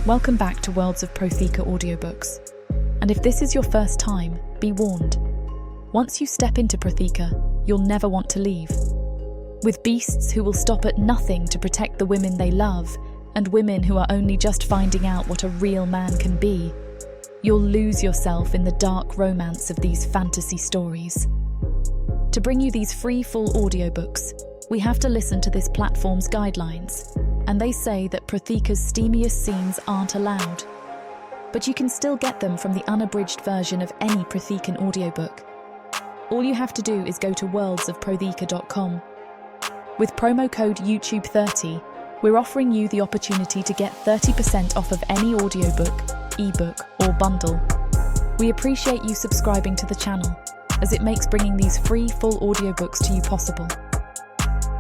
Welcome back to Worlds of Protheka audiobooks. And if this is your first time, be warned. Once you step into Protheka, you'll never want to leave. With beasts who will stop at nothing to protect the women they love, and women who are only just finding out what a real man can be, you'll lose yourself in the dark romance of these fantasy stories. To bring you these free full audiobooks, we have to listen to this platform's guidelines, and they say that Protheka's steamiest scenes aren't allowed. But you can still get them from the unabridged version of any Prothekan audiobook. All you have to do is go to worldsofprotheka.com. With promo code YouTube30, we're offering you the opportunity to get 30% off of any audiobook, ebook, or bundle. We appreciate you subscribing to the channel, as it makes bringing these free full audiobooks to you possible.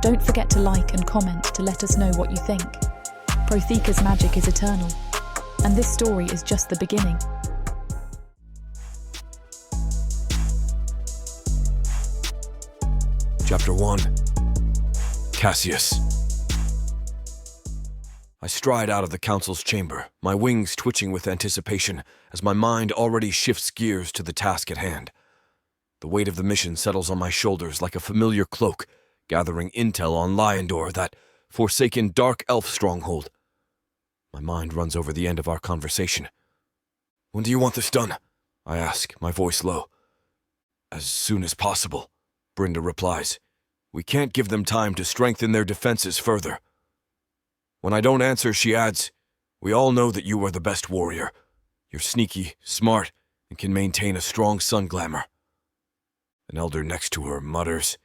Don't forget to like and comment to let us know what you think. Protheka's magic is eternal, and this story is just the beginning. Chapter 1. Casus. I stride out of the council's chamber, my wings twitching with anticipation as my mind already shifts gears to the task at hand. The weight of the mission settles on my shoulders like a familiar cloak, gathering intel on Lyandor, that forsaken dark elf stronghold. My mind runs over the end of our conversation. "When do you want this done?" I ask, my voice low. "As soon as possible," Brynda replies. "We can't give them time to strengthen their defenses further." When I don't answer, she adds, "We all know that you are the best warrior. You're sneaky, smart, and can maintain a strong sun glamour." An elder next to her mutters,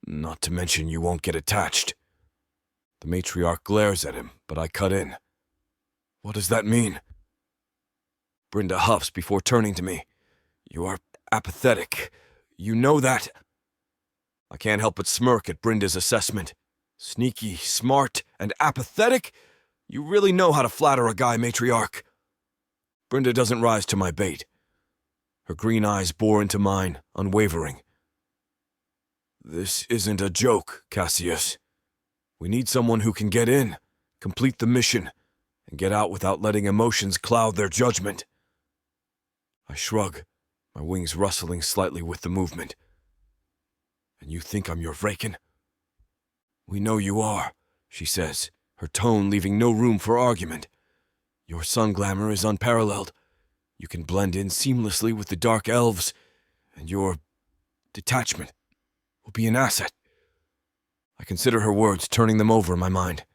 "Not to mention you won't get attached." The matriarch glares at him, but I cut in. "What does that mean?" Brynda huffs before turning to me. "You are apathetic. You know that." I can't help but smirk at Brynda's assessment. Sneaky, smart, and apathetic? You really know how to flatter a guy, matriarch. Brynda doesn't rise to my bait. Her green eyes bore into mine, unwavering. "This isn't a joke, Cassius. We need someone who can get in, complete the mission, and get out without letting emotions cloud their judgment." I shrug, my wings rustling slightly with the movement. "And you think I'm your Vraken?" "We know you are," she says, her tone leaving no room for argument. "Your sun glamour is unparalleled. You can blend in seamlessly with the dark elves, and your detachment will be an asset." I consider her words, turning them over in my mind.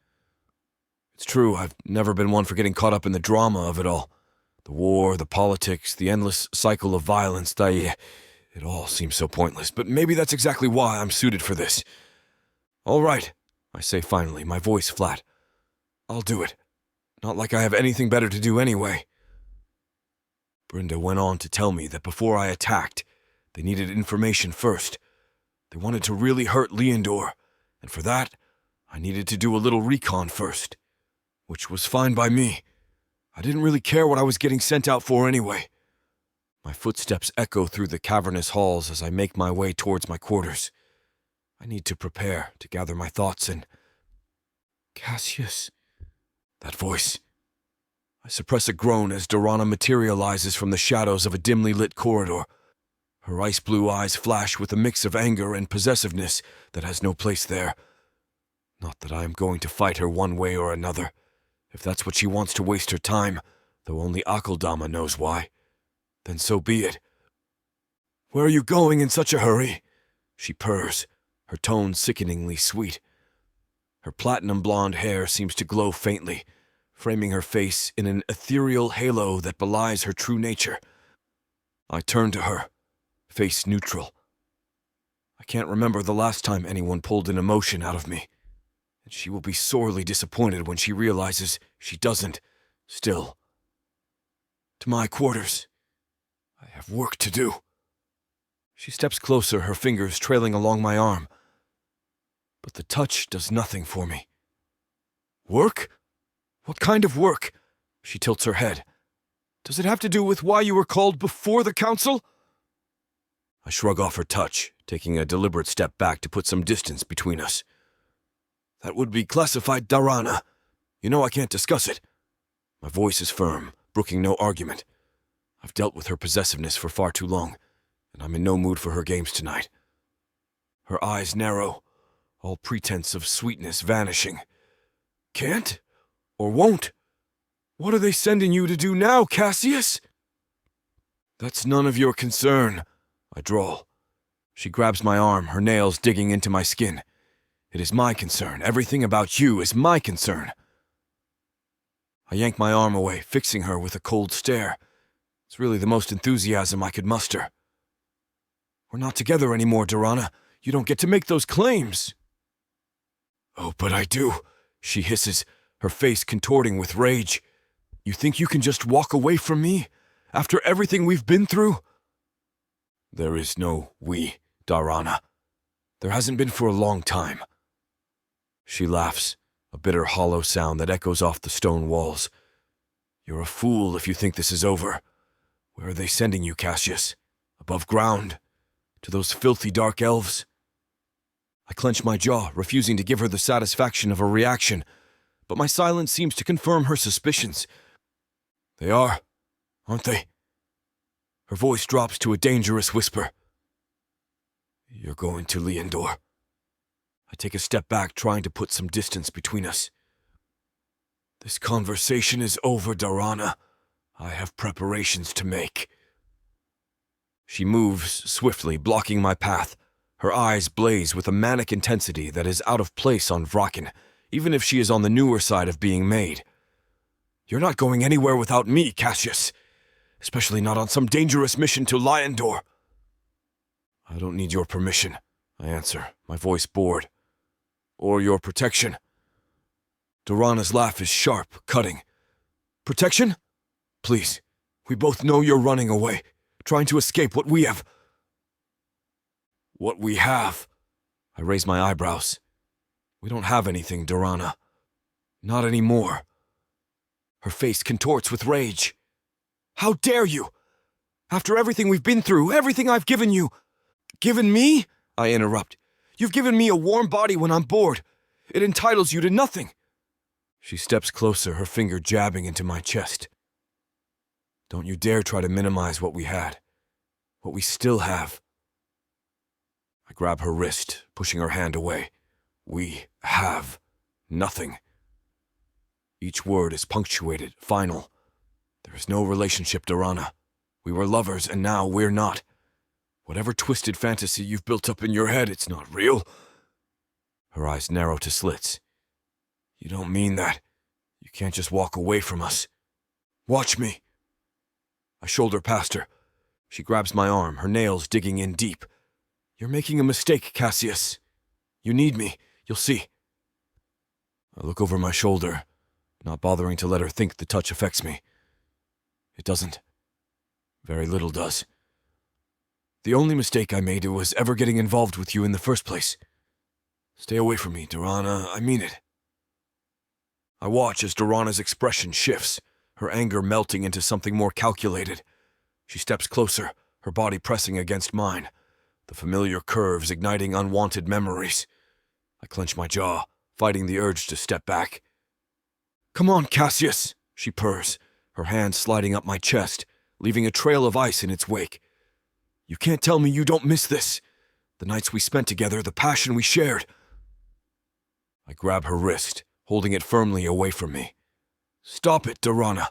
It's true, I've never been one for getting caught up in the drama of it all. The war, the politics, the endless cycle of violence, it all seems so pointless, but maybe that's exactly why I'm suited for this. "All right," I say finally, my voice flat. "I'll do it. Not like I have anything better to do anyway." Brynda went on to tell me that before I attacked, they needed information first. They wanted to really hurt Lyandor, and for that, I needed to do a little recon first, which was fine by me. I didn't really care what I was getting sent out for anyway. My footsteps echo through the cavernous halls as I make my way towards my quarters. I need to prepare, to gather my thoughts and... "Cassius." That voice. I suppress a groan as Dorana materializes from the shadows of a dimly lit corridor. Her ice blue eyes flash with a mix of anger and possessiveness that has no place there. Not that I am going to fight her one way or another. If that's what she wants to waste her time, though only Akeldama knows why, then so be it. "Where are you going in such a hurry?" she purrs, her tone sickeningly sweet. Her platinum blonde hair seems to glow faintly, framing her face in an ethereal halo that belies her true nature. I turn to her, face neutral. I can't remember the last time anyone pulled an emotion out of me, and she will be sorely disappointed when she realizes she doesn't, still. "To my quarters. I have work to do." She steps closer, her fingers trailing along my arm. But the touch does nothing for me. "Work? What kind of work?" She tilts her head. "Does it have to do with why you were called before the council?" I shrug off her touch, taking a deliberate step back to put some distance between us. "That would be classified Dharana. You know I can't discuss it." My voice is firm, brooking no argument. I've dealt with her possessiveness for far too long, and I'm in no mood for her games tonight. Her eyes narrow, all pretense of sweetness vanishing. Can't? Or won't? What are they sending you to do now, Cassius? That's none of your concern, I drawl. She grabs my arm, her nails digging into my skin. It is my concern. Everything about you is my concern. I yank my arm away, fixing her with a cold stare. It's really the most enthusiasm I could muster. We're not together anymore, Dorana. You don't get to make those claims. Oh, but I do, she hisses, her face contorting with rage. You think you can just walk away from me? After everything we've been through? There is no we, Dorana. There hasn't been for a long time. She laughs, a bitter hollow sound that echoes off the stone walls. You're a fool if you think this is over. Where are they sending you, Cassius? Above ground? To those filthy dark elves? I clench my jaw, refusing to give her the satisfaction of a reaction, but my silence seems to confirm her suspicions. They are, aren't they? Her voice drops to a dangerous whisper. You're going to Leandor. I take a step back, trying to put some distance between us. This conversation is over, Dorana. I have preparations to make. She moves swiftly, blocking my path. Her eyes blaze with a manic intensity that is out of place on Vraken, even if she is on the newer side of being made. You're not going anywhere without me, Cassius. Especially not on some dangerous mission to Leandor. I don't need your permission, I answer, my voice bored. Or your protection. Dorana's laugh is sharp, cutting. Protection? Please, we both know you're running away, trying to escape what we have. What we have? I raise my eyebrows. We don't have anything, Dorana. Not anymore. Her face contorts with rage. How dare you? After everything we've been through, everything I've given you. Given me? I interrupt. You've given me a warm body when I'm bored. It entitles you to nothing. She steps closer, her finger jabbing into my chest. Don't you dare try to minimize what we had. What we still have. I grab her wrist, pushing her hand away. We have nothing. Each word is punctuated, final. There is no relationship, Dorana. We were lovers, and now we're not. Whatever twisted fantasy you've built up in your head, it's not real. Her eyes narrow to slits. You don't mean that. You can't just walk away from us. Watch me. I shoulder past her. She grabs my arm, her nails digging in deep. You're making a mistake, Cassius. You need me. You'll see. I look over my shoulder, not bothering to let her think the touch affects me. It doesn't. Very little does. The only mistake I made was ever getting involved with you in the first place. Stay away from me, Dorana. I mean it. I watch as Dorana's expression shifts, her anger melting into something more calculated. She steps closer, her body pressing against mine, the familiar curves igniting unwanted memories. I clench my jaw, fighting the urge to step back. Come on, Cassius, she purrs, her hand sliding up my chest, leaving a trail of ice in its wake. You can't tell me you don't miss this. The nights we spent together, the passion we shared. I grab her wrist, holding it firmly away from me. Stop it, Dorana.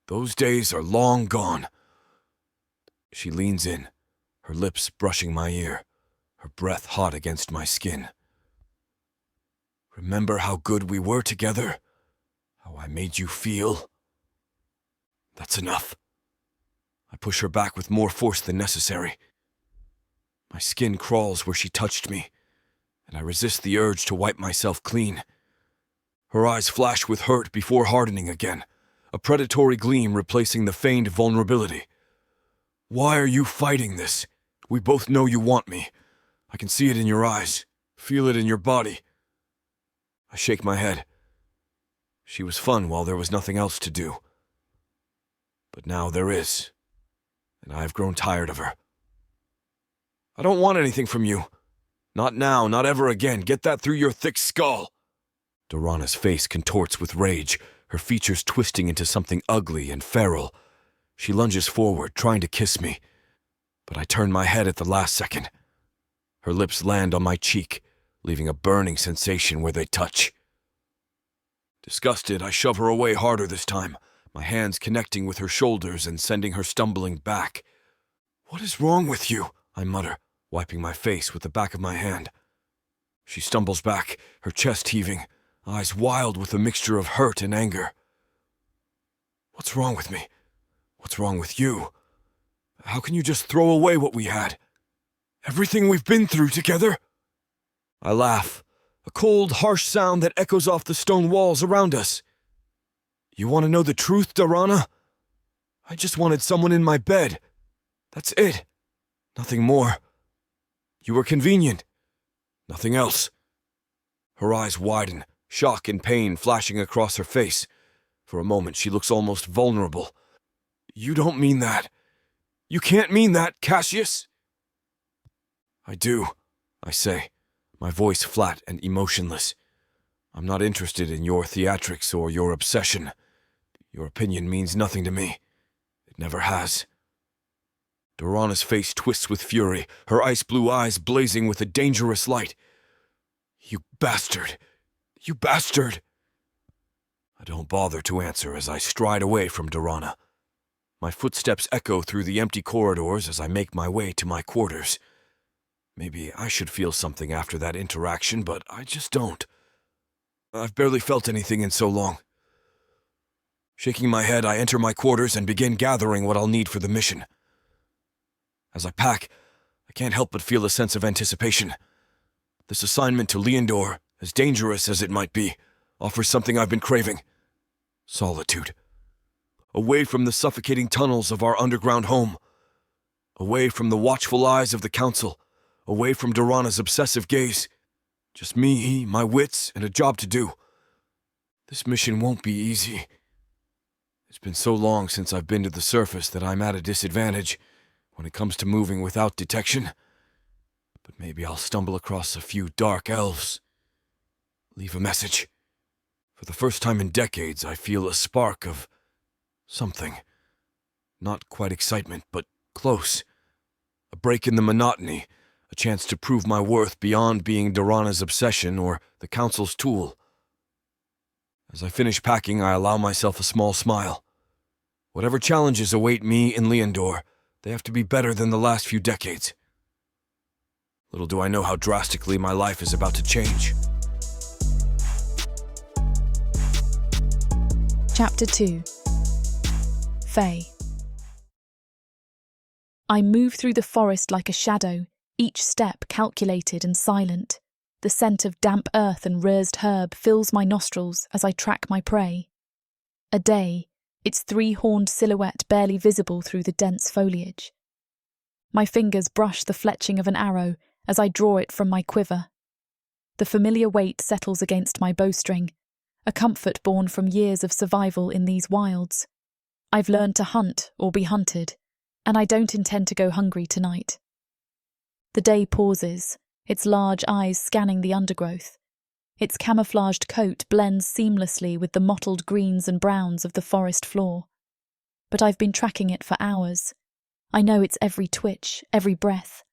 Those days are long gone. She leans in, her lips brushing my ear, her breath hot against my skin. Remember how good we were together? How I made you feel? That's enough. I push her back with more force than necessary. My skin crawls where she touched me, and I resist the urge to wipe myself clean. Her eyes flash with hurt before hardening again, a predatory gleam replacing the feigned vulnerability. Why are you fighting this? We both know you want me. I can see it in your eyes, feel it in your body. I shake my head. She was fun while there was nothing else to do. But now there is, and I have grown tired of her. I don't want anything from you. Not now, not ever again. Get that through your thick skull. Dorana's face contorts with rage, her features twisting into something ugly and feral. She lunges forward, trying to kiss me, but I turn my head at the last second. Her lips land on my cheek, leaving a burning sensation where they touch. Disgusted, I shove her away harder this time, my hands connecting with her shoulders and sending her stumbling back. "What is wrong with you?" I mutter, wiping my face with the back of my hand. She stumbles back, her chest heaving, eyes wild with a mixture of hurt and anger. "What's wrong with me? What's wrong with you? How can you just throw away what we had? Everything we've been through together?" I laugh, a cold, harsh sound that echoes off the stone walls around us. "You want to know the truth, Dorana? I just wanted someone in my bed. That's it. Nothing more. You were convenient. Nothing else." Her eyes widen, shock and pain flashing across her face. For a moment, she looks almost vulnerable. "You don't mean that. You can't mean that, Cassius." "I do," I say, my voice flat and emotionless. "I'm not interested in your theatrics or your obsession. Your opinion means nothing to me. It never has." Dorana's face twists with fury, her ice-blue eyes blazing with a dangerous light. "You bastard! You bastard!" I don't bother to answer as I stride away from Dorana. My footsteps echo through the empty corridors as I make my way to my quarters. Maybe I should feel something after that interaction, but I just don't. I've barely felt anything in so long. Shaking my head, I enter my quarters and begin gathering what I'll need for the mission. As I pack, I can't help but feel a sense of anticipation. This assignment to Leondor, as dangerous as it might be, offers something I've been craving. Solitude. Away from the suffocating tunnels of our underground home. Away from the watchful eyes of the council. Away from Dorana's obsessive gaze. Just me, my wits, and a job to do. This mission won't be easy. It's been so long since I've been to the surface that I'm at a disadvantage when it comes to moving without detection. But maybe I'll stumble across a few dark elves. Leave a message. For the first time in decades, I feel a spark of something. Not quite excitement, but close. A break in the monotony, a chance to prove my worth beyond being Dorana's obsession or the Council's tool. As I finish packing, I allow myself a small smile. Whatever challenges await me in Leondor, they have to be better than the last few decades. Little do I know how drastically my life is about to change. Chapter 2. Faye. I move through the forest like a shadow, each step calculated and silent. The scent of damp earth and raised herb fills my nostrils as I track my prey. A day, its three-horned silhouette barely visible through the dense foliage. My fingers brush the fletching of an arrow as I draw it from my quiver. The familiar weight settles against my bowstring, a comfort born from years of survival in these wilds. I've learned to hunt or be hunted, and I don't intend to go hungry tonight. The day pauses, its large eyes scanning the undergrowth. Its camouflaged coat blends seamlessly with the mottled greens and browns of the forest floor. But I've been tracking it for hours. I know its every twitch, every breath.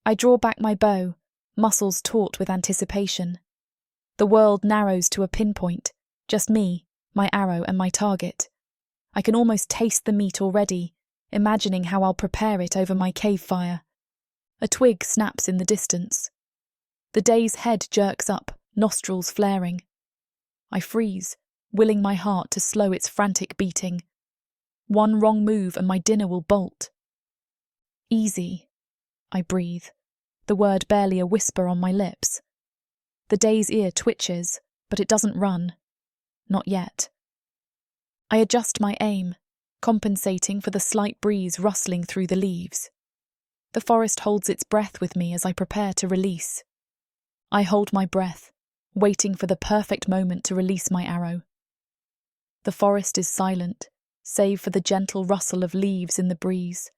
I draw back my bow, muscles taut with anticipation. The world narrows to a pinpoint, just me, my arrow and my target. I can almost taste the meat already, imagining how I'll prepare it over my cave fire. A twig snaps in the distance. The day's head jerks up, nostrils flaring. I freeze, willing my heart to slow its frantic beating. One wrong move and my dinner will bolt. Easy, I breathe, the word barely a whisper on my lips. The day's ear twitches, but it doesn't run. Not yet. I adjust my aim, compensating for the slight breeze rustling through the leaves. The forest holds its breath with me as I prepare to release. I hold my breath, waiting for the perfect moment to release my arrow. The forest is silent, save for the gentle rustle of leaves in the breeze.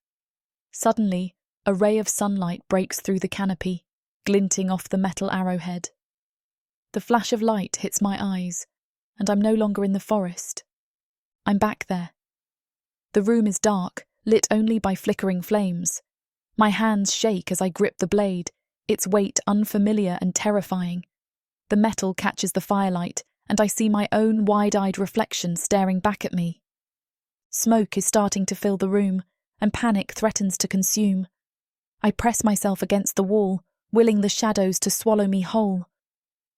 Suddenly, a ray of sunlight breaks through the canopy, glinting off the metal arrowhead. The flash of light hits my eyes, and I'm no longer in the forest. I'm back there. The room is dark, lit only by flickering flames. My hands shake as I grip the blade, its weight unfamiliar and terrifying. The metal catches the firelight, and I see my own wide-eyed reflection staring back at me. Smoke is starting to fill the room, and panic threatens to consume. I press myself against the wall, willing the shadows to swallow me whole.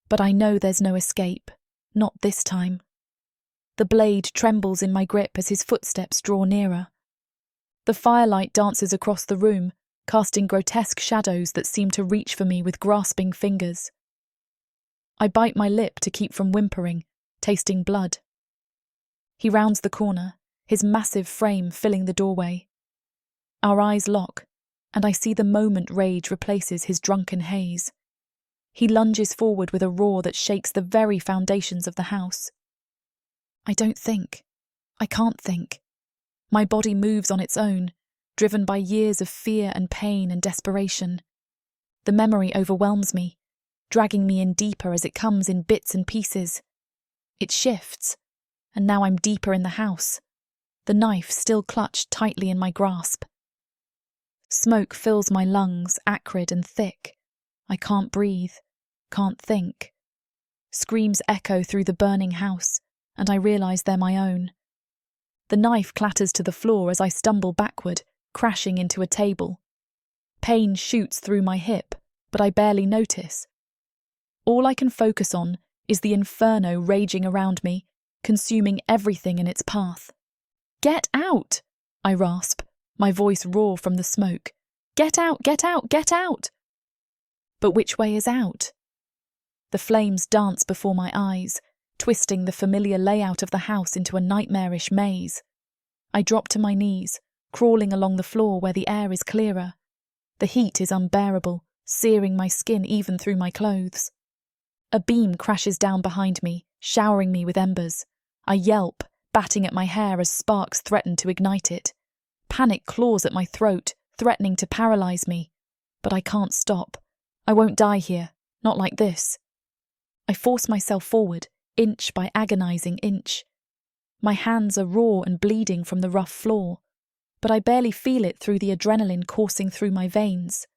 But I know there's no escape, not this time. The blade trembles in my grip as his footsteps draw nearer. The firelight dances across the room, casting grotesque shadows that seem to reach for me with grasping fingers. I bite my lip to keep from whimpering, tasting blood. He rounds the corner, his massive frame filling the doorway. Our eyes lock, and I see the moment rage replaces his drunken haze. He lunges forward with a roar that shakes the very foundations of the house. I don't think. I can't think. My body moves on its own, driven by years of fear and pain and desperation. The memory overwhelms me, dragging me in deeper as it comes in bits and pieces. It shifts, and now I'm deeper in the house, the knife still clutched tightly in my grasp. Smoke fills my lungs, acrid and thick. I can't breathe, can't think. Screams echo through the burning house, and I realise they're my own. The knife clatters to the floor as I stumble backward, crashing into a table. Pain shoots through my hip, but I barely notice. All I can focus on is the inferno raging around me, consuming everything in its path. "Get out!" I rasp, my voice raw from the smoke. "Get out, get out, get out!" But which way is out? The flames dance before my eyes, twisting the familiar layout of the house into a nightmarish maze. I drop to my knees, crawling along the floor where the air is clearer. The heat is unbearable, searing my skin even through my clothes. A beam crashes down behind me, showering me with embers. I yelp, batting at my hair as sparks threaten to ignite it. Panic claws at my throat, threatening to paralyse me. But I can't stop. I won't die here, not like this. I force myself forward, inch by agonising inch. My hands are raw and bleeding from the rough floor, but I barely feel it through the adrenaline coursing through my veins.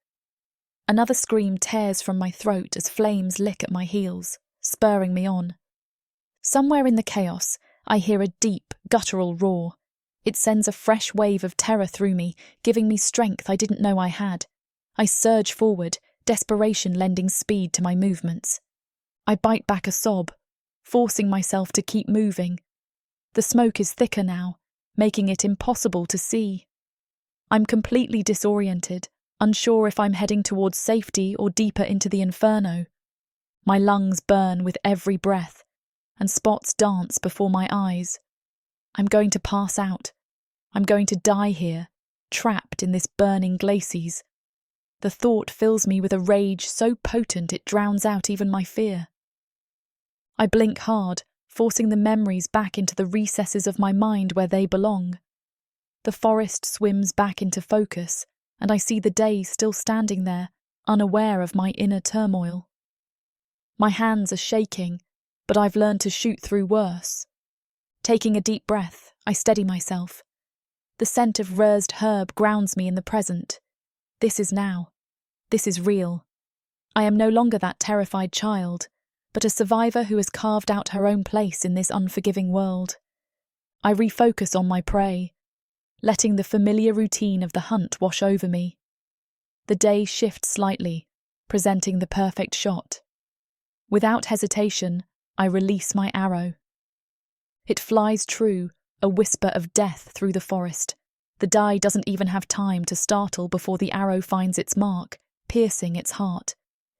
Another scream tears from my throat as flames lick at my heels, spurring me on. Somewhere in the chaos, I hear a deep, guttural roar. It sends a fresh wave of terror through me, giving me strength I didn't know I had. I surge forward, desperation lending speed to my movements. I bite back a sob, forcing myself to keep moving. The smoke is thicker now, making it impossible to see. I'm completely disoriented, unsure if I'm heading towards safety or deeper into the inferno. My lungs burn with every breath, and spots dance before my eyes. I'm going to pass out. I'm going to die here, trapped in this burning glacis. The thought fills me with a rage so potent it drowns out even my fear. I blink hard, forcing the memories back into the recesses of my mind where they belong. The forest swims back into focus, and I see the day still standing there, unaware of my inner turmoil. My hands are shaking, but I've learned to shoot through worse. Taking a deep breath, I steady myself. The scent of rersed herb grounds me in the present. This is now. This is real. I am no longer that terrified child, but a survivor who has carved out her own place in this unforgiving world. I refocus on my prey, letting the familiar routine of the hunt wash over me. The day shifts slightly, presenting the perfect shot. Without hesitation, I release my arrow. It flies true, a whisper of death through the forest. The die doesn't even have time to startle before the arrow finds its mark, piercing its heart.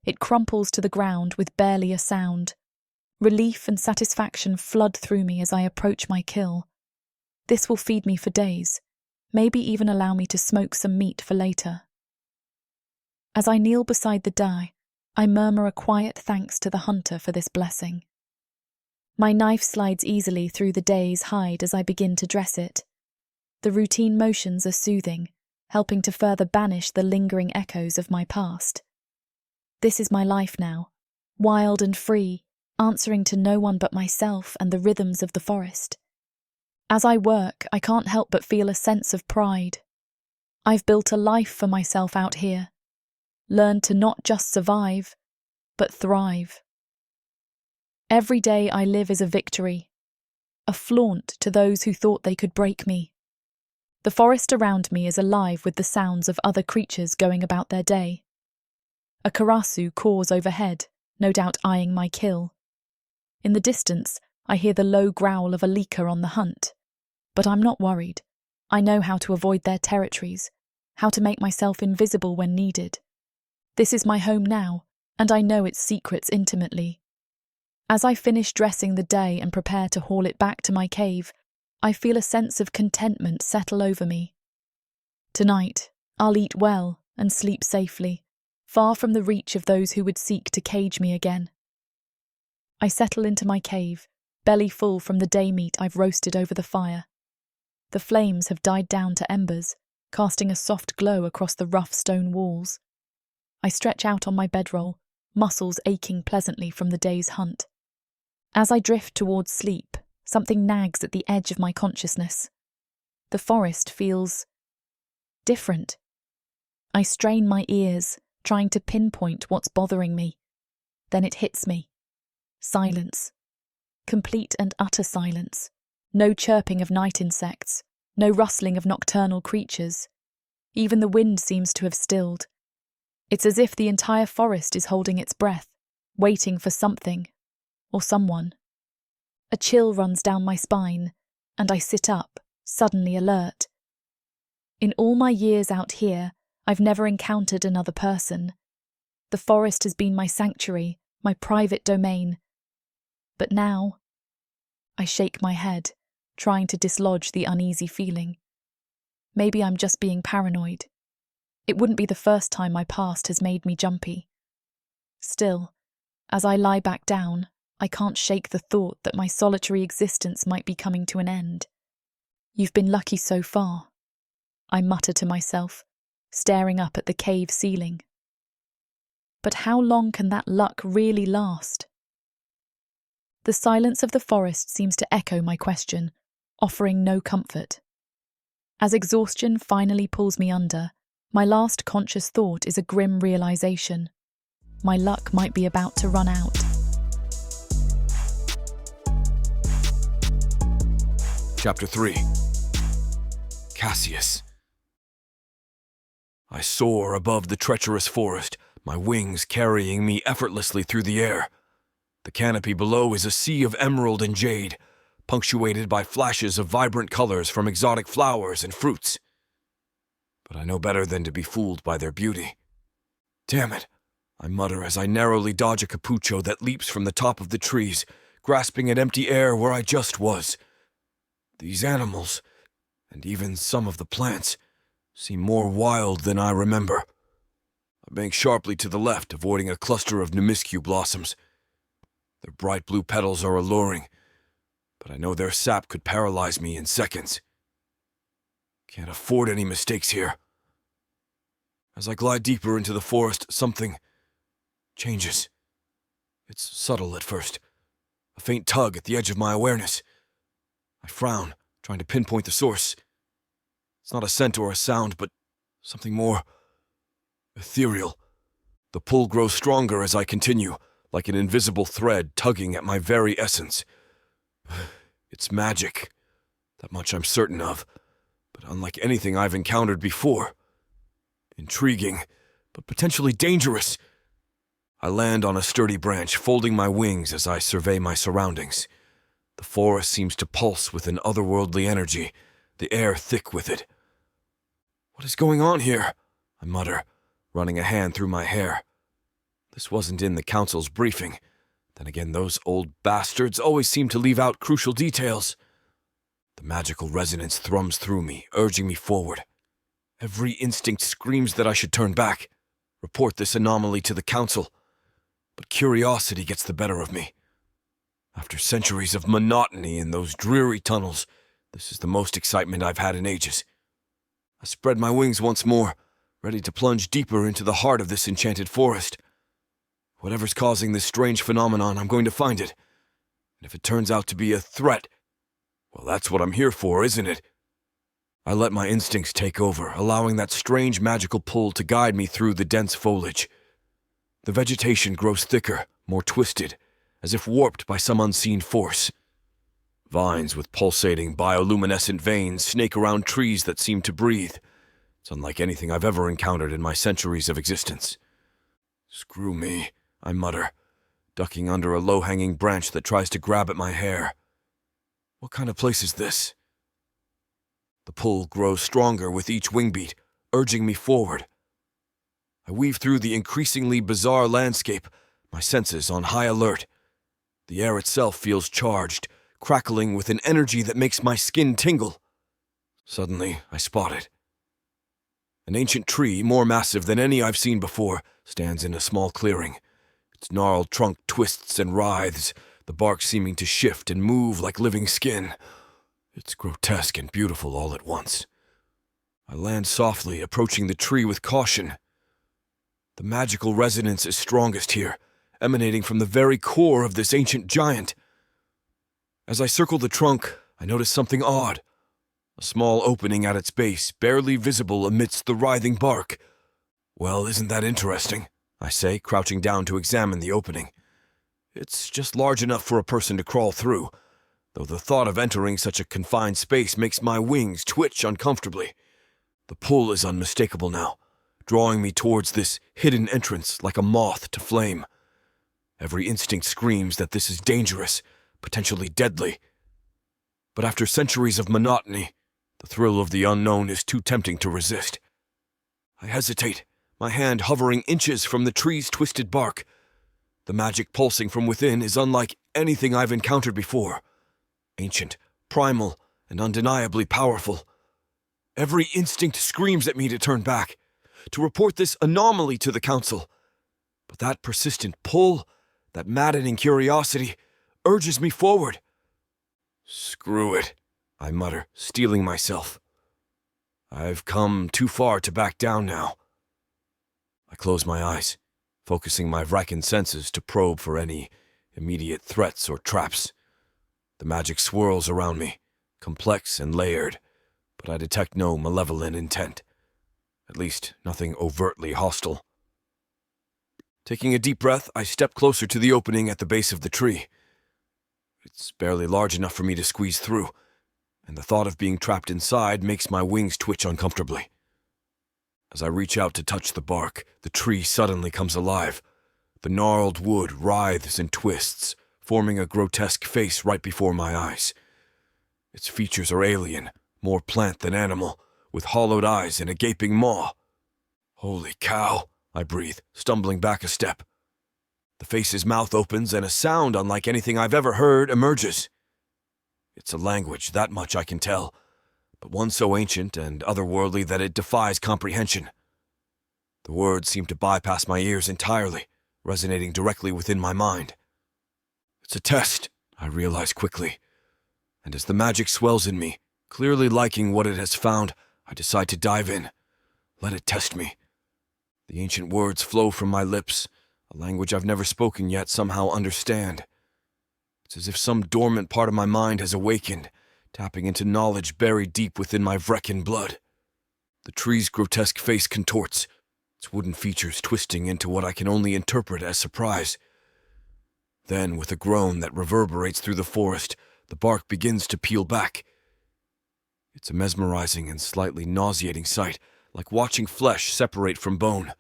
It crumples to the ground with barely a sound. Relief and satisfaction flood through me as I approach my kill. This will feed me for days, maybe even allow me to smoke some meat for later. As I kneel beside the die, I murmur a quiet thanks to the hunter for this blessing. My knife slides easily through the day's hide as I begin to dress it. The routine motions are soothing, helping to further banish the lingering echoes of my past. This is my life now, wild and free, answering to no one but myself and the rhythms of the forest. As I work, I can't help but feel a sense of pride. I've built a life for myself out here, learned to not just survive, but thrive. Every day I live is a victory, a flaunt to those who thought they could break me. The forest around me is alive with the sounds of other creatures going about their day. A karasu caws overhead, no doubt eyeing my kill. In the distance, I hear the low growl of a leaker on the hunt. But I'm not worried. I know how to avoid their territories, how to make myself invisible when needed. This is my home now, and I know its secrets intimately. As I finish dressing the day and prepare to haul it back to my cave, I feel a sense of contentment settle over me. Tonight, I'll eat well and sleep safely, far from the reach of those who would seek to cage me again. I settle into my cave, belly full from the day meat I've roasted over the fire. The flames have died down to embers, casting a soft glow across the rough stone walls. I stretch out on my bedroll, muscles aching pleasantly from the day's hunt. As I drift towards sleep, something nags at the edge of my consciousness. The forest feels different. I strain my ears, trying to pinpoint what's bothering me. Then it hits me. Silence. Complete and utter silence. No chirping of night insects, no rustling of nocturnal creatures. Even the wind seems to have stilled. It's as if the entire forest is holding its breath, waiting for something or someone. A chill runs down my spine, and I sit up, suddenly alert. In all my years out here, I've never encountered another person. The forest has been my sanctuary, my private domain. But now, I shake my head, trying to dislodge the uneasy feeling. Maybe I'm just being paranoid. It wouldn't be the first time my past has made me jumpy. Still, as I lie back down, I can't shake the thought that my solitary existence might be coming to an end. You've been lucky so far, I mutter to myself, staring up at the cave ceiling. But how long can that luck really last? The silence of the forest seems to echo my question, offering no comfort. As exhaustion finally pulls me under, my last conscious thought is a grim realization. My luck might be about to run out. Chapter 3. Casus. I soar above the treacherous forest, my wings carrying me effortlessly through the air. The canopy below is a sea of emerald and jade, punctuated by flashes of vibrant colors from exotic flowers and fruits. But I know better than to be fooled by their beauty. Damn it, I mutter as I narrowly dodge a capucho that leaps from the top of the trees, grasping at empty air where I just was. These animals, and even some of the plants, seem more wild than I remember. I bank sharply to the left, avoiding a cluster of numiscu blossoms. Their bright blue petals are alluring, but I know their sap could paralyze me in seconds. Can't afford any mistakes here. As I glide deeper into the forest, something changes. It's subtle at first, a faint tug at the edge of my awareness. I frown, trying to pinpoint the source. It's not a scent or a sound, but something more ethereal. The pull grows stronger as I continue, like an invisible thread tugging at my very essence. It's magic, that much I'm certain of, but unlike anything I've encountered before. Intriguing, but potentially dangerous. I land on a sturdy branch, folding my wings as I survey my surroundings. The forest seems to pulse with an otherworldly energy, the air thick with it. What is going on here? I mutter, running a hand through my hair. This wasn't in the council's briefing. Then again, those old bastards always seem to leave out crucial details. The magical resonance thrums through me, urging me forward. Every instinct screams that I should turn back, report this anomaly to the council. But curiosity gets the better of me. After centuries of monotony in those dreary tunnels, this is the most excitement I've had in ages. I spread my wings once more, ready to plunge deeper into the heart of this enchanted forest. Whatever's causing this strange phenomenon, I'm going to find it. And if it turns out to be a threat, well, that's what I'm here for, isn't it? I let my instincts take over, allowing that strange magical pull to guide me through the dense foliage. The vegetation grows thicker, more twisted, as if warped by some unseen force. Vines with pulsating bioluminescent veins snake around trees that seem to breathe. It's unlike anything I've ever encountered in my centuries of existence. Screw me, I mutter, ducking under a low-hanging branch that tries to grab at my hair. What kind of place is this? The pull grows stronger with each wing beat, urging me forward. I weave through the increasingly bizarre landscape, my senses on high alert. The air itself feels charged, crackling with an energy that makes my skin tingle. Suddenly, I spot it. An ancient tree, more massive than any I've seen before, stands in a small clearing. Its gnarled trunk twists and writhes, the bark seeming to shift and move like living skin. It's grotesque and beautiful all at once. I land softly, approaching the tree with caution. The magical resonance is strongest here, emanating from the very core of this ancient giant. As I circle the trunk, I notice something odd. A small opening at its base, barely visible amidst the writhing bark. Well, isn't that interesting? I say, crouching down to examine the opening. It's just large enough for a person to crawl through, though the thought of entering such a confined space makes my wings twitch uncomfortably. The pull is unmistakable now, drawing me towards this hidden entrance like a moth to flame. Every instinct screams that this is dangerous, potentially deadly. But after centuries of monotony, the thrill of the unknown is too tempting to resist. I hesitate, my hand hovering inches from the tree's twisted bark. The magic pulsing from within is unlike anything I've encountered before. Ancient, primal, and undeniably powerful. Every instinct screams at me to turn back, to report this anomaly to the council. But that persistent pull, that maddening curiosity, urges me forward. Screw it, I mutter, steeling myself. I've come too far to back down now. I close my eyes, focusing my racking senses to probe for any immediate threats or traps. The magic swirls around me, complex and layered, but I detect no malevolent intent. At least, nothing overtly hostile. Taking a deep breath, I step closer to the opening at the base of the tree. It's barely large enough for me to squeeze through, and the thought of being trapped inside makes my wings twitch uncomfortably. As I reach out to touch the bark, the tree suddenly comes alive. The gnarled wood writhes and twists, forming a grotesque face right before my eyes. Its features are alien, more plant than animal, with hollowed eyes and a gaping maw. Holy cow, I breathe, stumbling back a step. The face's mouth opens and a sound unlike anything I've ever heard emerges. It's a language, that much I can tell, but one so ancient and otherworldly that it defies comprehension. The words seem to bypass my ears entirely, resonating directly within my mind. It's a test, I realize quickly, and as the magic swells in me, clearly liking what it has found, I decide to dive in. Let it test me. The ancient words flow from my lips, a language I've never spoken yet somehow understand. It's as if some dormant part of my mind has awakened, tapping into knowledge buried deep within my Vrekin blood. The tree's grotesque face contorts, its wooden features twisting into what I can only interpret as surprise. Then, with a groan that reverberates through the forest, the bark begins to peel back. It's a mesmerizing and slightly nauseating sight, like watching flesh separate from bone.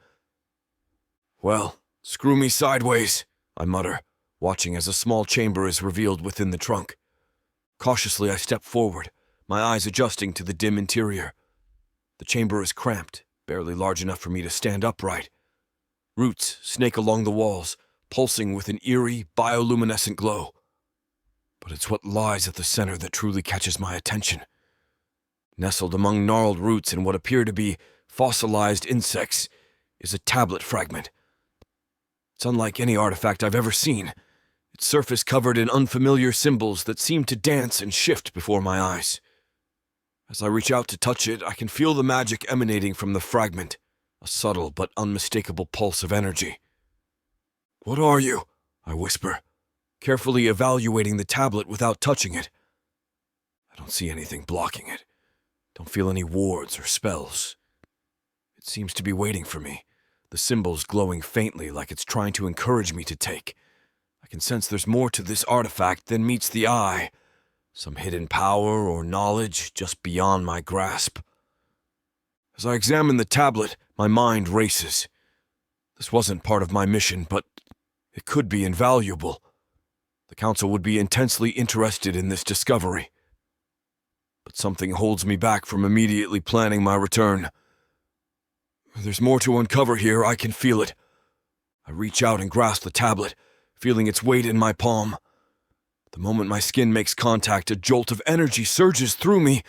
Well, screw me sideways, I mutter, watching as a small chamber is revealed within the trunk. Cautiously, I step forward, my eyes adjusting to the dim interior. The chamber is cramped, barely large enough for me to stand upright. Roots snake along the walls, pulsing with an eerie, bioluminescent glow. But it's what lies at the center that truly catches my attention. Nestled among gnarled roots and what appear to be fossilized insects is a tablet fragment. It's unlike any artifact I've ever seen, its surface covered in unfamiliar symbols that seem to dance and shift before my eyes. As I reach out to touch it, I can feel the magic emanating from the fragment, a subtle but unmistakable pulse of energy. "What are you?" I whisper, carefully evaluating the tablet without touching it. I don't see anything blocking it. Don't feel any wards or spells. It seems to be waiting for me, the symbols glowing faintly like it's trying to encourage me to take. I can sense there's more to this artifact than meets the eye. Some hidden power or knowledge just beyond my grasp. As I examine the tablet, my mind races. This wasn't part of my mission, but it could be invaluable. The Council would be intensely interested in this discovery. But something holds me back from immediately planning my return. There's more to uncover here, I can feel it. I reach out and grasp the tablet, feeling its weight in my palm. The moment my skin makes contact, a jolt of energy surges through me.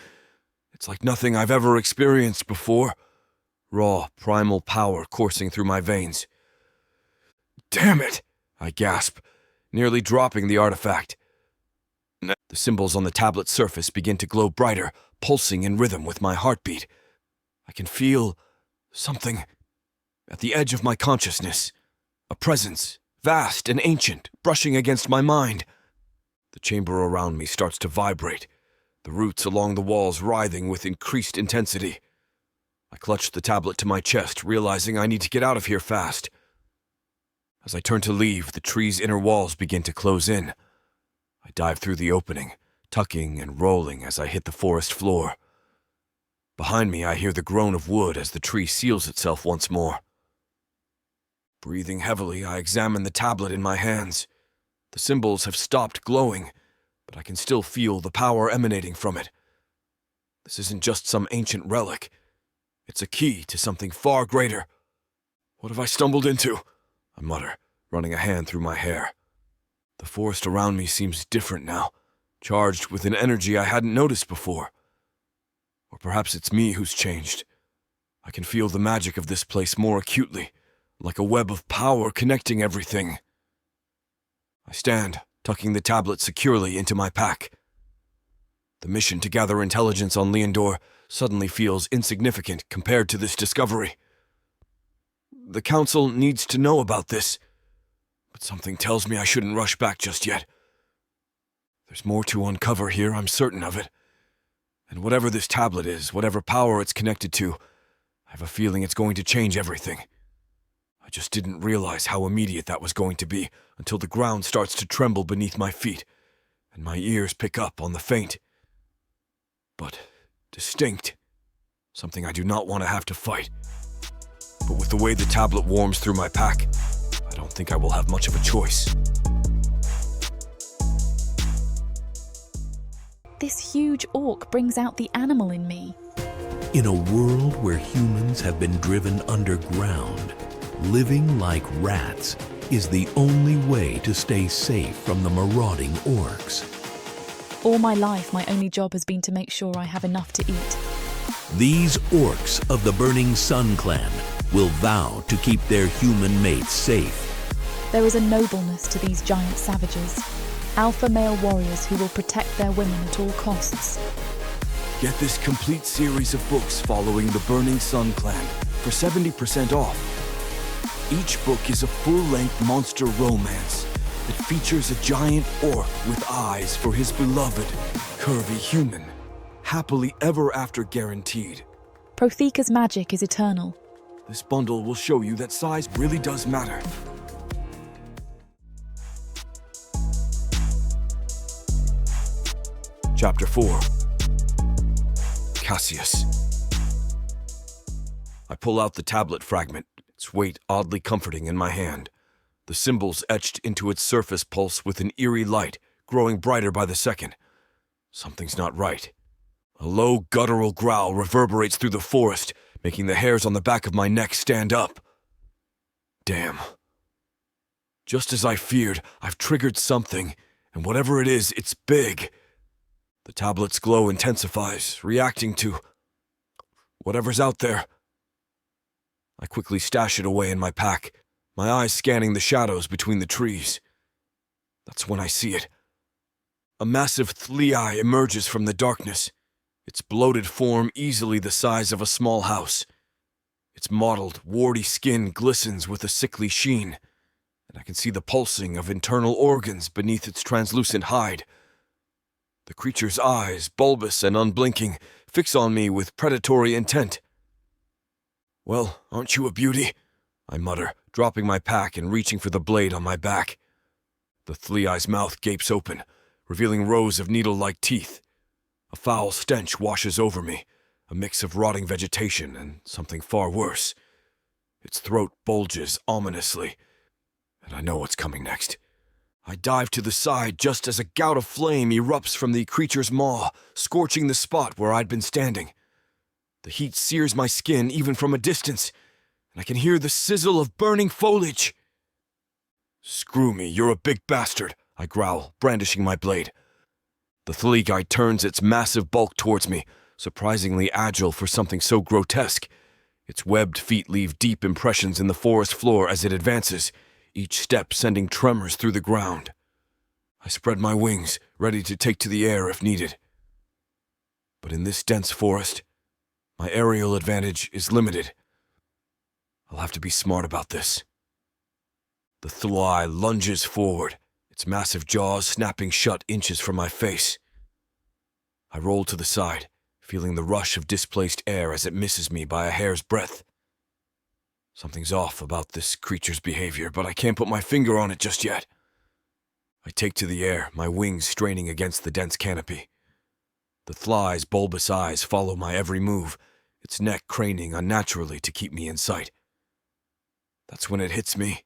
It's like nothing I've ever experienced before. Raw, primal power coursing through my veins. "Damn it!" I gasp, nearly dropping the artifact. The symbols on the tablet's surface begin to glow brighter, pulsing in rhythm with my heartbeat. I can feel something at the edge of my consciousness. A presence, vast and ancient, brushing against my mind. The chamber around me starts to vibrate, the roots along the walls writhing with increased intensity. I clutch the tablet to my chest, realizing I need to get out of here fast. As I turn to leave, the tree's inner walls begin to close in. I dive through the opening, tucking and rolling as I hit the forest floor. Behind me, I hear the groan of wood as the tree seals itself once more. Breathing heavily, I examine the tablet in my hands. The symbols have stopped glowing, but I can still feel the power emanating from it. This isn't just some ancient relic. It's a key to something far greater. "What have I stumbled into?" I mutter, running a hand through my hair. The forest around me seems different now, charged with an energy I hadn't noticed before. Or perhaps it's me who's changed. I can feel the magic of this place more acutely, like a web of power connecting everything. I stand, tucking the tablet securely into my pack. The mission to gather intelligence on Leondor suddenly feels insignificant compared to this discovery. The Council needs to know about this, but something tells me I shouldn't rush back just yet. There's more to uncover here, I'm certain of it. And whatever this tablet is, whatever power it's connected to, I have a feeling it's going to change everything. I just didn't realize how immediate that was going to be until the ground starts to tremble beneath my feet, and my ears pick up on the faint, but distinct, something I do not want to have to fight. But with the way the tablet warms through my pack, I don't think I will have much of a choice. This huge orc brings out the animal in me. In a world where humans have been driven underground, living like rats is the only way to stay safe from the marauding orcs. All my life, my only job has been to make sure I have enough to eat. These orcs of the Burning Sun clan will vow to keep their human mates safe. There is a nobleness to these giant savages, alpha male warriors who will protect their women at all costs. Get this complete series of books following the Burning Sun clan for 70% off. Each book is a full-length monster romance that features a giant orc with eyes for his beloved, curvy human. Happily ever after guaranteed. Protheca's magic is eternal. This bundle will show you that size really does matter. Chapter 4. Casus. I pull out the tablet fragment, its weight oddly comforting in my hand. The symbols etched into its surface pulse with an eerie light, growing brighter by the second. Something's not right. A low, guttural growl reverberates through the forest, making the hairs on the back of my neck stand up. Damn. Just as I feared, I've triggered something, and whatever it is, it's big. The tablet's glow intensifies, reacting to whatever's out there. I quickly stash it away in my pack, my eyes scanning the shadows between the trees. That's when I see it. A massive thlei emerges from the darkness, its bloated form easily the size of a small house. Its mottled, warty skin glistens with a sickly sheen. and I can see the pulsing of internal organs beneath its translucent hide. The creature's eyes, bulbous and unblinking, fix on me with predatory intent. "Well, aren't you a beauty?" I mutter, dropping my pack and reaching for the blade on my back. The Thleai's mouth gapes open, revealing rows of needle-like teeth. A foul stench washes over me, a mix of rotting vegetation and something far worse. Its throat bulges ominously, and I know what's coming next. I dive to the side just as a gout of flame erupts from the creature's maw, scorching the spot where I'd been standing. The heat sears my skin even from a distance, and I can hear the sizzle of burning foliage. "Screw me, you're a big bastard," I growl, brandishing my blade. The Thleai turns its massive bulk towards me, surprisingly agile for something so grotesque. Its webbed feet leave deep impressions in the forest floor as it advances, each step sending tremors through the ground. I spread my wings, ready to take to the air if needed. But in this dense forest, my aerial advantage is limited. I'll have to be smart about this. The Thleai lunges forward, its massive jaws snapping shut inches from my face. I roll to the side, feeling the rush of displaced air as it misses me by a hair's breadth. Something's off about this creature's behavior, but I can't put my finger on it just yet. I take to the air, my wings straining against the dense canopy. The Thleai's bulbous eyes follow my every move, its neck craning unnaturally to keep me in sight. That's when it hits me.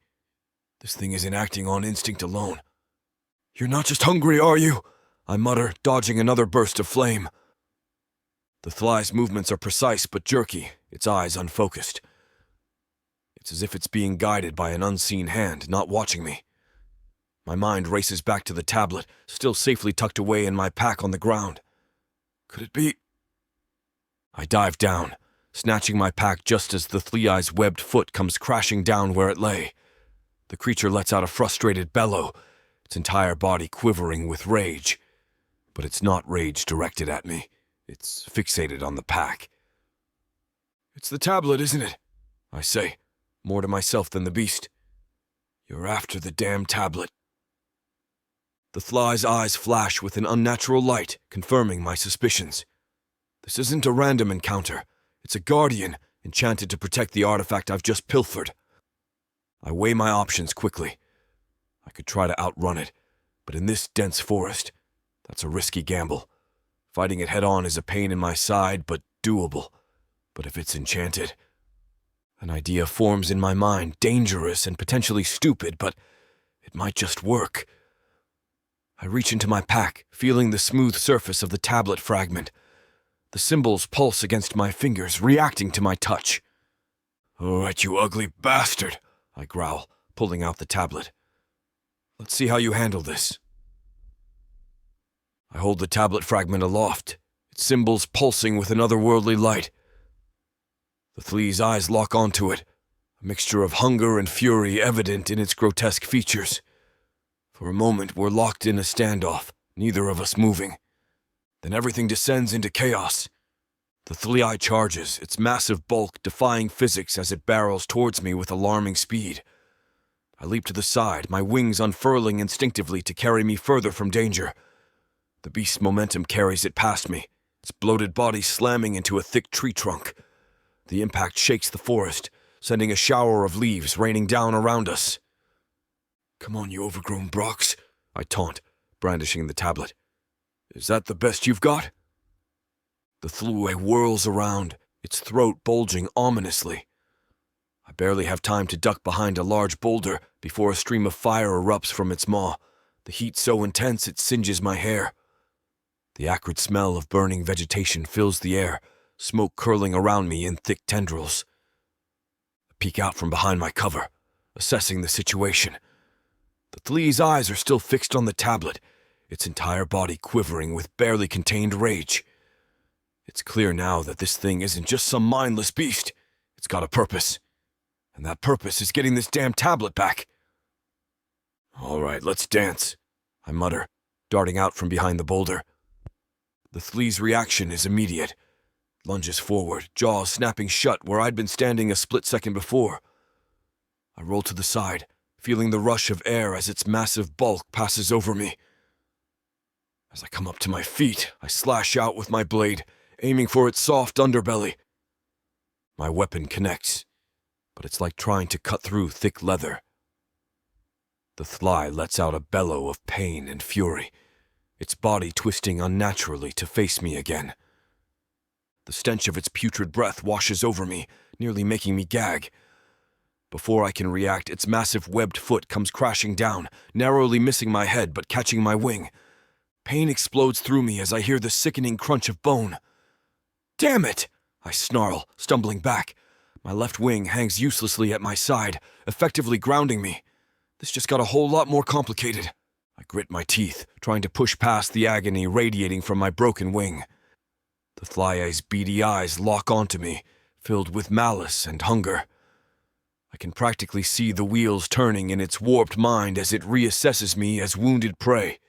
This thing isn't acting on instinct alone. "You're not just hungry, are you?" I mutter, dodging another burst of flame. The Thleai's movements are precise but jerky, its eyes unfocused. It's as if it's being guided by an unseen hand, not watching me. My mind races back to the tablet, still safely tucked away in my pack on the ground. Could it be? I dive down, snatching my pack just as the Thleai's webbed foot comes crashing down where it lay. The creature lets out a frustrated bellow, its entire body quivering with rage. But it's not rage directed at me. It's fixated on the pack. "It's the tablet, isn't it?" I say, more to myself than the beast. "You're after the damn tablet." The Thleai's eyes flash with an unnatural light, confirming my suspicions. This isn't a random encounter. It's a guardian, enchanted to protect the artifact I've just pilfered. I weigh my options quickly. I could try to outrun it, but in this dense forest, that's a risky gamble. Fighting it head-on is a pain in my side, but doable. But if it's enchanted... An idea forms in my mind, dangerous and potentially stupid, but it might just work. I reach into my pack, feeling the smooth surface of the tablet fragment. The symbols pulse against my fingers, reacting to my touch. "All right, you ugly bastard," I growl, pulling out the tablet. "Let's see how you handle this." I hold the tablet fragment aloft, its symbols pulsing with an otherworldly light. The Thleai's eyes lock onto it, a mixture of hunger and fury evident in its grotesque features. For a moment, we're locked in a standoff, neither of us moving. Then everything descends into chaos. The Thleai charges, its massive bulk defying physics as it barrels towards me with alarming speed. I leap to the side, my wings unfurling instinctively to carry me further from danger. The beast's momentum carries it past me, its bloated body slamming into a thick tree trunk. The impact shakes the forest, sending a shower of leaves raining down around us. "Come on, you overgrown Brox," I taunt, brandishing the tablet. "Is that the best you've got?" The Thleai whirls around, its throat bulging ominously. I barely have time to duck behind a large boulder before a stream of fire erupts from its maw, the heat so intense it singes my hair. The acrid smell of burning vegetation fills the air, smoke curling around me in thick tendrils. I peek out from behind my cover, assessing the situation. The Thleai's eyes are still fixed on the tablet, its entire body quivering with barely contained rage. It's clear now that this thing isn't just some mindless beast. It's got a purpose. And that purpose is getting this damn tablet back. "All right, let's dance," I mutter, darting out from behind the boulder. The Thleai's reaction is immediate. Lunges forward, jaws snapping shut where I'd been standing a split second before. I roll to the side, feeling the rush of air as its massive bulk passes over me. As I come up to my feet, I slash out with my blade, aiming for its soft underbelly. My weapon connects, but it's like trying to cut through thick leather. The fly lets out a bellow of pain and fury, its body twisting unnaturally to face me again. The stench of its putrid breath washes over me, nearly making me gag. Before I can react, its massive webbed foot comes crashing down, narrowly missing my head but catching my wing. Pain explodes through me as I hear the sickening crunch of bone. "Damn it!" I snarl, stumbling back. My left wing hangs uselessly at my side, effectively grounding me. This just got a whole lot more complicated. I grit my teeth, trying to push past the agony radiating from my broken wing. The fly's beady eyes lock onto me, filled with malice and hunger. I can practically see the wheels turning in its warped mind as it reassesses me as wounded prey.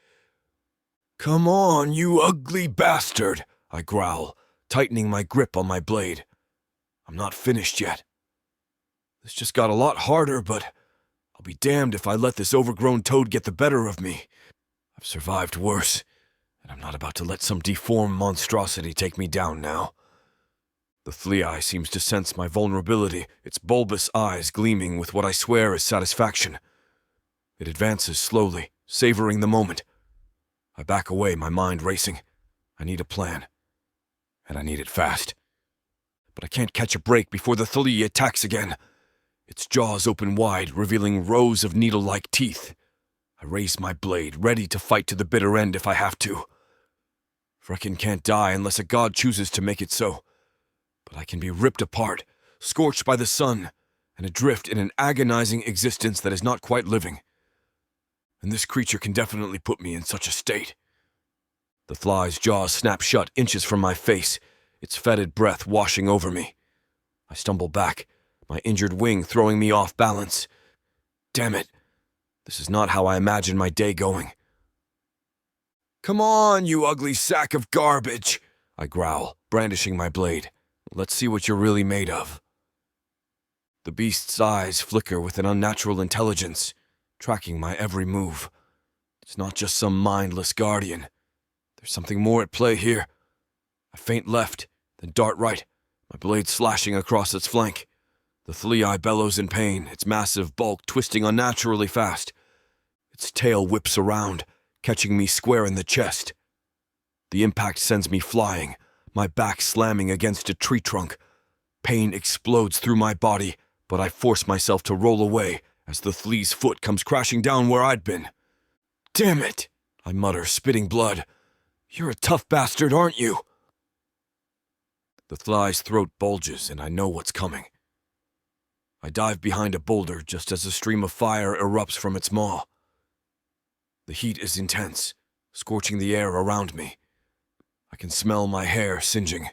"Come on, you ugly bastard," I growl, tightening my grip on my blade. I'm not finished yet. This just got a lot harder, but I'll be damned if I let this overgrown toad get the better of me. I've survived worse, and I'm not about to let some deformed monstrosity take me down now. The flea seems to sense my vulnerability, its bulbous eyes gleaming with what I swear is satisfaction. It advances slowly, savoring the moment. I back away, my mind racing. I need a plan, and I need it fast. But I can't catch a break before the flea attacks again. Its jaws open wide, revealing rows of needle-like teeth. I raise my blade, ready to fight to the bitter end if I have to. Frickin' can't die unless a god chooses to make it so. But I can be ripped apart, scorched by the sun, and adrift in an agonizing existence that is not quite living. And this creature can definitely put me in such a state. The fly's jaws snap shut inches from my face, its fetid breath washing over me. I stumble back, my injured wing throwing me off balance. Damn it, this is not how I imagined my day going. "Come on, you ugly sack of garbage," I growl, brandishing my blade. "Let's see what you're really made of." The beast's eyes flicker with an unnatural intelligence, tracking my every move. It's not just some mindless guardian. There's something more at play here. I feint left, then dart right, my blade slashing across its flank. The flea bellows in pain, its massive bulk twisting unnaturally fast. Its tail whips around, catching me square in the chest. The impact sends me flying, my back slamming against a tree trunk. Pain explodes through my body, but I force myself to roll away as the flea's foot comes crashing down where I'd been. "Damn it," I mutter, spitting blood. "You're a tough bastard, aren't you?" The fly's throat bulges, and I know what's coming. I dive behind a boulder just as a stream of fire erupts from its maw. The heat is intense, scorching the air around me. I can smell my hair singeing.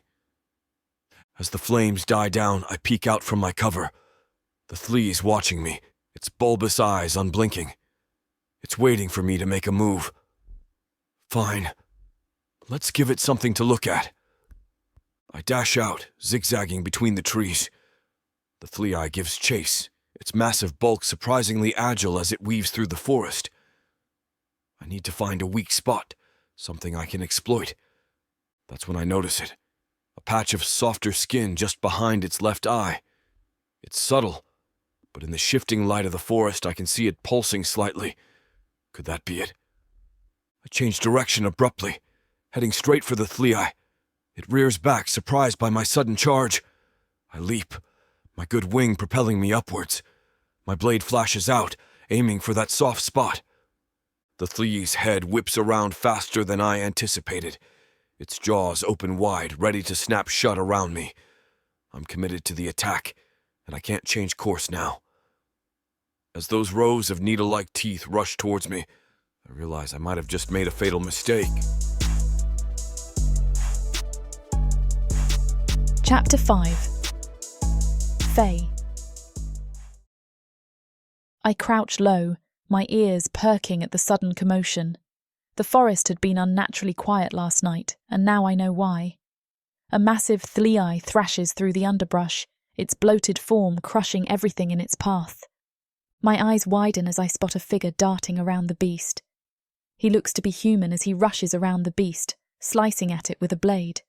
As the flames die down, I peek out from my cover. The flea's watching me, its bulbous eyes unblinking. It's waiting for me to make a move. Fine. Let's give it something to look at. I dash out, zigzagging between the trees. The flea gives chase, its massive bulk surprisingly agile as it weaves through the forest. I need to find a weak spot, something I can exploit. That's when I notice it. A patch of softer skin just behind its left eye. It's subtle, but in the shifting light of the forest I can see it pulsing slightly. Could that be it? I change direction abruptly, heading straight for the flea. It rears back, surprised by my sudden charge. I leap, my good wing propelling me upwards. My blade flashes out, aiming for that soft spot. The flea's head whips around faster than I anticipated. Its jaws open wide, ready to snap shut around me. I'm committed to the attack, and I can't change course now. As those rows of needle-like teeth rush towards me, I realize I might have just made a fatal mistake. Chapter 5. Faye. I crouch low, my ears perking at the sudden commotion. The forest had been unnaturally quiet last night, and now I know why. A massive flea thrashes through the underbrush, its bloated form crushing everything in its path. My eyes widen as I spot a figure darting around the beast. He looks to be human as he rushes around the beast, slicing at it with a blade.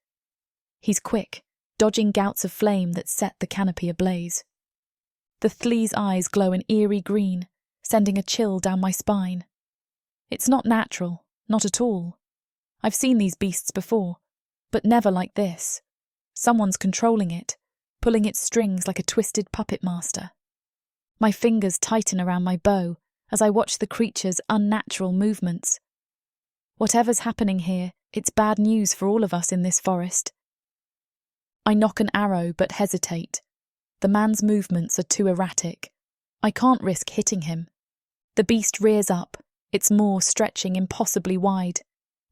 He's quick, dodging gouts of flame that set the canopy ablaze. The thlee's eyes glow an eerie green, sending a chill down my spine. It's not natural, not at all. I've seen these beasts before, but never like this. Someone's controlling it, pulling its strings like a twisted puppet master. My fingers tighten around my bow as I watch the creature's unnatural movements. Whatever's happening here, it's bad news for all of us in this forest. I nock an arrow but hesitate. The man's movements are too erratic. I can't risk hitting him. The beast rears up, its maw stretching impossibly wide.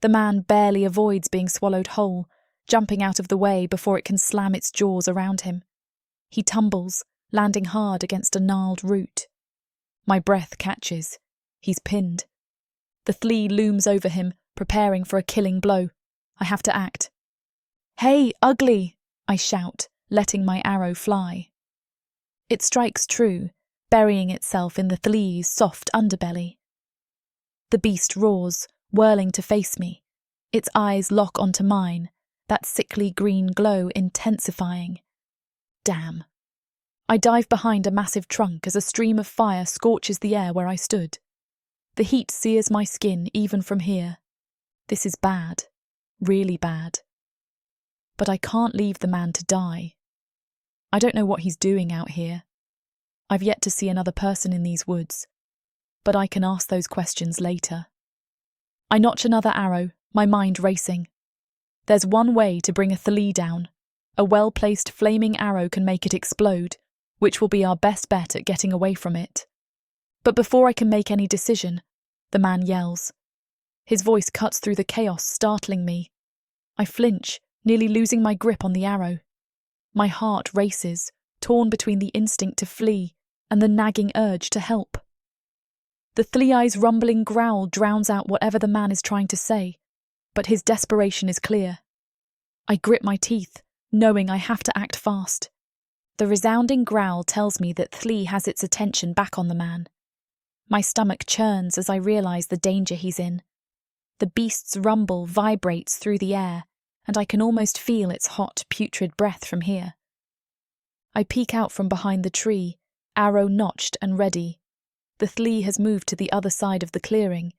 The man barely avoids being swallowed whole, jumping out of the way before it can slam its jaws around him. He tumbles, landing hard against a gnarled root. My breath catches. He's pinned. The thlee looms over him, preparing for a killing blow. I have to act. "Hey, ugly!" I shout, letting my arrow fly. It strikes true, burying itself in the thlee's soft underbelly. The beast roars, whirling to face me. Its eyes lock onto mine, that sickly green glow intensifying. Damn. I dive behind a massive trunk as a stream of fire scorches the air where I stood. The heat sears my skin even from here. This is bad, really bad. But I can't leave the man to die. I don't know what he's doing out here. I've yet to see another person in these woods, but I can ask those questions later. I notch another arrow, my mind racing. There's one way to bring a thlee down. A well-placed flaming arrow can make it explode, which will be our best bet at getting away from it. But before I can make any decision, the man yells. His voice cuts through the chaos, startling me. I flinch, nearly losing my grip on the arrow. My heart races, torn between the instinct to flee and the nagging urge to help. The thlee-eye's rumbling growl drowns out whatever the man is trying to say, but his desperation is clear. I grit my teeth, knowing I have to act fast. The resounding growl tells me that thlee has its attention back on the man. My stomach churns as I realise the danger he's in. The beast's rumble vibrates through the air, and I can almost feel its hot, putrid breath from here. I peek out from behind the tree, arrow notched and ready. The thlee has moved to the other side of the clearing,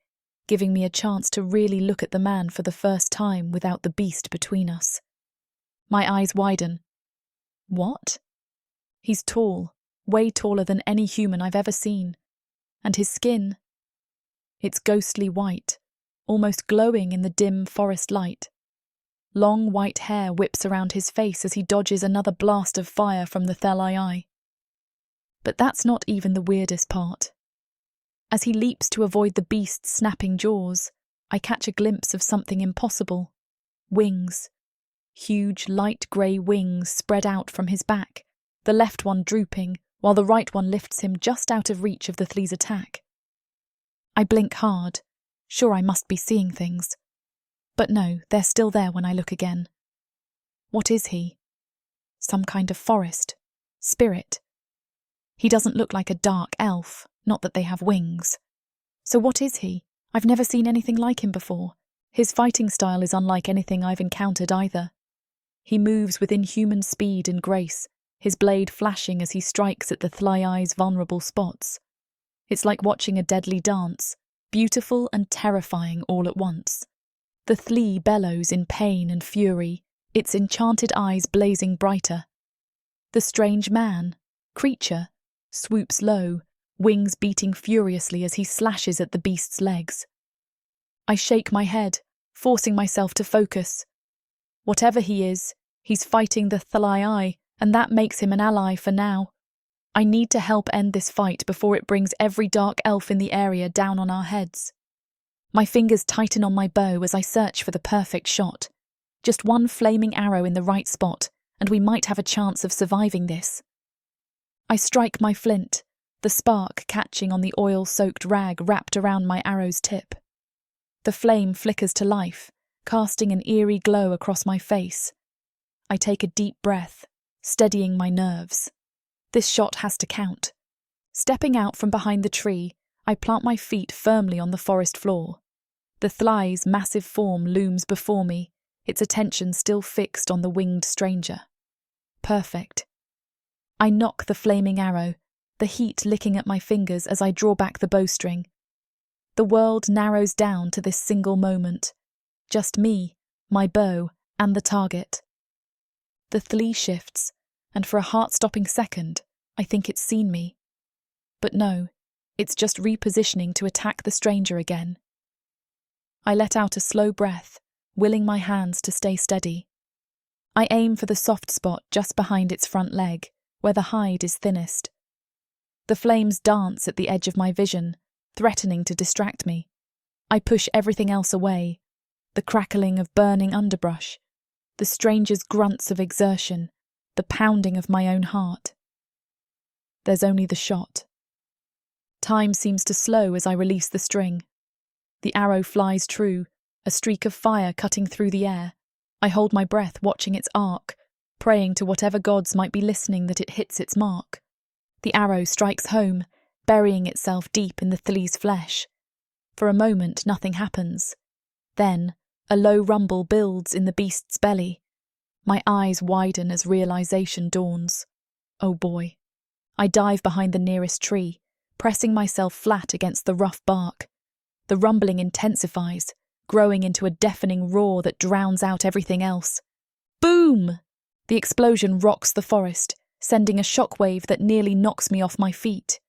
giving me a chance to really look at the man for the first time without the beast between us. My eyes widen. What? He's tall, way taller than any human I've ever seen. And his skin, it's ghostly white, almost glowing in the dim forest light. Long white hair whips around his face as he dodges another blast of fire from the thlee-eye. But that's not even the weirdest part. As he leaps to avoid the beast's snapping jaws, I catch a glimpse of something impossible. Wings. Huge light grey wings spread out from his back, the left one drooping, while the right one lifts him just out of reach of the thlee's attack. I blink hard, sure I must be seeing things. But no, they're still there when I look again. What is he? Some kind of forest? Spirit? He doesn't look like a dark elf, not that they have wings. So what is he? I've never seen anything like him before. His fighting style is unlike anything I've encountered either. He moves with inhuman speed and grace, his blade flashing as he strikes at the thlee-eye's vulnerable spots. It's like watching a deadly dance, beautiful and terrifying all at once. The thlee bellows in pain and fury, its enchanted eyes blazing brighter. The strange man, creature, swoops low, wings beating furiously as he slashes at the beast's legs. I shake my head, forcing myself to focus. Whatever he is, he's fighting the thlee-eye, and that makes him an ally for now. I need to help end this fight before it brings every dark elf in the area down on our heads. My fingers tighten on my bow as I search for the perfect shot. Just one flaming arrow in the right spot, and we might have a chance of surviving this. I strike my flint, the spark catching on the oil-soaked rag wrapped around my arrow's tip. The flame flickers to life, casting an eerie glow across my face. I take a deep breath, steadying my nerves. This shot has to count. Stepping out from behind the tree, I plant my feet firmly on the forest floor. The thly's massive form looms before me, its attention still fixed on the winged stranger. Perfect. I nock the flaming arrow, the heat licking at my fingers as I draw back the bowstring. The world narrows down to this single moment. Just me, my bow, and the target. The thly shifts, and for a heart-stopping second, I think it's seen me. But no, it's just repositioning to attack the stranger again. I let out a slow breath, willing my hands to stay steady. I aim for the soft spot just behind its front leg, where the hide is thinnest. The flames dance at the edge of my vision, threatening to distract me. I push everything else away, the crackling of burning underbrush, the stranger's grunts of exertion, the pounding of my own heart. There's only the shot. Time seems to slow as I release the string. The arrow flies true, a streak of fire cutting through the air. I hold my breath watching its arc, praying to whatever gods might be listening that it hits its mark. The arrow strikes home, burying itself deep in the thly's flesh. For a moment, nothing happens. Then, a low rumble builds in the beast's belly. My eyes widen as realization dawns. Oh boy. I dive behind the nearest tree, pressing myself flat against the rough bark. The rumbling intensifies, growing into a deafening roar that drowns out everything else. Boom! The explosion rocks the forest, sending a shockwave that nearly knocks me off my feet.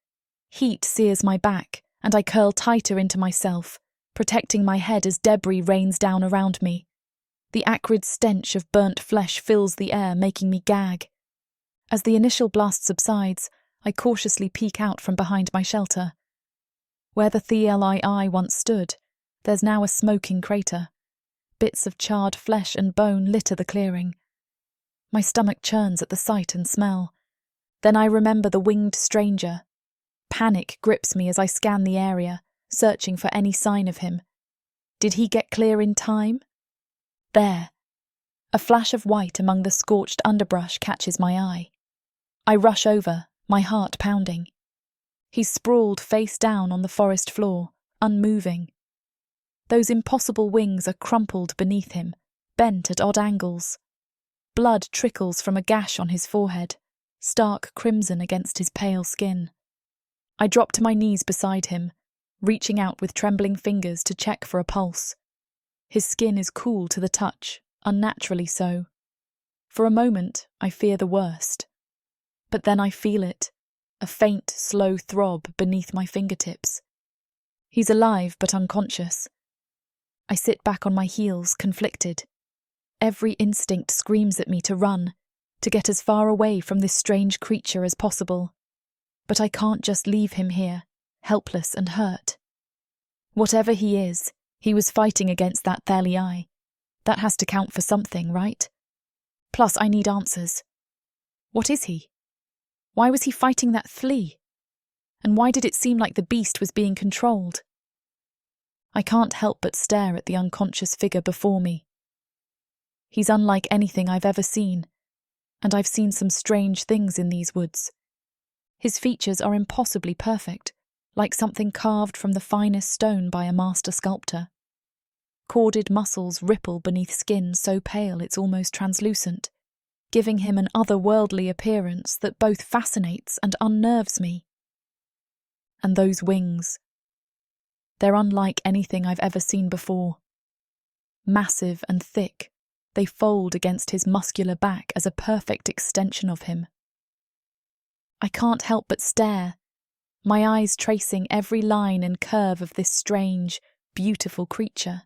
Heat sears my back, and I curl tighter into myself, protecting my head as debris rains down around me. The acrid stench of burnt flesh fills the air, making me gag. As the initial blast subsides, I cautiously peek out from behind my shelter. Where the thly once stood, there's now a smoking crater. Bits of charred flesh and bone litter the clearing. My stomach churns at the sight and smell. Then I remember the winged stranger. Panic grips me as I scan the area, searching for any sign of him. Did he get clear in time? There. A flash of white among the scorched underbrush catches my eye. I rush over, my heart pounding. He's sprawled face down on the forest floor, unmoving. Those impossible wings are crumpled beneath him, bent at odd angles. Blood trickles from a gash on his forehead, stark crimson against his pale skin. I drop to my knees beside him, reaching out with trembling fingers to check for a pulse. His skin is cool to the touch, unnaturally so. For a moment, I fear the worst. But then I feel it, a faint, slow throb beneath my fingertips. He's alive but unconscious. I sit back on my heels, conflicted. Every instinct screams at me to run, to get as far away from this strange creature as possible. But I can't just leave him here, helpless and hurt. Whatever he is, he was fighting against that thly. That has to count for something, right? Plus, I need answers. What is he? Why was he fighting that thly? And why did it seem like the beast was being controlled? I can't help but stare at the unconscious figure before me. He's unlike anything I've ever seen, and I've seen some strange things in these woods. His features are impossibly perfect, like something carved from the finest stone by a master sculptor. Corded muscles ripple beneath skin so pale it's almost translucent, giving him an otherworldly appearance that both fascinates and unnerves me. And those wings. They're unlike anything I've ever seen before. Massive and thick, they fold against his muscular back as a perfect extension of him. I can't help but stare, my eyes tracing every line and curve of this strange, beautiful creature.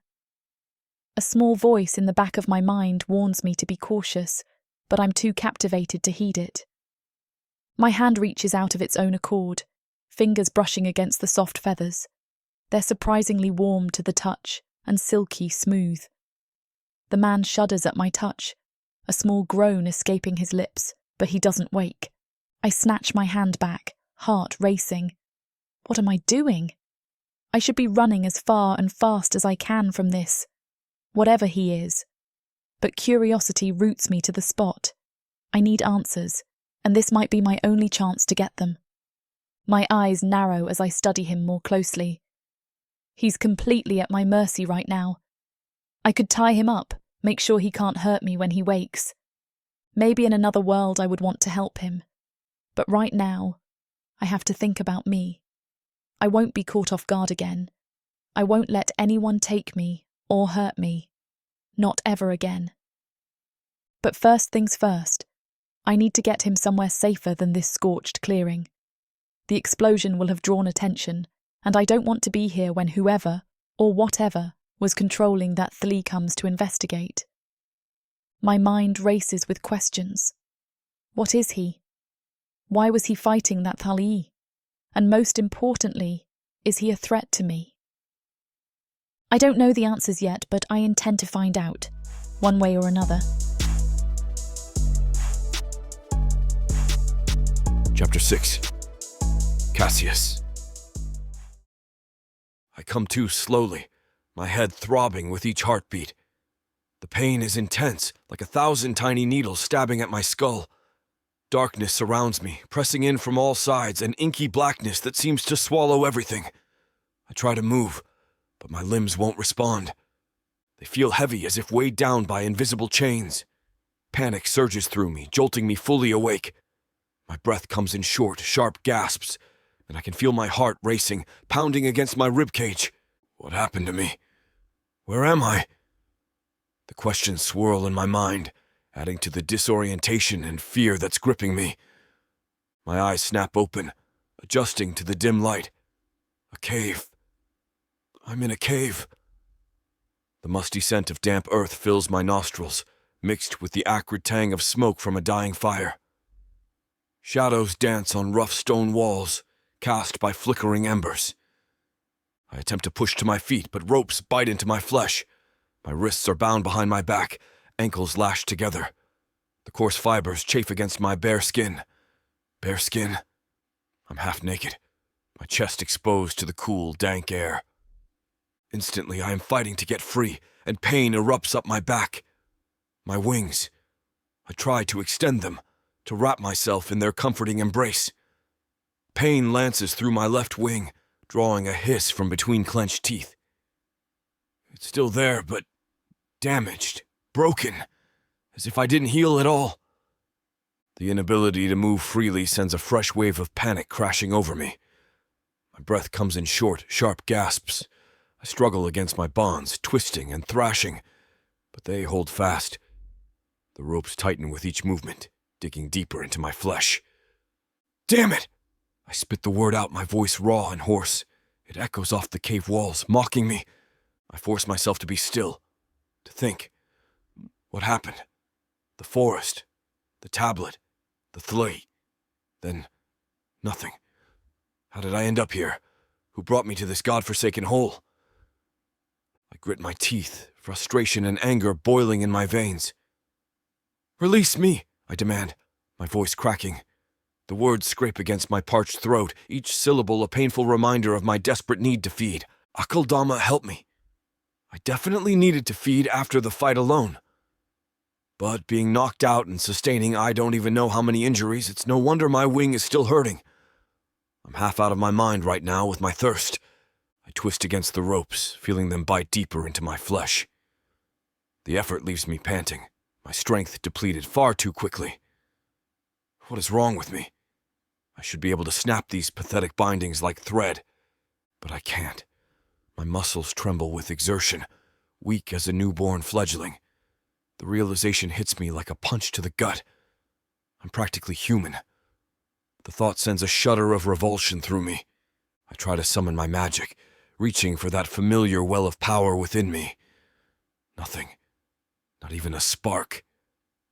A small voice in the back of my mind warns me to be cautious, but I'm too captivated to heed it. My hand reaches out of its own accord, fingers brushing against the soft feathers. They're surprisingly warm to the touch and silky smooth. The man shudders at my touch, a small groan escaping his lips, but he doesn't wake. I snatch my hand back, heart racing. What am I doing? I should be running as far and fast as I can from this, whatever he is. But curiosity roots me to the spot. I need answers, and this might be my only chance to get them. My eyes narrow as I study him more closely. He's completely at my mercy right now. I could tie him up, make sure he can't hurt me when he wakes. Maybe in another world I would want to help him. But right now, I have to think about me. I won't be caught off guard again. I won't let anyone take me or hurt me. Not ever again. But first things first, I need to get him somewhere safer than this scorched clearing. The explosion will have drawn attention, and I don't want to be here when whoever, or whatever, was controlling that Thlee comes to investigate. My mind races with questions. What is he? Why was he fighting that Thlee? And most importantly, is he a threat to me? I don't know the answers yet, but I intend to find out, one way or another. Chapter 6. Casus. I come to slowly, my head throbbing with each heartbeat. The pain is intense, like 1,000 tiny needles stabbing at my skull. Darkness surrounds me, pressing in from all sides, an inky blackness that seems to swallow everything. I try to move, but my limbs won't respond. They feel heavy as if weighed down by invisible chains. Panic surges through me, jolting me fully awake. My breath comes in short, sharp gasps, and I can feel my heart racing, pounding against my ribcage. What happened to me? Where am I? The questions swirl in my mind, adding to the disorientation and fear that's gripping me. My eyes snap open, adjusting to the dim light. A cave. I'm in a cave. The musty scent of damp earth fills my nostrils, mixed with the acrid tang of smoke from a dying fire. Shadows dance on rough stone walls, cast by flickering embers. I attempt to push to my feet, but ropes bite into my flesh. My wrists are bound behind my back, ankles lashed together. The coarse fibers chafe against my bare skin. Bare skin? I'm half naked, my chest exposed to the cool, dank air. Instantly, I am fighting to get free, and pain erupts up my back. My wings. I try to extend them, to wrap myself in their comforting embrace. Pain lances through my left wing, drawing a hiss from between clenched teeth. It's still there, but damaged, broken, as if I didn't heal at all. The inability to move freely sends a fresh wave of panic crashing over me. My breath comes in short, sharp gasps. I struggle against my bonds, twisting and thrashing, but they hold fast. The ropes tighten with each movement, digging deeper into my flesh. Damn it! I spit the word out, my voice raw and hoarse. It echoes off the cave walls, mocking me. I force myself to be still, to think. What happened? The forest, the tablet, the Thlee. Then, nothing. How did I end up here? Who brought me to this godforsaken hole? I grit my teeth, frustration and anger boiling in my veins. Release me, I demand, my voice cracking. The words scrape against my parched throat, each syllable a painful reminder of my desperate need to feed. Akaldama, help me. I definitely needed to feed after the fight alone. But being knocked out and sustaining I don't even know how many injuries, it's no wonder my wing is still hurting. I'm half out of my mind right now with my thirst. I twist against the ropes, feeling them bite deeper into my flesh. The effort leaves me panting, my strength depleted far too quickly. What is wrong with me? I should be able to snap these pathetic bindings like thread, but I can't. My muscles tremble with exertion, weak as a newborn fledgling. The realization hits me like a punch to the gut. I'm practically human. The thought sends a shudder of revulsion through me. I try to summon my magic, reaching for that familiar well of power within me. Nothing. Not even a spark.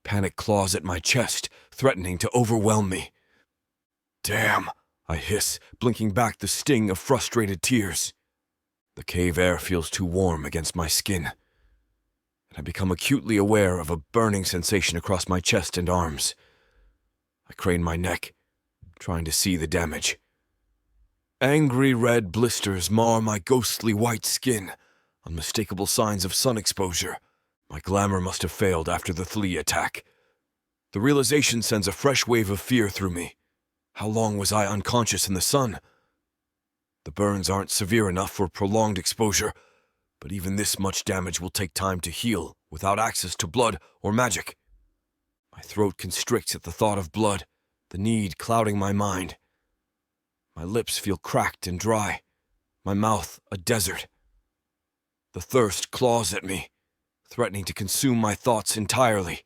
Panic claws at my chest, threatening to overwhelm me. Damn, I hiss, blinking back the sting of frustrated tears. The cave air feels too warm against my skin, and I become acutely aware of a burning sensation across my chest and arms. I crane my neck, trying to see the damage. Angry red blisters mar my ghostly white skin, unmistakable signs of sun exposure. My glamour must have failed after the Thlee attack. The realization sends a fresh wave of fear through me. How long was I unconscious in the sun? The burns aren't severe enough for prolonged exposure, but even this much damage will take time to heal without access to blood or magic. My throat constricts at the thought of blood, the need clouding my mind. My lips feel cracked and dry, my mouth a desert. The thirst claws at me, threatening to consume my thoughts entirely.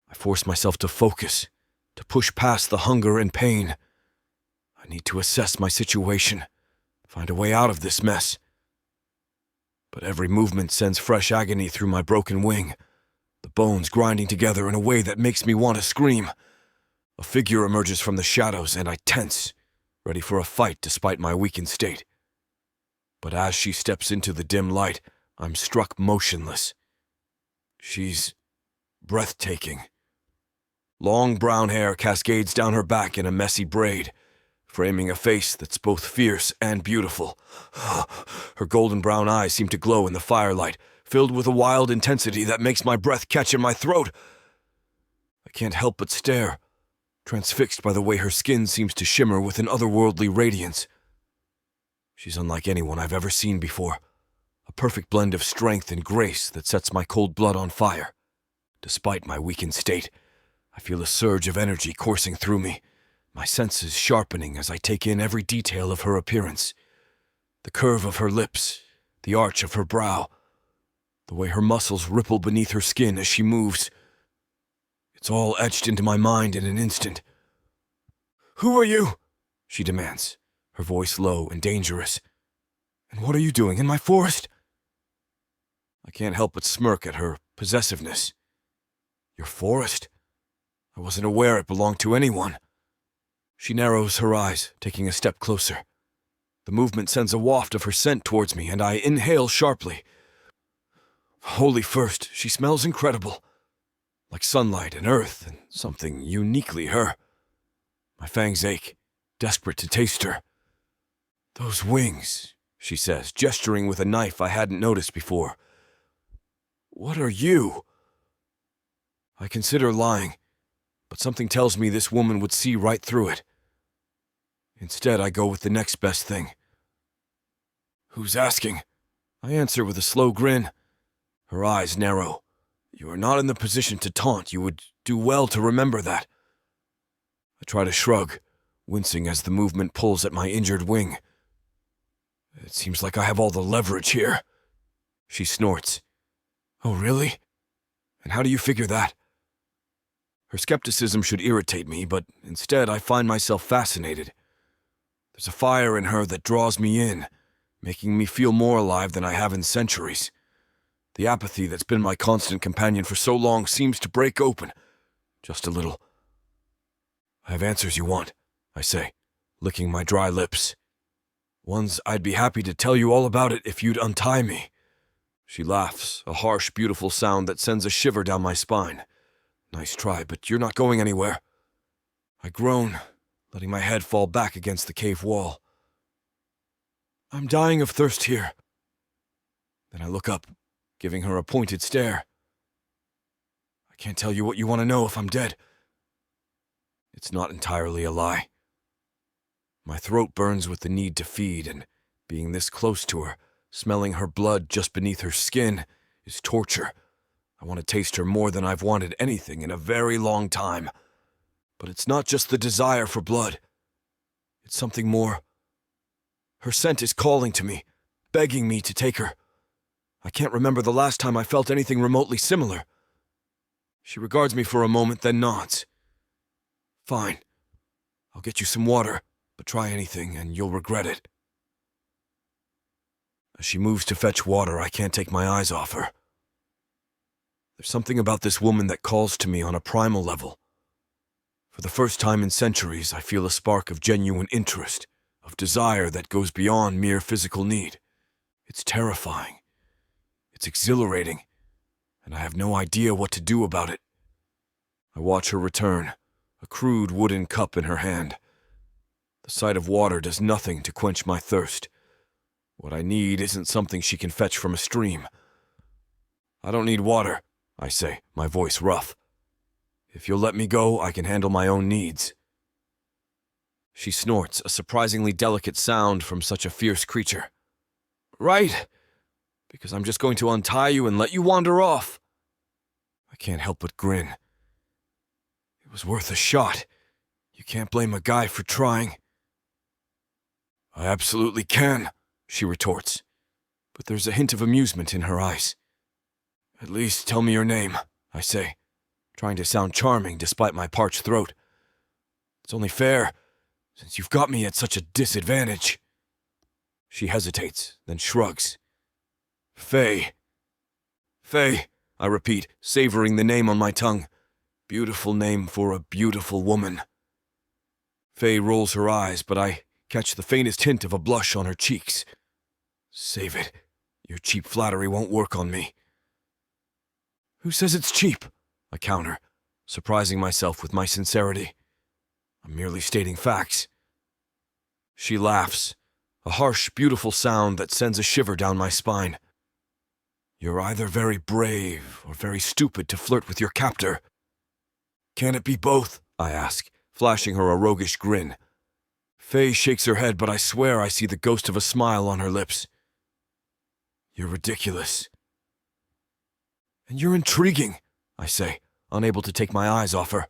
I force myself to focus, to push past the hunger and pain. I need to assess my situation, find a way out of this mess. But every movement sends fresh agony through my broken wing, the bones grinding together in a way that makes me want to scream. A figure emerges from the shadows and I tense, ready for a fight despite my weakened state. But as she steps into the dim light, I'm struck motionless. She's breathtaking. Long brown hair cascades down her back in a messy braid, framing a face that's both fierce and beautiful. Her golden brown eyes seem to glow in the firelight, filled with a wild intensity that makes my breath catch in my throat. I can't help but stare, transfixed by the way her skin seems to shimmer with an otherworldly radiance. She's unlike anyone I've ever seen before, a perfect blend of strength and grace that sets my cold blood on fire. Despite my weakened state, I feel a surge of energy coursing through me, my senses sharpening as I take in every detail of her appearance. The curve of her lips, the arch of her brow, the way her muscles ripple beneath her skin as she moves. It's all etched into my mind in an instant. "Who are you?" she demands, her voice low and dangerous. "And what are you doing in my forest?" I can't help but smirk at her possessiveness. "Your forest? I wasn't aware it belonged to anyone." She narrows her eyes, taking a step closer. The movement sends a waft of her scent towards me, and I inhale sharply. Holy first, she smells incredible. Like sunlight and earth and something uniquely her. My fangs ache, desperate to taste her. "Those wings," she says, gesturing with a knife I hadn't noticed before. "What are you?" I consider lying, but something tells me this woman would see right through it. Instead, I go with the next best thing. "Who's asking?" I answer with a slow grin. Her eyes narrow. "You are not in the position to taunt. You would do well to remember that." I try to shrug, wincing as the movement pulls at my injured wing. "It seems like I have all the leverage here." She snorts. "Oh, really? And how do you figure that?" Her skepticism should irritate me, but instead I find myself fascinated. There's a fire in her that draws me in, making me feel more alive than I have in centuries. The apathy that's been my constant companion for so long seems to break open, just a little. "I have answers you want," I say, licking my dry lips. "Ones I'd be happy to tell you all about it if you'd untie me." She laughs, a harsh, beautiful sound that sends a shiver down my spine. "Nice try, but you're not going anywhere." I groan, letting my head fall back against the cave wall. "I'm dying of thirst here." Then I look up, giving her a pointed stare. "I can't tell you what you want to know if I'm dead." It's not entirely a lie. My throat burns with the need to feed, and being this close to her, smelling her blood just beneath her skin, is torture. I want to taste her more than I've wanted anything in a very long time. But it's not just the desire for blood. It's something more. Her scent is calling to me, begging me to take her. I can't remember the last time I felt anything remotely similar. She regards me for a moment, then nods. "Fine. I'll get you some water, but try anything and you'll regret it." As she moves to fetch water, I can't take my eyes off her. There's something about this woman that calls to me on a primal level. For the first time in centuries, I feel a spark of genuine interest, of desire that goes beyond mere physical need. It's terrifying. It's exhilarating, and I have no idea what to do about it. I watch her return, a crude wooden cup in her hand. The sight of water does nothing to quench my thirst. What I need isn't something she can fetch from a stream. "I don't need water," I say, my voice rough. "If you'll let me go, I can handle my own needs." She snorts, a surprisingly delicate sound from such a fierce creature. Right, because I'm just going to untie you and let you wander off. I can't help but grin. It was worth a shot. You can't blame a guy for trying. I absolutely can, she retorts, but there's a hint of amusement in her eyes. At least tell me your name, I say, trying to sound charming despite my parched throat. It's only fair, since you've got me at such a disadvantage. She hesitates, then shrugs. Faye. Faye, I repeat, savoring the name on my tongue. Beautiful name for a beautiful woman. Faye rolls her eyes, but I catch the faintest hint of a blush on her cheeks. Save it. Your cheap flattery won't work on me. Who says it's cheap? I counter, surprising myself with my sincerity. I'm merely stating facts. She laughs, a harsh, beautiful sound that sends a shiver down my spine. You're either very brave or very stupid to flirt with your captor. Can it be both? I ask, flashing her a roguish grin. Faye shakes her head, but I swear I see the ghost of a smile on her lips. You're ridiculous. And you're intriguing, I say, unable to take my eyes off her.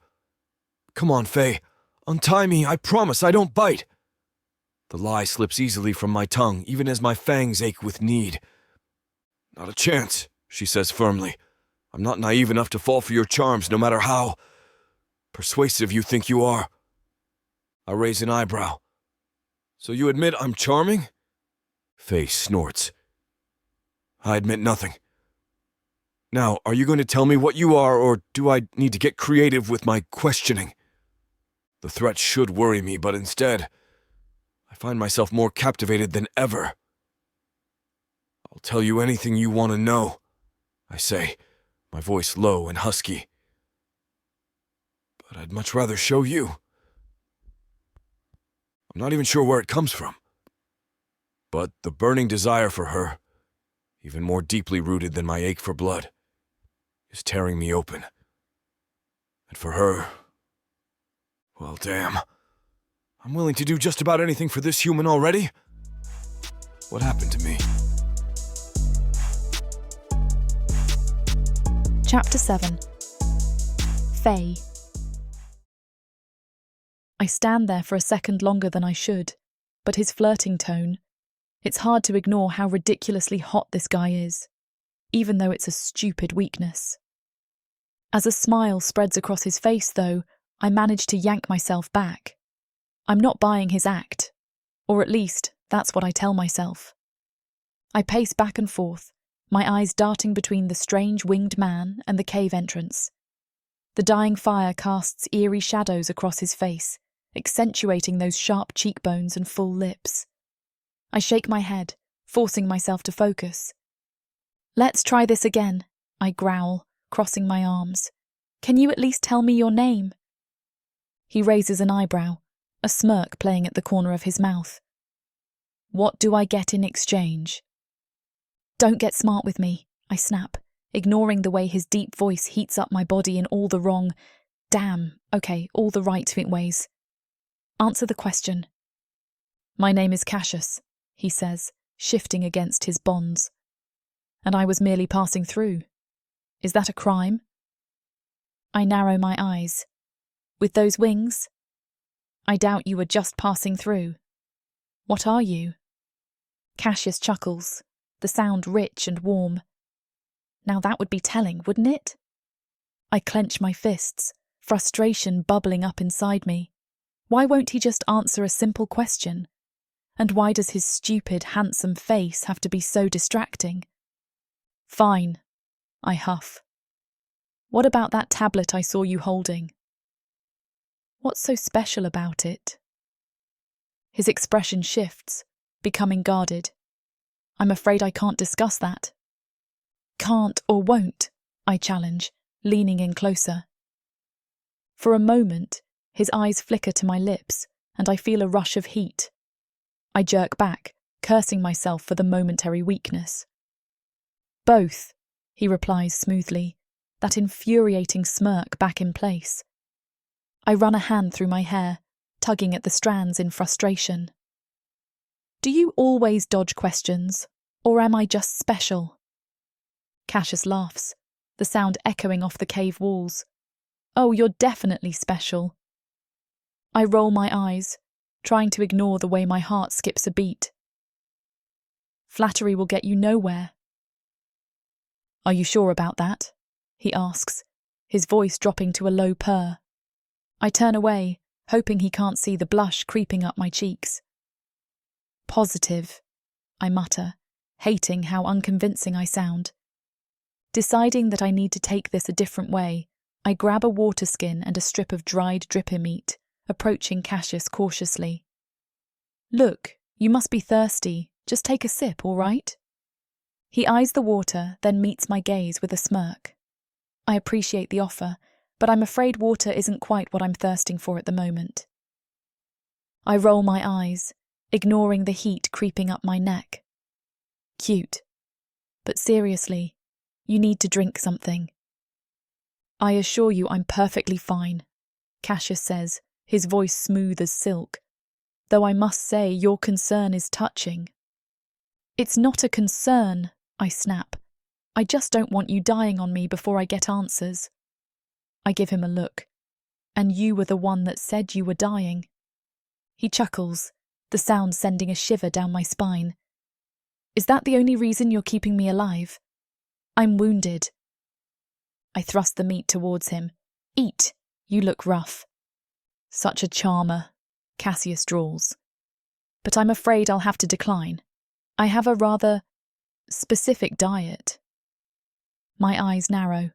Come on, Faye. Untie me, I promise I don't bite. The lie slips easily from my tongue, even as my fangs ache with need. Not a chance, she says firmly. I'm not naive enough to fall for your charms, no matter how persuasive you think you are. I raise an eyebrow. So you admit I'm charming? Faye snorts. I admit nothing. Now, are you going to tell me what you are, or do I need to get creative with my questioning? The threat should worry me, but instead, I find myself more captivated than ever. I'll tell you anything you want to know, I say, my voice low and husky. But I'd much rather show you. I'm not even sure where it comes from. But the burning desire for her, even more deeply rooted than my ache for blood, is tearing me open. And for her, well, damn. I'm willing to do just about anything for this human already. What happened to me? Chapter 7. Faye. I stand there for a second longer than I should, but his flirting tone, it's hard to ignore how ridiculously hot this guy is, even though it's a stupid weakness. As a smile spreads across his face, though, I manage to yank myself back. I'm not buying his act, or at least that's what I tell myself. I pace back and forth, my eyes darting between the strange winged man and the cave entrance. The dying fire casts eerie shadows across his face, accentuating those sharp cheekbones and full lips. I shake my head, forcing myself to focus. Let's try this again, I growl, crossing my arms. Can you at least tell me your name? He raises an eyebrow, a smirk playing at the corner of his mouth. What do I get in exchange? Don't get smart with me, I snap, ignoring the way his deep voice heats up my body in all the wrong, all the right ways. Answer the question. My name is Casus, he says, shifting against his bonds. And I was merely passing through. Is that a crime? I narrow my eyes. With those wings? I doubt you were just passing through. What are you? Cassius chuckles, the sound rich and warm. Now that would be telling, wouldn't it? I clench my fists, frustration bubbling up inside me. Why won't he just answer a simple question? And why does his stupid, handsome face have to be so distracting? Fine, I huff. What about that tablet I saw you holding? What's so special about it? His expression shifts, becoming guarded. I'm afraid I can't discuss that. Can't or won't, I challenge, leaning in closer. For a moment, his eyes flicker to my lips, and I feel a rush of heat. I jerk back, cursing myself for the momentary weakness. Both, he replies smoothly, that infuriating smirk back in place. I run a hand through my hair, tugging at the strands in frustration. Do you always dodge questions, or am I just special? Cassius laughs, the sound echoing off the cave walls. Oh, you're definitely special. I roll my eyes, trying to ignore the way my heart skips a beat. Flattery will get you nowhere. Are you sure about that? He asks, his voice dropping to a low purr. I turn away, hoping he can't see the blush creeping up my cheeks. Positive, I mutter, hating how unconvincing I sound. Deciding that I need to take this a different way, I grab a water skin and a strip of dried dripper meat, approaching Cassius cautiously. Look, you must be thirsty. Just take a sip, all right? He eyes the water, then meets my gaze with a smirk. I appreciate the offer, but I'm afraid water isn't quite what I'm thirsting for at the moment. I roll my eyes, ignoring the heat creeping up my neck. Cute. But seriously, you need to drink something. I assure you I'm perfectly fine, Cassius says, his voice smooth as silk. Though I must say your concern is touching. It's not a concern, I snap. I just don't want you dying on me before I get answers. I give him a look. And you were the one that said you were dying. He chuckles, the sound sending a shiver down my spine. Is that the only reason you're keeping me alive? I'm wounded. I thrust the meat towards him. Eat, you look rough. Such a charmer, Cassius drawls. But I'm afraid I'll have to decline. I have a rather specific diet. My eyes narrow.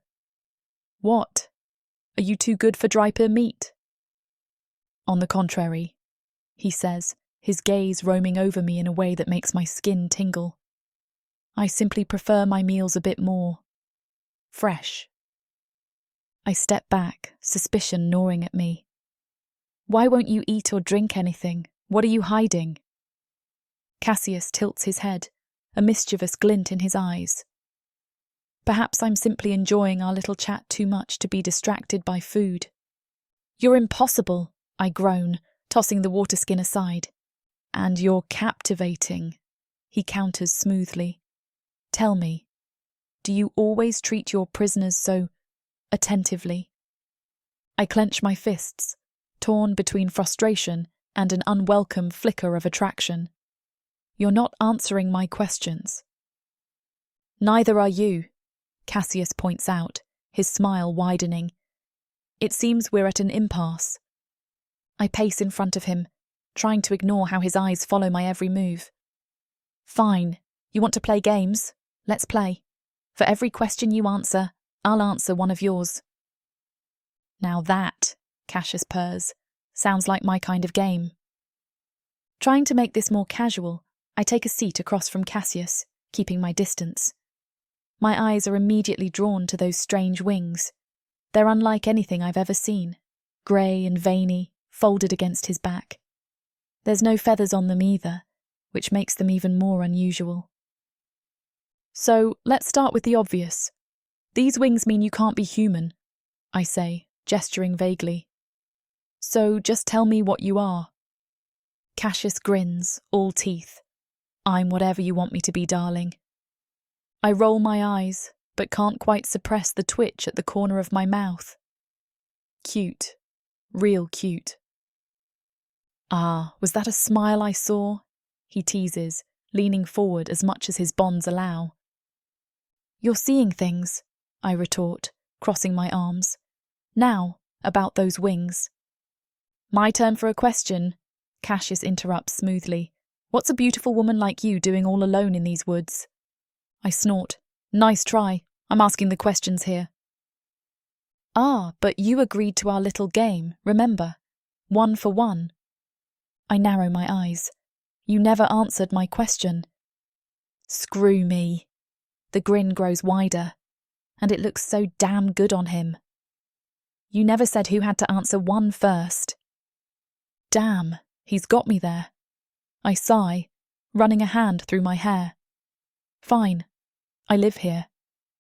What? Are you too good for driper meat? On the contrary, he says, his gaze roaming over me in a way that makes my skin tingle. I simply prefer my meals a bit more fresh. I step back, suspicion gnawing at me. Why won't you eat or drink anything? What are you hiding? Cassius tilts his head, a mischievous glint in his eyes. Perhaps I'm simply enjoying our little chat too much to be distracted by food. You're impossible, I groan, tossing the water skin aside. And you're captivating, he counters smoothly. Tell me, do you always treat your prisoners so attentively? I clench my fists, torn between frustration and an unwelcome flicker of attraction. You're not answering my questions. Neither are you, Cassius points out, his smile widening. It seems we're at an impasse. I pace in front of him, trying to ignore how his eyes follow my every move. Fine, you want to play games? Let's play. For every question you answer, I'll answer one of yours. Now that, Cassius purrs, sounds like my kind of game. Trying to make this more casual, I take a seat across from Cassius, keeping my distance. My eyes are immediately drawn to those strange wings. They're unlike anything I've ever seen, grey and veiny, folded against his back. There's no feathers on them either, which makes them even more unusual. So, let's start with the obvious. These wings mean you can't be human, I say, gesturing vaguely. So just tell me what you are. Cassius grins, all teeth. I'm whatever you want me to be, darling. I roll my eyes, but can't quite suppress the twitch at the corner of my mouth. Cute. Real cute. Ah, was that a smile I saw? He teases, leaning forward as much as his bonds allow. You're seeing things, I retort, crossing my arms. Now, about those wings. My turn for a question, Cassius interrupts smoothly. What's a beautiful woman like you doing all alone in these woods? I snort. Nice try. I'm asking the questions here. Ah, but you agreed to our little game, remember? 1 for 1. I narrow my eyes. You never answered my question. Screw me. The grin grows wider, and it looks so damn good on him. You never said who had to answer 1 first. Damn, he's got me there. I sigh, running a hand through my hair. Fine. I live here.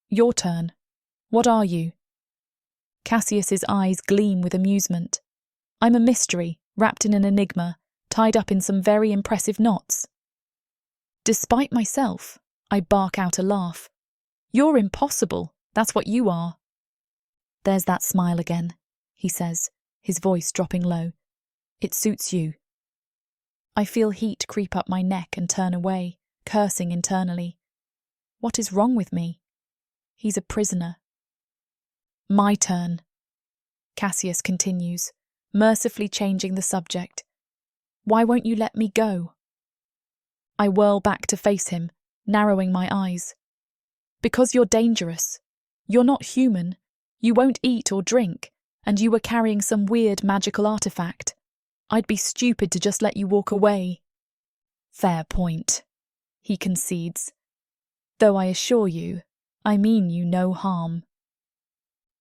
Your turn. What are you? Cassius's eyes gleam with amusement. I'm a mystery, wrapped in an enigma, tied up in some very impressive knots. Despite myself, I bark out a laugh. You're impossible, that's what you are. There's that smile again, he says, his voice dropping low. It suits you. I feel heat creep up my neck and turn away, cursing internally. What is wrong with me? He's a prisoner. My turn. Cassius continues, mercifully changing the subject. Why won't you let me go? I whirl back to face him, narrowing my eyes. Because you're dangerous. You're not human. You won't eat or drink, and you were carrying some weird magical artifact. I'd be stupid to just let you walk away. Fair point, he concedes. Though I assure you, I mean you no harm.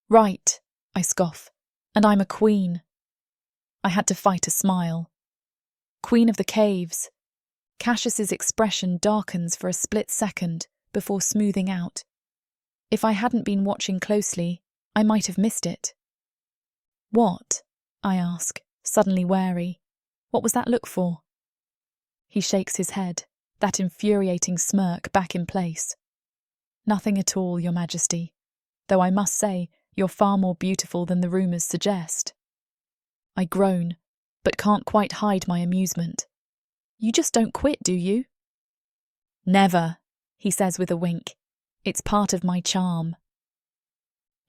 Right, I scoff, and I'm a queen. I had to fight a smile. Queen of the caves. Cassius's expression darkens for a split second before smoothing out. If I hadn't been watching closely, I might have missed it. What? I ask, suddenly wary. What was that look for? He shakes his head, that infuriating smirk back in place. Nothing at all, Your Majesty, though I must say you're far more beautiful than the rumours suggest. I groan, but can't quite hide my amusement. You just don't quit, do you? Never, he says with a wink. It's part of my charm.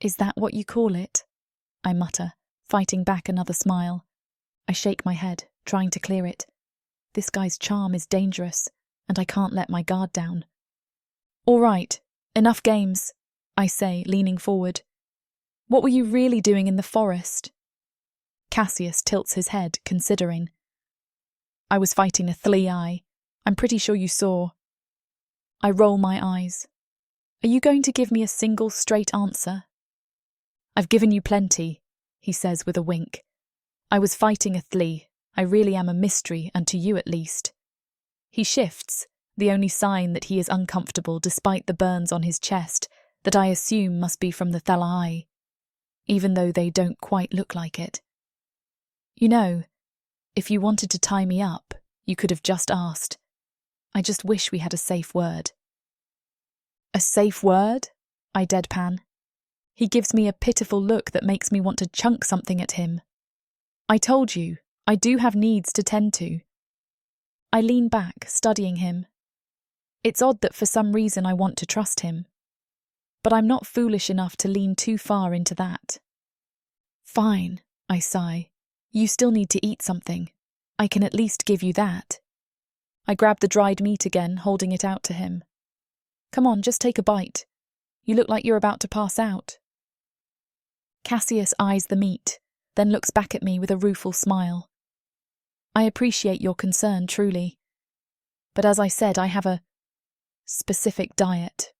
Is that what you call it? I mutter, fighting back another smile. I shake my head, trying to clear it. This guy's charm is dangerous, and I can't let my guard down. All right, enough games, I say, leaning forward. What were you really doing in the forest? Cassius tilts his head, considering. I was fighting a thlii. I'm pretty sure you saw. I roll my eyes. Are you going to give me a single straight answer? I've given you plenty, he says with a wink. I was fighting a thlee. I really am a mystery, and to you at least. He shifts, the only sign that he is uncomfortable despite the burns on his chest that I assume must be from the thlii, even though they don't quite look like it. You know, if you wanted to tie me up, you could have just asked. I just wish we had a safe word. A safe word? I deadpan. He gives me a pitiful look that makes me want to chunk something at him. I told you, I do have needs to tend to. I lean back, studying him. It's odd that for some reason I want to trust him. But I'm not foolish enough to lean too far into that. Fine, I sigh. You still need to eat something. I can at least give you that. I grab the dried meat again, holding it out to him. Come on, just take a bite. You look like you're about to pass out. Cassius eyes the meat, then looks back at me with a rueful smile. I appreciate your concern, truly. But as I said, I have a specific diet.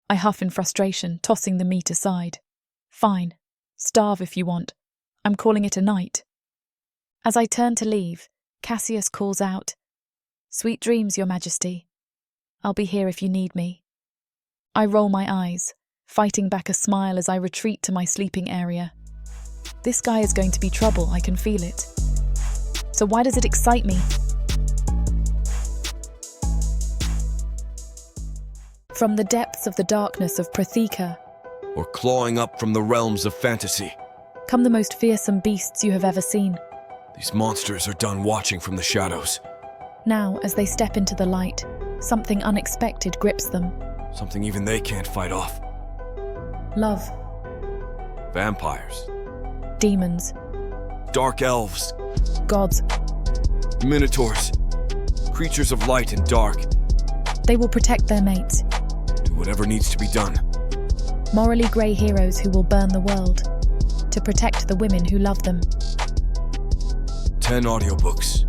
I huff in frustration, tossing the meat aside. Fine, starve if you want. I'm calling it a night. As I turn to leave, Cassius calls out, Sweet dreams, Your Majesty. I'll be here if you need me. I roll my eyes, fighting back a smile as I retreat to my sleeping area. This guy is going to be trouble, I can feel it. So why does it excite me? From the depths of the darkness of Prothika, or clawing up from the realms of fantasy, come the most fearsome beasts you have ever seen. These monsters are done watching from the shadows. Now, as they step into the light, something unexpected grips them. Something even they can't fight off. Love. Vampires. Demons. Dark elves. Gods. Minotaurs. Creatures of light and dark. They will protect their mates. Do whatever needs to be done. Morally grey heroes who will burn the world to protect the women who love them. 10 audiobooks.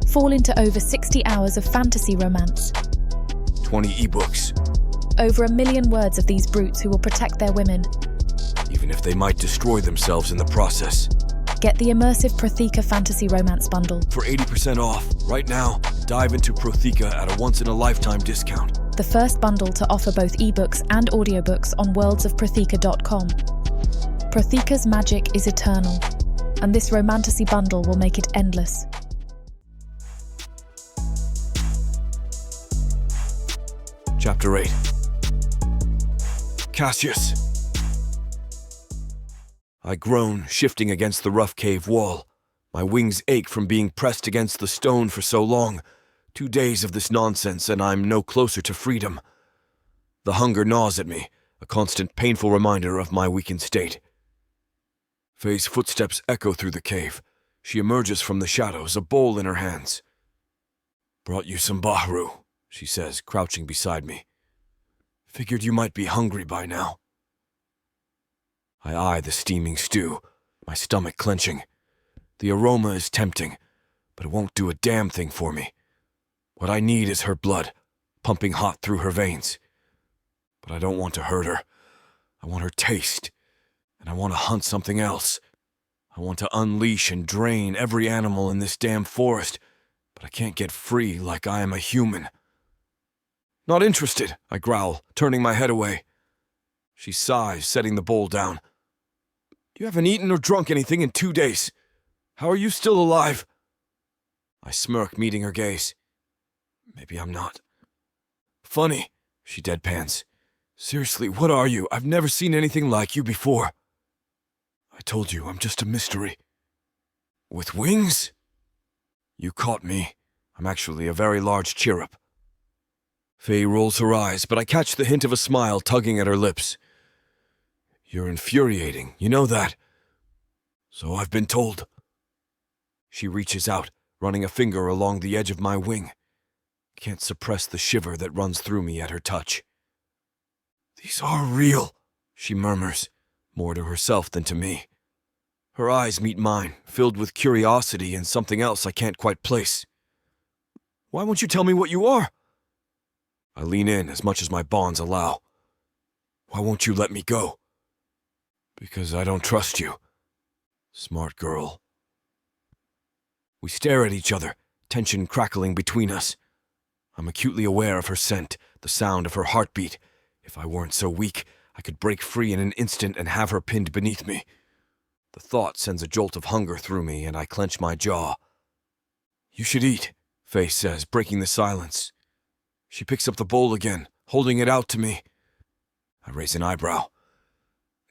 Fall into over 60 hours of fantasy romance. 20 ebooks. Over 1 million words of these brutes who will protect their women. Even if they might destroy themselves in the process. Get the immersive Prothika Fantasy Romance Bundle. For 80% off, right now, dive into Prothika at a once-in-a-lifetime discount. The first bundle to offer both ebooks and audiobooks on worldsofprothika.com. Prothika's magic is eternal. and this romantasy bundle will make it endless. Chapter 8. Casus. I groan, shifting against the rough cave wall. My wings ache from being pressed against the stone for so long. 2 days of this nonsense, and I'm no closer to freedom. The hunger gnaws at me, a constant painful reminder of my weakened state. Faye's footsteps echo through the cave. She emerges from the shadows, a bowl in her hands. "Brought you some bahru," she says, crouching beside me. "Figured you might be hungry by now." I eye the steaming stew, my stomach clenching. The aroma is tempting, but it won't do a damn thing for me. What I need is her blood, pumping hot through her veins. But I don't want to hurt her. I want her taste, and I want to hunt something else. I want to unleash and drain every animal in this damn forest, but I can't get free like I am a human. "Not interested," I growl, turning my head away. She sighs, setting the bowl down. "You haven't eaten or drunk anything in 2 days. How are you still alive?" I smirk, meeting her gaze. Maybe I'm not. "Funny," she deadpans. "Seriously, what are you? I've never seen anything like you before." "I told you, I'm just a mystery." "With wings?" "You caught me. I'm actually a very large chirrup." Faye rolls her eyes, but I catch the hint of a smile tugging at her lips. "You're infuriating, you know that?" "So I've been told." She reaches out, running a finger along the edge of my wing. Can't suppress the shiver that runs through me at her touch. "These are real," she murmurs, more to herself than to me. Her eyes meet mine, filled with curiosity and something else I can't quite place. "Why won't you tell me what you are?" I lean in as much as my bonds allow. "Why won't you let me go?" "Because I don't trust you." Smart girl. We stare at each other, tension crackling between us. I'm acutely aware of her scent, the sound of her heartbeat. If I weren't so weak, I could break free in an instant and have her pinned beneath me. The thought sends a jolt of hunger through me, and I clench my jaw. "You should eat," Faye says, breaking the silence. She picks up the bowl again, holding it out to me. I raise an eyebrow.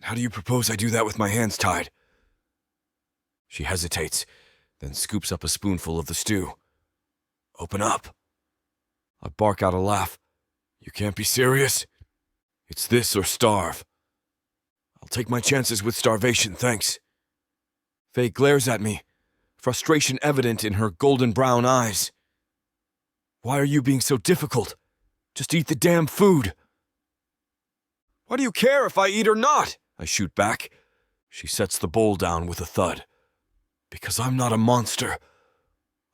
"How do you propose I do that with my hands tied?" She hesitates, then scoops up a spoonful of the stew. "Open up." I bark out a laugh. "You can't be serious? It's this or starve." "I'll take my chances with starvation, thanks." Faye glares at me, frustration evident in her golden brown eyes. "Why are you being so difficult? Just eat the damn food." "Why do you care if I eat or not?" I shoot back. She sets the bowl down with a thud. "Because I'm not a monster.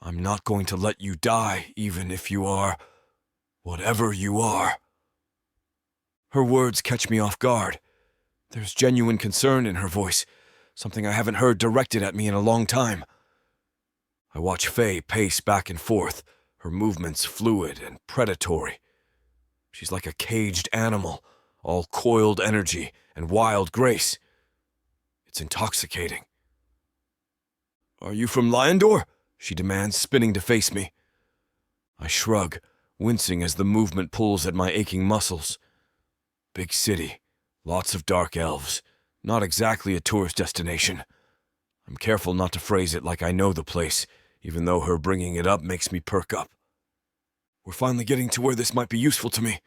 I'm not going to let you die, even if you are whatever you are." Her words catch me off guard. There's genuine concern in her voice, something I haven't heard directed at me in a long time. I watch Faye pace back and forth, her movements fluid and predatory. She's like a caged animal, all coiled energy and wild grace. It's intoxicating. "Are you from Lyondor?" she demands, spinning to face me. I shrug, wincing as the movement pulls at my aching muscles. Big city, lots of dark elves, not exactly a tourist destination. I'm careful not to phrase it like I know the place, even though her bringing it up makes me perk up. "We're finally getting to where this might be useful to me."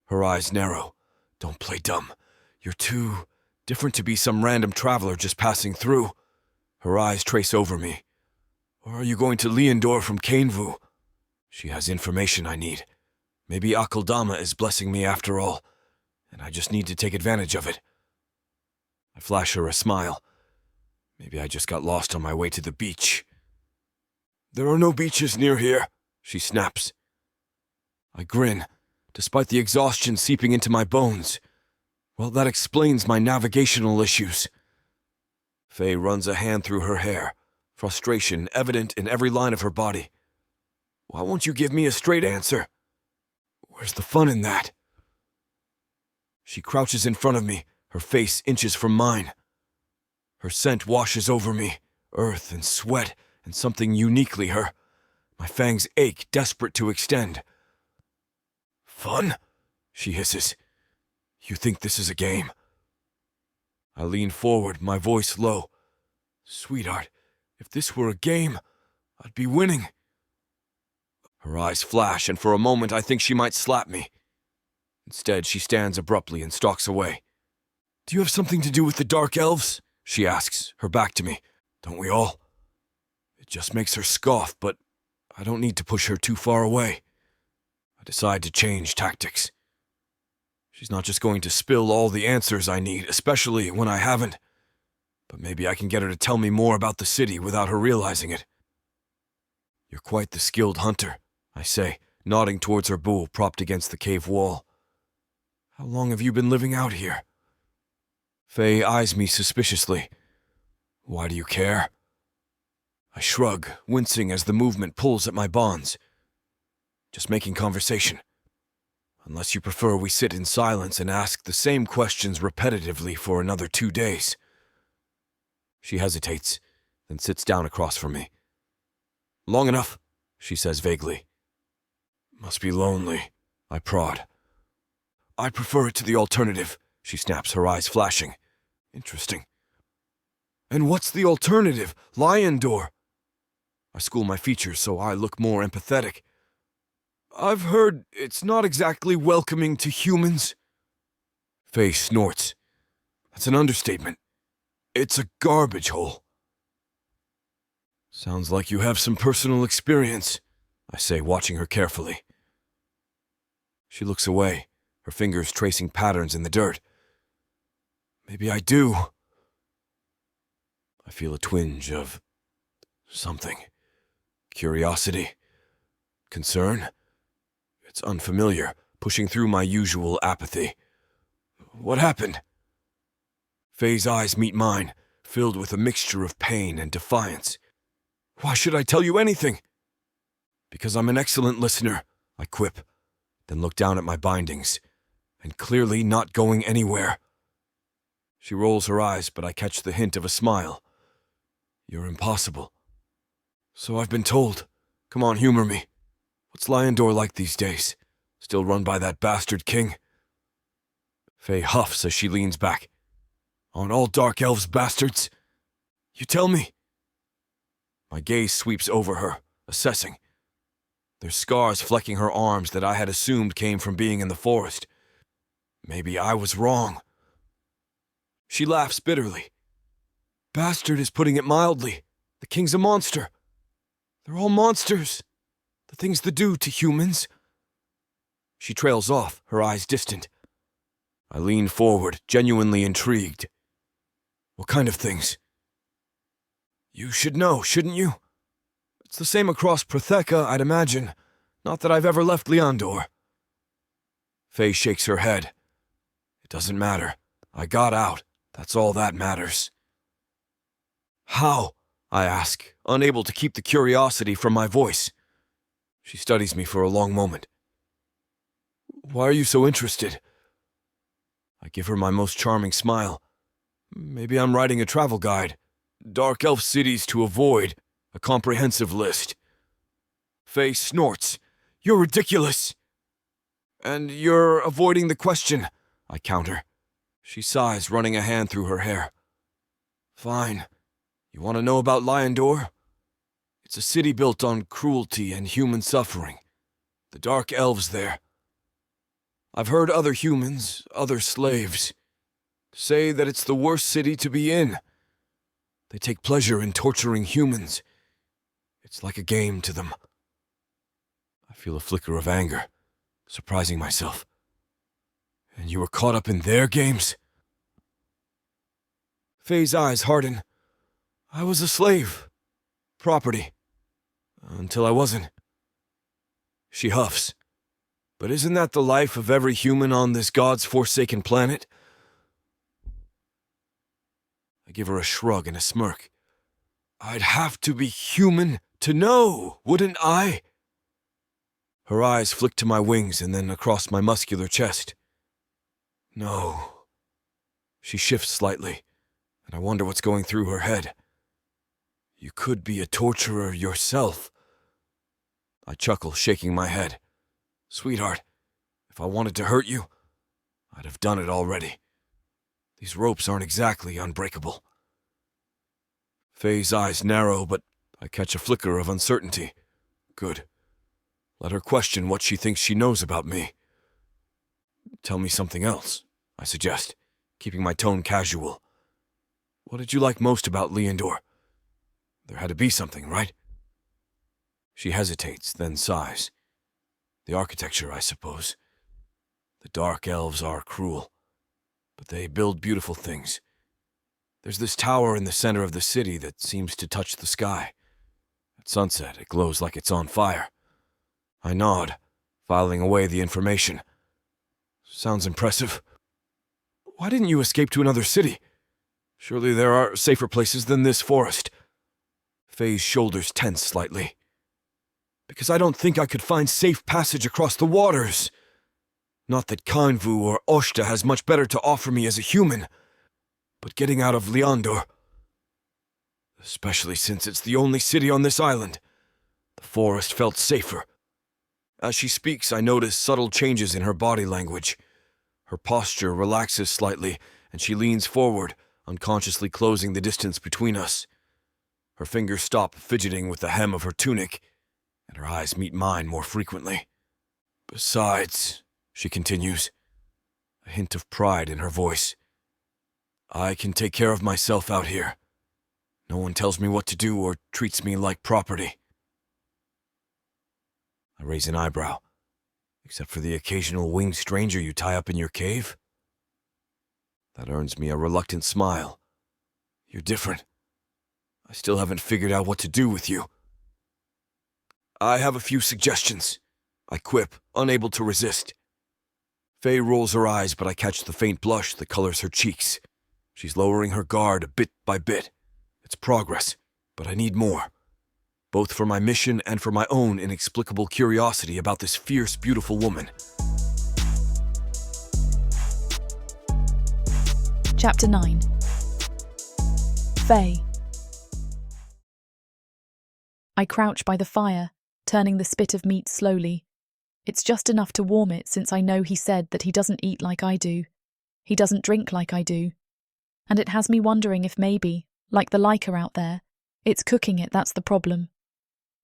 Her eyes narrow. "Don't play dumb. You're too different to be some random traveler just passing through." Her eyes trace over me. "Or are you going to Leondor from Cainvu?" She has information I need. Maybe Akaldama is blessing me after all, and I just need to take advantage of it. I flash her a smile. Maybe I just got lost on my way to the beach. "There are no beaches near here," she snaps. I grin, despite the exhaustion seeping into my bones. Well, that explains my navigational issues. Faye runs a hand through her hair, frustration evident in every line of her body. "Why won't you give me a straight answer? Where's the fun in that?" She crouches in front of me, her face inches from mine. Her scent washes over me, earth and sweat and something uniquely her. My fangs ache, desperate to extend. "Fun?" she hisses. "You think this is a game?" I lean forward, my voice low. "Sweetheart, if this were a game, I'd be winning." Her eyes flash, and for a moment I think she might slap me. Instead, she stands abruptly and stalks away. "Do you have something to do with the Dark Elves?" she asks, her back to me. "Don't we all?" It just makes her scoff, but I don't need to push her too far away. I decide to change tactics. She's not just going to spill all the answers I need, especially when I haven't. But maybe I can get her to tell me more about the city without her realizing it. "You're quite the skilled hunter," I say, nodding towards her bull propped against the cave wall. "How long have you been living out here?" Faye eyes me suspiciously. "Why do you care?" I shrug, wincing as the movement pulls at my bonds. "Just making conversation. Unless you prefer we sit in silence and ask the same questions repetitively for another 2 days. She hesitates, then sits down across from me. "Long enough," she says vaguely. "Must be lonely," I prod. "I prefer it to the alternative," she snaps, her eyes flashing. "Interesting. And what's the alternative? Lion door." I school my features so I look more empathetic. "I've heard it's not exactly welcoming to humans." Faye snorts. "That's an understatement. It's a garbage hole." "Sounds like you have some personal experience," I say, watching her carefully. She looks away, her fingers tracing patterns in the dirt. "Maybe I do." I feel a twinge of something. Curiosity. Concern. It's unfamiliar, pushing through my usual apathy. "What happened?" Faye's eyes meet mine, filled with a mixture of pain and defiance. "Why should I tell you anything?" "Because I'm an excellent listener," I quip, then look down at my bindings, and clearly not going anywhere. She rolls her eyes, but I catch the hint of a smile. "You're impossible." "So I've been told. Come on, humor me. What's Lyandor like these days? Still run by that bastard king?" Faye huffs as she leans back. "Aren't all dark elves bastards? You tell me." My gaze sweeps over her, assessing. There's scars flecking her arms that I had assumed came from being in the forest. Maybe I was wrong. She laughs bitterly. "Bastard is putting it mildly. The king's a monster. They're all monsters. The things they do to humans." She trails off, her eyes distant. I lean forward, genuinely intrigued. "What kind of things?" "You should know, shouldn't you? It's the same across Protheca, I'd imagine. Not that I've ever left Leondor." Faye shakes her head. "It doesn't matter. I got out. That's all that matters." "How?" I ask, unable to keep the curiosity from my voice. She studies me for a long moment. "Why are you so interested?" I give her my most charming smile. "Maybe I'm writing a travel guide. Dark elf cities to avoid. A comprehensive list." Faye snorts. "You're ridiculous." "And you're avoiding the question," I counter. She sighs, running a hand through her hair. "Fine. You want to know about Lyandor? It's a city built on cruelty and human suffering. The dark elves there. I've heard other humans, other slaves, say that it's the worst city to be in. They take pleasure in torturing humans. It's like a game to them." I feel a flicker of anger, surprising myself. "And you were caught up in their games?" Faye's eyes harden. "I was a slave. Property. Until I wasn't." She huffs. "But isn't that the life of every human on this God's forsaken planet?" I give her a shrug and a smirk. "I'd have to be human to know, wouldn't I?" Her eyes flick to my wings and then across my muscular chest. "No." She shifts slightly, and I wonder what's going through her head. You could be a torturer yourself. I chuckle, shaking my head. Sweetheart, if I wanted to hurt you, I'd have done it already. These ropes aren't exactly unbreakable. Faye's eyes narrow, but I catch a flicker of uncertainty. Good. Let her question what she thinks she knows about me. Tell me something else, I suggest, keeping my tone casual. What did you like most about Leandor? There had to be something, right? She hesitates, then sighs. The architecture, I suppose. The dark elves are cruel, but they build beautiful things. There's this tower in the center of the city that seems to touch the sky. At sunset, it glows like it's on fire. I nod, filing away the information. Sounds impressive. Why didn't you escape to another city? Surely there are safer places than this forest. Faye's shoulders tense slightly. Because I don't think I could find safe passage across the waters. Not that Kainvu or Oshta has much better to offer me as a human, but getting out of Leandor, especially since it's the only city on this island, the forest felt safer. As she speaks, I notice subtle changes in her body language. Her posture relaxes slightly, and she leans forward, unconsciously closing the distance between us. Her fingers stop fidgeting with the hem of her tunic, and her eyes meet mine more frequently. Besides, she continues, a hint of pride in her voice, I can take care of myself out here. No one tells me what to do or treats me like property. I raise an eyebrow. Except for the occasional winged stranger you tie up in your cave? That earns me a reluctant smile. You're different. I still haven't figured out what to do with you. I have a few suggestions, I quip, unable to resist. Faye rolls her eyes, but I catch the faint blush that colors her cheeks. She's lowering her guard bit by bit. It's progress, but I need more. Both for my mission and for my own inexplicable curiosity about this fierce, beautiful woman. Chapter 9. Faye. I crouch by the fire, turning the spit of meat slowly. It's just enough to warm it, since I know he said that he doesn't eat like I do. He doesn't drink like I do. And it has me wondering if maybe, like the Leica out there, it's cooking it that's the problem.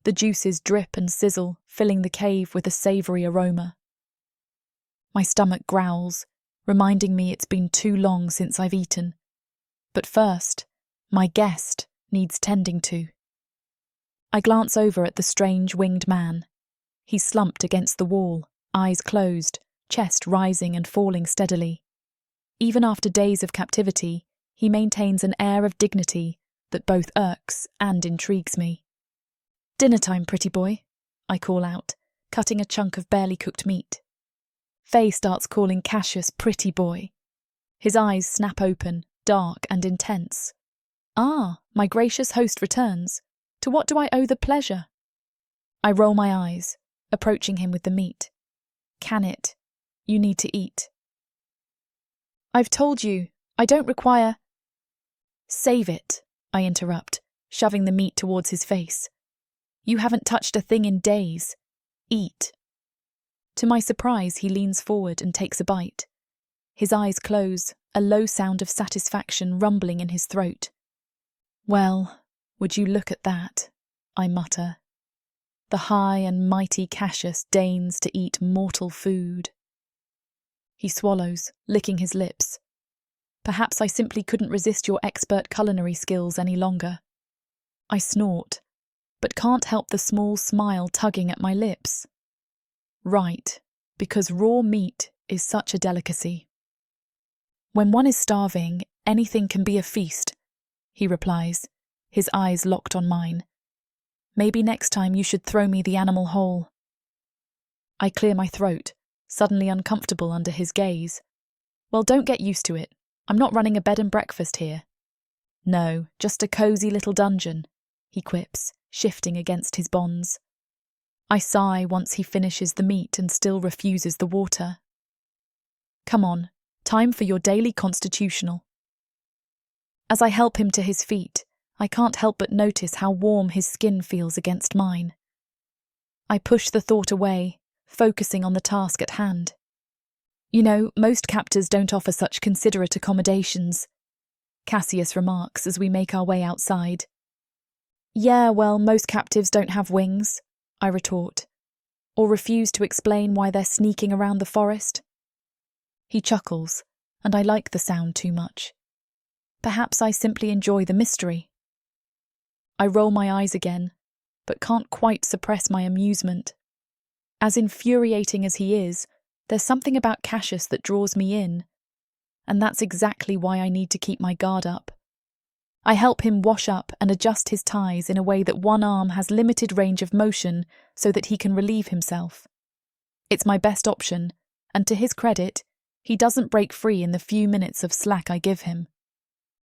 The juices drip and sizzle, filling the cave with a savoury aroma. My stomach growls, reminding me it's been too long since I've eaten. But first, my guest needs tending to. I glance over at the strange winged man. He's slumped against the wall, eyes closed, chest rising and falling steadily. Even after days of captivity, he maintains an air of dignity that both irks and intrigues me. Dinner time, pretty boy, I call out, cutting a chunk of barely cooked meat. Faye starts calling Casus pretty boy. His eyes snap open, dark and intense. Ah, my gracious host returns. To what do I owe the pleasure? I roll my eyes, approaching him with the meat. Can it? You need to eat. I've told you, I don't require... Save it, I interrupt, shoving the meat towards his face. You haven't touched a thing in days. Eat. To my surprise, he leans forward and takes a bite. His eyes close, a low sound of satisfaction rumbling in his throat. Well, would you look at that, I mutter. The high and mighty Casus deigns to eat mortal food. He swallows, licking his lips. Perhaps I simply couldn't resist your expert culinary skills any longer. I snort, but can't help the small smile tugging at my lips. Right, because raw meat is such a delicacy. When one is starving, anything can be a feast, he replies, his eyes locked on mine. Maybe next time you should throw me the animal whole. I clear my throat, suddenly uncomfortable under his gaze. Well, don't get used to it. I'm not running a bed and breakfast here. No, just a cosy little dungeon, he quips, shifting against his bonds. I sigh once he finishes the meat and still refuses the water. Come on, time for your daily constitutional. As I help him to his feet, I can't help but notice how warm his skin feels against mine. I push the thought away, focusing on the task at hand. You know, most captors don't offer such considerate accommodations, Cassius remarks as we make our way outside. Yeah, well, most captives don't have wings, I retort, or refuse to explain why they're sneaking around the forest. He chuckles, and I like the sound too much. Perhaps I simply enjoy the mystery. I roll my eyes again, but can't quite suppress my amusement. As infuriating as he is, there's something about Cassius that draws me in, and that's exactly why I need to keep my guard up. I help him wash up and adjust his ties in a way that one arm has limited range of motion so that he can relieve himself. It's my best option, and to his credit, he doesn't break free in the few minutes of slack I give him.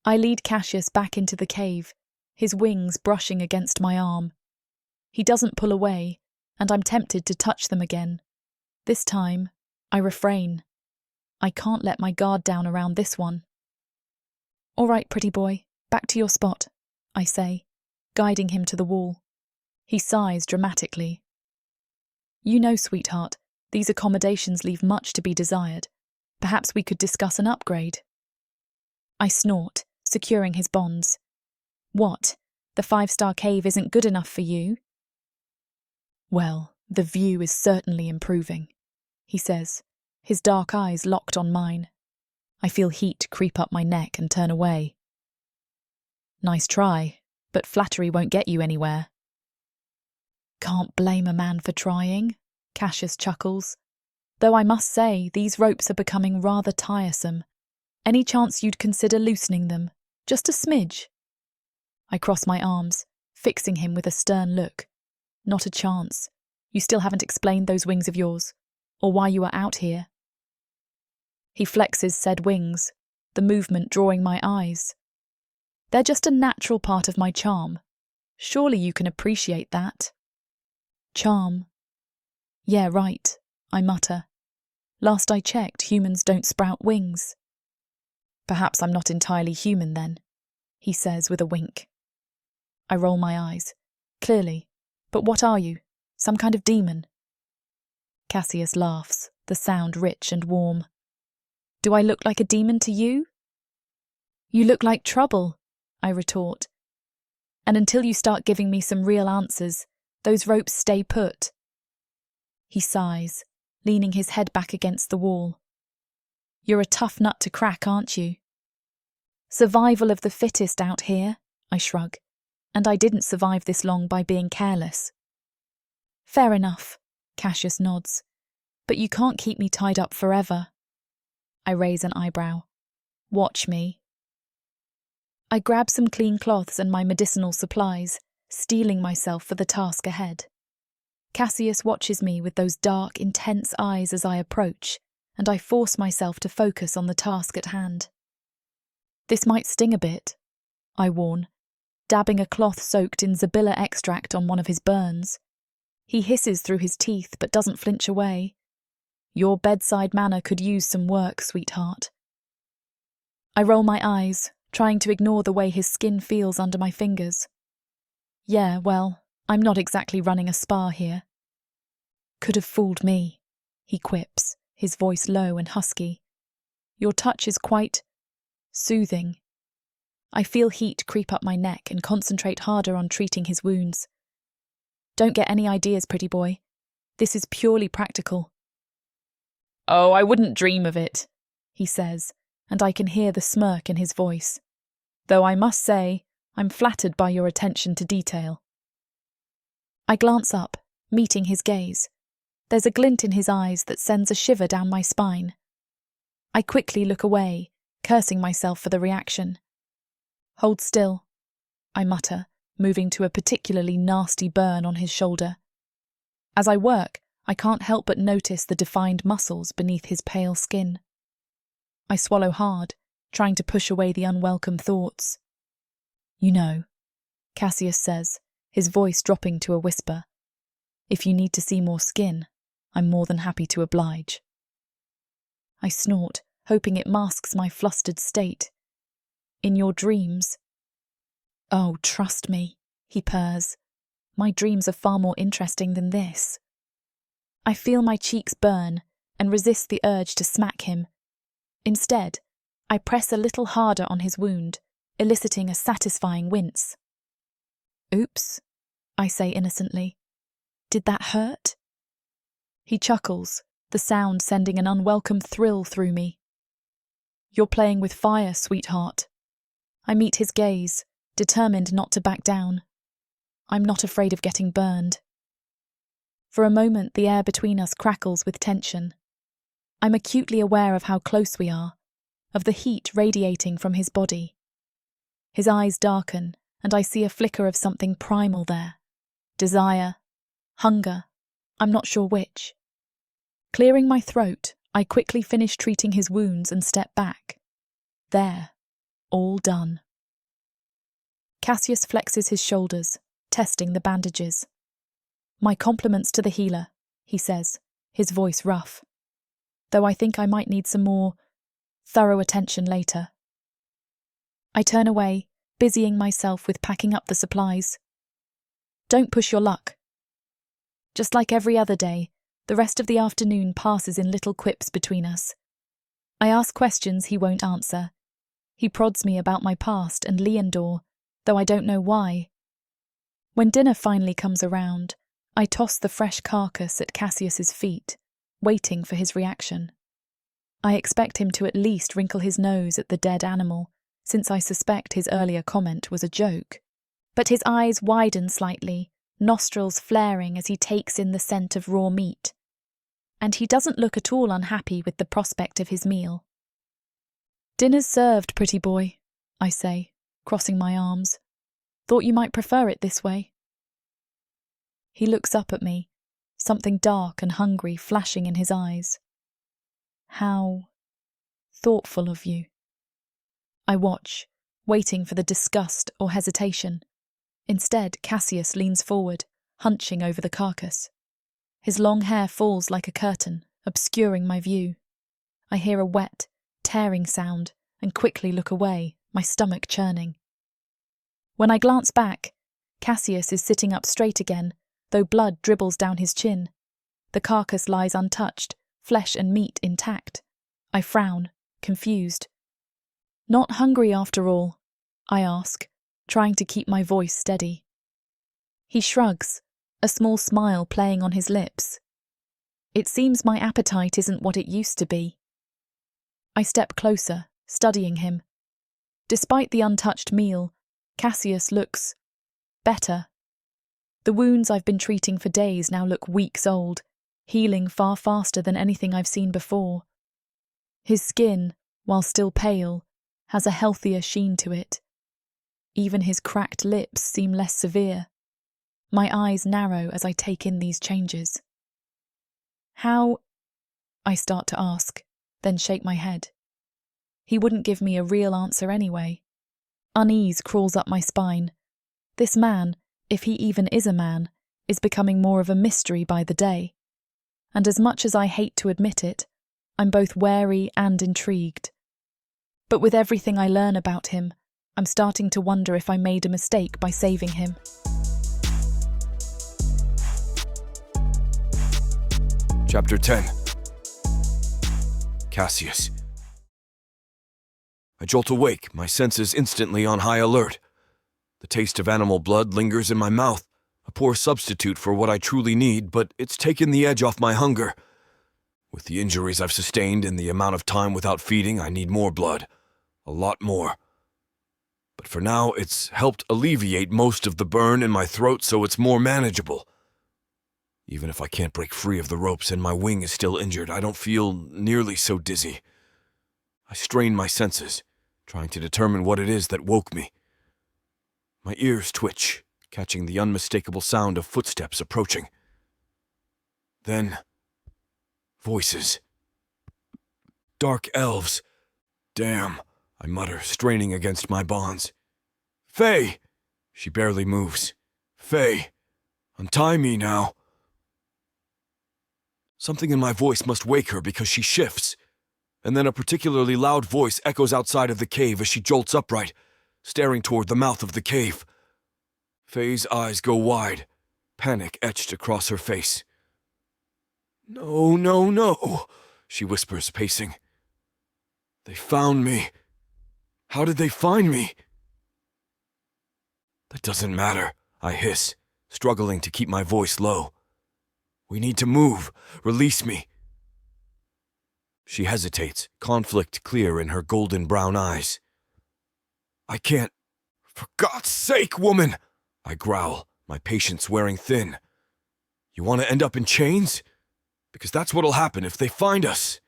I lead Cassius back into the cave, his wings brushing against my arm. He doesn't pull away, and I'm tempted to touch them again. This time, I refrain. I can't let my guard down around this one. All right, pretty boy, back to your spot, I say, guiding him to the wall. He sighs dramatically. You know, sweetheart, these accommodations leave much to be desired. Perhaps we could discuss an upgrade. I snort, securing his bonds. What? The 5-star cave isn't good enough for you? Well, the view is certainly improving, he says, his dark eyes locked on mine. I feel heat creep up my neck and turn away. Nice try, but flattery won't get you anywhere. Can't blame a man for trying, Cassius chuckles. Though I must say, these ropes are becoming rather tiresome. Any chance you'd consider loosening them? Just a smidge? I cross my arms, fixing him with a stern look. Not a chance. You still haven't explained those wings of yours, or why you are out here. He flexes said wings, the movement drawing my eyes. They're just a natural part of my charm. Surely you can appreciate that. Charm. Yeah, right, I mutter. Last I checked, humans don't sprout wings. Perhaps I'm not entirely human then, he says with a wink. I roll my eyes. Clearly. But what are you? Some kind of demon? Cassius laughs, the sound rich and warm. Do I look like a demon to you? You look like trouble, I retort. And until you start giving me some real answers, those ropes stay put. He sighs, leaning his head back against the wall. You're a tough nut to crack, aren't you? Survival of the fittest out here, I shrug, and I didn't survive this long by being careless. Fair enough, Cassius nods, but you can't keep me tied up forever. I raise an eyebrow. Watch me. I grab some clean cloths and my medicinal supplies, steeling myself for the task ahead. Cassius watches me with those dark, intense eyes as I approach, and I force myself to focus on the task at hand. This might sting a bit, I warn, dabbing a cloth soaked in zabilla extract on one of his burns. He hisses through his teeth but doesn't flinch away. Your bedside manner could use some work, sweetheart. I roll my eyes, trying to ignore the way his skin feels under my fingers. Yeah, well, I'm not exactly running a spa here. Could have fooled me, he quips, his voice low and husky. Your touch is quite soothing. I feel heat creep up my neck and concentrate harder on treating his wounds. Don't get any ideas, pretty boy. This is purely practical. Oh, I wouldn't dream of it, he says, and I can hear the smirk in his voice. Though I must say, I'm flattered by your attention to detail. I glance up, meeting his gaze. There's a glint in his eyes that sends a shiver down my spine. I quickly look away, cursing myself for the reaction. Hold still, I mutter, moving to a particularly nasty burn on his shoulder. As I work, I can't help but notice the defined muscles beneath his pale skin. I swallow hard, trying to push away the unwelcome thoughts. You know, Cassius says, his voice dropping to a whisper. If you need to see more skin, I'm more than happy to oblige. I snort, hoping it masks my flustered state. In your dreams. Oh, trust me, he purrs. My dreams are far more interesting than this. I feel my cheeks burn and resist the urge to smack him. Instead, I press a little harder on his wound, eliciting a satisfying wince. Oops, I say innocently. Did that hurt? He chuckles, the sound sending an unwelcome thrill through me. You're playing with fire, sweetheart. I meet his gaze, determined not to back down. I'm not afraid of getting burned. For a moment, the air between us crackles with tension. I'm acutely aware of how close we are, of the heat radiating from his body. His eyes darken, and I see a flicker of something primal there. Desire, hunger, I'm not sure which. Clearing my throat, I quickly finish treating his wounds and step back. There, all done. Cassius flexes his shoulders, testing the bandages. My compliments to the healer, he says, his voice rough. Though I think I might need some more thorough attention later. I turn away, busying myself with packing up the supplies. Don't push your luck. Just like every other day, the rest of the afternoon passes in little quips between us. I ask questions he won't answer. He prods me about my past and Leondor, though I don't know why. When dinner finally comes around, I toss the fresh carcass at Cassius's feet, waiting for his reaction. I expect him to at least wrinkle his nose at the dead animal, since I suspect his earlier comment was a joke. But his eyes widen slightly, nostrils flaring as he takes in the scent of raw meat. And he doesn't look at all unhappy with the prospect of his meal. Dinner's served, pretty boy, I say, crossing my arms. Thought you might prefer it this way. He looks up at me, something dark and hungry flashing in his eyes. How thoughtful of you. I watch, waiting for the disgust or hesitation. Instead, Cassius leans forward, hunching over the carcass. His long hair falls like a curtain, obscuring my view. I hear a wet, tearing sound and quickly look away, my stomach churning. When I glance back, Cassius is sitting up straight again, though blood dribbles down his chin. The carcass lies untouched, flesh and meat intact. I frown, confused. Not hungry after all, I ask, trying to keep my voice steady. He shrugs, a small smile playing on his lips. It seems my appetite isn't what it used to be. I step closer, studying him. Despite the untouched meal, Cassius looks better. The wounds I've been treating for days now look weeks old, healing far faster than anything I've seen before. His skin, while still pale, has a healthier sheen to it. Even his cracked lips seem less severe. My eyes narrow as I take in these changes. How? I start to ask, then shake my head. He wouldn't give me a real answer anyway. Unease crawls up my spine. This man, if he even is a man, is becoming more of a mystery by the day. And as much as I hate to admit it, I'm both wary and intrigued. But with everything I learn about him, I'm starting to wonder if I made a mistake by saving him. Chapter 10. Cassius. I jolt awake, my senses instantly on high alert. The taste of animal blood lingers in my mouth, a poor substitute for what I truly need, but it's taken the edge off my hunger. With the injuries I've sustained and the amount of time without feeding, I need more blood. A lot more. But for now, it's helped alleviate most of the burn in my throat so it's more manageable. Even if I can't break free of the ropes and my wing is still injured, I don't feel nearly so dizzy. I strain my senses, trying to determine what it is that woke me. My ears twitch, catching the unmistakable sound of footsteps approaching. Then, voices. Dark elves. Damn, I mutter, straining against my bonds. Faye! She barely moves. Faye, untie me now. Something in my voice must wake her because she shifts. and then a particularly loud voice echoes outside of the cave as she jolts upright, staring toward the mouth of the cave. Faye's eyes go wide, panic etched across her face. "No, no, no," she whispers, pacing. "They found me. How did they find me?" "That doesn't matter," I hiss, struggling to keep my voice low. "We need to move. Release me." She hesitates, conflict clear in her golden brown eyes. "I can't. For God's sake, woman!" I growl, my patience wearing thin. "You want to end up in chains? Because that's what'll happen if they find us.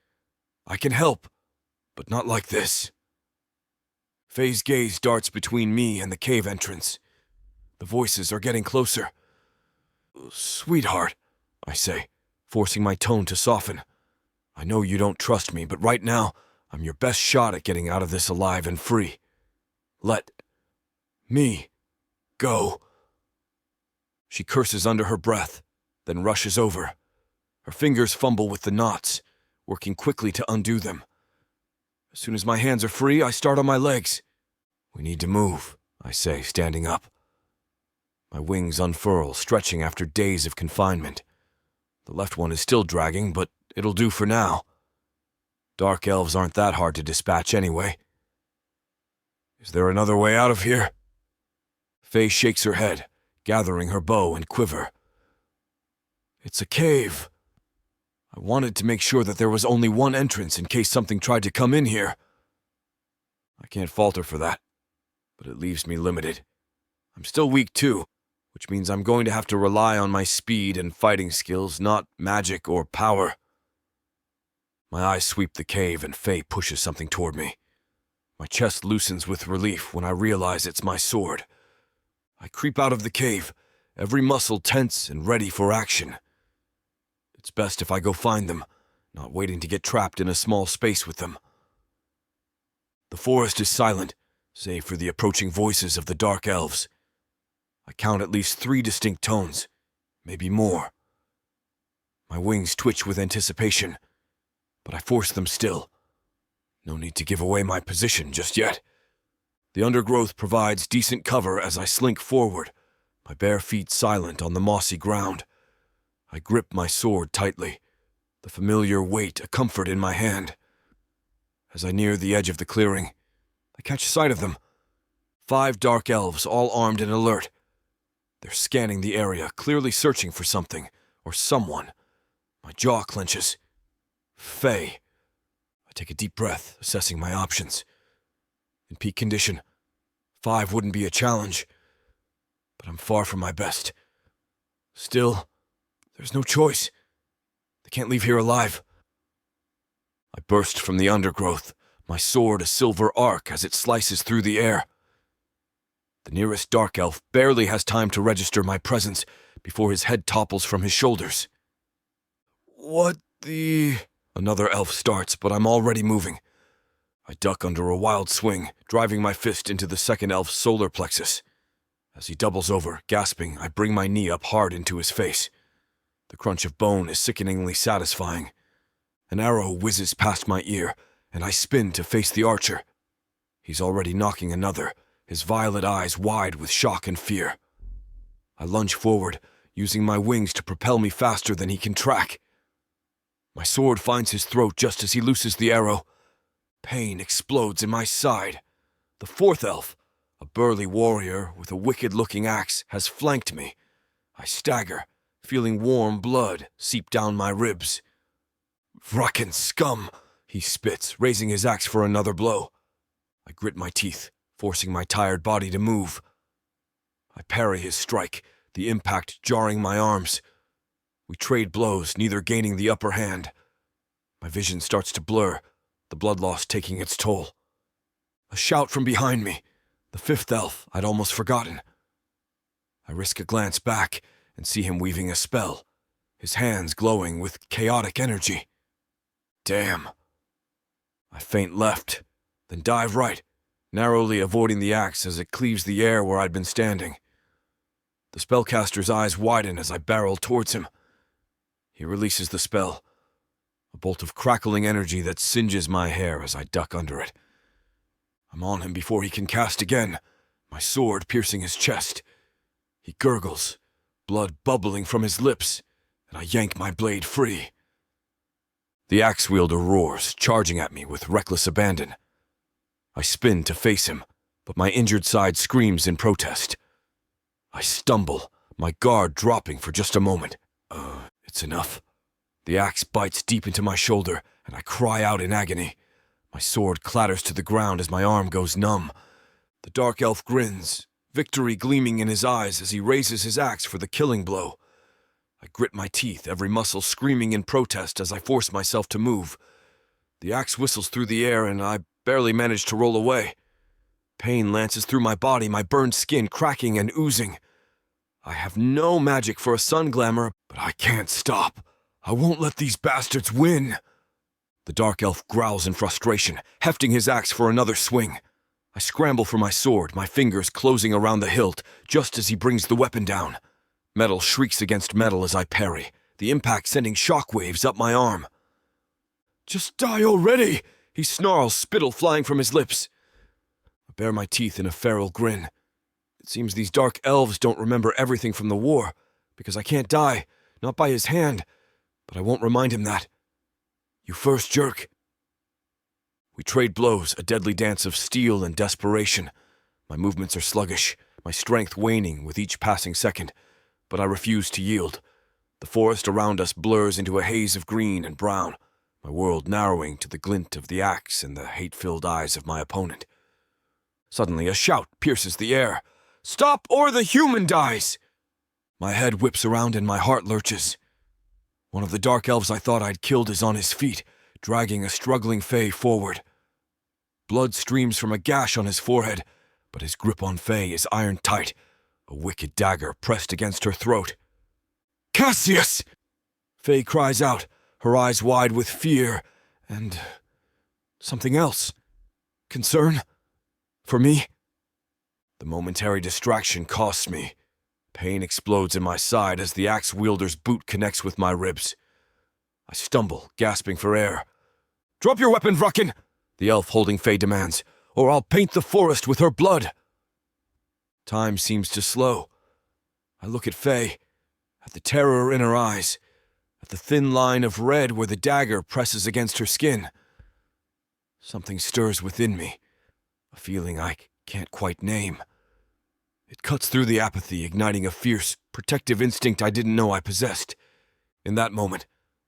I can help, but not like this." Faye's gaze darts between me and the cave entrance. The voices are getting closer. "Sweetheart," I say, forcing my tone to soften. "I know you don't trust me, but right now, I'm your best shot at getting out of this alive and free. Let me go." She curses under her breath, then rushes over. Her fingers fumble with the knots, working quickly to undo them. As soon as my hands are free, I start on my legs. "We need to move," I say, standing up. My wings unfurl, stretching after days of confinement. The left one is still dragging, but it'll do for now. Dark elves aren't that hard to dispatch anyway. "Is there another way out of here?" Faye shakes her head, gathering her bow and quiver. "It's a cave. I wanted to make sure that there was only one entrance in case something tried to come in here." I can't fault her for that, but it leaves me limited. I'm still weak too, which means I'm going to have to rely on my speed and fighting skills, not magic or power. My eyes sweep the cave and Faye pushes something toward me. My chest loosens with relief when I realize it's my sword. I creep out of the cave, every muscle tense and ready for action. It's best if I go find them, not waiting to get trapped in a small space with them. The forest is silent, save for the approaching voices of the dark elves. I count at least 3 distinct tones, maybe more. My wings twitch with anticipation, but I force them still. No need to give away my position just yet. The undergrowth provides decent cover as I slink forward, my bare feet silent on the mossy ground. I grip my sword tightly, the familiar weight a comfort in my hand. As I near the edge of the clearing, I catch sight of them. 5 dark elves, all armed and alert. They're scanning the area, clearly searching for something, or someone. My jaw clenches. Faye. I take a deep breath, assessing my options. In peak condition, 5 wouldn't be a challenge, but I'm far from my best. Still, there's no choice. They can't leave here alive. I burst from the undergrowth, my sword a silver arc as it slices through the air. The nearest dark elf barely has time to register my presence before his head topples from his shoulders. "What the—" Another elf starts, but I'm already moving. I duck under a wild swing, driving my fist into the second elf's solar plexus. As he doubles over, gasping, I bring my knee up hard into his face. The crunch of bone is sickeningly satisfying. An arrow whizzes past my ear, and I spin to face the archer. He's already knocking another, his violet eyes wide with shock and fear. I lunge forward, using my wings to propel me faster than he can track. My sword finds his throat just as he looses the arrow. Pain explodes in my side. The 4th elf, a burly warrior with a wicked-looking axe, has flanked me. I stagger, feeling warm blood seep down my ribs. "Vrockin scum!" he spits, raising his axe for another blow. I grit my teeth, forcing my tired body to move. I parry his strike, the impact jarring my arms. We trade blows, neither gaining the upper hand. My vision starts to blur, the blood loss taking its toll. A shout from behind me, the 5th elf I'd almost forgotten. I risk a glance back and see him weaving a spell, his hands glowing with chaotic energy. Damn. I feint left, then dive right, narrowly avoiding the axe as it cleaves the air where I'd been standing. The spellcaster's eyes widen as I barrel towards him. He releases the spell. a bolt of crackling energy that singes my hair as I duck under it. I'm on him before he can cast again, my sword piercing his chest. He gurgles, blood bubbling from his lips, and I yank my blade free. The axe wielder roars, charging at me with reckless abandon. I spin to face him, but my injured side screams in protest. I stumble, my guard dropping for just a moment. It's enough. The axe bites deep into my shoulder, and I cry out in agony. My sword clatters to the ground as my arm goes numb. The dark elf grins, victory gleaming in his eyes as he raises his axe for the killing blow. I grit my teeth, every muscle screaming in protest as I force myself to move. The axe whistles through the air, and I barely manage to roll away. Pain lances through my body, my burned skin cracking and oozing. I have no magic for a sun glamour, but I can't stop. I won't let these bastards win. The dark elf growls in frustration, hefting his axe for another swing. I scramble for my sword, my fingers closing around the hilt, just as he brings the weapon down. Metal shrieks against metal as I parry, the impact sending shockwaves up my arm. "Just die already!" he snarls, spittle flying from his lips. I bare my teeth in a feral grin. It seems these dark elves don't remember everything from the war, because I can't die, not by his hand, but I won't remind him that. "You first, jerk." We trade blows, a deadly dance of steel and desperation. My movements are sluggish, my strength waning with each passing second, but I refuse to yield. The forest around us blurs into a haze of green and brown, my world narrowing to the glint of the axe and the hate-filled eyes of my opponent. Suddenly, a shout pierces the air. "Stop or the human dies!" My head whips around and my heart lurches. One of the dark elves I thought I'd killed is on his feet, dragging a struggling Faye forward. Blood streams from a gash on his forehead, but his grip on Faye is iron tight, a wicked dagger pressed against her throat. "Casus!" Faye cries out, her eyes wide with fear and something else. Concern? For me? The momentary distraction costs me. Pain explodes in my side as the axe wielder's boot connects with my ribs. I stumble, gasping for air. "Drop your weapon, Vrukken!" the elf holding Faye demands, "or I'll paint the forest with her blood." Time seems to slow. I look at Faye, at the terror in her eyes, at the thin line of red where the dagger presses against her skin. Something stirs within me, a feeling I can't quite name. It cuts through the apathy, igniting a fierce, protective instinct I didn't know I possessed. In that moment,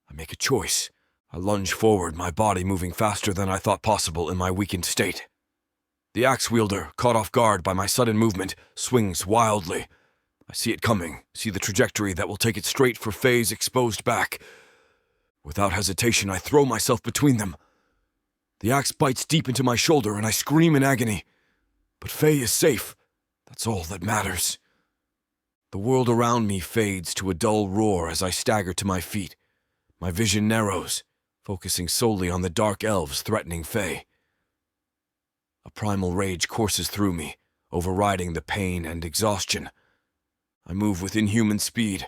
I make a choice. I lunge forward, my body moving faster than I thought possible in my weakened state. The axe wielder, caught off guard by my sudden movement, swings wildly. I see it coming, see the trajectory that will take it straight for Faye's exposed back. Without hesitation, I throw myself between them. The axe bites deep into my shoulder and I scream in agony. But Faye is safe. That's all that matters. The world around me fades to a dull roar as I stagger to my feet. My vision narrows, focusing solely on the dark elves threatening Faye. A primal rage courses through me, overriding the pain and exhaustion. I move with inhuman speed,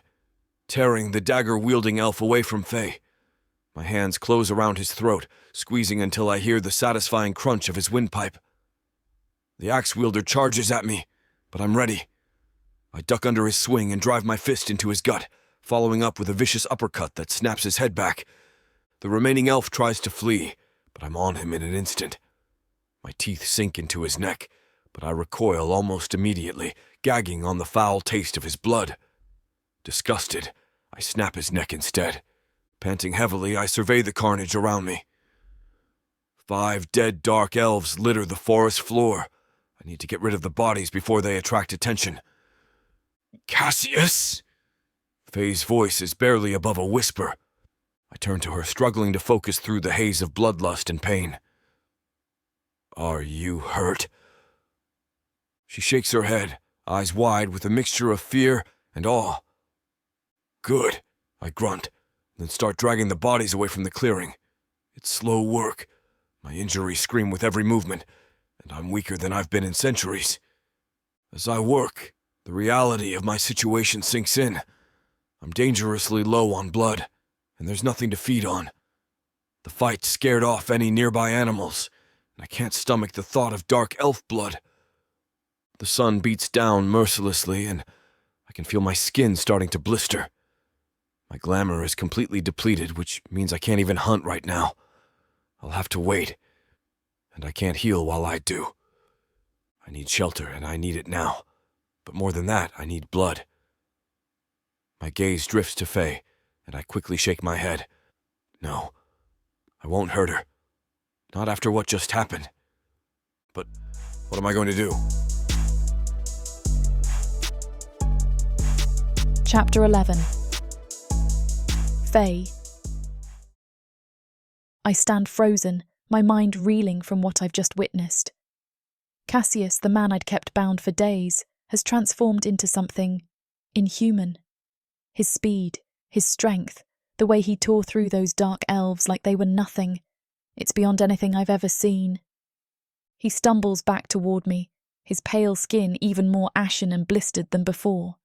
tearing the dagger-wielding elf away from Faye. My hands close around his throat, squeezing until I hear the satisfying crunch of his windpipe. The axe wielder charges at me, but I'm ready. I duck under his swing and drive my fist into his gut, following up with a vicious uppercut that snaps his head back. The remaining elf tries to flee, but I'm on him in an instant. My teeth sink into his neck, but I recoil almost immediately, gagging on the foul taste of his blood. Disgusted, I snap his neck instead. Panting heavily, I survey the carnage around me. 5 dead dark elves litter the forest floor. I need to get rid of the bodies before they attract attention. "Casus!" Faye's voice is barely above a whisper. I turn to her, struggling to focus through the haze of bloodlust and pain. "Are you hurt?" She shakes her head, eyes wide with a mixture of fear and awe. "Good," I grunt, then start dragging the bodies away from the clearing. It's slow work. My injuries scream with every movement, and I'm weaker than I've been in centuries. As I work, the reality of my situation sinks in. I'm dangerously low on blood, and there's nothing to feed on. The fight scared off any nearby animals, and I can't stomach the thought of dark elf blood. The sun beats down mercilessly, and I can feel my skin starting to blister. My glamour is completely depleted, which means I can't even hunt right now. I'll have to wait, and I can't heal while I do. I need shelter, and I need it now. But more than that, I need blood. My gaze drifts to Faye, and I quickly shake my head. No, I won't hurt her. Not after what just happened. But what am I going to do? Chapter 11. Faye. I stand frozen, my mind reeling from what I've just witnessed. Casus, the man I'd kept bound for days, has transformed into something inhuman. His speed, his strength, the way he tore through those dark elves like they were nothing. It's beyond anything I've ever seen. He stumbles back toward me, his pale skin even more ashen and blistered than before.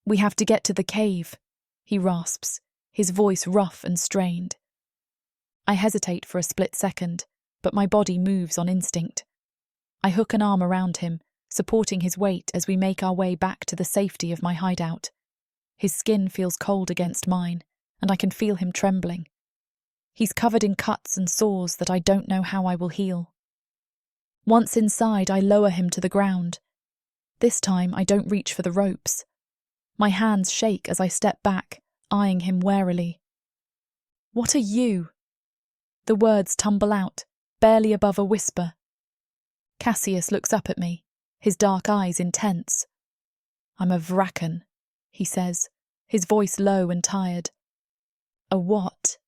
"We have to get to the cave," he rasps, his voice rough and strained. I hesitate for a split second, but my body moves on instinct. I hook an arm around him, supporting his weight as we make our way back to the safety of my hideout. His skin feels cold against mine, and I can feel him trembling. He's covered in cuts and sores that I don't know how I will heal. Once inside, I lower him to the ground. This time, I don't reach for the ropes. My hands shake as I step back, eyeing him warily. "What are you?" The words tumble out, barely above a whisper. Cassius looks up at me, his dark eyes intense. "I'm a Vraken," he says, his voice low and tired. "A what?"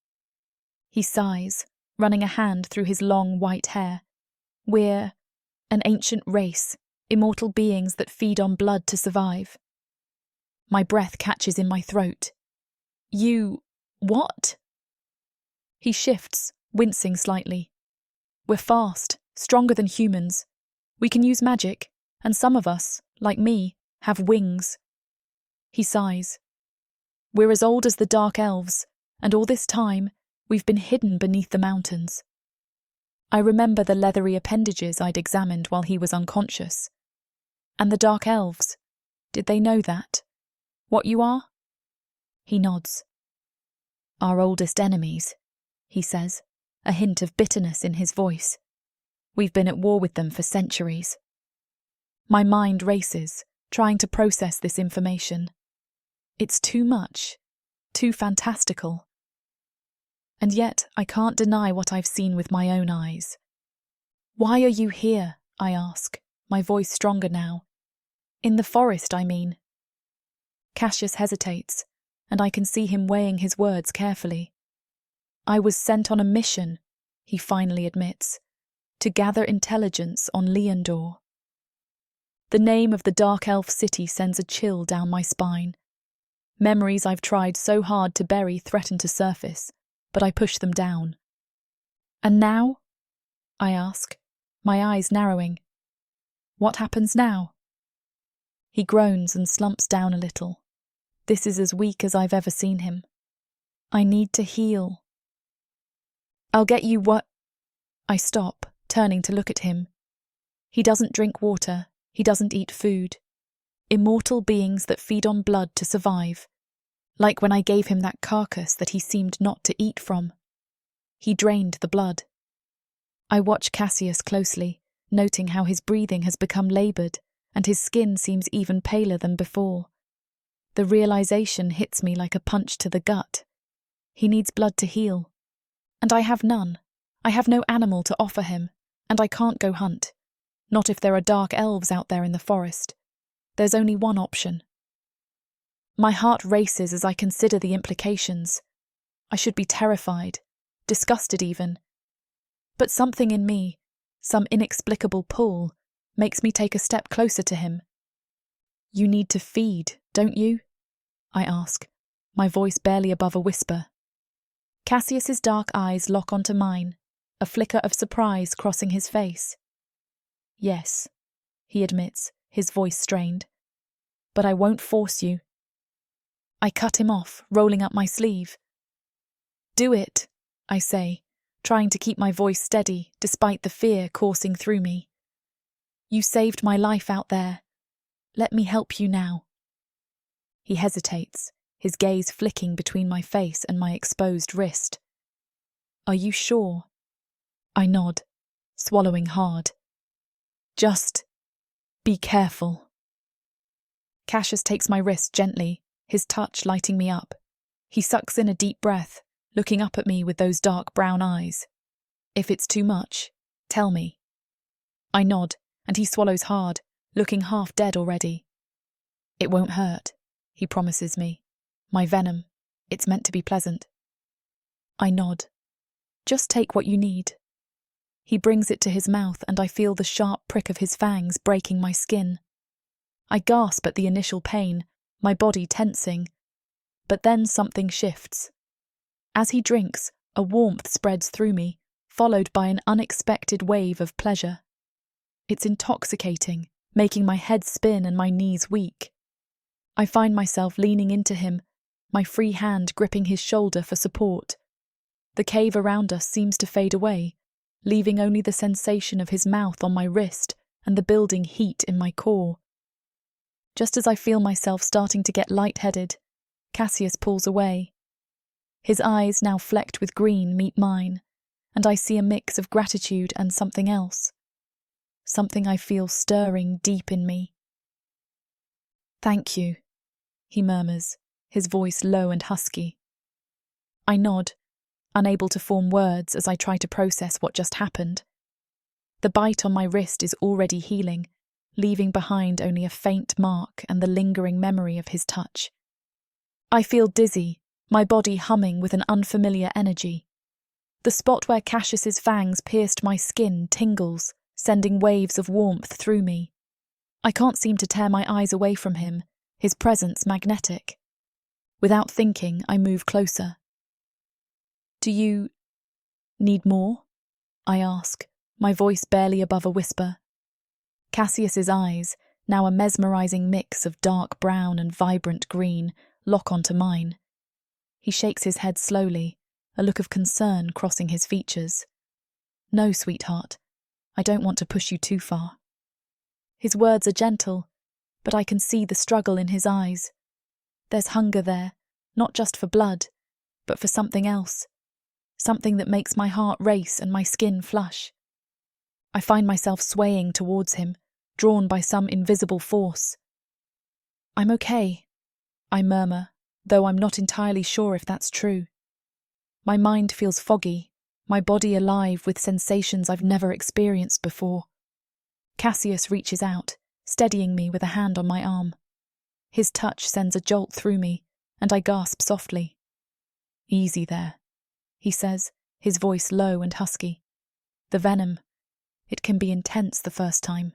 He sighs, running a hand through his long white hair. "We're an ancient race, immortal beings that feed on blood to survive." My breath catches in my throat. "You... what?" He shifts, wincing slightly. "We're fast, stronger than humans. We can use magic, and some of us, like me, have wings." He sighs. "We're as old as the dark elves, and all this time, we've been hidden beneath the mountains." I remember the leathery appendages I'd examined while he was unconscious. "And the dark elves, did they know that? What you are?" He nods. "Our oldest enemies," he says, a hint of bitterness in his voice. "We've been at war with them for centuries." My mind races, trying to process this information. It's too much, too fantastical. And yet I can't deny what I've seen with my own eyes. "Why are you here?" I ask, my voice stronger now. "In the forest, I mean." Cassius hesitates, and I can see him weighing his words carefully. "I was sent on a mission," he finally admits, "to gather intelligence on Leondor." The name of the dark elf city sends a chill down my spine. Memories I've tried so hard to bury threaten to surface, but I push them down. "And now?" I ask, my eyes narrowing. "What happens now?" He groans and slumps down a little. This is as weak as I've ever seen him. "I need to heal." "I'll get you what—" I stop, turning to look at him. He doesn't drink water, he doesn't eat food. Immortal beings that feed on blood to survive. Like when I gave him that carcass that he seemed not to eat from. He drained the blood. I watch Cassius closely, noting how his breathing has become laboured, and his skin seems even paler than before. The realisation hits me like a punch to the gut. He needs blood to heal. And I have none. I have no animal to offer him, and I can't go hunt. Not if there are dark elves out there in the forest. There's only one option. My heart races as I consider the implications. I should be terrified, disgusted even. But something in me, some inexplicable pull, makes me take a step closer to him. "You need to feed, don't you?" I ask, my voice barely above a whisper. Cassius's dark eyes lock onto mine, a flicker of surprise crossing his face. "Yes," he admits, his voice strained. "But I won't force you." I cut him off, rolling up my sleeve. "Do it," I say, trying to keep my voice steady despite the fear coursing through me. You saved my life out there. Let me help you now. He hesitates, his gaze flicking between my face and my exposed wrist. Are you sure? I nod, swallowing hard. Just be careful. Casus takes my wrist gently, his touch lighting me up. He sucks in a deep breath, looking up at me with those dark brown eyes. If it's too much, tell me. I nod, and he swallows hard, looking half dead already. It won't hurt, he promises me. My venom, it's meant to be pleasant. I nod. Just take what you need. He brings it to his mouth and I feel the sharp prick of his fangs breaking my skin. I gasp at the initial pain, my body tensing. But then something shifts. As he drinks, a warmth spreads through me, followed by an unexpected wave of pleasure. It's intoxicating, making my head spin and my knees weak. I find myself leaning into him, my free hand gripping his shoulder for support. The cave around us seems to fade away, leaving only the sensation of his mouth on my wrist and the building heat in my core. Just as I feel myself starting to get lightheaded, Casus pulls away. His eyes, now flecked with green, meet mine, and I see a mix of gratitude and something else. Something I feel stirring deep in me. Thank you, he murmurs, his voice low and husky. I nod, unable to form words as I try to process what just happened. The bite on my wrist is already healing, leaving behind only a faint mark and the lingering memory of his touch. I feel dizzy, my body humming with an unfamiliar energy. The spot where Casus's fangs pierced my skin tingles, sending waves of warmth through me. I can't seem to tear my eyes away from him, his presence magnetic. Without thinking, I move closer. Do you need more? I ask, my voice barely above a whisper. Cassius's eyes, now a mesmerizing mix of dark brown and vibrant green, lock onto mine. He shakes his head slowly, a look of concern crossing his features. No, sweetheart, I don't want to push you too far. His words are gentle, but I can see the struggle in his eyes. There's hunger there, not just for blood, but for something else. Something that makes my heart race and my skin flush. I find myself swaying towards him, drawn by some invisible force. I'm okay, I murmur, though I'm not entirely sure if that's true. My mind feels foggy, my body alive with sensations I've never experienced before. Casus reaches out, steadying me with a hand on my arm. His touch sends a jolt through me, and I gasp softly. Easy there, he says, his voice low and husky. The venom. It can be intense the first time.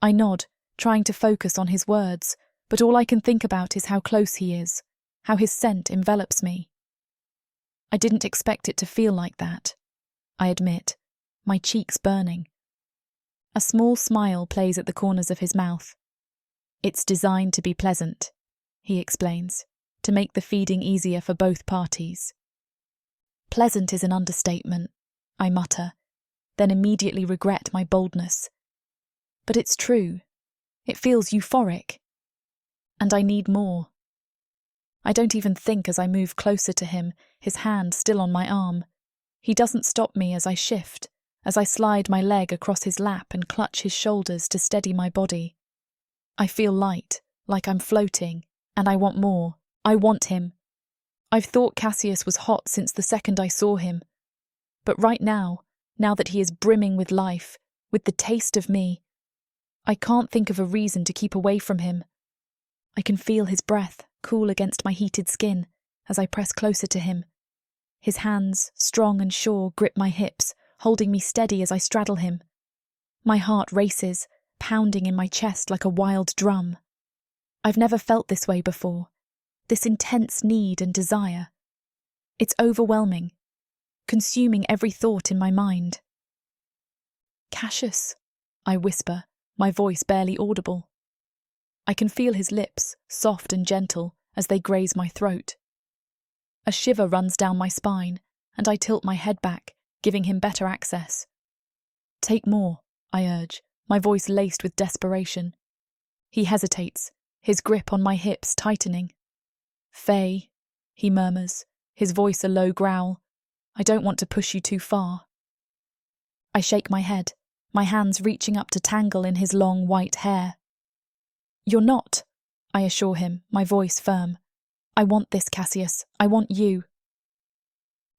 I nod, trying to focus on his words, but all I can think about is how close he is, how his scent envelops me. I didn't expect it to feel like that, I admit, my cheeks burning. A small smile plays at the corners of his mouth. It's designed to be pleasant, he explains, to make the feeding easier for both parties. Pleasant is an understatement, I mutter, then immediately regret my boldness. But it's true. It feels euphoric. And I need more. I don't even think as I move closer to him, his hand still on my arm. He doesn't stop me as I shift, as I slide my leg across his lap and clutch his shoulders to steady my body. I feel light, like I'm floating, and I want more. I want him. I've thought Casus was hot since the second I saw him. But right now that he is brimming with life, with the taste of me, I can't think of a reason to keep away from him. I can feel his breath cool against my heated skin as I press closer to him. His hands, strong and sure, grip my hips, holding me steady as I straddle him. My heart races, pounding in my chest like a wild drum. I've never felt this way before, this intense need and desire. It's overwhelming, consuming every thought in my mind. Casus, I whisper, my voice barely audible. I can feel his lips, soft and gentle, as they graze my throat. A shiver runs down my spine, and I tilt my head back, giving him better access. "Take more," I urge, my voice laced with desperation. He hesitates, his grip on my hips tightening. "Faye," he murmurs, his voice a low growl. "I don't want to push you too far." I shake my head, my hands reaching up to tangle in his long white hair. "You're not," I assure him, my voice firm. "I want this, Cassius. I want you."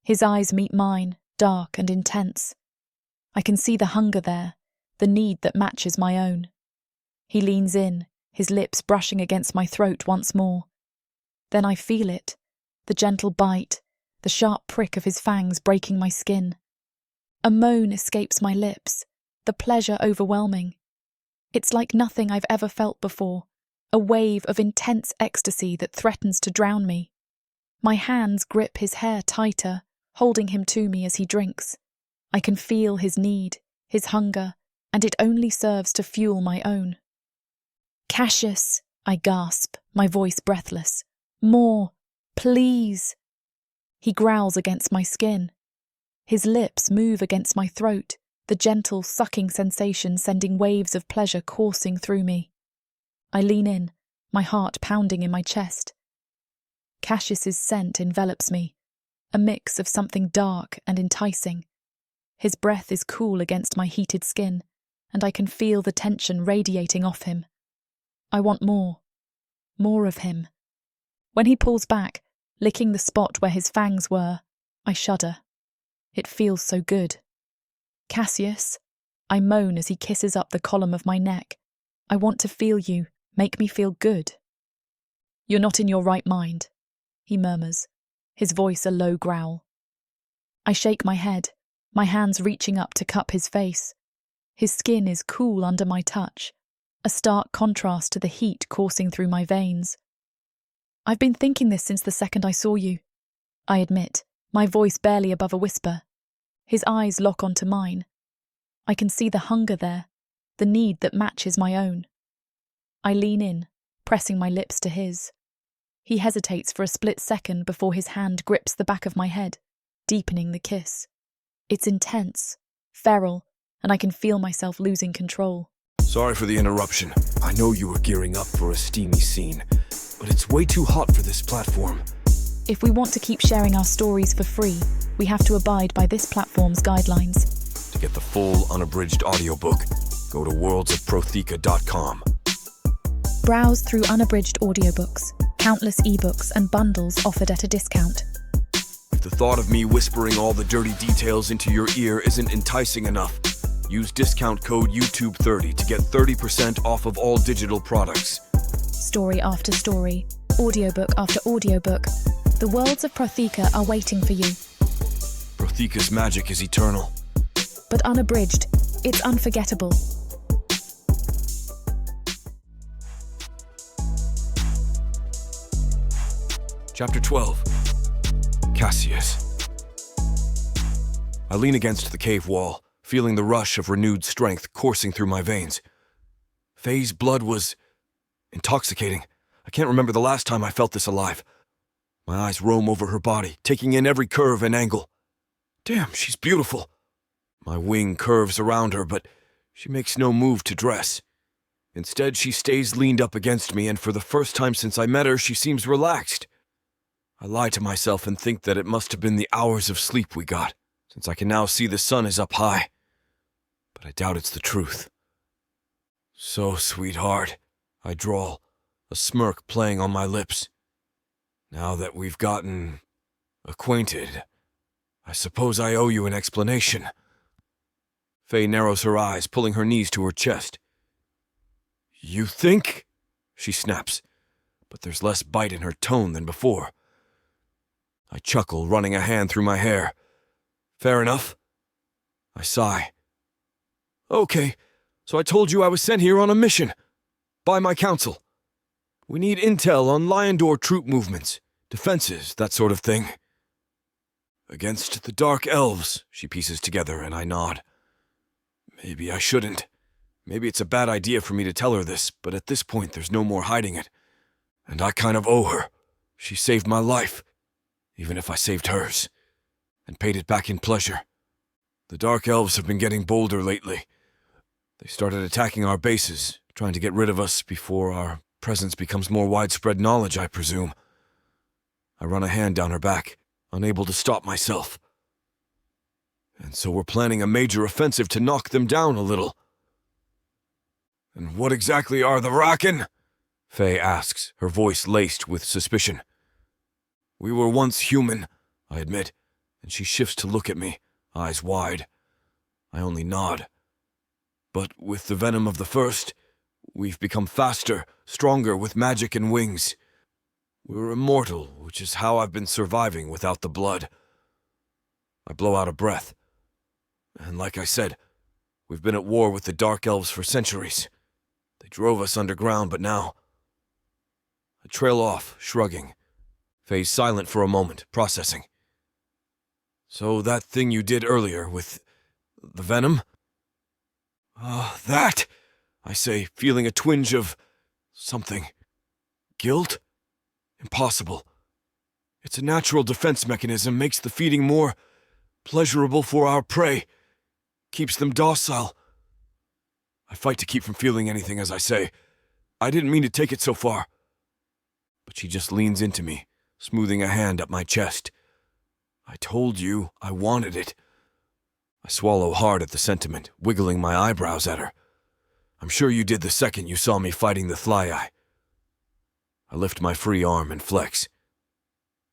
His eyes meet mine, dark and intense. I can see the hunger there, the need that matches my own. He leans in, his lips brushing against my throat once more. Then I feel it, the gentle bite, the sharp prick of his fangs breaking my skin. A moan escapes my lips, the pleasure overwhelming. It's like nothing I've ever felt before, a wave of intense ecstasy that threatens to drown me. My hands grip his hair tighter, holding him to me as he drinks. I can feel his need, his hunger, and it only serves to fuel my own. "Cassius," I gasp, my voice breathless. "More, please." He growls against my skin. His lips move against my throat, the gentle, sucking sensation sending waves of pleasure coursing through me. I lean in, my heart pounding in my chest. Cassius's scent envelops me, a mix of something dark and enticing. His breath is cool against my heated skin, and I can feel the tension radiating off him. I want more of him. When he pulls back, licking the spot where his fangs were, I shudder. It feels so good. "Cassius," I moan as he kisses up the column of my neck. "I want to feel you, make me feel good." "You're not in your right mind," he murmurs, his voice a low growl. I shake my head, my hands reaching up to cup his face. His skin is cool under my touch, a stark contrast to the heat coursing through my veins. "I've been thinking this since the second I saw you," I admit, my voice barely above a whisper. His eyes lock onto mine. I can see the hunger there, the need that matches my own. I lean in, pressing my lips to his. He hesitates for a split second before his hand grips the back of my head, deepening the kiss. It's intense, feral, and I can feel myself losing control. Sorry for the interruption. I know you were gearing up for a steamy scene, but it's way too hot for this platform. If we want to keep sharing our stories for free, we have to abide by this platform's guidelines. To get the full, unabridged audiobook, go to worldsofprotheka.com. Browse through unabridged audiobooks, countless ebooks, and bundles offered at a discount. If the thought of me whispering all the dirty details into your ear isn't enticing enough, use discount code YouTube30 to get 30% off of all digital products. Story after story, audiobook after audiobook, the worlds of Protheka are waiting for you. Protheka's magic is eternal. But unabridged, it's unforgettable. Chapter 12. Cassius. I lean against the cave wall, feeling the rush of renewed strength coursing through my veins. Faye's blood was intoxicating. I can't remember the last time I felt this alive. My eyes roam over her body, taking in every curve and angle. Damn, she's beautiful. My wing curves around her, but she makes no move to dress. Instead, she stays leaned up against me, and for the first time since I met her, she seems relaxed. I lie to myself and think that it must have been the hours of sleep we got, since I can now see the sun is up high. But I doubt it's the truth. "So, sweetheart," I drawl, a smirk playing on my lips. "Now that we've gotten acquainted, I suppose I owe you an explanation." Faye narrows her eyes, pulling her knees to her chest. "You think?" she snaps, but there's less bite in her tone than before. I chuckle, running a hand through my hair. "Fair enough." I sigh. "Okay, so I told you I was sent here on a mission. By my council. We need intel on Lyondor troop movements, defenses, that sort of thing." "Against the Dark Elves," she pieces together, and I nod. Maybe I shouldn't. Maybe it's a bad idea for me to tell her this, but at this point there's no more hiding it. And I kind of owe her. She saved my life, even if I saved hers. and paid it back in pleasure. The Dark Elves have been getting bolder lately. They started attacking our bases, trying to get rid of us before our presence becomes more widespread knowledge, I presume. I run a hand down her back, unable to stop myself. And so we're planning a major offensive to knock them down a little. And what exactly are the Raken? Faye asks, her voice laced with suspicion. We were once human, I admit, and she shifts to look at me, eyes wide. I only nod. But with the venom of the first, we've become faster, stronger with magic and wings. We're immortal, which is how I've been surviving without the blood. I blow out a breath. And like I said, we've been at war with the Dark Elves for centuries. They drove us underground, but now... I trail off, shrugging. Faye's silent for a moment, processing. So that thing you did earlier with the venom? That, I say, feeling a twinge of something. Guilt? Impossible. It's a natural defense mechanism, makes the feeding more pleasurable for our prey, keeps them docile. I fight to keep from feeling anything as I say. I didn't mean to take it so far. But she just leans into me, smoothing a hand up my chest. I told you I wanted it. I swallow hard at the sentiment, wiggling my eyebrows at her. I'm sure you did the second you saw me fighting the Thlai. I lift my free arm and flex.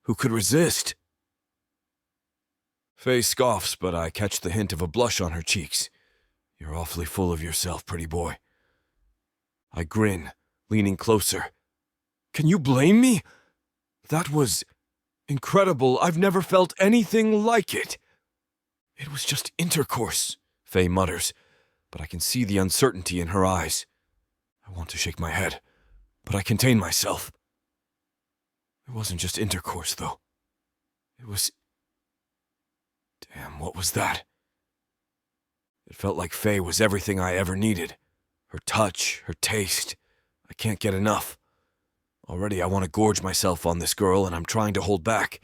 Who could resist? Faye scoffs, but I catch the hint of a blush on her cheeks. You're awfully full of yourself, pretty boy. I grin, leaning closer. Can you blame me? That was incredible. I've never felt anything like it. It was just intercourse, Faye mutters, but I can see the uncertainty in her eyes. I want to shake my head, but I contain myself. It wasn't just intercourse, though. It was... Damn, what was that? It felt like Faye was everything I ever needed. Her touch, her taste. I can't get enough. Already I want to gorge myself on this girl, and I'm trying to hold back.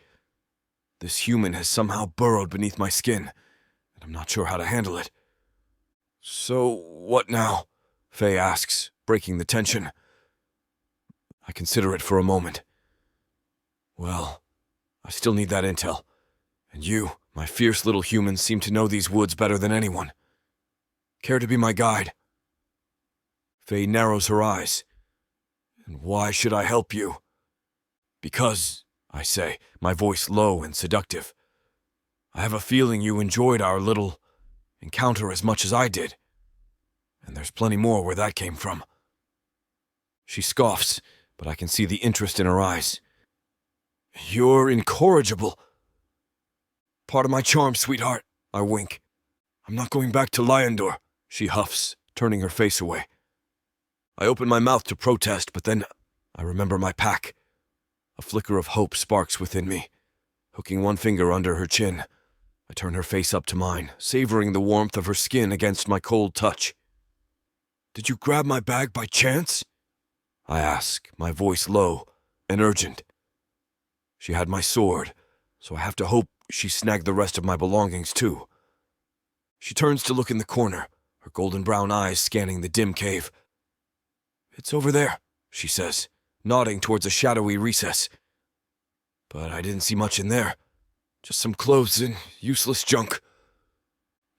This human has somehow burrowed beneath my skin, and I'm not sure how to handle it. So, what now? Faye asks, breaking the tension. I consider it for a moment. Well, I still need that intel. And you, my fierce little human, seem to know these woods better than anyone. Care to be my guide? Faye narrows her eyes. And why should I help you? Because, I say, my voice low and seductive. I have a feeling you enjoyed our little encounter as much as I did. And there's plenty more where that came from. She scoffs, but I can see the interest in her eyes. You're incorrigible. Part of my charm, sweetheart, I wink. I'm not going back to Lyandor, she huffs, turning her face away. I open my mouth to protest, but then I remember my pack. A flicker of hope sparks within me. Hooking one finger under her chin, I turn her face up to mine, savoring the warmth of her skin against my cold touch. Did you grab my bag by chance? I ask, my voice low and urgent. She had my sword, so I have to hope she snagged the rest of my belongings too. She turns to look in the corner, her golden brown eyes scanning the dim cave. It's over there, she says, nodding towards a shadowy recess. But I didn't see much in there. Just some clothes and useless junk.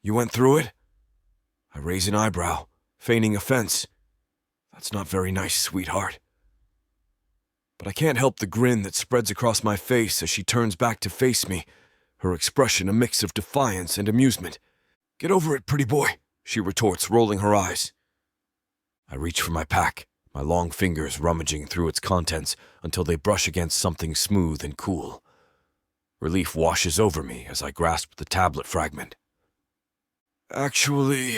You went through it? I raise an eyebrow, feigning offense. That's not very nice, sweetheart. But I can't help the grin that spreads across my face as she turns back to face me, her expression a mix of defiance and amusement. Get over it, pretty boy, she retorts, rolling her eyes. I reach for my pack, my long fingers rummaging through its contents until they brush against something smooth and cool. Relief washes over me as I grasp the tablet fragment. Actually...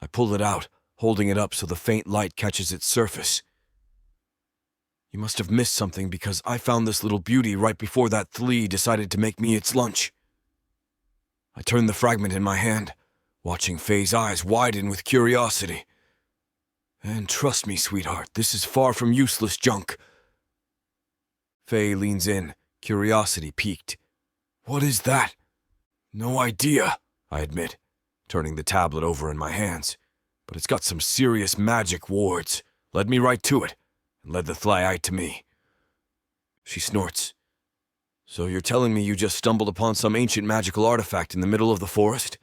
I pull it out, holding it up so the faint light catches its surface. You must have missed something because I found this little beauty right before that Thlai decided to make me its lunch. I turn the fragment in my hand, watching Faye's eyes widen with curiosity. And trust me, sweetheart, this is far from useless junk. Faye leans in, curiosity piqued. What is that? No idea, I admit, turning the tablet over in my hands. But it's got some serious magic wards. Led me right to it, and led the Thyite to me. She snorts. So you're telling me you just stumbled upon some ancient magical artifact in the middle of the forest?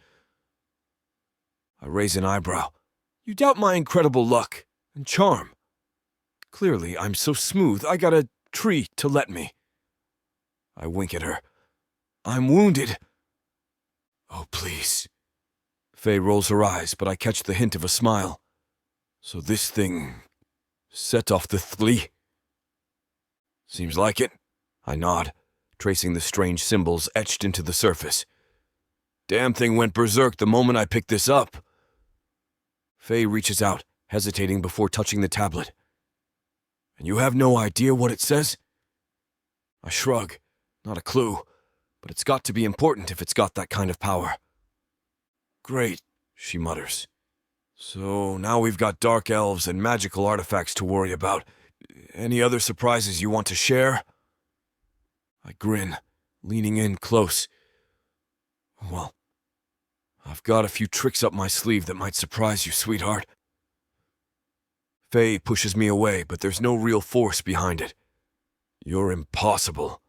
I raise an eyebrow. You doubt my incredible luck and charm. Clearly, I'm so smooth, I got a tree to let me. I wink at her. I'm wounded. Oh, please. Faye rolls her eyes, but I catch the hint of a smile. So this thing set off the Thlee? Seems like it. I nod, tracing the strange symbols etched into the surface. Damn thing went berserk the moment I picked this up. Faye reaches out, hesitating before touching the tablet. And you have no idea what it says? I shrug. Not a clue, but it's got to be important if it's got that kind of power. Great, she mutters. So now we've got dark elves and magical artifacts to worry about. Any other surprises you want to share? I grin, leaning in close. Well, I've got a few tricks up my sleeve that might surprise you, sweetheart. Faye pushes me away, but there's no real force behind it. You're impossible.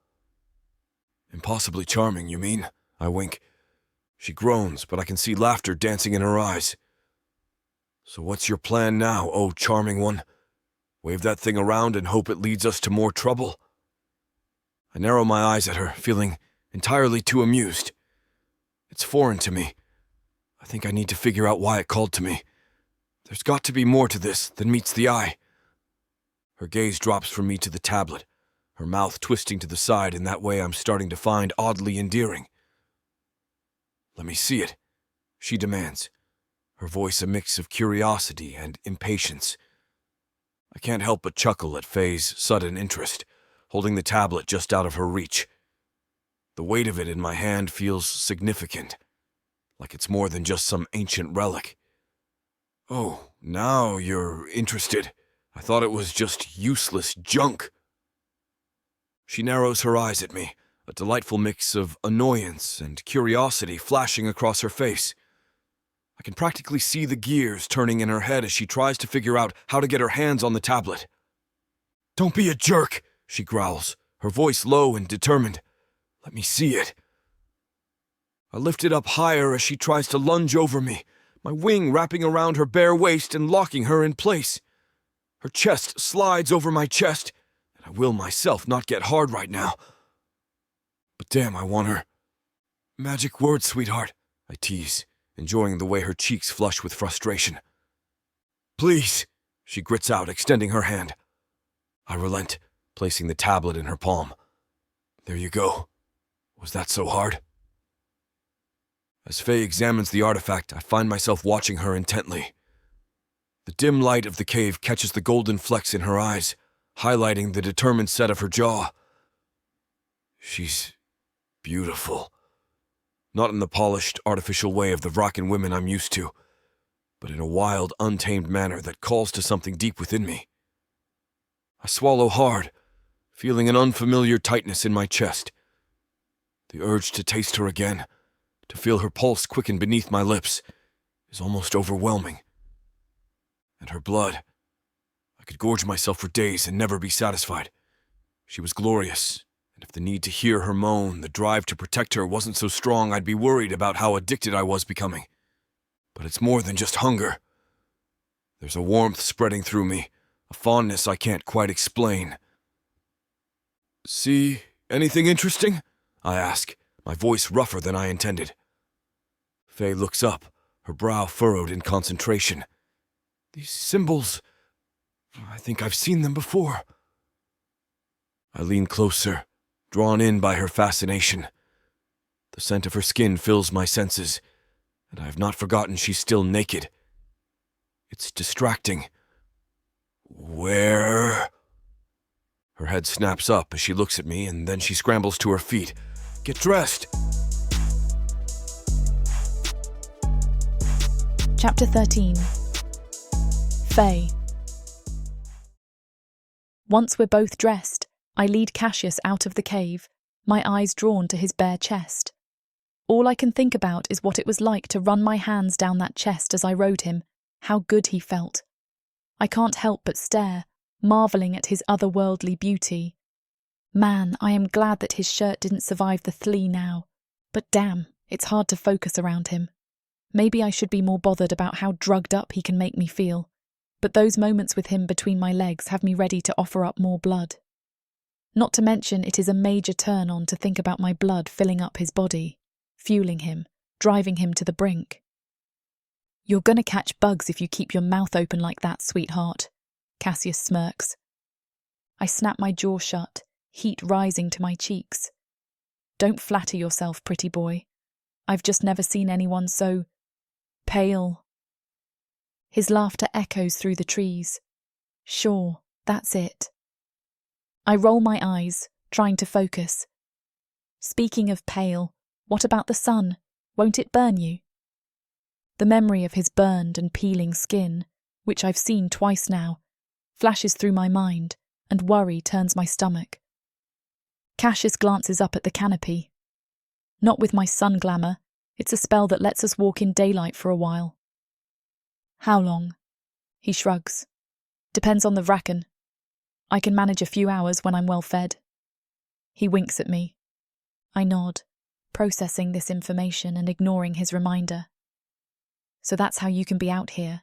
Impossibly charming, you mean? I wink. She groans, but I can see laughter dancing in her eyes. So what's your plan now, oh charming one? Wave that thing around and hope it leads us to more trouble? I narrow my eyes at her, feeling entirely too amused. It's foreign to me. I think I need to figure out why it called to me. There's got to be more to this than meets the eye. Her gaze drops from me to the tablet, her mouth twisting to the side in that way I'm starting to find oddly endearing. Let me see it, she demands, her voice a mix of curiosity and impatience. I can't help but chuckle at Faye's sudden interest, holding the tablet just out of her reach. The weight of it in my hand feels significant, like it's more than just some ancient relic. Oh, now you're interested. I thought it was just useless junk. She narrows her eyes at me, a delightful mix of annoyance and curiosity flashing across her face. I can practically see the gears turning in her head as she tries to figure out how to get her hands on the tablet. Don't be a jerk, she growls, her voice low and determined. Let me see it. I lift it up higher as she tries to lunge over me, my wing wrapping around her bare waist and locking her in place. Her chest slides over my chest, and I will myself not get hard right now. But damn, I want her. Magic word, sweetheart, I tease, enjoying the way her cheeks flush with frustration. Please, she grits out, extending her hand. I relent, placing the tablet in her palm. There you go. Was that so hard? As Faye examines the artifact, I find myself watching her intently. The dim light of the cave catches the golden flecks in her eyes, highlighting the determined set of her jaw. She's beautiful. Not in the polished, artificial way of the Vrockin women I'm used to, but in a wild, untamed manner that calls to something deep within me. I swallow hard, feeling an unfamiliar tightness in my chest. The urge to taste her again, to feel her pulse quicken beneath my lips, is almost overwhelming. And her blood. I could gorge myself for days and never be satisfied. She was glorious, and if the need to hear her moan, the drive to protect her wasn't so strong, I'd be worried about how addicted I was becoming. But it's more than just hunger. There's a warmth spreading through me, a fondness I can't quite explain. See anything interesting? I ask, my voice rougher than I intended. Faye looks up, her brow furrowed in concentration. These symbols, I think I've seen them before. I lean closer, drawn in by her fascination. The scent of her skin fills my senses, and I have not forgotten she's still naked. It's distracting. Where? Her head snaps up as she looks at me, and then she scrambles to her feet. Get dressed! Chapter 13. Faye. Once we're both dressed, I lead Cassius out of the cave, my eyes drawn to his bare chest. All I can think about is what it was like to run my hands down that chest as I rode him, how good he felt. I can't help but stare, marvelling at his otherworldly beauty. Man, I am glad that his shirt didn't survive the thlee now. But damn, it's hard to focus around him. Maybe I should be more bothered about how drugged up he can make me feel. But those moments with him between my legs have me ready to offer up more blood. Not to mention it is a major turn-on to think about my blood filling up his body, fueling him, driving him to the brink. "You're gonna catch bugs if you keep your mouth open like that, sweetheart," Cassius smirks. I snap my jaw shut, heat rising to my cheeks. "Don't flatter yourself, pretty boy. I've just never seen anyone so pale." His laughter echoes through the trees. Sure, that's it. I roll my eyes, trying to focus. Speaking of pale, what about the sun? Won't it burn you? The memory of his burned and peeling skin, which I've seen twice now, flashes through my mind, and worry turns my stomach. Cassius glances up at the canopy. "Not with my sun glamour. It's a spell that lets us walk in daylight for a while." "How long?" He shrugs. "Depends on the vraken. I can manage a few hours when I'm well fed." He winks at me. I nod, processing this information and ignoring his reminder. "So that's how you can be out here."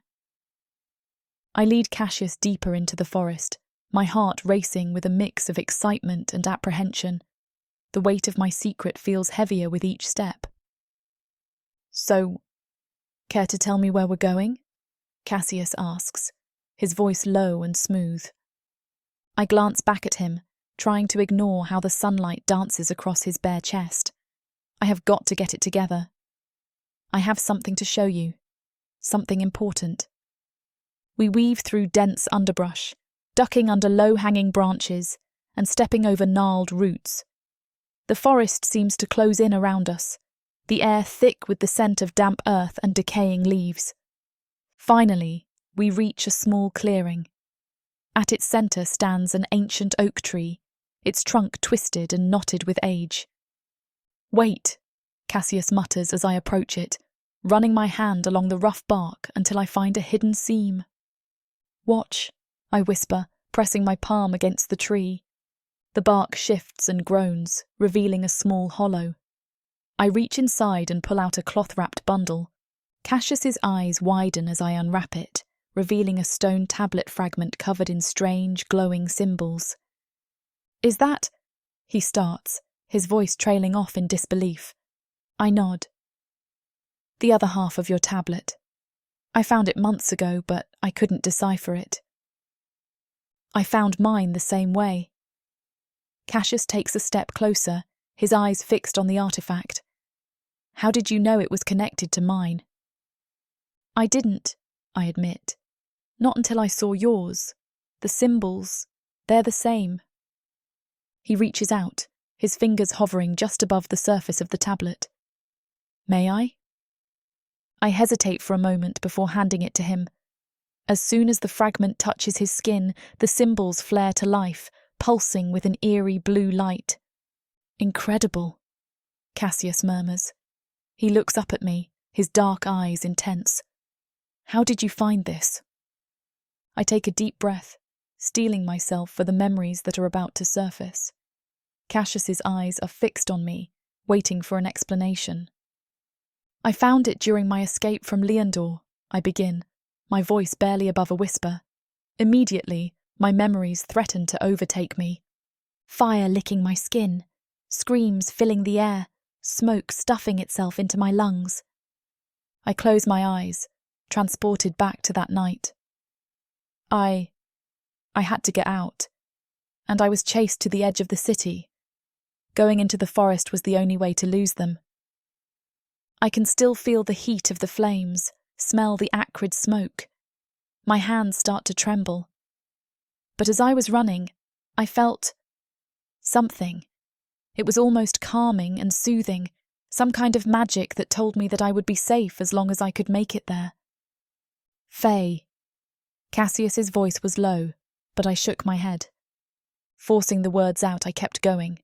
I lead Cassius deeper into the forest, my heart racing with a mix of excitement and apprehension. The weight of my secret feels heavier with each step. "So, care to tell me where we're going?" Cassius asks, his voice low and smooth. I glance back at him, trying to ignore how the sunlight dances across his bare chest. I have got to get it together. "I have something to show you. Something important." We weave through dense underbrush, ducking under low-hanging branches and stepping over gnarled roots. The forest seems to close in around us, the air thick with the scent of damp earth and decaying leaves. Finally, we reach a small clearing. At its centre stands an ancient oak tree, its trunk twisted and knotted with age. "Wait," Cassius mutters as I approach it, running my hand along the rough bark until I find a hidden seam. "Watch," I whisper, pressing my palm against the tree. The bark shifts and groans, revealing a small hollow. I reach inside and pull out a cloth-wrapped bundle. Cassius's eyes widen as I unwrap it, revealing a stone tablet fragment covered in strange, glowing symbols. "Is that—" he starts, his voice trailing off in disbelief. I nod. "The other half of your tablet. I found it months ago, but I couldn't decipher it." "I found mine the same way." Cassius takes a step closer, his eyes fixed on the artifact. "How did you know it was connected to mine?" "I didn't," I admit. "Not until I saw yours. The symbols, they're the same." He reaches out, his fingers hovering just above the surface of the tablet. "May I?" I hesitate for a moment before handing it to him. As soon as the fragment touches his skin, the symbols flare to life, pulsing with an eerie blue light. "Incredible," Cassius murmurs. He looks up at me, his dark eyes intense. "How did you find this?" I take a deep breath, steeling myself for the memories that are about to surface. Cassius's eyes are fixed on me, waiting for an explanation. "I found it during my escape from Leondor," I begin, my voice barely above a whisper. Immediately, my memories threaten to overtake me. Fire licking my skin, screams filling the air, smoke stuffing itself into my lungs. I close my eyes, transported back to that night. I had to get out, and I was chased to the edge of the city. Going into the forest was the only way to lose them. I can still feel the heat of the flames, smell the acrid smoke. My hands start to tremble. But as I was running, I felt something. It was almost calming and soothing, some kind of magic that told me that I would be safe as long as I could make it there. "Faye." Cassius's voice was low, but I shook my head. Forcing the words out, I kept going.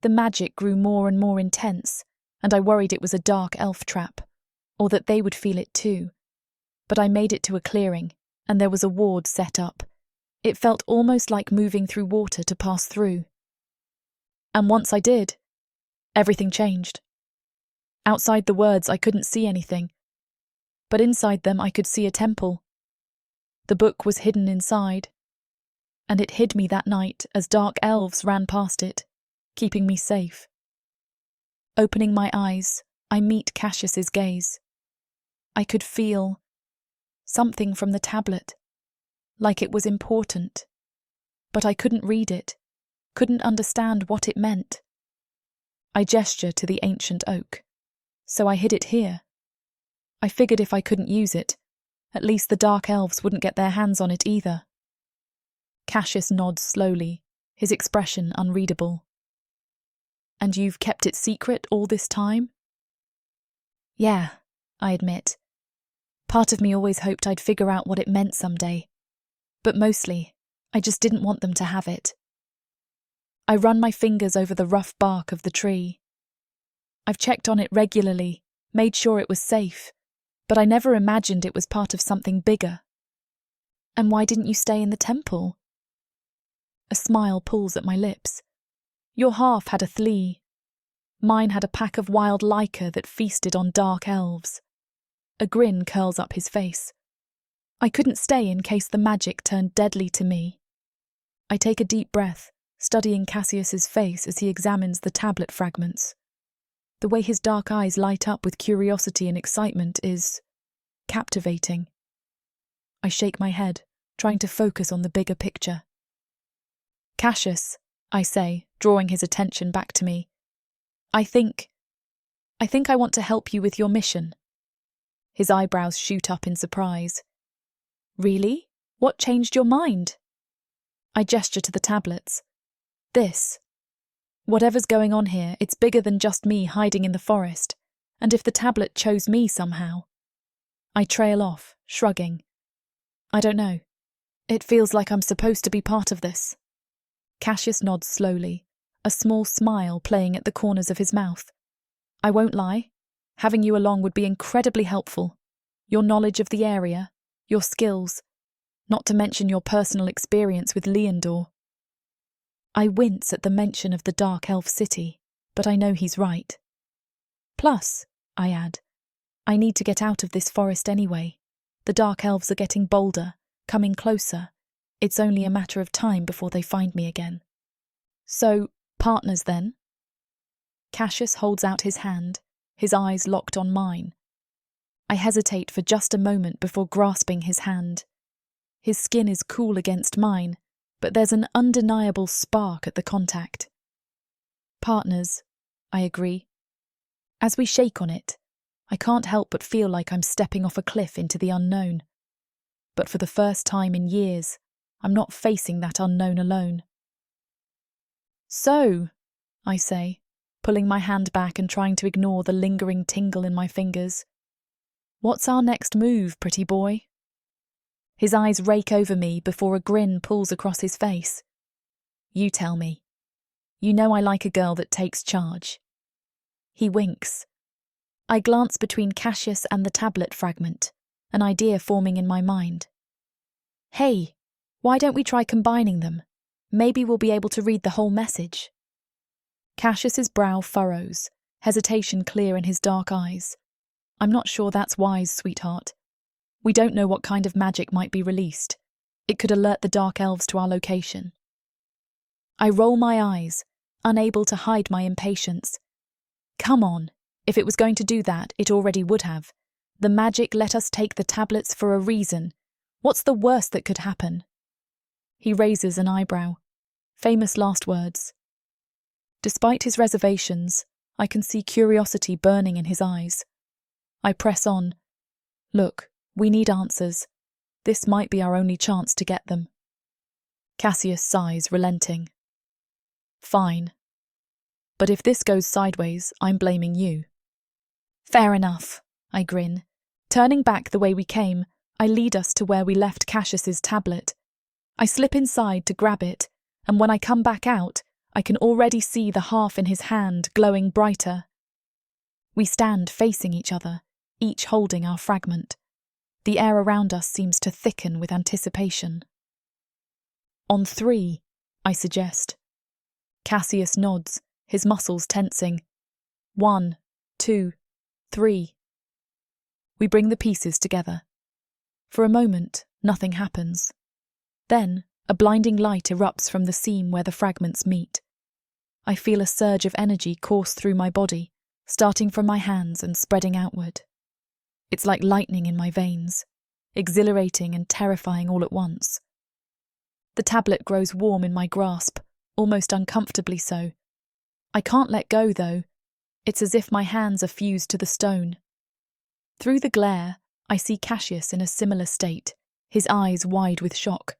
The magic grew more and more intense, and I worried it was a dark elf trap, or that they would feel it too. But I made it to a clearing, and there was a ward set up. It felt almost like moving through water to pass through. And once I did, everything changed. Outside the words, I couldn't see anything, but inside them I could see a temple. The book was hidden inside, and it hid me that night as dark elves ran past it, keeping me safe. Opening my eyes, I meet Cassius's gaze. I could feel something from the tablet, like it was important, but I couldn't read it, couldn't understand what it meant. I gesture to the ancient oak, so I hid it here. I figured if I couldn't use it, at least the dark elves wouldn't get their hands on it either. Cassius nods slowly, his expression unreadable. And you've kept it secret all this time? Yeah, I admit. Part of me always hoped I'd figure out what it meant someday. But mostly, I just didn't want them to have it. I run my fingers over the rough bark of the tree. I've checked on it regularly, made sure it was safe, but I never imagined it was part of something bigger. And why didn't you stay in the temple? A smile pulls at my lips. Your half had a thlee. Mine had a pack of wild lyca that feasted on dark elves. A grin curls up his face. I couldn't stay in case the magic turned deadly to me. I take a deep breath, studying Cassius's face as he examines the tablet fragments. The way his dark eyes light up with curiosity and excitement is captivating. I shake my head, trying to focus on the bigger picture. Cassius, I say, drawing his attention back to me. I think I want to help you with your mission. His eyebrows shoot up in surprise. Really? What changed your mind? I gesture to the tablets. This. Whatever's going on here, it's bigger than just me hiding in the forest, and if the tablet chose me somehow. I trail off, shrugging. I don't know. It feels like I'm supposed to be part of this. Cassius nods slowly, a small smile playing at the corners of his mouth. I won't lie. Having you along would be incredibly helpful. Your knowledge of the area, your skills, not to mention your personal experience with Leondor. I wince at the mention of the Dark Elf City, but I know he's right. Plus, I add, I need to get out of this forest anyway. The Dark Elves are getting bolder, coming closer. It's only a matter of time before they find me again. So, partners then? Cassius holds out his hand, his eyes locked on mine. I hesitate for just a moment before grasping his hand. His skin is cool against mine, but there's an undeniable spark at the contact. Partners, I agree. As we shake on it, I can't help but feel like I'm stepping off a cliff into the unknown. But for the first time in years, I'm not facing that unknown alone. So, I say, pulling my hand back and trying to ignore the lingering tingle in my fingers. What's our next move, pretty boy? His eyes rake over me before a grin pulls across his face. You tell me. You know I like a girl that takes charge. He winks. I glance between Cassius and the tablet fragment, an idea forming in my mind. Hey, why don't we try combining them? Maybe we'll be able to read the whole message. Cassius's brow furrows, hesitation clear in his dark eyes. I'm not sure that's wise, sweetheart. We don't know what kind of magic might be released. It could alert the Dark Elves to our location. I roll my eyes, unable to hide my impatience. Come on, if it was going to do that, it already would have. The magic let us take the tablets for a reason. What's the worst that could happen? He raises an eyebrow. Famous last words. Despite his reservations, I can see curiosity burning in his eyes. I press on. Look, we need answers. This might be our only chance to get them. Cassius sighs, relenting. Fine. But if this goes sideways, I'm blaming you. Fair enough, I grin. Turning back the way we came, I lead us to where we left Cassius's tablet. I slip inside to grab it, and when I come back out, I can already see the half in his hand glowing brighter. We stand facing each other, each holding our fragment. The air around us seems to thicken with anticipation. On 3, I suggest. Cassius nods, his muscles tensing. 1, 2, 3. We bring the pieces together. For a moment, nothing happens. Then, a blinding light erupts from the seam where the fragments meet. I feel a surge of energy course through my body, starting from my hands and spreading outward. It's like lightning in my veins, exhilarating and terrifying all at once. The tablet grows warm in my grasp, almost uncomfortably so. I can't let go, though. It's as if my hands are fused to the stone. Through the glare, I see Cassius in a similar state, his eyes wide with shock.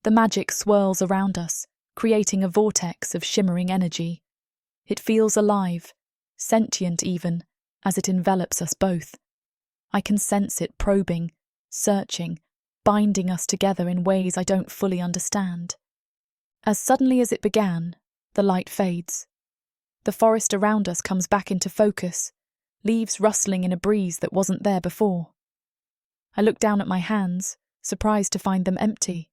The magic swirls around us, creating a vortex of shimmering energy. It feels alive, sentient even, as it envelops us both. I can sense it probing, searching, binding us together in ways I don't fully understand. As suddenly as it began, the light fades. The forest around us comes back into focus, leaves rustling in a breeze that wasn't there before. I look down at my hands, surprised to find them empty.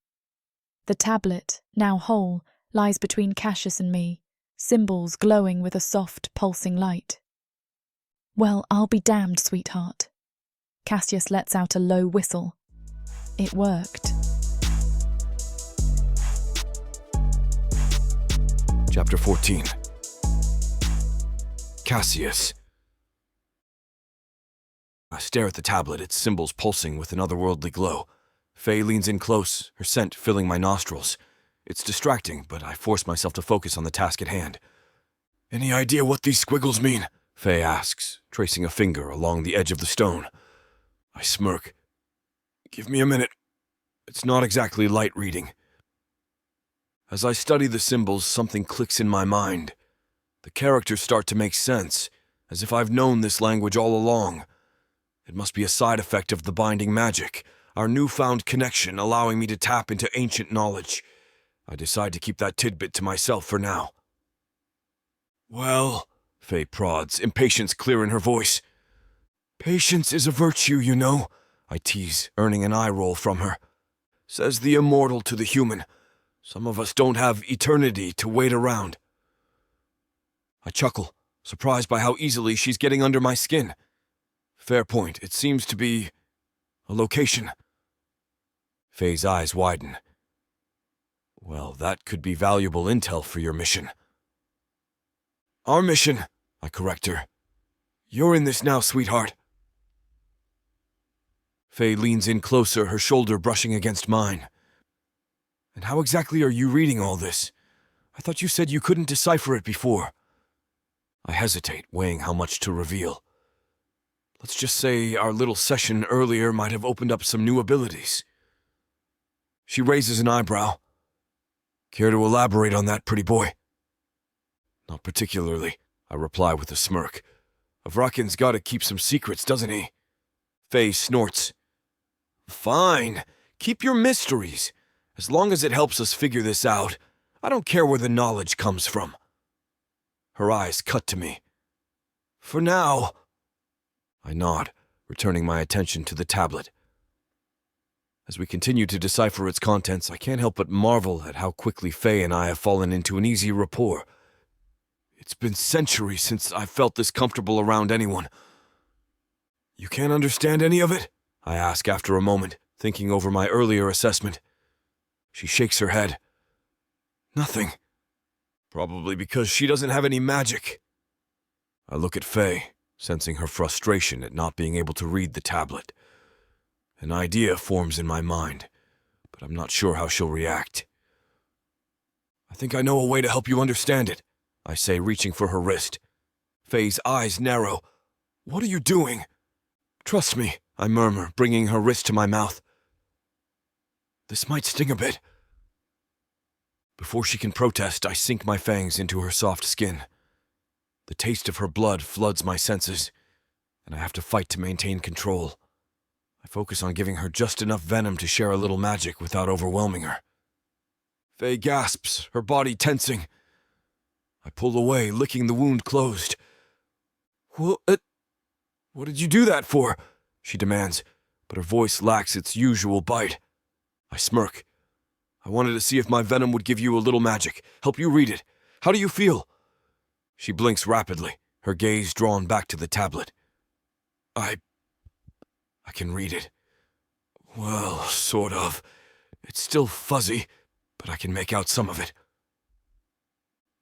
The tablet, now whole, lies between Cassius and me, symbols glowing with a soft, pulsing light. Well, I'll be damned, sweetheart. Cassius lets out a low whistle. It worked. Chapter 14. Cassius. I stare at the tablet, its symbols pulsing with an otherworldly glow. Faye leans in close, her scent filling my nostrils. It's distracting, but I force myself to focus on the task at hand. Any idea what these squiggles mean? Faye asks, tracing a finger along the edge of the stone. I smirk. Give me a minute. It's not exactly light reading. As I study the symbols, something clicks in my mind. The characters start to make sense, as if I've known this language all along. It must be a side effect of the binding magic, our newfound connection allowing me to tap into ancient knowledge. I decide to keep that tidbit to myself for now. Well, Faye prods, impatience clear in her voice. Patience is a virtue, you know, I tease, earning an eye roll from her. Says the immortal to the human. Some of us don't have eternity to wait around. I chuckle, surprised by how easily she's getting under my skin. Fair point, it seems to be a location. Faye's eyes widen. Well, that could be valuable intel for your mission. Our mission, I correct her. You're in this now, sweetheart. Faye leans in closer, her shoulder brushing against mine. And how exactly are you reading all this? I thought you said you couldn't decipher it before. I hesitate, weighing how much to reveal. Let's just say our little session earlier might have opened up some new abilities. She raises an eyebrow. Care to elaborate on that, pretty boy? Not particularly, I reply with a smirk. Avrakin's got to keep some secrets, doesn't he? Faye snorts. Fine, keep your mysteries. As long as it helps us figure this out, I don't care where the knowledge comes from. Her eyes cut to me. For now. I nod, returning my attention to the tablet. As we continue to decipher its contents, I can't help but marvel at how quickly Faye and I have fallen into an easy rapport. It's been centuries since I've felt this comfortable around anyone. You can't understand any of it? I ask after a moment, thinking over my earlier assessment. She shakes her head. Nothing. Probably because she doesn't have any magic. I look at Faye, sensing her frustration at not being able to read the tablet. An idea forms in my mind, but I'm not sure how she'll react. I think I know a way to help you understand it, I say, reaching for her wrist. Faye's eyes narrow. What are you doing? Trust me, I murmur, bringing her wrist to my mouth. This might sting a bit. Before she can protest, I sink my fangs into her soft skin. The taste of her blood floods my senses, and I have to fight to maintain control. I focus on giving her just enough venom to share a little magic without overwhelming her. Faye gasps, her body tensing. I pull away, licking the wound closed. What did you do that for? She demands, but her voice lacks its usual bite. I smirk. I wanted to see if my venom would give you a little magic, help you read it. How do you feel? She blinks rapidly, her gaze drawn back to the tablet. I can read it. Well, sort of. It's still fuzzy, but I can make out some of it.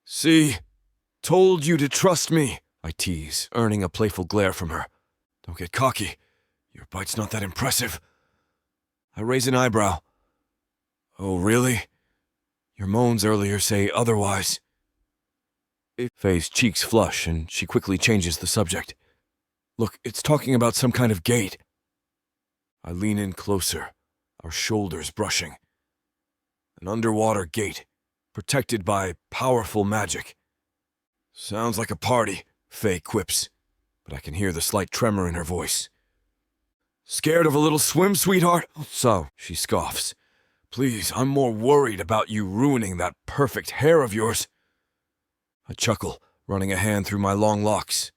See? Told you to trust me, I tease, earning a playful glare from her. Don't get cocky. Your bite's not that impressive. I raise an eyebrow. Oh, really? Your moans earlier say otherwise. Faye's cheeks flush, and she quickly changes the subject. Look, it's talking about some kind of gate. I lean in closer, our shoulders brushing. An underwater gate, protected by powerful magic. Sounds like a party, Faye quips, but I can hear the slight tremor in her voice. Scared of a little swim, sweetheart? So, she scoffs. Please, I'm more worried about you ruining that perfect hair of yours. I chuckle, running a hand through my long locks.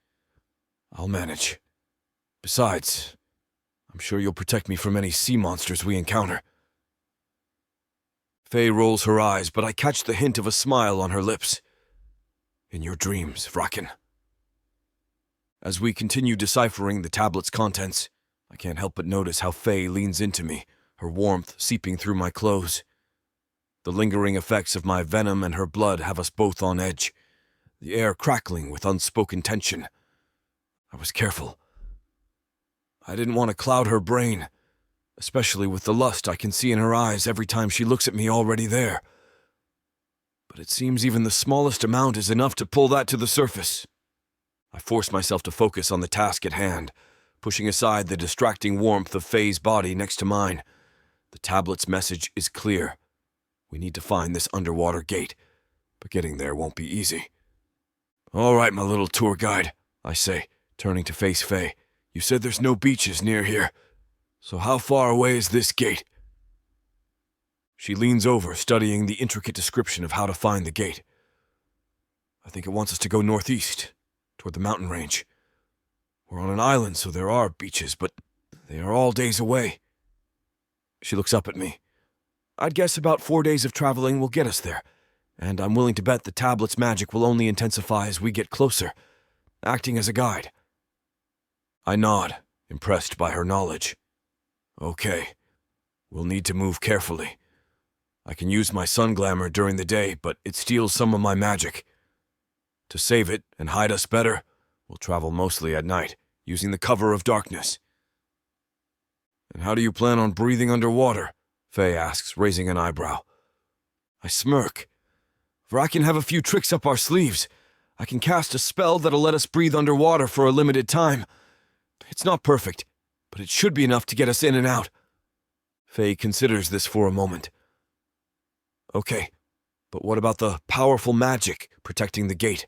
I'll manage. Besides, I'm sure you'll protect me from any sea monsters we encounter. Faye rolls her eyes, but I catch the hint of a smile on her lips. In your dreams, Vraken. As we continue deciphering the tablet's contents, I can't help but notice how Faye leans into me, her warmth seeping through my clothes. The lingering effects of my venom and her blood have us both on edge, the air crackling with unspoken tension. I was careful. I didn't want to cloud her brain, especially with the lust I can see in her eyes every time she looks at me already there. But it seems even the smallest amount is enough to pull that to the surface. I force myself to focus on the task at hand, pushing aside the distracting warmth of Faye's body next to mine. The tablet's message is clear. We need to find this underwater gate, but getting there won't be easy. All right, my little tour guide, I say, turning to face Faye. You said there's no beaches near here, so how far away is this gate? She leans over, studying the intricate description of how to find the gate. I think it wants us to go northeast, toward the mountain range. We're on an island, so there are beaches, but they are all days away. She looks up at me. I'd guess about 4 days of traveling will get us there, and I'm willing to bet the tablet's magic will only intensify as we get closer, acting as a guide. I nod, impressed by her knowledge. Okay, we'll need to move carefully. I can use my sun glamour during the day, but it steals some of my magic. To save it and hide us better, we'll travel mostly at night, using the cover of darkness. And how do you plan on breathing underwater? Faye asks, raising an eyebrow. I smirk. Vraken have a few tricks up our sleeves. I can cast a spell that'll let us breathe underwater for a limited time. It's not perfect, but it should be enough to get us in and out. Faye considers this for a moment. Okay, but what about the powerful magic protecting the gate?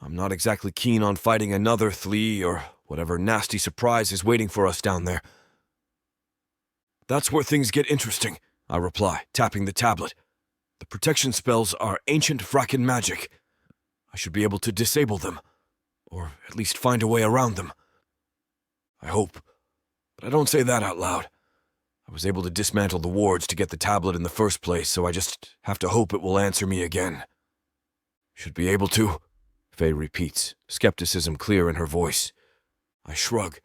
I'm not exactly keen on fighting another Thlea or whatever nasty surprise is waiting for us down there. That's where things get interesting, I reply, tapping the tablet. The protection spells are ancient Vraken magic. I should be able to disable them, or at least find a way around them. I hope, but I don't say that out loud. I was able to dismantle the wards to get the tablet in the first place, so I just have to hope it will answer me again. Should be able to, Faye repeats, skepticism clear in her voice. I shrug.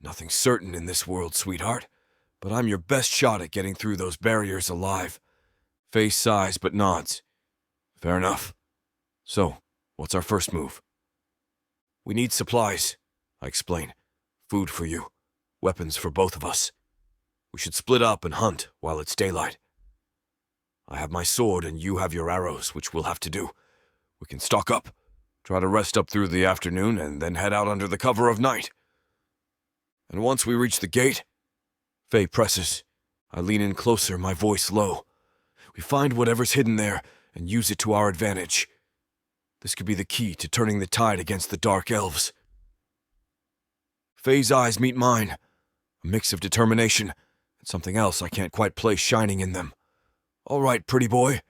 Nothing's certain in this world, sweetheart, but I'm your best shot at getting through those barriers alive. Faye sighs but nods. Fair enough. So, what's our first move? We need supplies, I explain. Food for you. Weapons for both of us. We should split up and hunt while it's daylight. I have my sword and you have your arrows, which we'll have to do. We can stock up, try to rest up through the afternoon, and then head out under the cover of night. And once we reach the gate, Faye presses. I lean in closer, my voice low. We find whatever's hidden there and use it to our advantage. This could be the key to turning the tide against the dark elves. Faye's eyes meet mine, a mix of determination and something else I can't quite place shining in them. All right, pretty boy,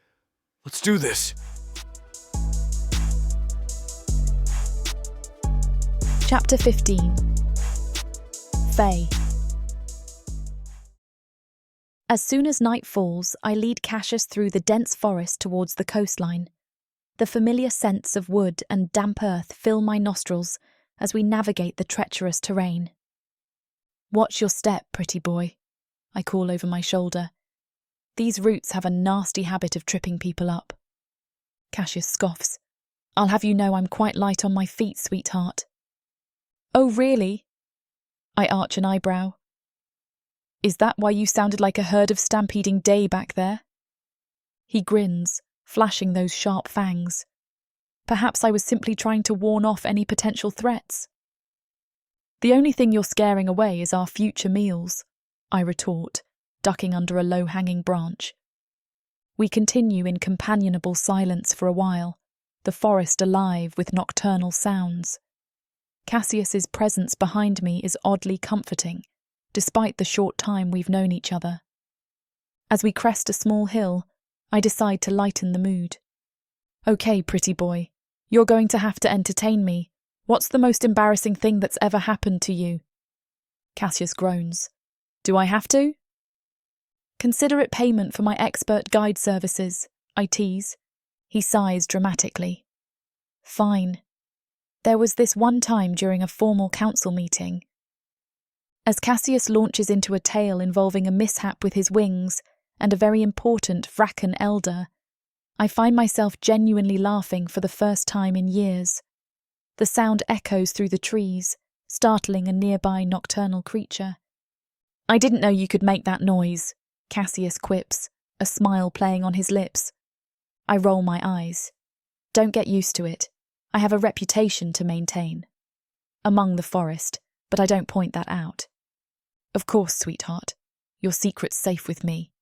let's do this. Chapter 15. Faye. As soon as night falls, I lead Casus through the dense forest towards the coastline. The familiar scents of wood and damp earth fill my nostrils as we navigate the treacherous terrain. "Watch your step, pretty boy," I call over my shoulder. "These roots have a nasty habit of tripping people up." Casus scoffs. "I'll have you know I'm quite light on my feet, sweetheart." "Oh, really?" I arch an eyebrow. "Is that why you sounded like a herd of stampeding day back there?" He grins, flashing those sharp fangs. "Perhaps I was simply trying to warn off any potential threats." "The only thing you're scaring away is our future meals," I retort, ducking under a low-hanging branch. We continue in companionable silence for a while, the forest alive with nocturnal sounds. Cassius's presence behind me is oddly comforting, despite the short time we've known each other. As we crest a small hill, I decide to lighten the mood. "Okay, pretty boy, you're going to have to entertain me. What's the most embarrassing thing that's ever happened to you?" Cassius groans. "Do I have to?" "Consider it payment for my expert guide services," I tease. He sighs dramatically. "Fine. There was this one time during a formal council meeting." As Cassius launches into a tale involving a mishap with his wings and a very important Vrakan elder, I find myself genuinely laughing for the first time in years. The sound echoes through the trees, startling a nearby nocturnal creature. "I didn't know you could make that noise," Cassius quips, a smile playing on his lips. I roll my eyes. "Don't get used to it. I have a reputation to maintain. Among the forest, but I don't point that out." "Of course, sweetheart. Your secret's safe with me."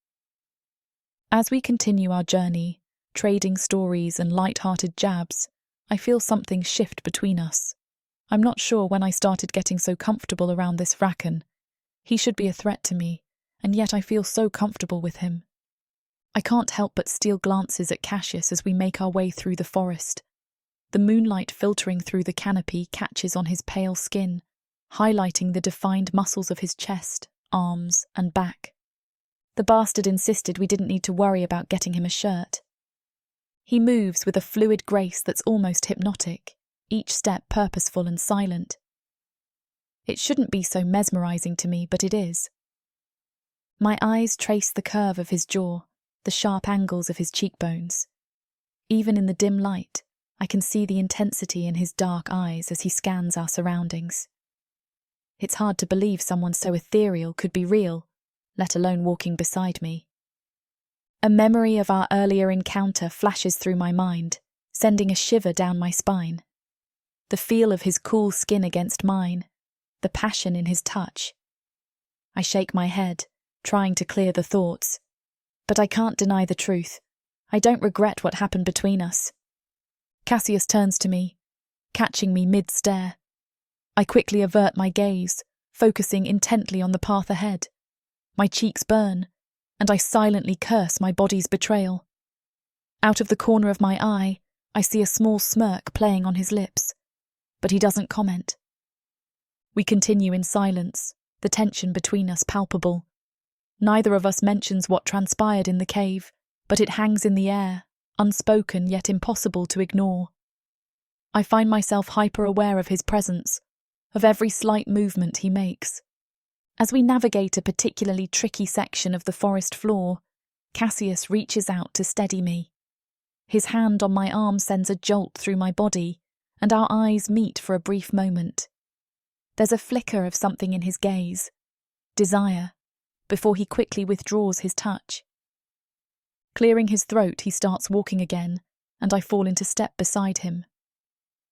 As we continue our journey, trading stories and light-hearted jabs, I feel something shift between us. I'm not sure when I started getting so comfortable around this Vrakan. He should be a threat to me, and yet I feel so comfortable with him. I can't help but steal glances at Cassius as we make our way through the forest. The moonlight filtering through the canopy catches on his pale skin, highlighting the defined muscles of his chest, arms, and back. The bastard insisted we didn't need to worry about getting him a shirt. He moves with a fluid grace that's almost hypnotic, each step purposeful and silent. It shouldn't be so mesmerizing to me, but it is. My eyes trace the curve of his jaw, the sharp angles of his cheekbones. Even in the dim light, I can see the intensity in his dark eyes as he scans our surroundings. It's hard to believe someone so ethereal could be real, let alone walking beside me. A memory of our earlier encounter flashes through my mind, sending a shiver down my spine. The feel of his cool skin against mine, the passion in his touch. I shake my head, trying to clear the thoughts. But I can't deny the truth. I don't regret what happened between us. Cassius turns to me, catching me mid-stare. I quickly avert my gaze, focusing intently on the path ahead. My cheeks burn, and I silently curse my body's betrayal. Out of the corner of my eye, I see a small smirk playing on his lips, but he doesn't comment. We continue in silence, the tension between us palpable. Neither of us mentions what transpired in the cave, but it hangs in the air, unspoken yet impossible to ignore. I find myself hyper-aware of his presence, of every slight movement he makes. As we navigate a particularly tricky section of the forest floor, Cassius reaches out to steady me. His hand on my arm sends a jolt through my body, and our eyes meet for a brief moment. There's a flicker of something in his gaze, desire, before he quickly withdraws his touch. Clearing his throat, he starts walking again, and I fall into step beside him.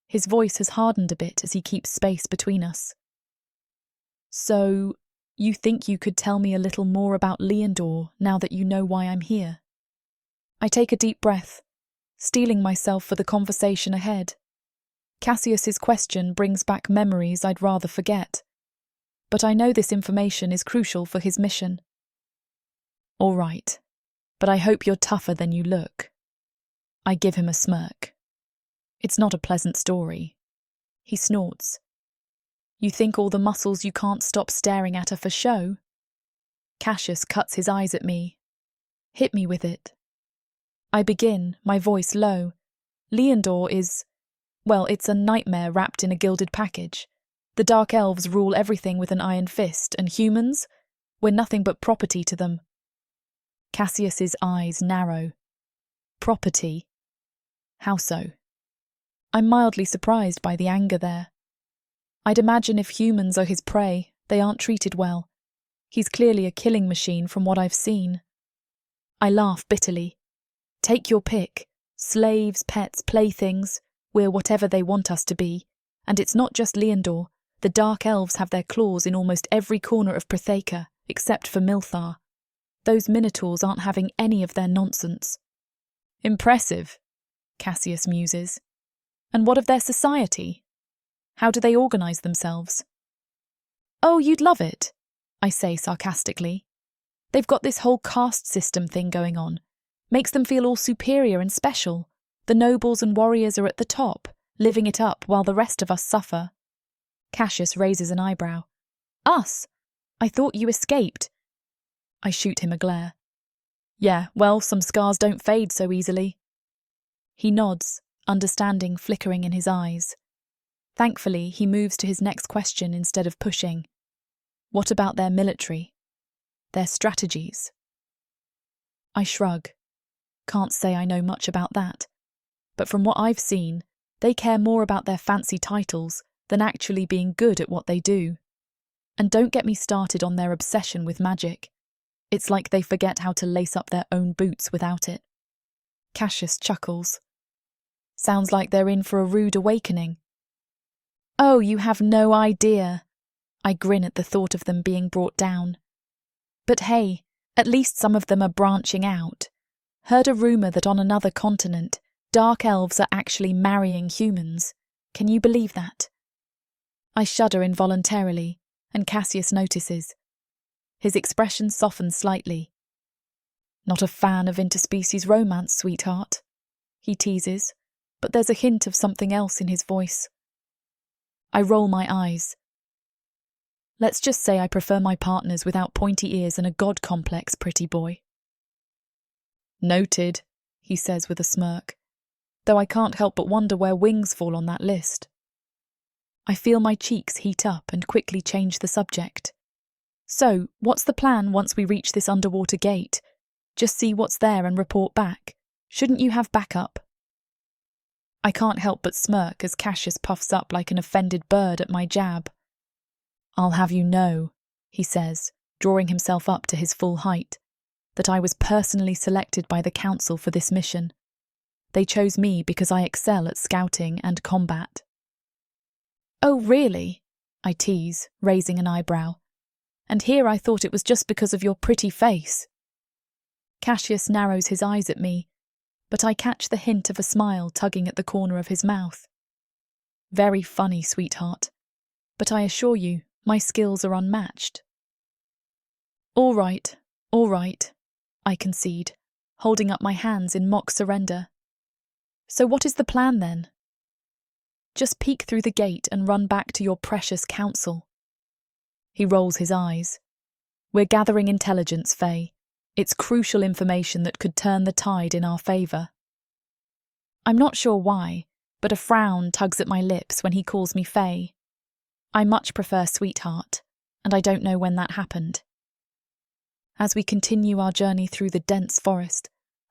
His voice has hardened a bit as he keeps space between us. "So, you think you could tell me a little more about Leandor now that you know why I'm here?" I take a deep breath, steeling myself for the conversation ahead. Cassius's question brings back memories I'd rather forget. But I know this information is crucial for his mission. "All right, but I hope you're tougher than you look." I give him a smirk. "It's not a pleasant story." He snorts. You think all the muscles you can't stop staring at are for show? Cassius cuts his eyes at me. Hit me with it. I begin, my voice low. Leandor is, well, it's a nightmare wrapped in a gilded package. The Dark Elves rule everything with an iron fist, and humans? We're nothing but property to them. Cassius's eyes narrow. Property? How so? I'm mildly surprised by the anger there. I'd imagine if humans are his prey, they aren't treated well. He's clearly a killing machine from what I've seen. I laugh bitterly. Take your pick. Slaves, pets, playthings. We're whatever they want us to be. And it's not just Leandor. The Dark Elves have their claws in almost every corner of Protheca, except for Milthar. Those Minotaurs aren't having any of their nonsense. Impressive, Cassius muses. And what of their society? How do they organise themselves? Oh, you'd love it, I say sarcastically. They've got this whole caste system thing going on. Makes them feel all superior and special. The nobles and warriors are at the top, living it up while the rest of us suffer. Cassius raises an eyebrow. Us? I thought you escaped. I shoot him a glare. Yeah, well, some scars don't fade so easily. He nods, understanding flickering in his eyes. Thankfully, he moves to his next question instead of pushing. What about their military? Their strategies? I shrug. Can't say I know much about that. But from what I've seen, they care more about their fancy titles than actually being good at what they do. And don't get me started on their obsession with magic. It's like they forget how to lace up their own boots without it. Cassius chuckles. Sounds like they're in for a rude awakening. Oh, you have no idea. I grin at the thought of them being brought down. But hey, at least some of them are branching out. Heard a rumour that on another continent, Dark Elves are actually marrying humans. Can you believe that? I shudder involuntarily, and Cassius notices. His expression softens slightly. Not a fan of interspecies romance, sweetheart, he teases, but there's a hint of something else in his voice. I roll my eyes. Let's just say I prefer my partners without pointy ears and a god complex, pretty boy. Noted, he says with a smirk, though I can't help but wonder where wings fall on that list. I feel my cheeks heat up and quickly change the subject. So, what's the plan once we reach this underwater gate? Just see what's there and report back. Shouldn't you have backup? I can't help but smirk as Cassius puffs up like an offended bird at my jab. I'll have you know, he says, drawing himself up to his full height, that I was personally selected by the council for this mission. They chose me because I excel at scouting and combat. Oh, really? I tease, raising an eyebrow. And here I thought it was just because of your pretty face. Cassius narrows his eyes at me, but I catch the hint of a smile tugging at the corner of his mouth. Very funny, sweetheart, but I assure you, my skills are unmatched. All right, I concede, holding up my hands in mock surrender. So what is the plan then? Just peek through the gate and run back to your precious council. He rolls his eyes. We're gathering intelligence, Faye. It's crucial information that could turn the tide in our favour. I'm not sure why, but a frown tugs at my lips when he calls me Faye. I much prefer sweetheart, and I don't know when that happened. As we continue our journey through the dense forest,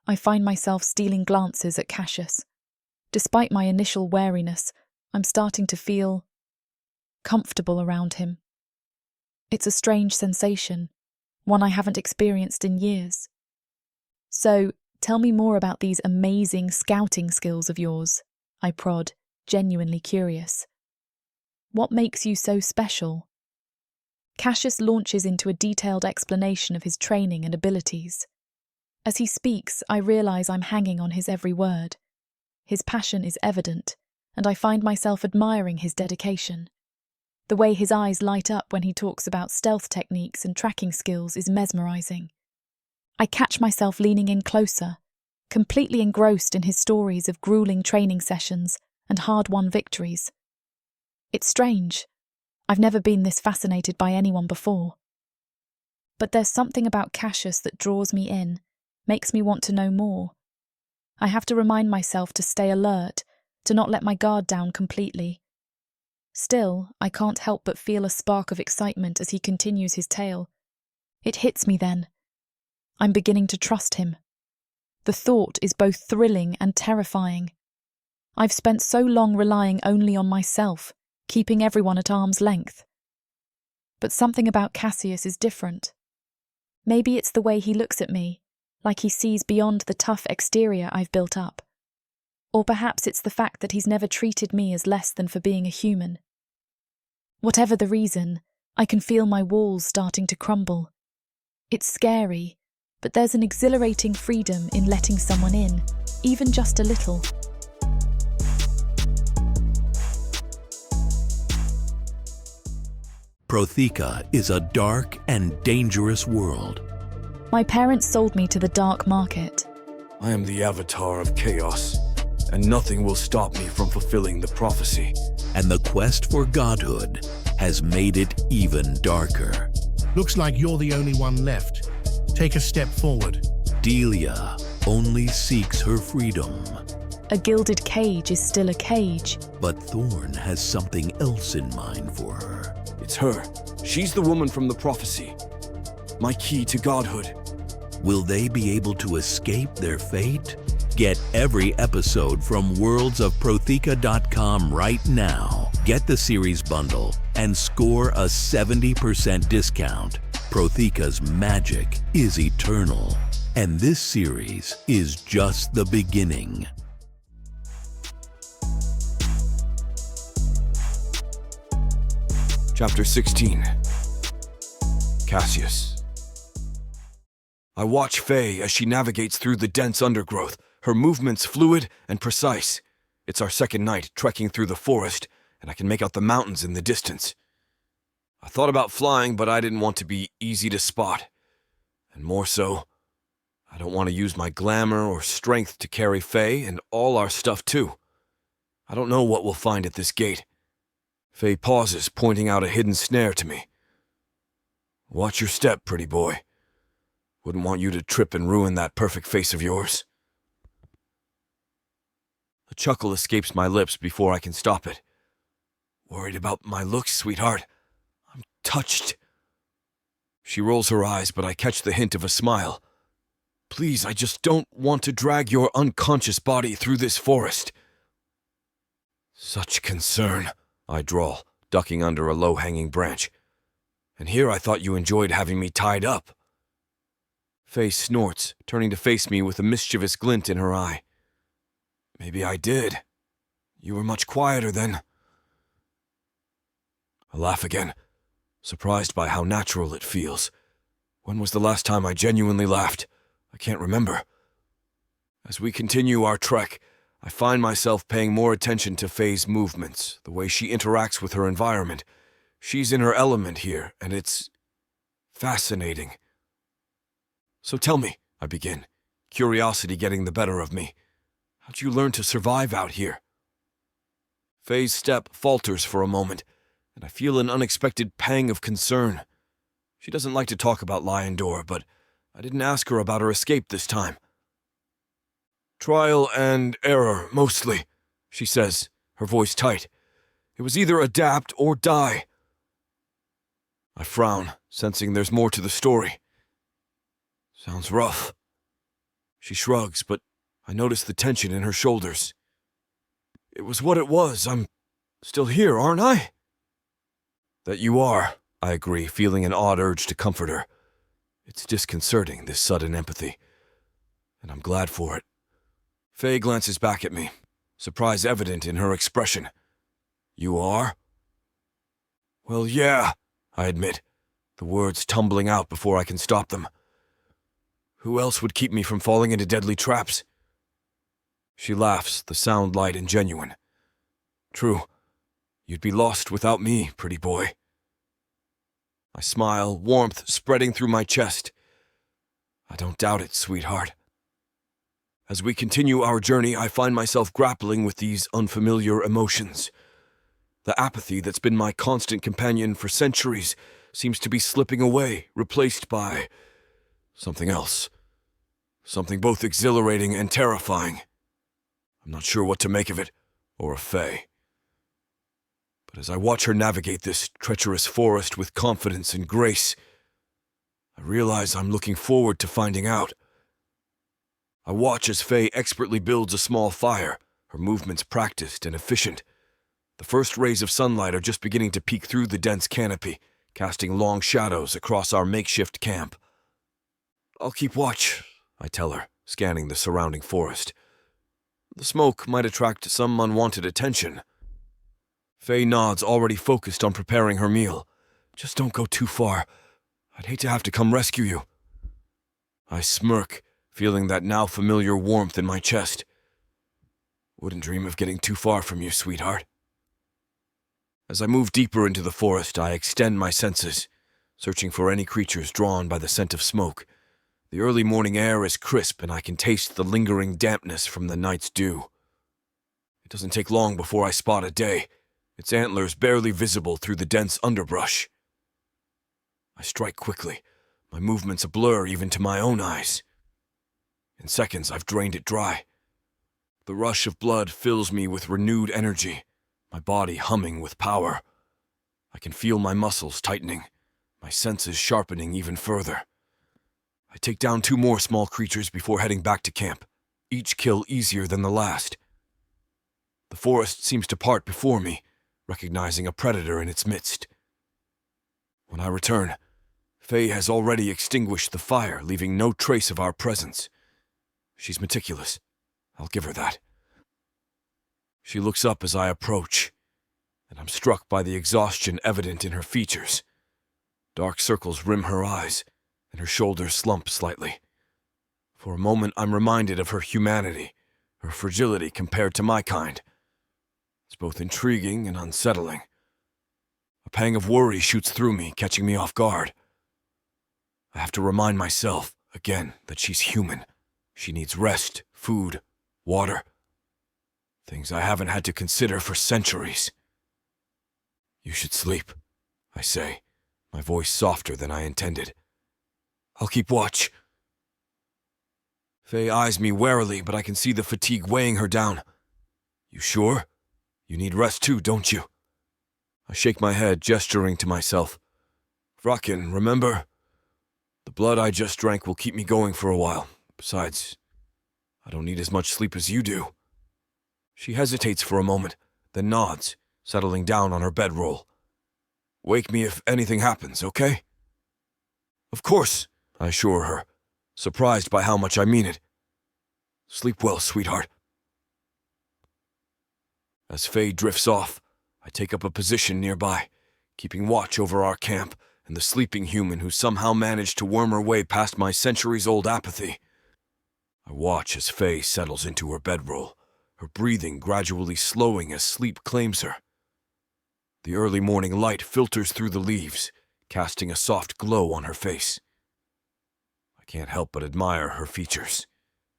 I find myself stealing glances at Cassius. Despite my initial wariness, I'm starting to feel comfortable around him. It's a strange sensation, one I haven't experienced in years. So, tell me more about these amazing scouting skills of yours, I prod, genuinely curious. What makes you so special? Cassius launches into a detailed explanation of his training and abilities. As he speaks, I realise I'm hanging on his every word. His passion is evident, and I find myself admiring his dedication. The way his eyes light up when he talks about stealth techniques and tracking skills is mesmerising. I catch myself leaning in closer, completely engrossed in his stories of gruelling training sessions and hard-won victories. It's strange. I've never been this fascinated by anyone before. But there's something about Casus that draws me in, makes me want to know more. I have to remind myself to stay alert, to not let my guard down completely. Still, I can't help but feel a spark of excitement as he continues his tale. It hits me then. I'm beginning to trust him. The thought is both thrilling and terrifying. I've spent so long relying only on myself, keeping everyone at arm's length. But something about Cassius is different. Maybe it's the way he looks at me, like he sees beyond the tough exterior I've built up. Or perhaps it's the fact that he's never treated me as less than for being a human. Whatever the reason, I can feel my walls starting to crumble. It's scary, but there's an exhilarating freedom in letting someone in, even just a little. Prothika is a dark and dangerous world. My parents sold me to the dark market. I am the avatar of chaos, and nothing will stop me from fulfilling the prophecy. And the quest for godhood has made it even darker. Looks like you're the only one left. Take a step forward. Delia only seeks her freedom. A gilded cage is still a cage. But Thorn has something else in mind for her. It's her. She's the woman from the prophecy. My key to godhood. Will they be able to escape their fate? Get every episode from worldsofprothika.com right now. Get the series bundle and score a 70% discount. Prothika's magic is eternal, and this series is just the beginning. Chapter 16. Casus. I watch Faye as she navigates through the dense undergrowth, her movements fluid and precise. It's our second night trekking through the forest, and I can make out the mountains in the distance. I thought about flying, but I didn't want to be easy to spot. And more so, I don't want to use my glamour or strength to carry Faye and all our stuff too. I don't know what we'll find at this gate. Faye pauses, pointing out a hidden snare to me. Watch your step, pretty boy. Wouldn't want you to trip and ruin that perfect face of yours. A chuckle escapes my lips before I can stop it. Worried about my looks, sweetheart? I'm touched. She rolls her eyes, but I catch the hint of a smile. Please, I just don't want to drag your unconscious body through this forest. Such concern, I drawl, ducking under a low-hanging branch. And here I thought you enjoyed having me tied up. Faye snorts, turning to face me with a mischievous glint in her eye. Maybe I did. You were much quieter then. I laugh again, surprised by how natural it feels. When was the last time I genuinely laughed? I can't remember. As we continue our trek, I find myself paying more attention to Faye's movements, the way she interacts with her environment. She's in her element here, and it's fascinating. So tell me, I begin, curiosity getting the better of me. How'd you learn to survive out here? Faye's step falters for a moment, and I feel an unexpected pang of concern. She doesn't like to talk about Lion Door, but I didn't ask her about her escape this time. Trial and error, mostly, she says, her voice tight. It was either adapt or die. I frown, sensing there's more to the story. Sounds rough. She shrugs, but I notice the tension in her shoulders. It was what it was. I'm still here, aren't I? That you are, I agree, feeling an odd urge to comfort her. It's disconcerting, this sudden empathy, and I'm glad for it. Faye glances back at me, surprise evident in her expression. You are? Well, yeah, I admit, the words tumbling out before I can stop them. Who else would keep me from falling into deadly traps? She laughs, the sound light and genuine. True, you'd be lost without me, pretty boy. I smile, warmth spreading through my chest. I don't doubt it, sweetheart. As we continue our journey, I find myself grappling with these unfamiliar emotions. The apathy that's been my constant companion for centuries seems to be slipping away, replaced by something else. Something both exhilarating and terrifying. I'm not sure what to make of it, or of Faye. But as I watch her navigate this treacherous forest with confidence and grace, I realize I'm looking forward to finding out. I watch as Faye expertly builds a small fire, her movements practiced and efficient. The first rays of sunlight are just beginning to peek through the dense canopy, casting long shadows across our makeshift camp. "I'll keep watch," I tell her, scanning the surrounding forest. "The smoke might attract some unwanted attention." Faye nods, already focused on preparing her meal. "Just don't go too far. I'd hate to have to come rescue you." I smirk, feeling that now familiar warmth in my chest. "Wouldn't dream of getting too far from you, sweetheart." As I move deeper into the forest, I extend my senses, searching for any creatures drawn by the scent of smoke. The early morning air is crisp, and I can taste the lingering dampness from the night's dew. It doesn't take long before I spot a day, its antlers barely visible through the dense underbrush. I strike quickly, my movements a blur even to my own eyes. In seconds, I've drained it dry. The rush of blood fills me with renewed energy, my body humming with power. I can feel my muscles tightening, my senses sharpening even further. I take down 2 more small creatures before heading back to camp, each kill easier than the last. The forest seems to part before me, recognizing a predator in its midst. When I return, Faye has already extinguished the fire, leaving no trace of our presence. She's meticulous. I'll give her that. She looks up as I approach, and I'm struck by the exhaustion evident in her features. Dark circles rim her eyes, and her shoulders slump slightly. For a moment, I'm reminded of her humanity, her fragility compared to my kind. It's both intriguing and unsettling. A pang of worry shoots through me, catching me off guard. I have to remind myself, again, that she's human. She needs rest, food, water. Things I haven't had to consider for centuries. "You should sleep," I say, my voice softer than I intended. "I'll keep watch." Faye eyes me warily, but I can see the fatigue weighing her down. "You sure? You need rest too, don't you?" I shake my head, gesturing to myself. "Vrakin, remember? The blood I just drank will keep me going for a while. Besides, I don't need as much sleep as you do." She hesitates for a moment, then nods, settling down on her bedroll. "Wake me if anything happens, okay?" "Of course," I assure her, surprised by how much I mean it. "Sleep well, sweetheart." As Faye drifts off, I take up a position nearby, keeping watch over our camp and the sleeping human who somehow managed to worm her way past my centuries-old apathy. I watch as Faye settles into her bedroll, her breathing gradually slowing as sleep claims her. The early morning light filters through the leaves, casting a soft glow on her face. I can't help but admire her features.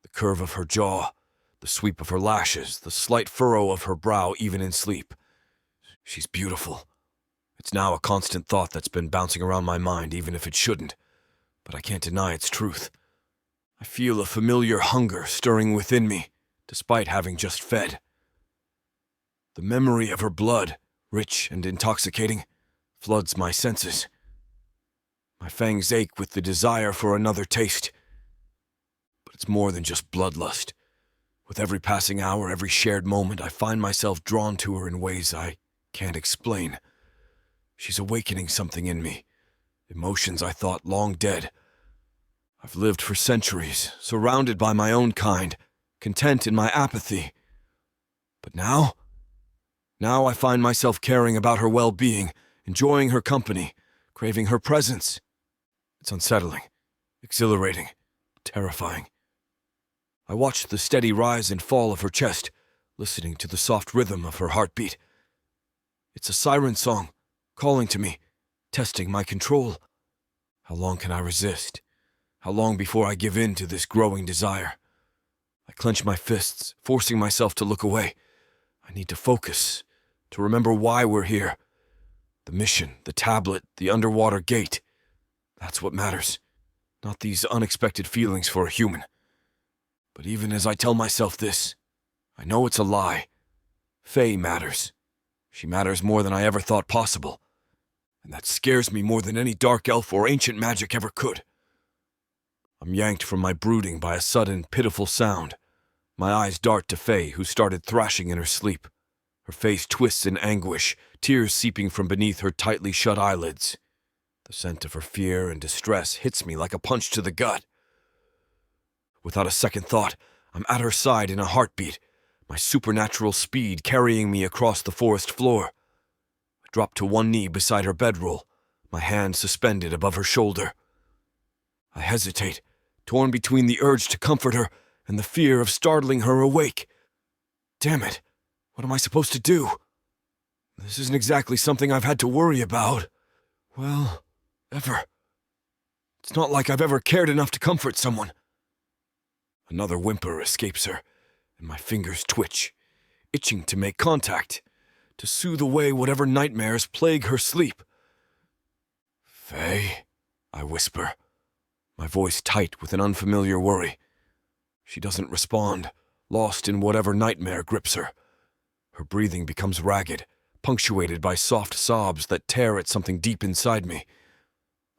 The curve of her jaw, the sweep of her lashes, the slight furrow of her brow even in sleep. She's beautiful. It's now a constant thought that's been bouncing around my mind even if it shouldn't, but I can't deny its truth. I feel a familiar hunger stirring within me, despite having just fed. The memory of her blood, rich and intoxicating, floods my senses. My fangs ache with the desire for another taste. But it's more than just bloodlust. With every passing hour, every shared moment, I find myself drawn to her in ways I can't explain. She's awakening something in me, emotions I thought long dead. I've lived for centuries, surrounded by my own kind, content in my apathy. But now I find myself caring about her well-being, enjoying her company, craving her presence. It's unsettling, exhilarating, terrifying. I watch the steady rise and fall of her chest, listening to the soft rhythm of her heartbeat. It's a siren song, calling to me, testing my control. How long can I resist? How long before I give in to this growing desire? I clench my fists, forcing myself to look away. I need to focus, to remember why we're here. The mission, the tablet, the underwater gate. That's what matters, not these unexpected feelings for a human. But even as I tell myself this, I know it's a lie. Faye matters. She matters more than I ever thought possible. And that scares me more than any dark elf or ancient magic ever could. I'm yanked from my brooding by a sudden, pitiful sound. My eyes dart to Faye, who started thrashing in her sleep. Her face twists in anguish, tears seeping from beneath her tightly shut eyelids. The scent of her fear and distress hits me like a punch to the gut. Without a second thought, I'm at her side in a heartbeat, my supernatural speed carrying me across the forest floor. I drop to one knee beside her bedroll, my hand suspended above her shoulder. I hesitate, torn between the urge to comfort her and the fear of startling her awake. Damn it, what am I supposed to do? This isn't exactly something I've had to worry about. Well, ever. It's not like I've ever cared enough to comfort someone. Another whimper escapes her, and my fingers twitch, itching to make contact, to soothe away whatever nightmares plague her sleep. Faye, I whisper, my voice tight with an unfamiliar worry. She doesn't respond, lost in whatever nightmare grips her. Her breathing becomes ragged, punctuated by soft sobs that tear at something deep inside me.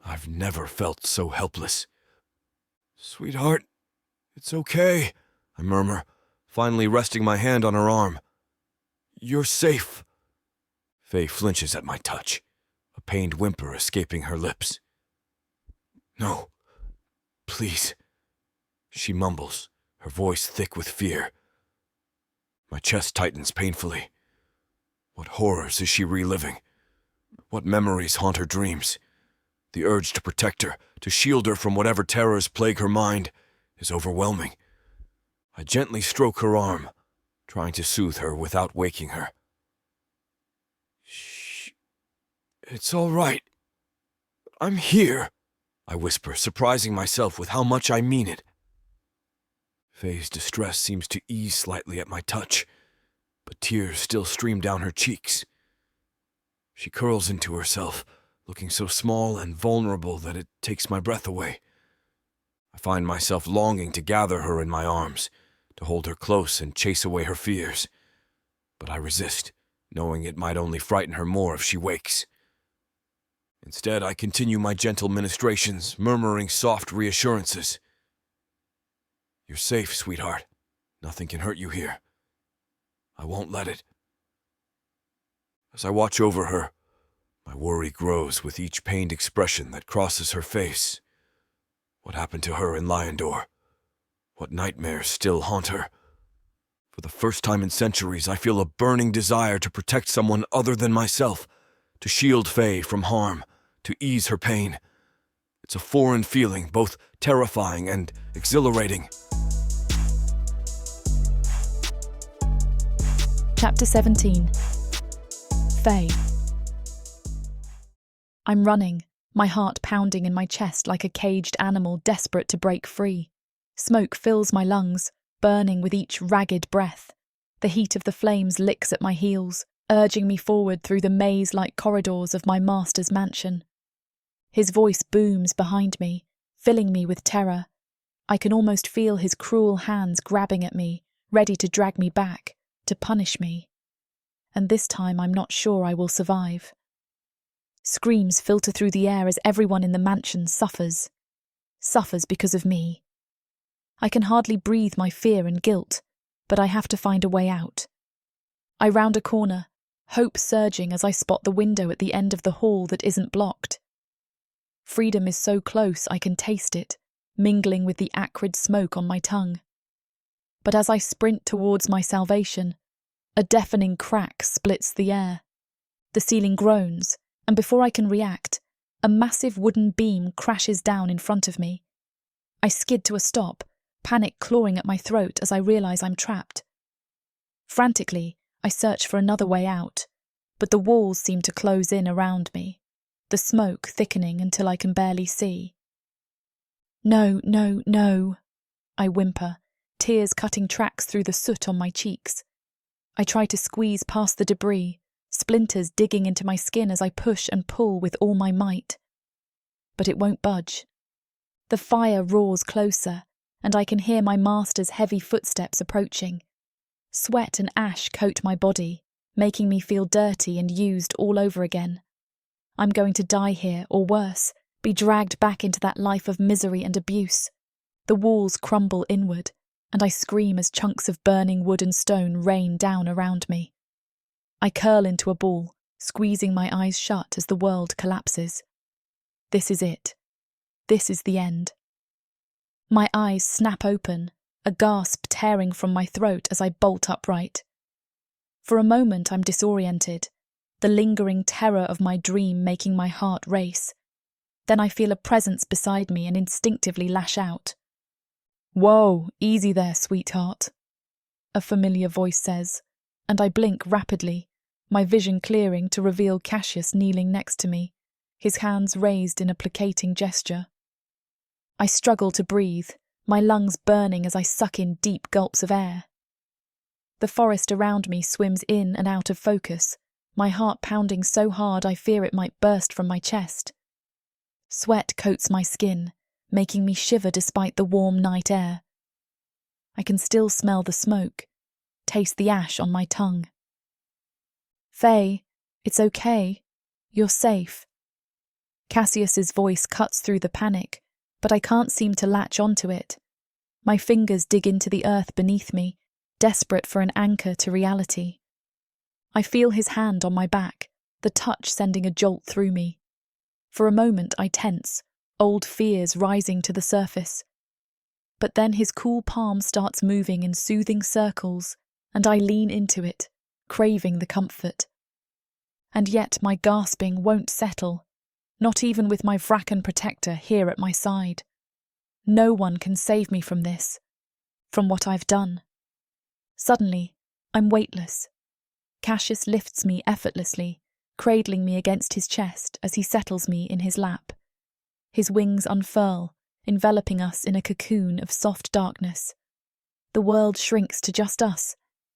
I've never felt so helpless. Sweetheart, it's okay, I murmur, finally resting my hand on her arm. You're safe. Faye flinches at my touch, a pained whimper escaping her lips. No, please, she mumbles, her voice thick with fear. My chest tightens painfully. What horrors is she reliving? What memories haunt her dreams? The urge to protect her, to shield her from whatever terrors plague her mind, is overwhelming. I gently stroke her arm, trying to soothe her without waking her. Shh. It's all right. I'm here, I whisper, surprising myself with how much I mean it. Faye's distress seems to ease slightly at my touch, but tears still stream down her cheeks. She curls into herself, looking so small and vulnerable that it takes my breath away. I find myself longing to gather her in my arms, to hold her close and chase away her fears. But I resist, knowing it might only frighten her more if she wakes. Instead, I continue my gentle ministrations, murmuring soft reassurances. You're safe, sweetheart. Nothing can hurt you here. I won't let it. As I watch over her, my worry grows with each pained expression that crosses her face. What happened to her in Lyondor? What nightmares still haunt her? For the first time in centuries, I feel a burning desire to protect someone other than myself, to shield Faye from harm, to ease her pain. It's a foreign feeling, both terrifying and exhilarating. Chapter 17. Faye. I'm running, my heart pounding in my chest like a caged animal desperate to break free. Smoke fills my lungs, burning with each ragged breath. The heat of the flames licks at my heels, urging me forward through the maze-like corridors of my master's mansion. His voice booms behind me, filling me with terror. I can almost feel his cruel hands grabbing at me, ready to drag me back, to punish me. And this time I'm not sure I will survive. Screams filter through the air as everyone in the mansion suffers. Suffers because of me. I can hardly breathe my fear and guilt, but I have to find a way out. I round a corner, hope surging as I spot the window at the end of the hall that isn't blocked. Freedom is so close I can taste it, mingling with the acrid smoke on my tongue. But as I sprint towards my salvation, a deafening crack splits the air. The ceiling groans, and before I can react, a massive wooden beam crashes down in front of me. I skid to a stop, panic clawing at my throat as I realize I'm trapped. Frantically, I search for another way out, but the walls seem to close in around me, the smoke thickening until I can barely see. No, no, no, I whimper, tears cutting tracks through the soot on my cheeks. I try to squeeze past the debris, splinters digging into my skin as I push and pull with all my might. But it won't budge. The fire roars closer, and I can hear my master's heavy footsteps approaching. Sweat and ash coat my body, making me feel dirty and used all over again. I'm going to die here, or worse, be dragged back into that life of misery and abuse. The walls crumble inward, and I scream as chunks of burning wood and stone rain down around me. I curl into a ball, squeezing my eyes shut as the world collapses. This is it. This is the end. My eyes snap open, a gasp tearing from my throat as I bolt upright. For a moment I'm disoriented, the lingering terror of my dream making my heart race. Then I feel a presence beside me and instinctively lash out. "Whoa, easy there, sweetheart," a familiar voice says, and I blink rapidly, my vision clearing to reveal Casus kneeling next to me, his hands raised in a placating gesture. I struggle to breathe, my lungs burning as I suck in deep gulps of air. The forest around me swims in and out of focus, my heart pounding so hard I fear it might burst from my chest. Sweat coats my skin, making me shiver despite the warm night air. I can still smell the smoke, taste the ash on my tongue. "Faye, it's okay. You're safe." Cassius's voice cuts through the panic, but I can't seem to latch onto it. My fingers dig into the earth beneath me, desperate for an anchor to reality. I feel his hand on my back, the touch sending a jolt through me. For a moment I tense, old fears rising to the surface. But then his cool palm starts moving in soothing circles, and I lean into it, craving the comfort. And yet my gasping won't settle, not even with my Vrakan protector here at my side. No one can save me from this, from what I've done. Suddenly, I'm weightless. Casus lifts me effortlessly, cradling me against his chest as he settles me in his lap. His wings unfurl, enveloping us in a cocoon of soft darkness. The world shrinks to just us,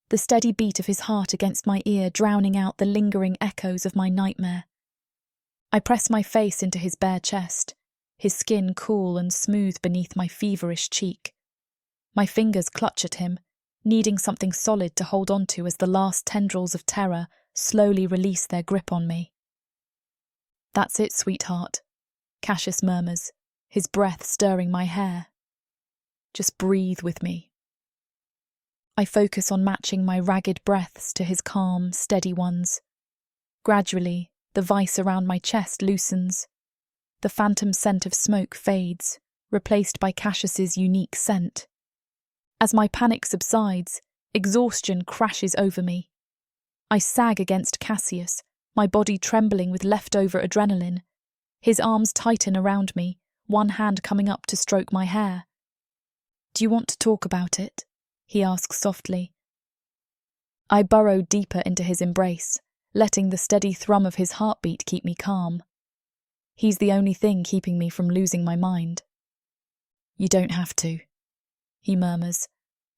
the steady beat of his heart against my ear drowning out the lingering echoes of my nightmare. I press my face into his bare chest, his skin cool and smooth beneath my feverish cheek. My fingers clutch at him, needing something solid to hold on to as the last tendrils of terror slowly release their grip on me. "That's it, sweetheart," Casus murmurs, his breath stirring my hair. "Just breathe with me." I focus on matching my ragged breaths to his calm, steady ones. Gradually, the vice around my chest loosens. The phantom scent of smoke fades, replaced by Casus's unique scent. As my panic subsides, exhaustion crashes over me. I sag against Casus, my body trembling with leftover adrenaline. His arms tighten around me, one hand coming up to stroke my hair. "Do you want to talk about it?" he asks softly. I burrow deeper into his embrace, letting the steady thrum of his heartbeat keep me calm. He's the only thing keeping me from losing my mind. "You don't have to," he murmurs,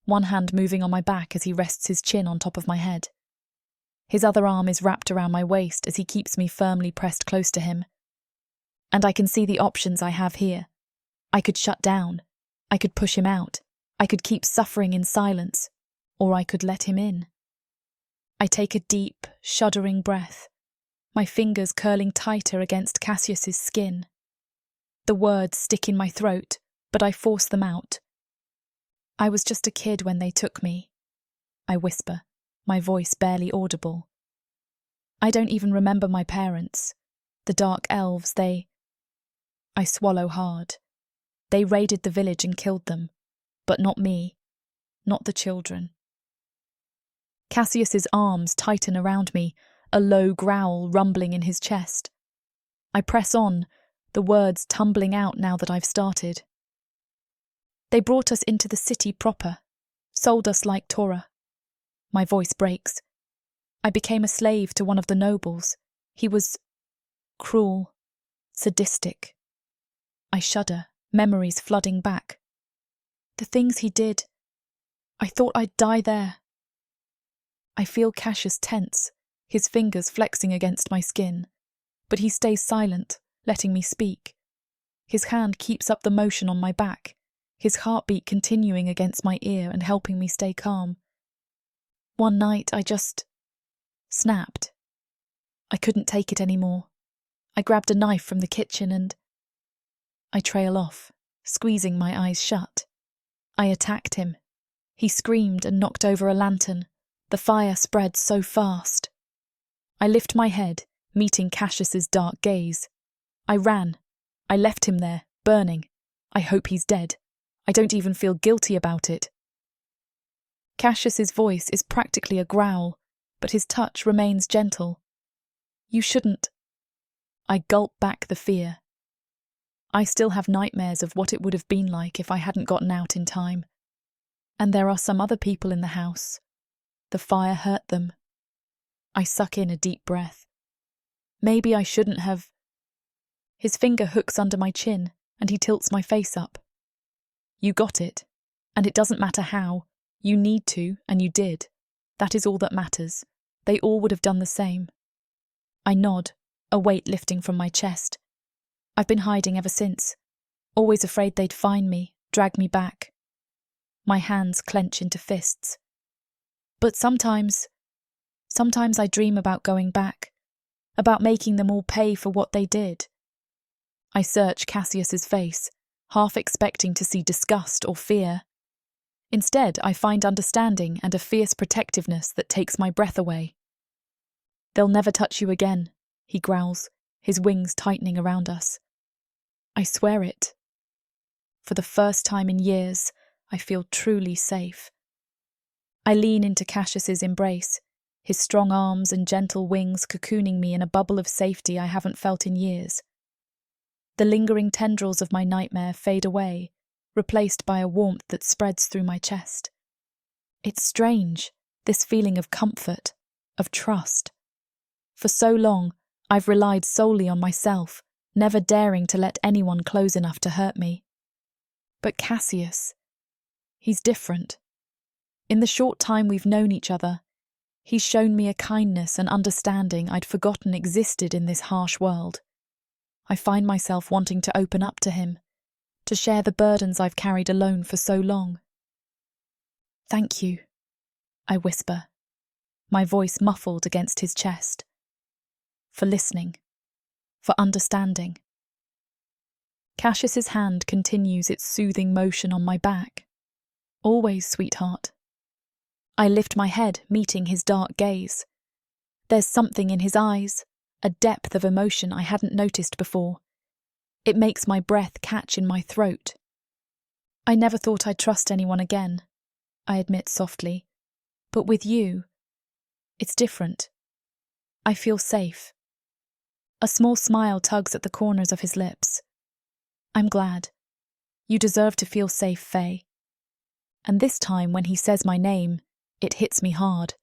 one hand moving on my back as he rests his chin on top of my head. His other arm is wrapped around my waist as he keeps me firmly pressed close to him. And I can see the options I have here. I could shut down. I could push him out. I could keep suffering in silence. Or I could let him in. I take a deep, shuddering breath, my fingers curling tighter against Cassius's skin. The words stick in my throat, but I force them out. "I was just a kid when they took me," I whisper, my voice barely audible. "I don't even remember my parents. The dark elves, I swallow hard. They raided the village and killed them, but not me, not the children." Cassius's arms tighten around me, a low growl rumbling in his chest. I press on, the words tumbling out now that I've started. "They brought us into the city proper, sold us like Torah." My voice breaks. "I became a slave to one of the nobles. He was cruel, sadistic." I shudder, memories flooding back. The things he did. I thought I'd die there. I feel Casus tense, his fingers flexing against my skin, but he stays silent, letting me speak. His hand keeps up the motion on my back, his heartbeat continuing against my ear and helping me stay calm. One night I just snapped. I couldn't take it anymore. I grabbed a knife from the kitchen and I trail off, squeezing my eyes shut. I attacked him. He screamed and knocked over a lantern. The fire spread so fast. I lift my head, meeting Cassius's dark gaze. I ran. I left him there, burning. I hope he's dead. I don't even feel guilty about it. Cassius's voice is practically a growl, but his touch remains gentle. You shouldn't. I gulp back the fear. I still have nightmares of what it would have been like if I hadn't gotten out in time. And there are some other people in the house. The fire hurt them. I suck in a deep breath. Maybe I shouldn't have. His finger hooks under my chin, and he tilts my face up. You got it, and it doesn't matter how. You need to, and you did. That is all that matters. They all would have done the same. I nod, a weight lifting from my chest. I've been hiding ever since, always afraid they'd find me, drag me back. My hands clench into fists. But sometimes I dream about going back, about making them all pay for what they did. I search Cassius's face, half expecting to see disgust or fear. Instead, I find understanding and a fierce protectiveness that takes my breath away. They'll never touch you again, he growls, his wings tightening around us. I swear it. For the first time in years, I feel truly safe. I lean into Cassius's embrace, his strong arms and gentle wings cocooning me in a bubble of safety I haven't felt in years. The lingering tendrils of my nightmare fade away, replaced by a warmth that spreads through my chest. It's strange, this feeling of comfort, of trust. For so long, I've relied solely on myself, never daring to let anyone close enough to hurt me. But Cassius, he's different. In the short time we've known each other, he's shown me a kindness and understanding I'd forgotten existed in this harsh world. I find myself wanting to open up to him, to share the burdens I've carried alone for so long. Thank you, I whisper, my voice muffled against his chest. For listening, for understanding. Cassius's hand continues its soothing motion on my back. Always, sweetheart. I lift my head, meeting his dark gaze. There's something in his eyes, a depth of emotion I hadn't noticed before. It makes my breath catch in my throat. I never thought I'd trust anyone again, I admit softly. But with you, it's different. I feel safe. A small smile tugs at the corners of his lips. I'm glad. You deserve to feel safe, Faye. And this time when he says my name, it hits me hard.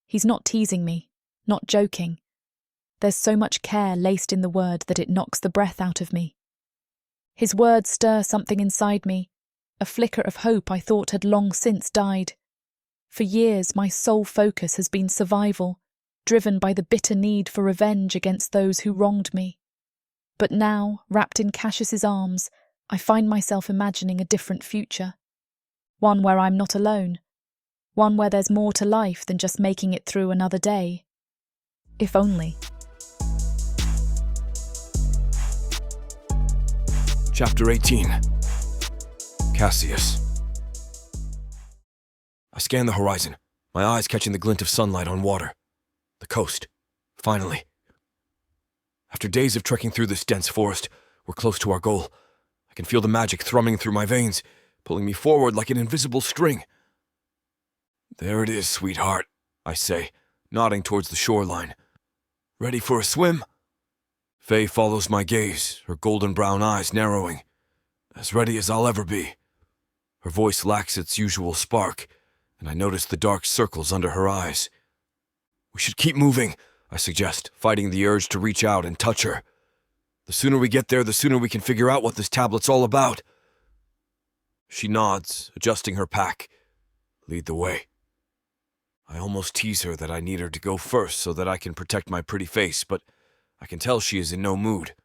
He's not teasing me, not joking. There's so much care laced in the word that it knocks the breath out of me. His words stir something inside me, a flicker of hope I thought had long since died. For years, my sole focus has been survival, driven by the bitter need for revenge against those who wronged me. But now, wrapped in Cassius's arms, I find myself imagining a different future. One where I'm not alone. One where there's more to life than just making it through another day. If only. Chapter 18. Cassius. I scan the horizon, my eyes catching the glint of sunlight on water. The coast. Finally. After days of trekking through this dense forest, we're close to our goal. I can feel the magic thrumming through my veins, pulling me forward like an invisible string. There it is, sweetheart, I say, nodding towards the shoreline. Ready for a swim? Faye follows my gaze, her golden brown eyes narrowing. As ready as I'll ever be. Her voice lacks its usual spark, and I notice the dark circles under her eyes. We should keep moving, I suggest, fighting the urge to reach out and touch her. The sooner we get there, the sooner we can figure out what this tablet's all about. She nods, adjusting her pack. Lead the way. I almost tease her that I need her to go first so that I can protect my pretty face, but I can tell she is in no mood.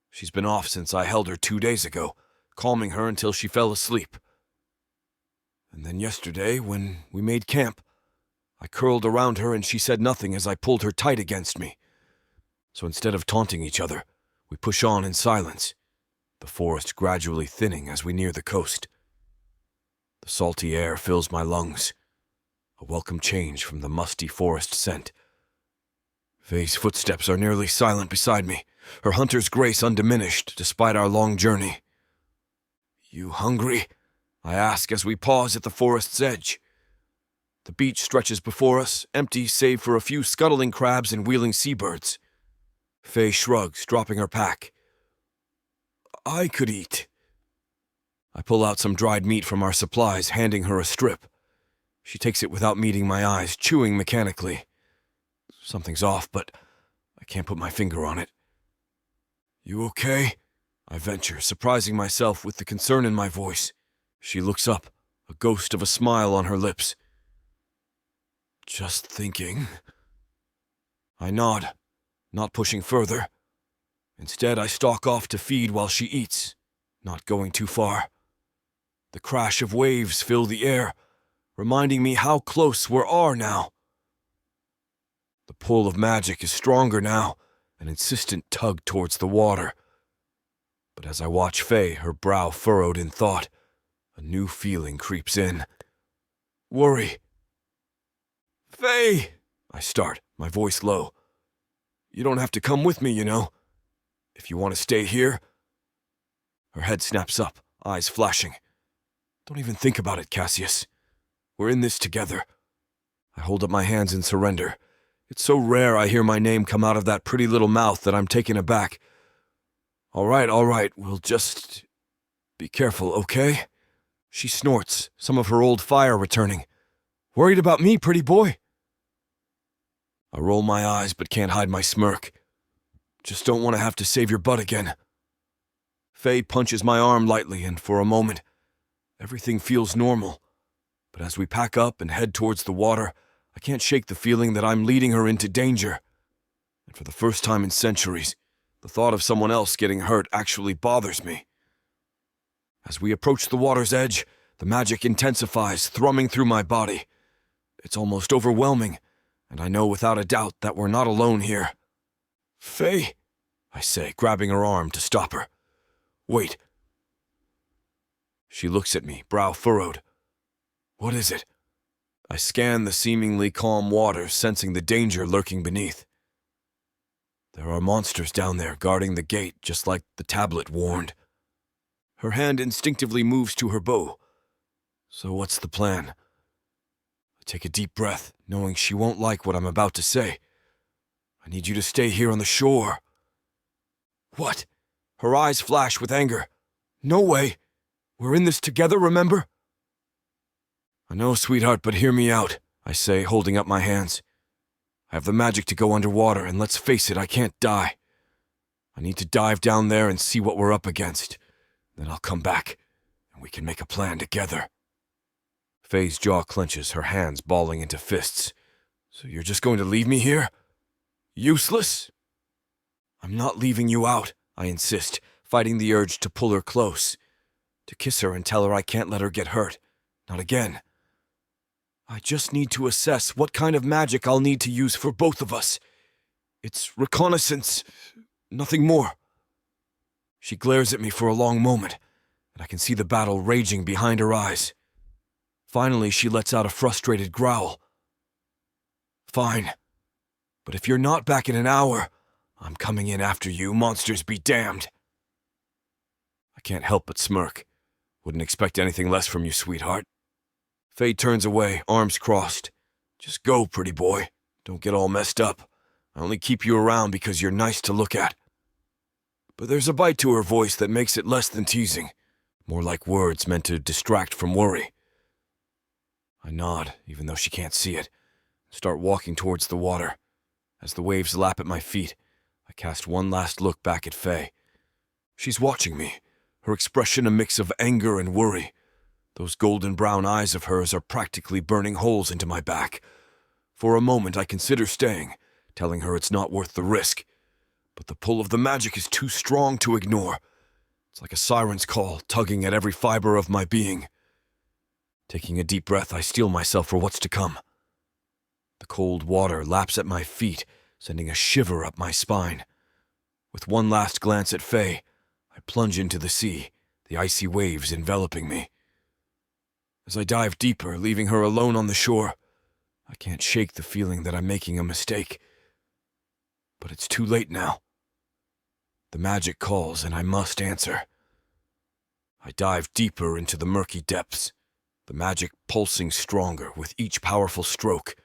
She's been off since I held her 2 days ago, calming her until she fell asleep. And then yesterday, when we made camp, I curled around her and she said nothing as I pulled her tight against me. So instead of taunting each other, we push on in silence, the forest gradually thinning as we near the coast. The salty air fills my lungs, a welcome change from the musty forest scent. Faye's footsteps are nearly silent beside me, her hunter's grace undiminished despite our long journey. "You hungry?" I ask as we pause at the forest's edge. The beach stretches before us, empty save for a few scuttling crabs and wheeling seabirds. Faye shrugs, dropping her pack. "I could eat." I pull out some dried meat from our supplies, handing her a strip. She takes it without meeting my eyes, chewing mechanically. Something's off, but I can't put my finger on it. "You okay?" I venture, surprising myself with the concern in my voice. She looks up, a ghost of a smile on her lips. "Just thinking." I nod, not pushing further. Instead, I stalk off to feed while she eats, not going too far. The crash of waves fill the air, reminding me how close we are now. The pull of magic is stronger now, an insistent tug towards the water. But as I watch Faye, her brow furrowed in thought, a new feeling creeps in. Worry. "Faye!" I start, my voice low. "You don't have to come with me, you know. If you want to stay here." Her head snaps up, eyes flashing. "Don't even think about it, Cassius. We're in this together." I hold up my hands in surrender. It's so rare I hear my name come out of that pretty little mouth that I'm taken aback. All right, we'll just be careful, okay?" She snorts, some of her old fire returning. "Worried about me, pretty boy?" I roll my eyes but can't hide my smirk. "Just don't want to have to save your butt again." Faye punches my arm lightly, and for a moment, everything feels normal. But as we pack up and head towards the water, I can't shake the feeling that I'm leading her into danger. And for the first time in centuries, the thought of someone else getting hurt actually bothers me. As we approach the water's edge, the magic intensifies, thrumming through my body. It's almost overwhelming, and I know without a doubt that we're not alone here. "Faye," I say, grabbing her arm to stop her. "Wait." She looks at me, brow furrowed. "What is it?" I scan the seemingly calm water, sensing the danger lurking beneath. There are monsters down there guarding the gate, just like the tablet warned. Her hand instinctively moves to her bow. So what's the plan? I take a deep breath, knowing she won't like what I'm about to say. "I need you to stay here on the shore." "What?" Her eyes flash with anger. "No way. We're in this together, remember?" "I know, sweetheart, but hear me out," I say, holding up my hands. "I have the magic to go underwater, and let's face it, I can't die. I need to dive down there and see what we're up against. Then I'll come back, and we can make a plan together." Faye's jaw clenches, her hands balling into fists. "So you're just going to leave me here? Useless?" "I'm not leaving you out," I insist, fighting the urge to pull her close. To kiss her and tell her I can't let her get hurt. Not again. "I just need to assess what kind of magic I'll need to use for both of us. It's reconnaissance, nothing more." She glares at me for a long moment, and I can see the battle raging behind her eyes. Finally, she lets out a frustrated growl. "Fine. But if you're not back in an hour, I'm coming in after you, monsters be damned." I can't help but smirk. Wouldn't expect anything less from you, sweetheart. Faye turns away, arms crossed. "Just go, pretty boy. Don't get all messed up. I only keep you around because you're nice to look at." But there's a bite to her voice that makes it less than teasing, more like words meant to distract from worry. I nod, even though she can't see it, and start walking towards the water. As the waves lap at my feet, I cast one last look back at Faye. She's watching me, her expression a mix of anger and worry. Those golden brown eyes of hers are practically burning holes into my back. For a moment I consider staying, telling her it's not worth the risk. But the pull of the magic is too strong to ignore. It's like a siren's call, tugging at every fiber of my being. Taking a deep breath, I steel myself for what's to come. The cold water laps at my feet, sending a shiver up my spine. With one last glance at Faye, I plunge into the sea, the icy waves enveloping me. As I dive deeper, leaving her alone on the shore, I can't shake the feeling that I'm making a mistake. But it's too late now. The magic calls, and I must answer. I dive deeper into the murky depths, the magic pulsing stronger with each powerful stroke.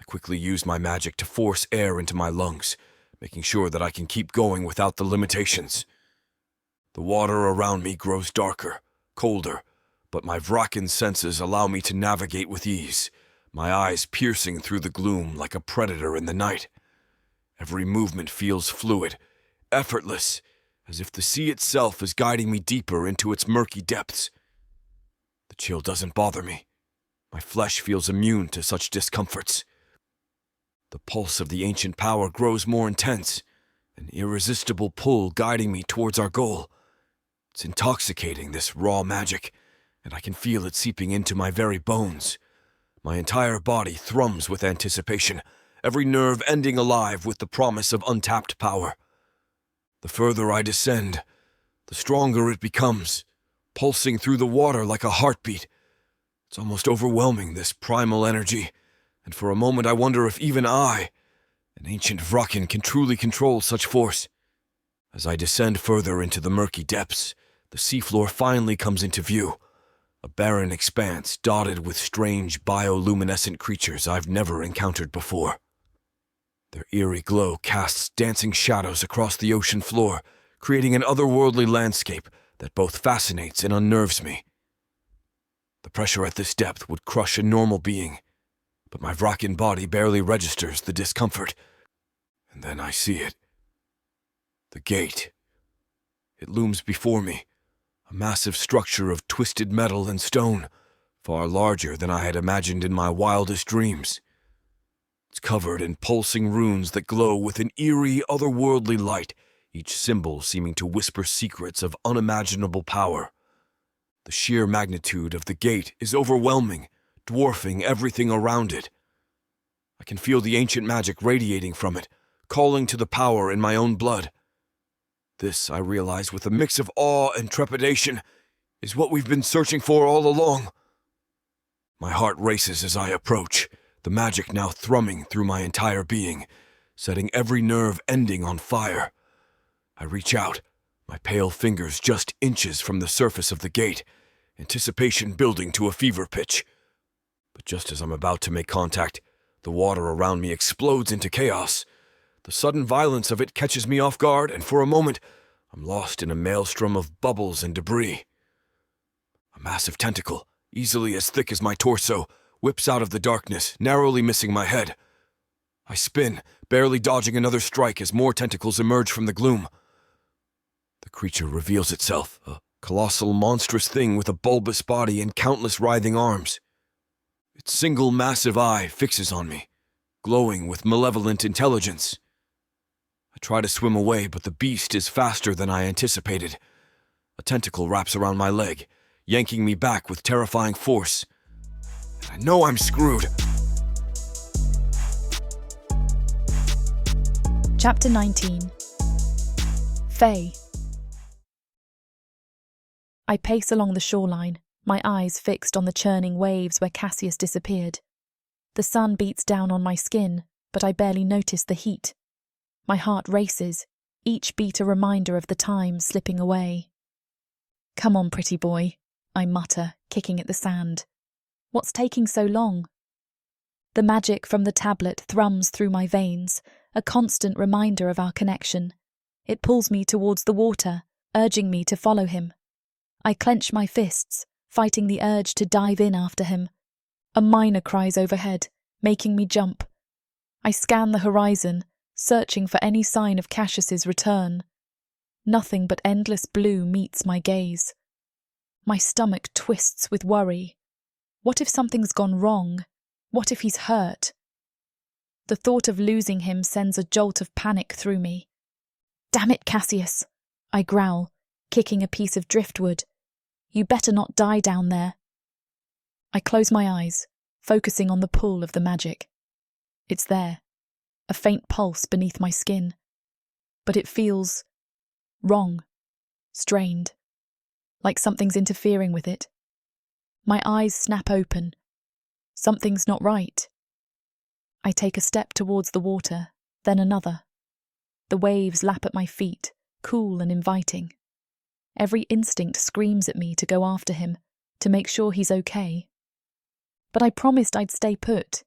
I quickly use my magic to force air into my lungs, making sure that I can keep going without the limitations. The water around me grows darker, colder, but my Vrakan senses allow me to navigate with ease, my eyes piercing through the gloom like a predator in the night. Every movement feels fluid, effortless, as if the sea itself is guiding me deeper into its murky depths. The chill doesn't bother me. My flesh feels immune to such discomforts. The pulse of the ancient power grows more intense, an irresistible pull guiding me towards our goal. It's intoxicating, this raw magic, and I can feel it seeping into my very bones. My entire body thrums with anticipation, every nerve ending alive with the promise of untapped power. The further I descend, the stronger it becomes, pulsing through the water like a heartbeat. It's almost overwhelming, this primal energy, and for a moment I wonder if even I, an ancient Vrakan, can truly control such force. As I descend further into the murky depths, the seafloor finally comes into view, a barren expanse dotted with strange bioluminescent creatures I've never encountered before. Their eerie glow casts dancing shadows across the ocean floor, creating an otherworldly landscape that both fascinates and unnerves me. The pressure at this depth would crush a normal being, but my Vrakan body barely registers the discomfort. And then I see it. The gate. It looms before me, a massive structure of twisted metal and stone, far larger than I had imagined in my wildest dreams. It's covered in pulsing runes that glow with an eerie, otherworldly light, each symbol seeming to whisper secrets of unimaginable power. The sheer magnitude of the gate is overwhelming, dwarfing everything around it. I can feel the ancient magic radiating from it, calling to the power in my own blood. This, I realize with a mix of awe and trepidation, is what we've been searching for all along. My heart races as I approach, the magic now thrumming through my entire being, setting every nerve ending on fire. I reach out, my pale fingers just inches from the surface of the gate, anticipation building to a fever pitch. But just as I'm about to make contact, the water around me explodes into chaos. The sudden violence of it catches me off guard, and for a moment, I'm lost in a maelstrom of bubbles and debris. A massive tentacle, easily as thick as my torso, whips out of the darkness, narrowly missing my head. I spin, barely dodging another strike as more tentacles emerge from the gloom. The creature reveals itself, a colossal, monstrous thing with a bulbous body and countless writhing arms. Its single massive eye fixes on me, glowing with malevolent intelligence. I try to swim away, but the beast is faster than I anticipated. A tentacle wraps around my leg, yanking me back with terrifying force. And I know I'm screwed. Chapter 19. Faye. I pace along the shoreline, my eyes fixed on the churning waves where Casus disappeared. The sun beats down on my skin, but I barely notice the heat. My heart races, each beat a reminder of the time slipping away. "Come on, pretty boy," I mutter, kicking at the sand. "What's taking so long?" The magic from the tablet thrums through my veins, a constant reminder of our connection. It pulls me towards the water, urging me to follow him. I clench my fists, fighting the urge to dive in after him. A miner cries overhead, making me jump. I scan the horizon, searching for any sign of Cassius's return. Nothing but endless blue meets my gaze. My stomach twists with worry. What if something's gone wrong? What if he's hurt? The thought of losing him sends a jolt of panic through me. "Damn it, Cassius," I growl, kicking a piece of driftwood. "You better not die down there." I close my eyes, focusing on the pull of the magic. It's there, a faint pulse beneath my skin. But it feels wrong, strained, like something's interfering with it. My eyes snap open. Something's not right. I take a step towards the water, then another. The waves lap at my feet, cool and inviting. Every instinct screams at me to go after him, to make sure he's okay. But I promised I'd stay put.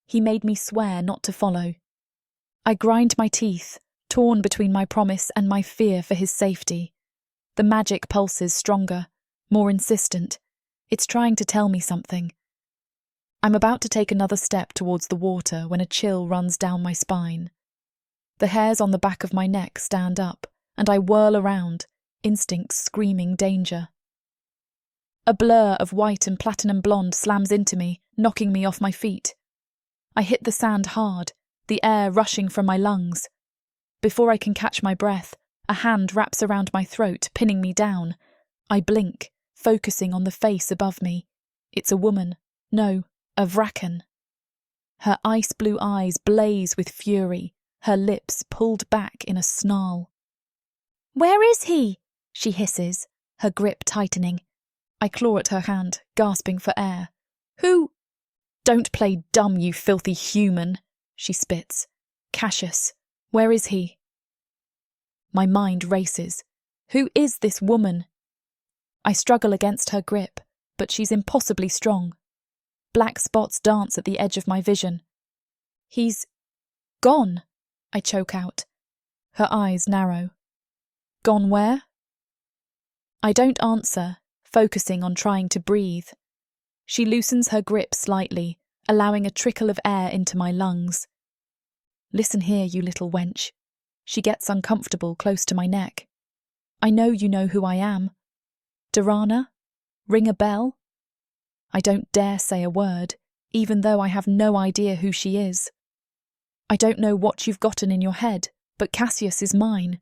He made me swear not to follow. I grind my teeth, torn between my promise and my fear for his safety. The magic pulses stronger, more insistent. It's trying to tell me something. I'm about to take another step towards the water when a chill runs down my spine. The hairs on the back of my neck stand up, and I whirl around, instincts screaming danger. A blur of white and platinum blonde slams into me, knocking me off my feet. I hit the sand hard, the air rushing from my lungs. Before I can catch my breath, a hand wraps around my throat, pinning me down. I blink, focusing on the face above me. It's a woman. No, a Vraken. Her ice blue eyes blaze with fury, her lips pulled back in a snarl. "Where is he?" she hisses, her grip tightening. I claw at her hand, gasping for air. "Who?" "Don't play dumb, you filthy human," she spits. "Casus, where is he?" My mind races. Who is this woman? I struggle against her grip, but she's impossibly strong. Black spots dance at the edge of my vision. "He's gone," I choke out. Her eyes narrow. "Gone where?" I don't answer, focusing on trying to breathe. She loosens her grip slightly, allowing a trickle of air into my lungs. "Listen here, you little wench." She gets uncomfortable close to my neck. "I know you know who I am. Durana? Ring a bell?" I don't dare say a word, even though I have no idea who she is. "I don't know what you've gotten in your head, but Cassius is mine.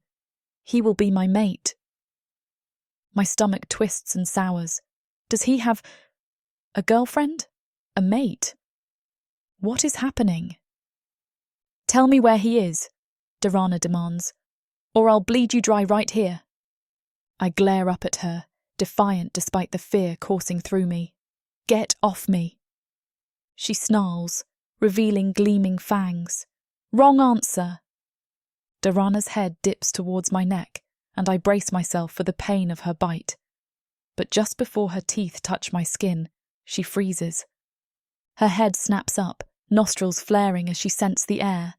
He will be my mate." My stomach twists and sours. Does he have a girlfriend? A mate? What is happening? "Tell me where he is," Durana demands, "or I'll bleed you dry right here." I glare up at her, defiant despite the fear coursing through me. "Get off me." She snarls, revealing gleaming fangs. "Wrong answer." Durana's head dips towards my neck, and I brace myself for the pain of her bite. But just before her teeth touch my skin, she freezes. Her head snaps up, nostrils flaring as she scents the air.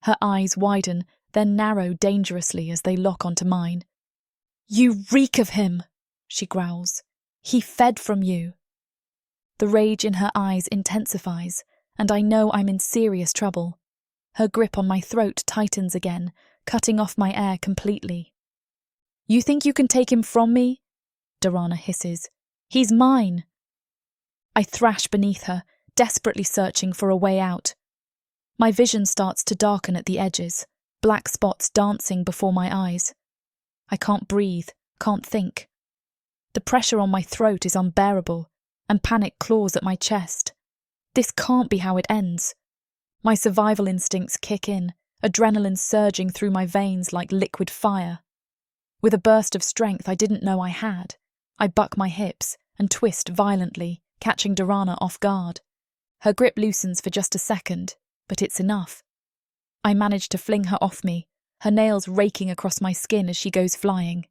Her eyes widen, then narrow dangerously as they lock onto mine. "You reek of him," she growls. "He fed from you." The rage in her eyes intensifies, and I know I'm in serious trouble. Her grip on my throat tightens again, cutting off my air completely. "You think you can take him from me?" Durana hisses. "He's mine." I thrash beneath her, desperately searching for a way out. My vision starts to darken at the edges, black spots dancing before my eyes. I can't breathe, can't think. The pressure on my throat is unbearable, and panic claws at my chest. This can't be how it ends. My survival instincts kick in, adrenaline surging through my veins like liquid fire. With a burst of strength I didn't know I had, I buck my hips and twist violently, catching Durana off guard. Her grip loosens for just a second, but it's enough. I manage to fling her off me, her nails raking across my skin as she goes flying.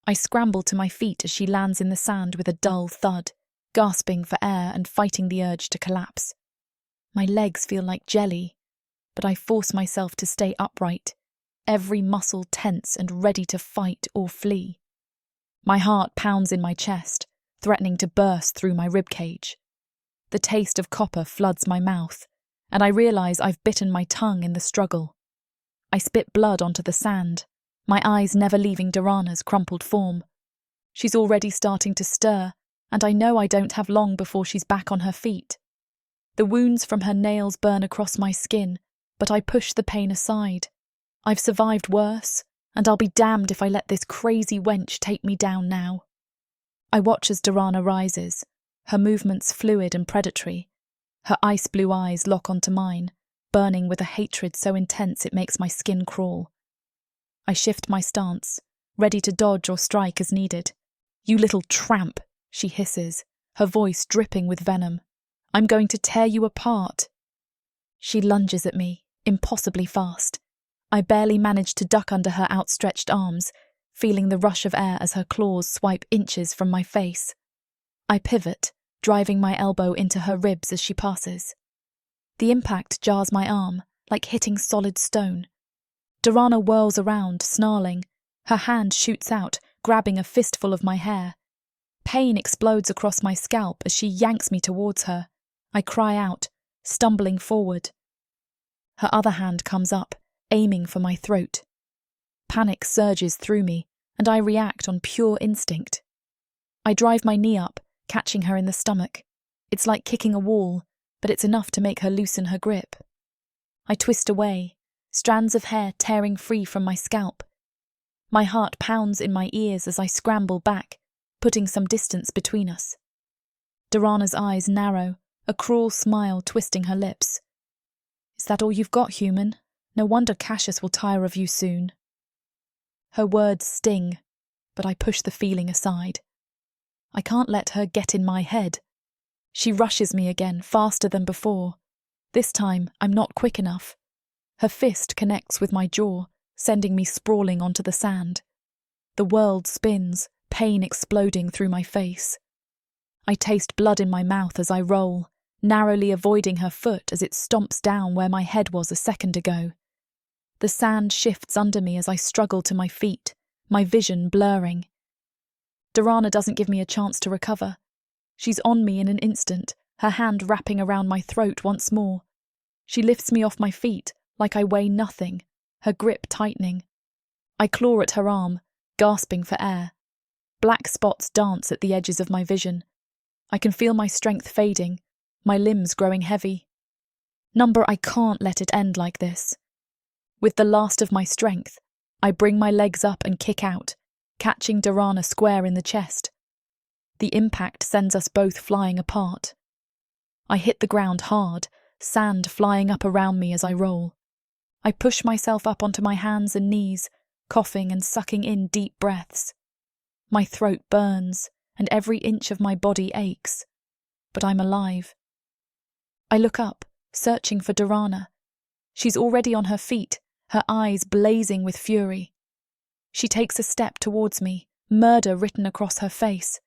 I scramble to my feet as she lands in the sand with a dull thud, gasping for air and fighting the urge to collapse. My legs feel like jelly, but I force myself to stay upright, every muscle tense and ready to fight or flee. My heart pounds in my chest, threatening to burst through my ribcage. The taste of copper floods my mouth, and I realise I've bitten my tongue in the struggle. I spit blood onto the sand, my eyes never leaving Durana's crumpled form. She's already starting to stir, and I know I don't have long before she's back on her feet. The wounds from her nails burn across my skin, but I push the pain aside. I've survived worse, and I'll be damned if I let this crazy wench take me down now. I watch as Durana rises, her movements fluid and predatory. Her ice-blue eyes lock onto mine, burning with a hatred so intense it makes my skin crawl. I shift my stance, ready to dodge or strike as needed. "You little tramp," she hisses, her voice dripping with venom. "I'm going to tear you apart." She lunges at me, impossibly fast. I barely manage to duck under her outstretched arms, feeling the rush of air as her claws swipe inches from my face. I pivot, driving my elbow into her ribs as she passes. The impact jars my arm, like hitting solid stone. Durana whirls around, snarling. Her hand shoots out, grabbing a fistful of my hair. Pain explodes across my scalp as she yanks me towards her. I cry out, stumbling forward. Her other hand comes up, aiming for my throat. Panic surges through me, and I react on pure instinct. I drive my knee up, catching her in the stomach. It's like kicking a wall, but it's enough to make her loosen her grip. I twist away, strands of hair tearing free from my scalp. My heart pounds in my ears as I scramble back, putting some distance between us. Durana's eyes narrow, a cruel smile twisting her lips. "Is that all you've got, human? No wonder Casus will tire of you soon." Her words sting, but I push the feeling aside. I can't let her get in my head. She rushes me again, faster than before. This time, I'm not quick enough. Her fist connects with my jaw, sending me sprawling onto the sand. The world spins, pain exploding through my face. I taste blood in my mouth as I roll, narrowly avoiding her foot as it stomps down where my head was a second ago. The sand shifts under me as I struggle to my feet, my vision blurring. Durana doesn't give me a chance to recover. She's on me in an instant, her hand wrapping around my throat once more. She lifts me off my feet, like I weigh nothing, her grip tightening. I claw at her arm, gasping for air. Black spots dance at the edges of my vision. I can feel my strength fading, my limbs growing heavy. Number, I can't let it end like this. With the last of my strength, I bring my legs up and kick out, catching Durana square in the chest. The impact sends us both flying apart. I hit the ground hard, sand flying up around me as I roll. I push myself up onto my hands and knees, coughing and sucking in deep breaths. My throat burns, and every inch of my body aches. But I'm alive. I look up, searching for Durana. She's already on her feet, her eyes blazing with fury. She takes a step towards me, murder written across her face.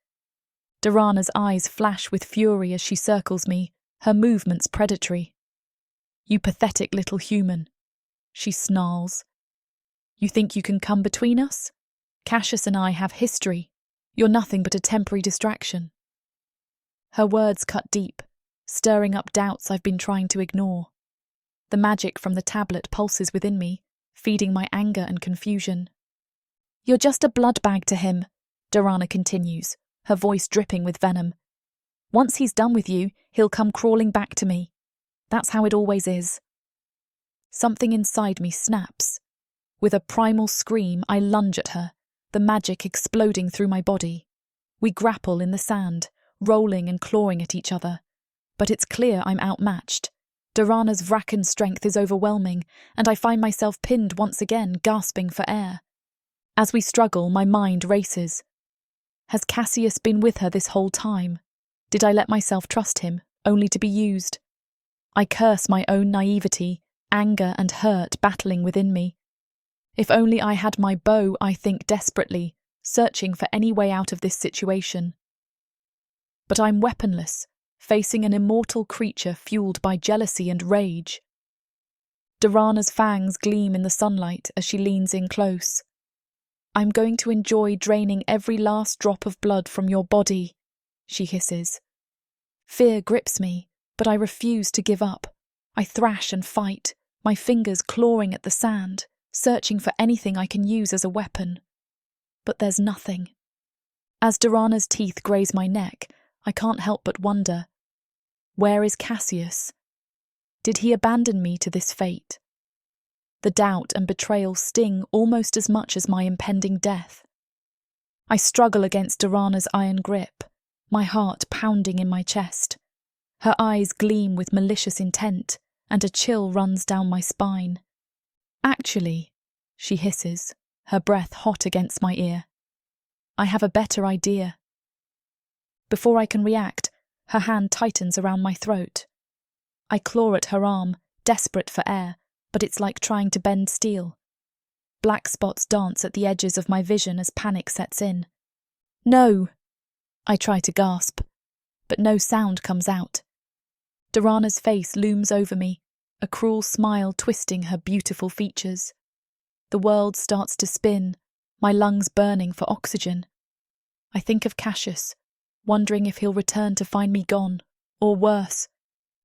Durana's eyes flash with fury as she circles me, her movements predatory. "You pathetic little human," she snarls. "You think you can come between us? Casus and I have history. You're nothing but a temporary distraction." Her words cut deep, stirring up doubts I've been trying to ignore. The magic from the tablet pulses within me, feeding my anger and confusion. "You're just a blood bag to him," Durana continues, her voice dripping with venom. "Once he's done with you, he'll come crawling back to me. That's how it always is." Something inside me snaps. With a primal scream, I lunge at her, the magic exploding through my body. We grapple in the sand, rolling and clawing at each other. But it's clear I'm outmatched. Durana's Vraken strength is overwhelming, and I find myself pinned once again, gasping for air. As we struggle, my mind races. Has Cassius been with her this whole time? Did I let myself trust him, only to be used? I curse my own naivety, anger and hurt battling within me. If only I had my bow, I think desperately, searching for any way out of this situation. But I'm weaponless, facing an immortal creature fueled by jealousy and rage. Durana's fangs gleam in the sunlight as she leans in close. "I'm going to enjoy draining every last drop of blood from your body," she hisses. Fear grips me, but I refuse to give up. I thrash and fight, my fingers clawing at the sand, searching for anything I can use as a weapon. But there's nothing. As Durana's teeth graze my neck, I can't help but wonder. Where is Cassius? Did he abandon me to this fate? The doubt and betrayal sting almost as much as my impending death. I struggle against Durana's iron grip, my heart pounding in my chest. Her eyes gleam with malicious intent, and a chill runs down my spine. Actually, she hisses, her breath hot against my ear. I have a better idea. Before I can react, her hand tightens around my throat. I claw at her arm, desperate for air, but it's like trying to bend steel. Black spots dance at the edges of my vision as panic sets in. No! I try to gasp, but no sound comes out. Durana's face looms over me, a cruel smile twisting her beautiful features. The world starts to spin, my lungs burning for oxygen. I think of Cassius, wondering if he'll return to find me gone, or worse.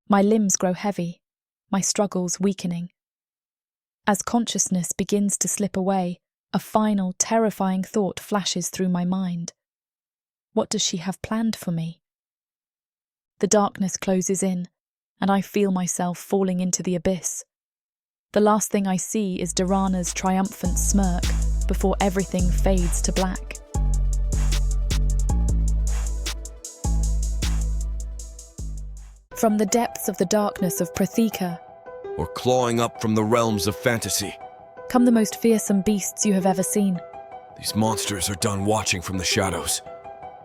My limbs grow heavy, my struggles weakening. As consciousness begins to slip away, a final, terrifying thought flashes through my mind. What does she have planned for me? The darkness closes in, and I feel myself falling into the abyss. The last thing I see is Durana's triumphant smirk before everything fades to black. From the depths of the darkness of Prothika, or clawing up from the realms of fantasy, come the most fearsome beasts you have ever seen. these monsters are done watching from the shadows.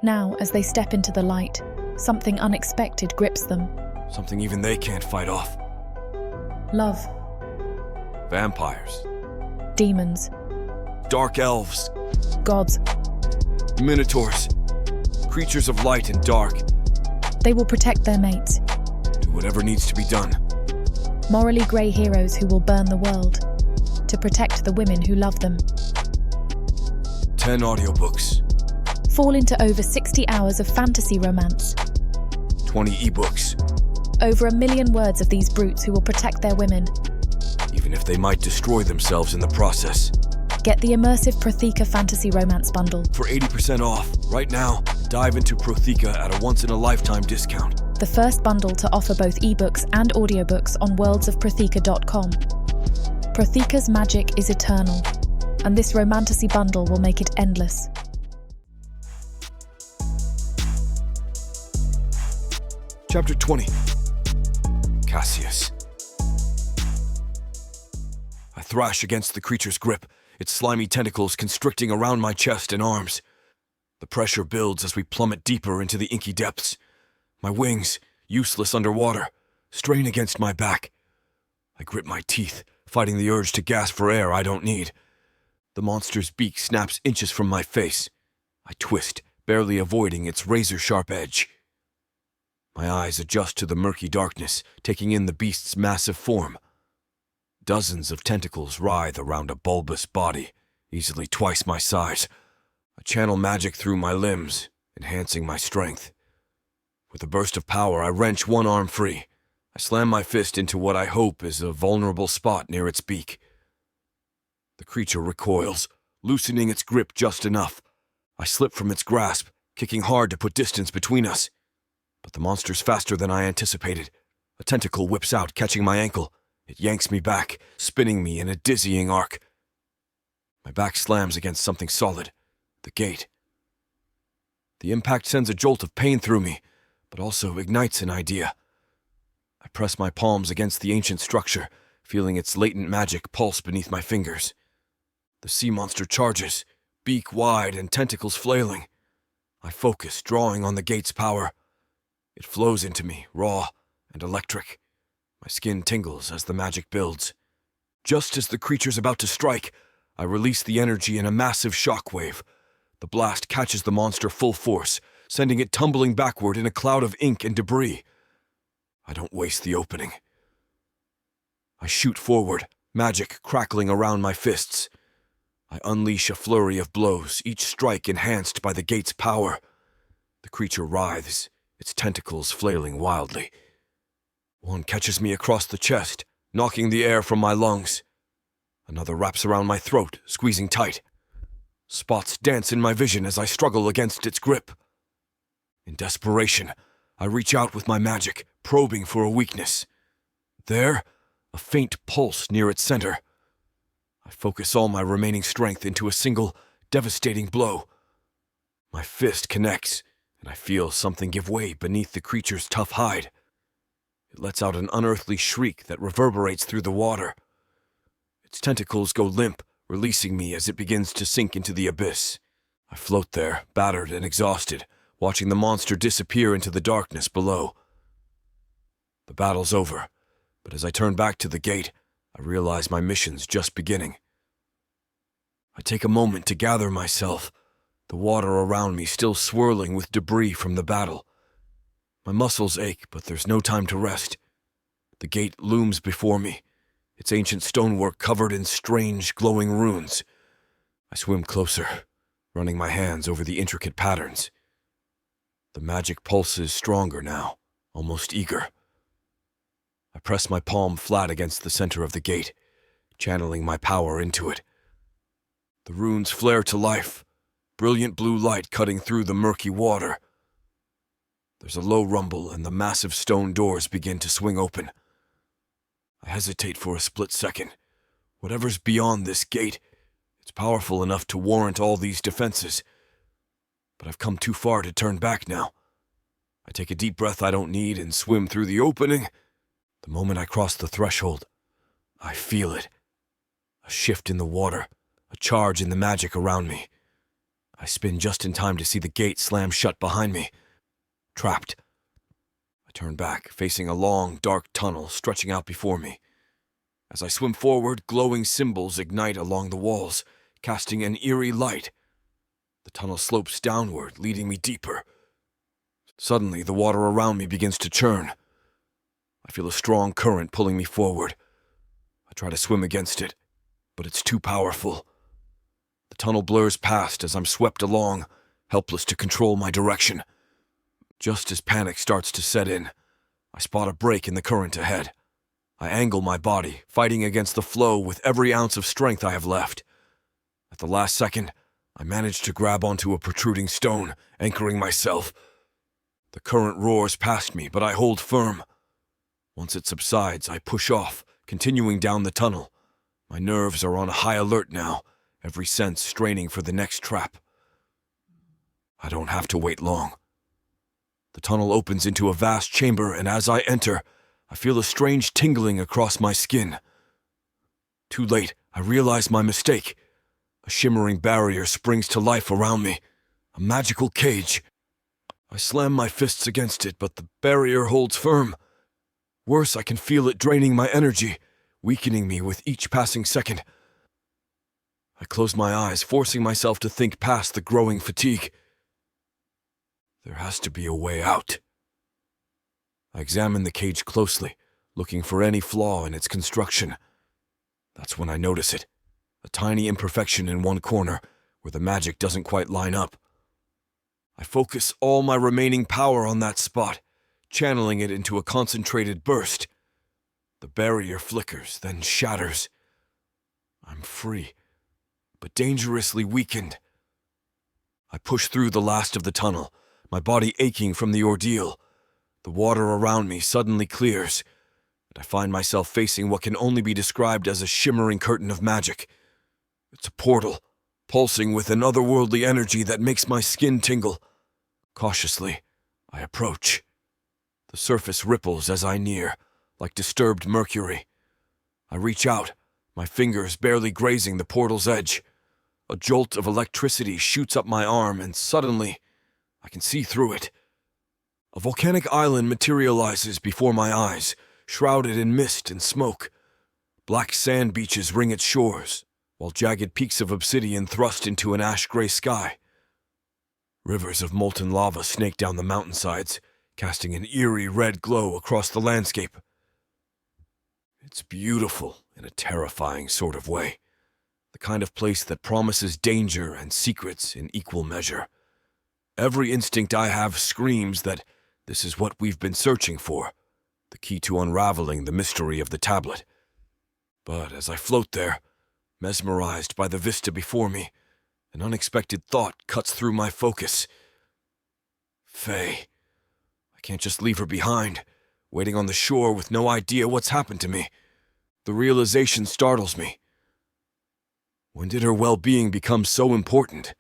Now, as they step into the light, something unexpected grips them. Something even they can't fight off. Love, Vampires, demons, dark elves, gods. minotaurs, creatures of light and dark. They will protect their mates. Do whatever needs to be done. Morally grey heroes who will burn the world to protect the women who love them. 10 audiobooks, Fall into over 60 hours of fantasy romance. 20 ebooks, Over 1 million words of these brutes who will protect their women. even if they might destroy themselves in the process. Get the immersive Prothika Fantasy Romance Bundle. For 80% off, right now, dive into Prothika at a once-in-a-lifetime discount. The first bundle to offer both ebooks and audiobooks on worldsofprothika.com. Prothika's magic is eternal, and this romantasy bundle will make it endless. Chapter 20. Cassius. I thrash against the creature's grip, its slimy tentacles constricting around my chest and arms. The pressure builds as we plummet deeper into the inky depths. My wings, useless underwater, strain against my back. I grit my teeth, fighting the urge to gasp for air I don't need. The monster's beak snaps inches from my face. I twist, barely avoiding its razor-sharp edge. My eyes adjust to the murky darkness, taking in the beast's massive form. Dozens of tentacles writhe around a bulbous body, easily twice my size. I channel magic through my limbs, enhancing my strength. With a burst of power, I wrench one arm free. I slam my fist into what I hope is a vulnerable spot near its beak. The creature recoils, loosening its grip just enough. I slip from its grasp, kicking hard to put distance between us. But the monster's faster than I anticipated. A tentacle whips out, catching my ankle. It yanks me back, spinning me in a dizzying arc. My back slams against something solid, the gate. The impact sends a jolt of pain through me, but also ignites an idea. I press my palms against the ancient structure, feeling its latent magic pulse beneath my fingers. The sea monster charges, beak wide and tentacles flailing. I focus, drawing on the gate's power. It flows into me, raw and electric. My skin tingles as the magic builds. Just as the creature's about to strike, I release the energy in a massive shockwave. The blast catches the monster full force, sending it tumbling backward in a cloud of ink and debris. I don't waste the opening. I shoot forward, magic crackling around my fists. I unleash a flurry of blows, each strike enhanced by the gate's power. The creature writhes, its tentacles flailing wildly. One catches me across the chest, knocking the air from my lungs. Another wraps around my throat, squeezing tight. Spots dance in my vision as I struggle against its grip. In desperation, I reach out with my magic, probing for a weakness. There, a faint pulse near its center. I focus all my remaining strength into a single, devastating blow. My fist connects, and I feel something give way beneath the creature's tough hide. It lets out an unearthly shriek that reverberates through the water. Its tentacles go limp, releasing me as it begins to sink into the abyss. I float there, battered and exhausted, watching the monster disappear into the darkness below. The battle's over, but as I turn back to the gate, I realize my mission's just beginning. I take a moment to gather myself, the water around me still swirling with debris from the battle. My muscles ache, but there's no time to rest. The gate looms before me, its ancient stonework covered in strange, glowing runes. I swim closer, running my hands over the intricate patterns. The magic pulses stronger now, almost eager. I press my palm flat against the center of the gate, channeling my power into it. The runes flare to life, brilliant blue light cutting through the murky water. There's a low rumble and the massive stone doors begin to swing open. I hesitate for a split second. Whatever's beyond this gate, it's powerful enough to warrant all these defenses. But I've come too far to turn back now. I take a deep breath I don't need and swim through the opening. The moment I cross the threshold, I feel it. A shift in the water, a charge in the magic around me. I spin just in time to see the gate slam shut behind me. Trapped. I turn back, facing a long, dark tunnel stretching out before me. As I swim forward, glowing symbols ignite along the walls, casting an eerie light. The tunnel slopes downward, leading me deeper. Suddenly, the water around me begins to churn. I feel a strong current pulling me forward. I try to swim against it, but it's too powerful. The tunnel blurs past as I'm swept along, helpless to control my direction. Just as panic starts to set in, I spot a break in the current ahead. I angle my body, fighting against the flow with every ounce of strength I have left. At the last second, I manage to grab onto a protruding stone, anchoring myself. The current roars past me, but I hold firm. Once it subsides, I push off, continuing down the tunnel. My nerves are on high alert now, every sense straining for the next trap. I don't have to wait long. The tunnel opens into a vast chamber, and as I enter, I feel a strange tingling across my skin. Too late, I realize my mistake. A shimmering barrier springs to life around me, a magical cage. I slam my fists against it, but the barrier holds firm. Worse, I can feel it draining my energy, weakening me with each passing second. I close my eyes, forcing myself to think past the growing fatigue. There has to be a way out. I examine the cage closely, looking for any flaw in its construction. That's when I notice it, a tiny imperfection in one corner where the magic doesn't quite line up. I focus all my remaining power on that spot, channeling it into a concentrated burst. The barrier flickers, then shatters. I'm free, but dangerously weakened. I push through the last of the tunnel, my body aching from the ordeal. The water around me suddenly clears, and I find myself facing what can only be described as a shimmering curtain of magic. It's a portal, pulsing with an otherworldly energy that makes my skin tingle. Cautiously, I approach. The surface ripples as I near, like disturbed mercury. I reach out, my fingers barely grazing the portal's edge. A jolt of electricity shoots up my arm, and suddenly, I can see through it. A volcanic island materializes before my eyes, shrouded in mist and smoke. Black sand beaches ring its shores, while jagged peaks of obsidian thrust into an ash-gray sky. Rivers of molten lava snake down the mountainsides, casting an eerie red glow across the landscape. It's beautiful in a terrifying sort of way, the kind of place that promises danger and secrets in equal measure. Every instinct I have screams that this is what we've been searching for, the key to unraveling the mystery of the tablet. But as I float there, mesmerized by the vista before me, an unexpected thought cuts through my focus. Faye. I can't just leave her behind. waiting on the shore with no idea what's happened to me. The realization startles me. When did her well-being become so important?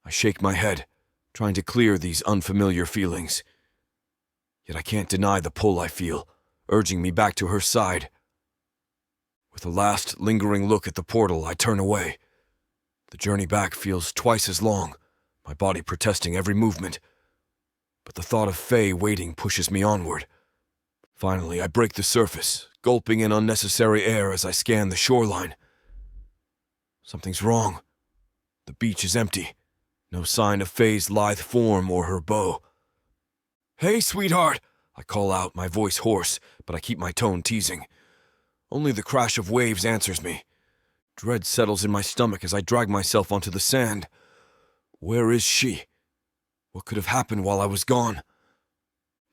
I shake my head, trying to clear these unfamiliar feelings. Yet I can't deny the pull I feel, urging me back to her side. With a last lingering look at the portal, I turn away. The journey back feels twice as long, my body protesting every movement. But the thought of Faye waiting pushes me onward. Finally, I break the surface, gulping in unnecessary air as I scan the shoreline. Something's wrong. The beach is empty. No sign of Faye's lithe form or her bow. "Hey, sweetheart!" I call out, my voice hoarse, but I keep my tone teasing. Only the crash of waves answers me. Dread settles in my stomach as I drag myself onto the sand. Where is she? What could have happened while I was gone?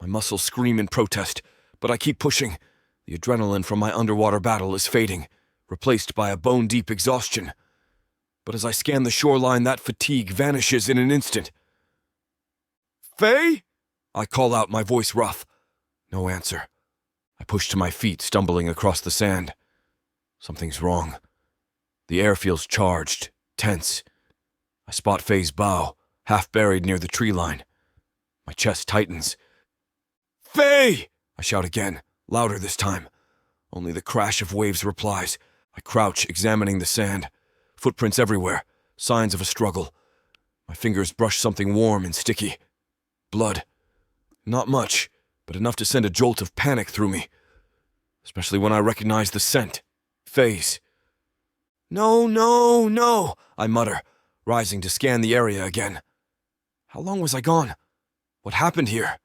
My muscles scream in protest, but I keep pushing. The adrenaline from my underwater battle is fading, replaced by a bone-deep exhaustion. But as I scan the shoreline, that fatigue vanishes in an instant. "Faye?" I call out, my voice rough. No answer. I push to my feet, stumbling across the sand. Something's wrong. The air feels charged, tense. I spot Faye's bow, half buried near the tree line. My chest tightens. "Faye!" I shout again, louder this time. Only the crash of waves replies. I crouch, examining the sand. Footprints everywhere, signs of a struggle. My fingers brush something warm and sticky. Blood. Not much, but enough to send a jolt of panic through me. Especially when I recognize the scent. Faye's. "No, no, no," I mutter, rising to scan the area again. How long was I gone? What happened here?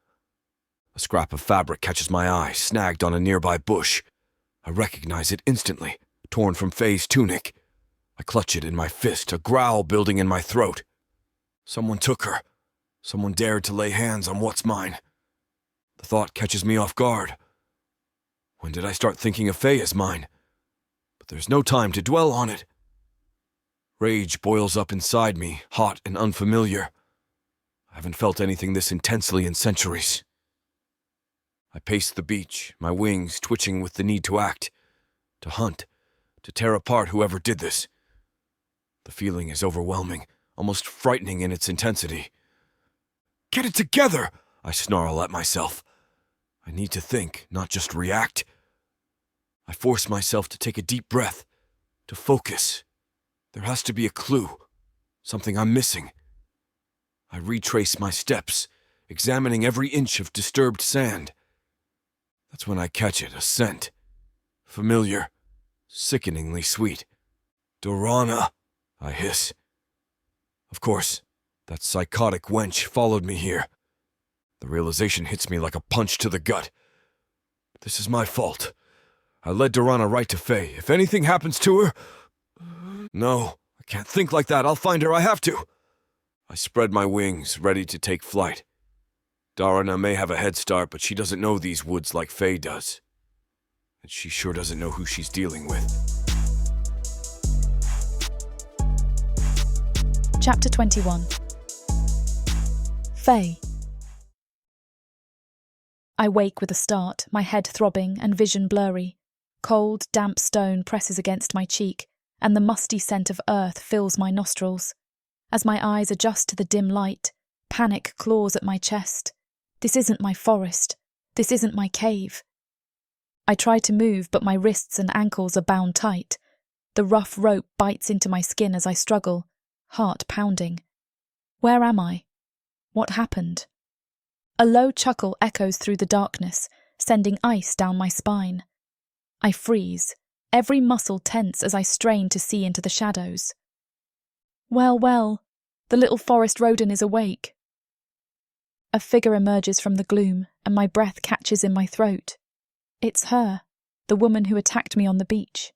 A scrap of fabric catches my eye, snagged on a nearby bush. I recognize it instantly, torn from Faye's tunic. I clutch it in my fist, a growl building in my throat. Someone took her. Someone dared to lay hands on what's mine. The thought catches me off guard. When did I start thinking of Faye as mine? But there's no time to dwell on it. Rage boils up inside me, hot and unfamiliar. I haven't felt anything this intensely in centuries. I pace the beach, my wings twitching with the need to act, to hunt, to tear apart whoever did this. The feeling is overwhelming, almost frightening in its intensity. "Get it together!" I snarl at myself. I need to think, not just react. I force myself to take a deep breath, to focus. There has to be a clue, something I'm missing. I retrace my steps, examining every inch of disturbed sand. That's when I catch it, a scent. Familiar, sickeningly sweet. "Dorana," I hiss. Of course, that psychotic wench followed me here. The realization hits me like a punch to the gut. This is my fault. I led Dorana right to Faye. If anything happens to her... No, I can't think like that. I'll find her. I have to. I spread my wings, ready to take flight. Dorana may have a head start, but she doesn't know these woods like Faye does. And she sure doesn't know who she's dealing with. Chapter 21. Faye. I wake with a start, my head throbbing and vision blurry. Cold, damp stone presses against my cheek, and the musty scent of earth fills my nostrils. As my eyes adjust to the dim light, panic claws at my chest. This isn't my forest. This isn't my cave. I try to move, but my wrists and ankles are bound tight. The rough rope bites into my skin as I struggle, heart pounding. Where am I? What happened? A low chuckle echoes through the darkness, sending ice down my spine. I freeze, every muscle tense as I strain to see into the shadows. Well, well, the little forest rodent is awake. A figure emerges from the gloom, and my breath catches in my throat. It's her, the woman who attacked me on the beach.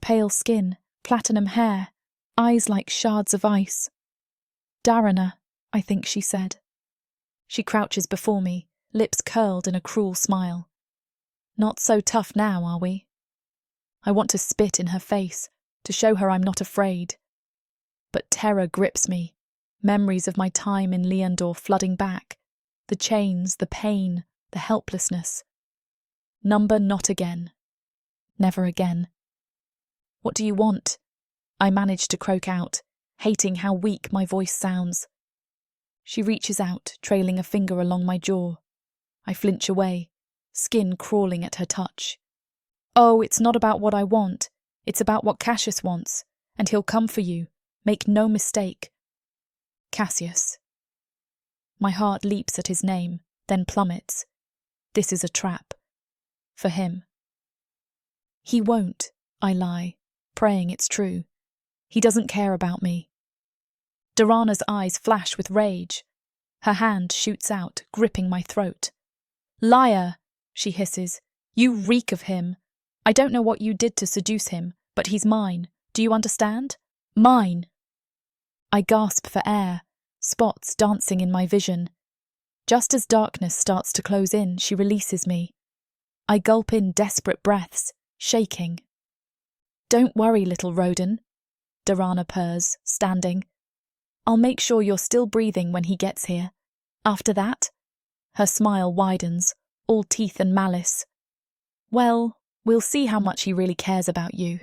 Pale skin, platinum hair, eyes like shards of ice. "Darana," I think she said. She crouches before me, lips curled in a cruel smile. Not so tough now, are we? I want to spit in her face, to show her I'm not afraid. But terror grips me, memories of my time in Leondor flooding back. The chains, the pain, the helplessness. Number not again. Never again. What do you want? I manage to croak out, hating how weak my voice sounds. She reaches out, trailing a finger along my jaw. I flinch away, skin crawling at her touch. Oh, it's not about what I want. It's about what Casus wants, and he'll come for you. Make no mistake. Casus. My heart leaps at his name, then plummets. This is a trap. For him. He won't, I lie, praying it's true. He doesn't care about me. Dorana's eyes flash with rage. Her hand shoots out, gripping my throat. Liar, she hisses. You reek of him. I don't know what you did to seduce him, but he's mine. Do you understand? Mine. I gasp for air, spots dancing in my vision. Just as darkness starts to close in, she releases me. I gulp in desperate breaths, shaking. Don't worry, little Rodan, Dorana purrs, standing. I'll make sure you're still breathing when he gets here. After that, her smile widens, all teeth and malice. Well, we'll see how much he really cares about you.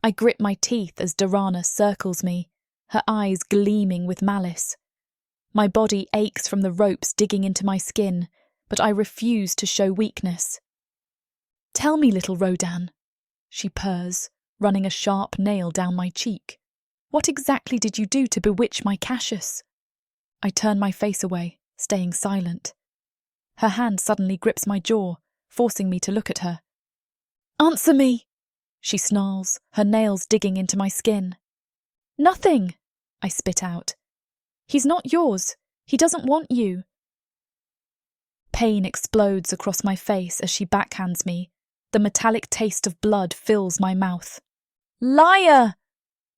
I grip my teeth as Dorana circles me, her eyes gleaming with malice. My body aches from the ropes digging into my skin, but I refuse to show weakness. Tell me, little Rodan, she purrs, running a sharp nail down my cheek. What exactly did you do to bewitch my Casus? I turn my face away, staying silent. Her hand suddenly grips my jaw, forcing me to look at her. Answer me, she snarls, her nails digging into my skin. Nothing, I spit out. He's not yours. He doesn't want you. Pain explodes across my face as she backhands me. The metallic taste of blood fills my mouth. Liar!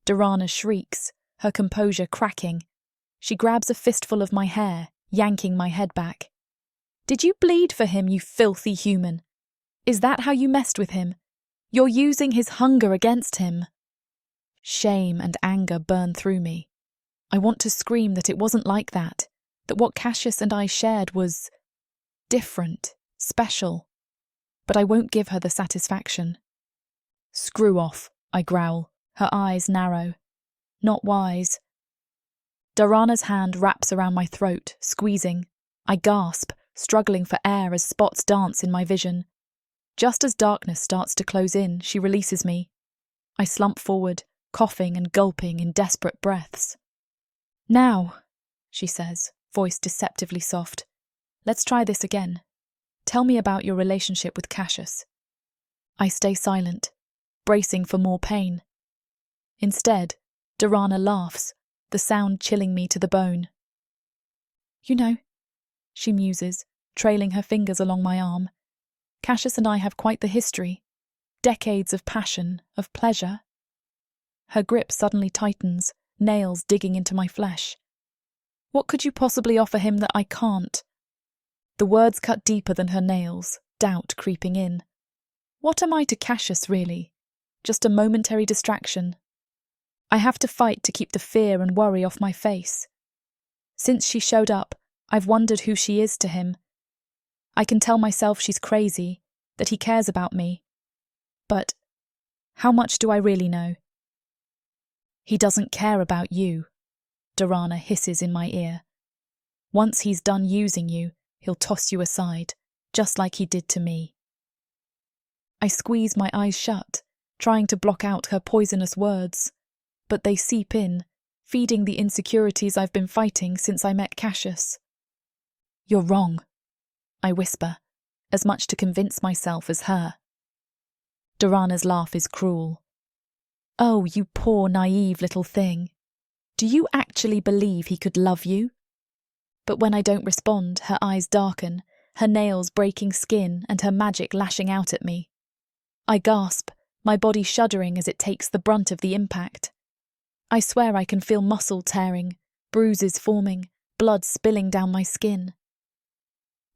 Dorana shrieks, her composure cracking. She grabs a fistful of my hair, yanking my head back. Did you bleed for him, you filthy human? Is that how you messed with him? You're using his hunger against him. Shame and anger burn through me. I want to scream that it wasn't like that what Casus and I shared was different, special. But I won't give her the satisfaction. Screw off, I growl, her eyes narrow. Not wise. Dorana's hand wraps around my throat, squeezing. I gasp, struggling for air as spots dance in my vision. Just as darkness starts to close in, she releases me. I slump forward, coughing and gulping in desperate breaths. Now, she says, voice deceptively soft, let's try this again. Tell me about your relationship with Casus. I stay silent, bracing for more pain. Instead, Dorana laughs, the sound chilling me to the bone. You know, she muses, trailing her fingers along my arm. Casus and I have quite the history. Decades of passion, of pleasure. Her grip suddenly tightens, nails digging into my flesh. What could you possibly offer him that I can't? The words cut deeper than her nails, doubt creeping in. What am I to Casus, really? Just a momentary distraction. I have to fight to keep the fear and worry off my face. Since she showed up, I've wondered who she is to him. I can tell myself she's crazy, that he cares about me. But how much do I really know? He doesn't care about you, Dorana hisses in my ear. Once he's done using you, he'll toss you aside, just like he did to me. I squeeze my eyes shut, trying to block out her poisonous words, but they seep in, feeding the insecurities I've been fighting since I met Casus. You're wrong, I whisper, as much to convince myself as her. Dorana's laugh is cruel. Oh, you poor, naive little thing. Do you actually believe he could love you? But when I don't respond, her eyes darken, her nails breaking skin and her magic lashing out at me. I gasp, my body shuddering as it takes the brunt of the impact. I swear I can feel muscle tearing, bruises forming, blood spilling down my skin.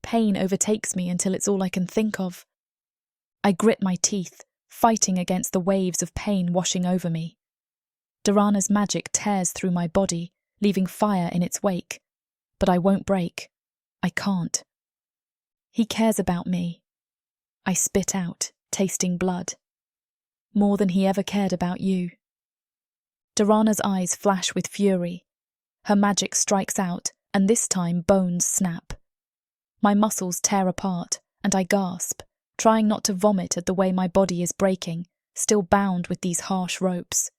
Pain overtakes me until it's all I can think of. I grit my teeth, fighting against the waves of pain washing over me. Dorana's magic tears through my body, leaving fire in its wake. But I won't break. I can't. He cares about me. I spit out, tasting blood. More than he ever cared about you. Dorana's eyes flash with fury. Her magic strikes out, and this time bones snap. My muscles tear apart, and I gasp, trying not to vomit at the way my body is breaking, still bound with these harsh ropes.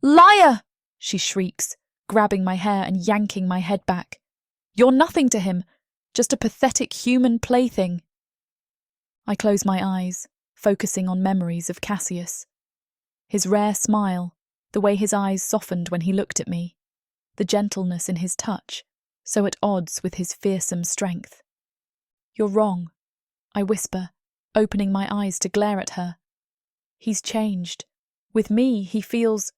"Liar!" she shrieks, grabbing my hair and yanking my head back. "You're nothing to him, just a pathetic human plaything." I close my eyes, focusing on memories of Cassius. His rare smile, the way his eyes softened when he looked at me, the gentleness in his touch, so at odds with his fearsome strength. "You're wrong," I whisper, opening my eyes to glare at her. "He's changed. With me, he feels—"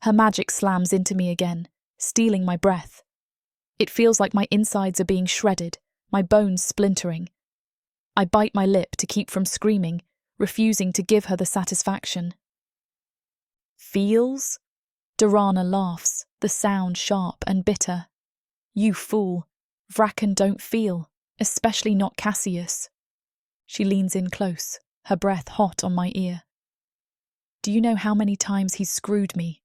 Her magic slams into me again, stealing my breath. It feels like my insides are being shredded, my bones splintering. I bite my lip to keep from screaming, refusing to give her the satisfaction. "Feels?" Dorana laughs, the sound sharp and bitter. "You fool. Vraken don't feel, especially not Cassius." She leans in close, her breath hot on my ear. "Do you know how many times he's screwed me?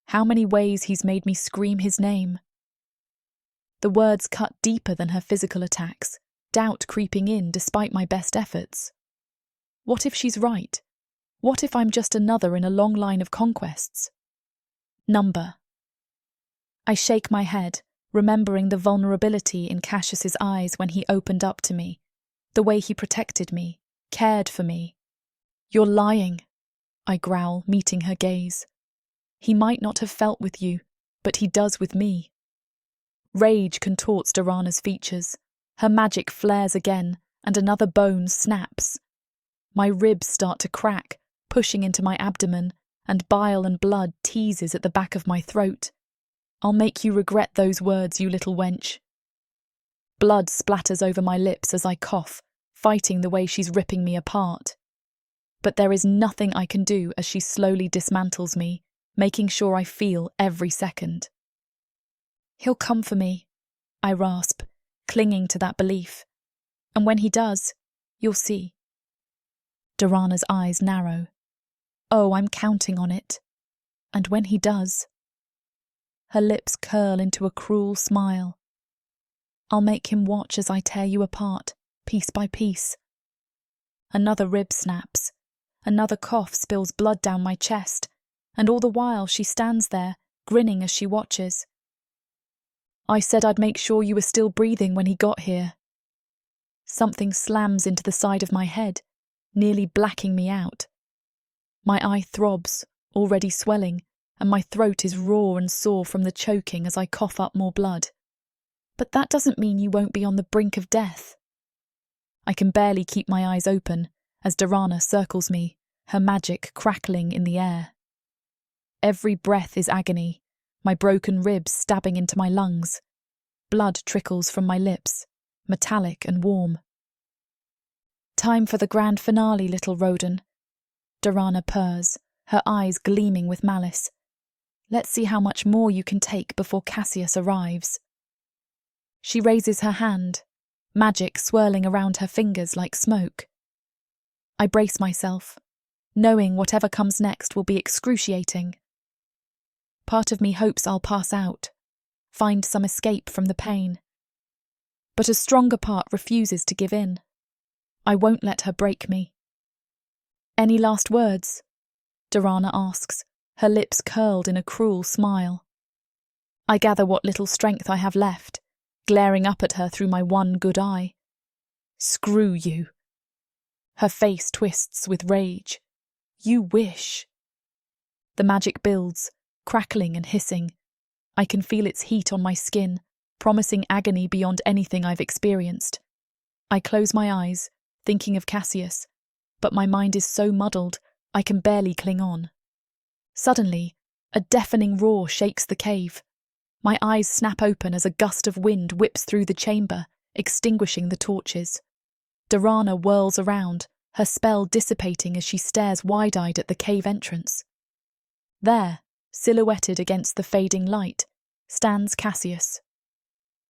How many ways he's made me scream his name?" The words cut deeper than her physical attacks, doubt creeping in despite my best efforts. What if she's right? What if I'm just another in a long line of conquests? Number. I shake my head, remembering the vulnerability in Cassius's eyes when he opened up to me, the way he protected me, cared for me. "You're lying," I growl, meeting her gaze. "He might not have felt with you, but he does with me." Rage contorts Dorana's features. Her magic flares again, and another bone snaps. My ribs start to crack, pushing into my abdomen, and bile and blood teases at the back of my throat. "I'll make you regret those words, you little wench." Blood splatters over my lips as I cough, fighting the way she's ripping me apart. But there is nothing I can do as she slowly dismantles me, making sure I feel every second. "He'll come for me," I rasp, clinging to that belief. "And when he does, you'll see." Dorana's eyes narrow. "Oh, I'm counting on it. And when he does..." Her lips curl into a cruel smile. "I'll make him watch as I tear you apart, piece by piece." Another rib snaps. Another cough spills blood down my chest, and all the while she stands there, grinning as she watches. "I said I'd make sure you were still breathing when he got here." Something slams into the side of my head, nearly blacking me out. My eye throbs, already swelling, and my throat is raw and sore from the choking as I cough up more blood. "But that doesn't mean you won't be on the brink of death." I can barely keep my eyes open as Dorana circles me, her magic crackling in the air. Every breath is agony, my broken ribs stabbing into my lungs. Blood trickles from my lips, metallic and warm. "Time for the grand finale, little Roden." Dorana purrs, her eyes gleaming with malice. "Let's see how much more you can take before Cassius arrives." She raises her hand, magic swirling around her fingers like smoke. I brace myself, knowing whatever comes next will be excruciating. Part of me hopes I'll pass out, find some escape from the pain. But a stronger part refuses to give in. I won't let her break me. "Any last words?" Dorana asks, her lips curled in a cruel smile. I gather what little strength I have left, glaring up at her through my one good eye. "Screw you." Her face twists with rage. "You wish." The magic builds, crackling and hissing. I can feel its heat on my skin, promising agony beyond anything I've experienced. I close my eyes, thinking of Cassius, but my mind is so muddled I can barely cling on. Suddenly, a deafening roar shakes the cave. My eyes snap open as a gust of wind whips through the chamber, extinguishing the torches. Dorana whirls around, her spell dissipating as she stares wide-eyed at the cave entrance. There, silhouetted against the fading light, stands Cassius.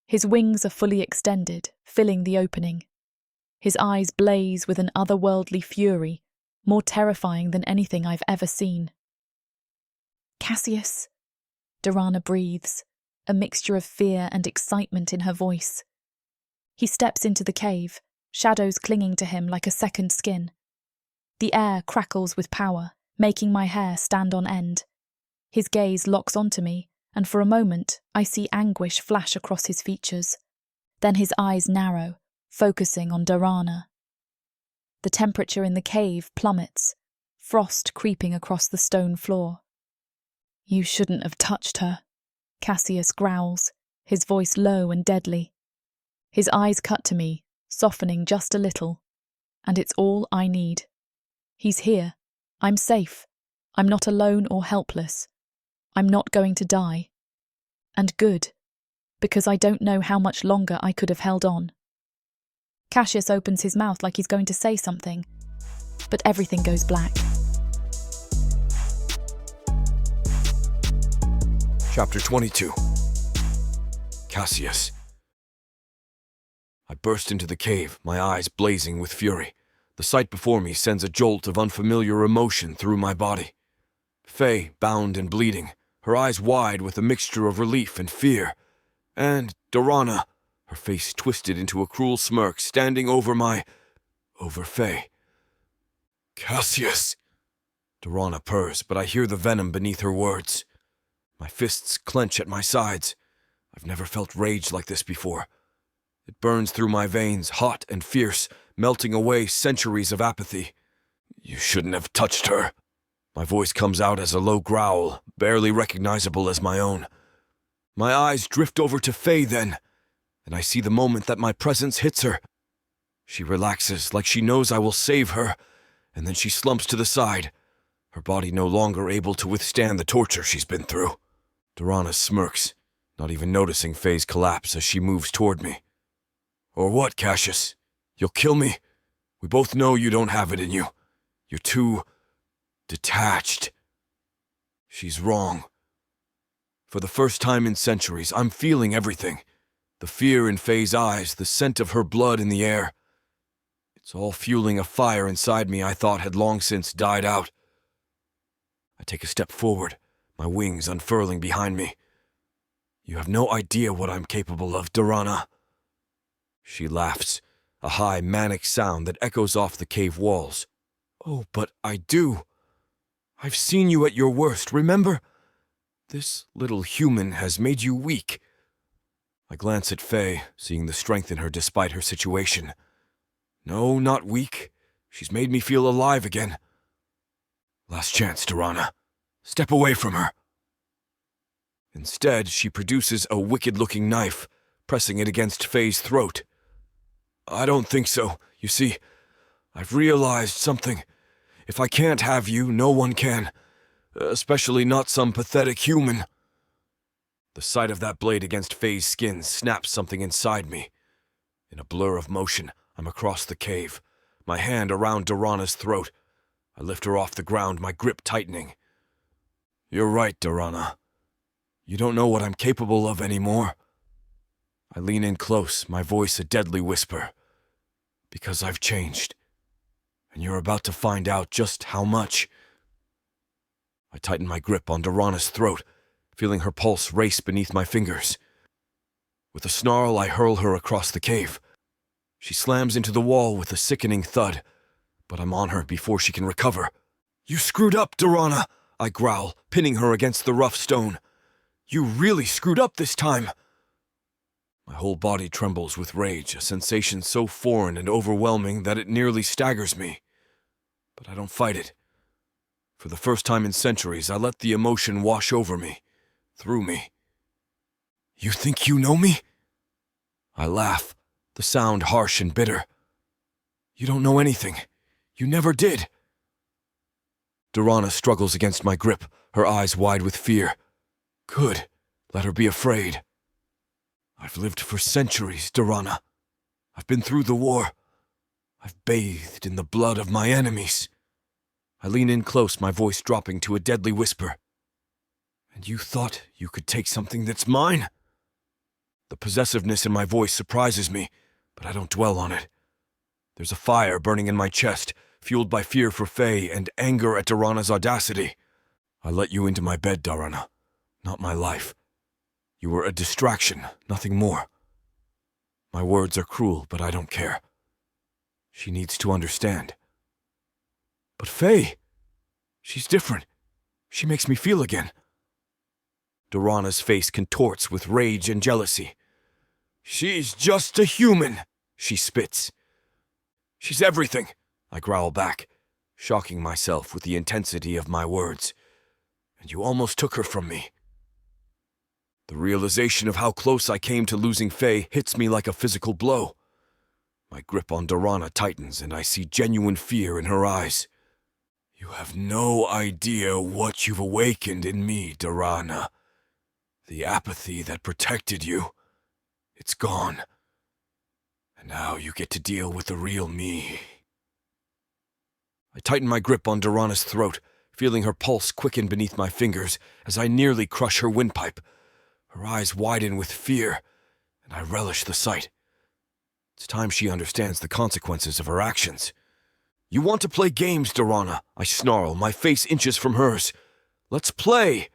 His wings are fully extended, filling the opening, His eyes blaze with an otherworldly fury, more terrifying than anything I've ever seen. "Cassius," Durana breathes, a mixture of fear and excitement in her voice. He steps into the cave, shadows clinging to him like a second skin. The air crackles with power, making my hair stand on end. His gaze locks onto me, and for a moment I see anguish flash across his features. Then his eyes narrow, focusing on Durana. The temperature in the cave plummets, frost creeping across the stone floor. "You shouldn't have touched her," Cassius growls, his voice low and deadly. His eyes cut to me, softening just a little, and it's all I need. He's here. I'm safe. I'm not alone or helpless. I'm not going to die. And good, because I don't know how much longer I could have held on. Cassius opens his mouth like he's going to say something, but everything goes black. Chapter 22. Cassius. I burst into the cave, my eyes blazing with fury. The sight before me sends a jolt of unfamiliar emotion through my body. Faye, bound and bleeding, her eyes wide with a mixture of relief and fear. And Durana, her face twisted into a cruel smirk, standing over Faye. "Cassius!" Durana purrs, but I hear the venom beneath her words. My fists clench at my sides. I've never felt rage like this before. It burns through my veins, hot and fierce, melting away centuries of apathy. "You shouldn't have touched her." My voice comes out as a low growl, barely recognizable as my own. My eyes drift over to Faye then, and I see the moment that my presence hits her. She relaxes like she knows I will save her, and then she slumps to the side, her body no longer able to withstand the torture she's been through. Durana smirks, not even noticing Faye's collapse as she moves toward me. "Or what, Cassius? You'll kill me? We both know you don't have it in you. You're too detached." She's wrong. For the first time in centuries, I'm feeling everything. The fear in Faye's eyes, the scent of her blood in the air. It's all fueling a fire inside me I thought had long since died out. I take a step forward, my wings unfurling behind me. "You have no idea what I'm capable of, Durana." She laughs, a high, manic sound that echoes off the cave walls. "Oh, but I do. I've seen you at your worst, remember? This little human has made you weak." I glance at Faye, seeing the strength in her despite her situation. No, not weak. She's made me feel alive again. "Last chance, Durana. Step away from her." Instead, she produces a wicked-looking knife, pressing it against Faye's throat. "I don't think so. You see, I've realized something. If I can't have you, no one can. Especially not some pathetic human." The sight of that blade against Faye's skin snaps something inside me. In a blur of motion, I'm across the cave, my hand around Durana's throat. I lift her off the ground, my grip tightening. "You're right, Durana. You don't know what I'm capable of anymore." I lean in close, my voice a deadly whisper. "Because I've changed. And you're about to find out just how much." I tighten my grip on Durana's throat, feeling her pulse race beneath my fingers. With a snarl, I hurl her across the cave. She slams into the wall with a sickening thud, but I'm on her before she can recover. "You screwed up, Durana!" I growl, pinning her against the rough stone. "You really screwed up this time!" My whole body trembles with rage, a sensation so foreign and overwhelming that it nearly staggers me. But I don't fight it. For the first time in centuries, I let the emotion wash over me, through me. "You think you know me?" I laugh, the sound harsh and bitter. "You don't know anything. You never did." Durana struggles against my grip, her eyes wide with fear. "Good. Let her be afraid." "I've lived for centuries, Durana. I've been through the war. I've bathed in the blood of my enemies." I lean in close, my voice dropping to a deadly whisper. "And you thought you could take something that's mine?" The possessiveness in my voice surprises me, but I don't dwell on it. There's a fire burning in my chest, fueled by fear for Faye and anger at Dorana's audacity. I let you into my bed, Dorana, not my life. You were a distraction, nothing more. My words are cruel, but I don't care. She needs to understand. But Faye, she's different. She makes me feel again. Dorana's face contorts with rage and jealousy. She's just a human, she spits. She's everything, I growl back, shocking myself with the intensity of my words. And you almost took her from me. The realization of how close I came to losing Faye hits me like a physical blow. My grip on Dorana tightens and I see genuine fear in her eyes. You have no idea what you've awakened in me, Dorana. The apathy that protected you, it's gone. And now you get to deal with the real me. I tighten my grip on Dorana's throat, feeling her pulse quicken beneath my fingers as I nearly crush her windpipe. Her eyes widen with fear, and I relish the sight. It's time she understands the consequences of her actions. You want to play games, Dorana, I snarl, my face inches from hers. Let's play!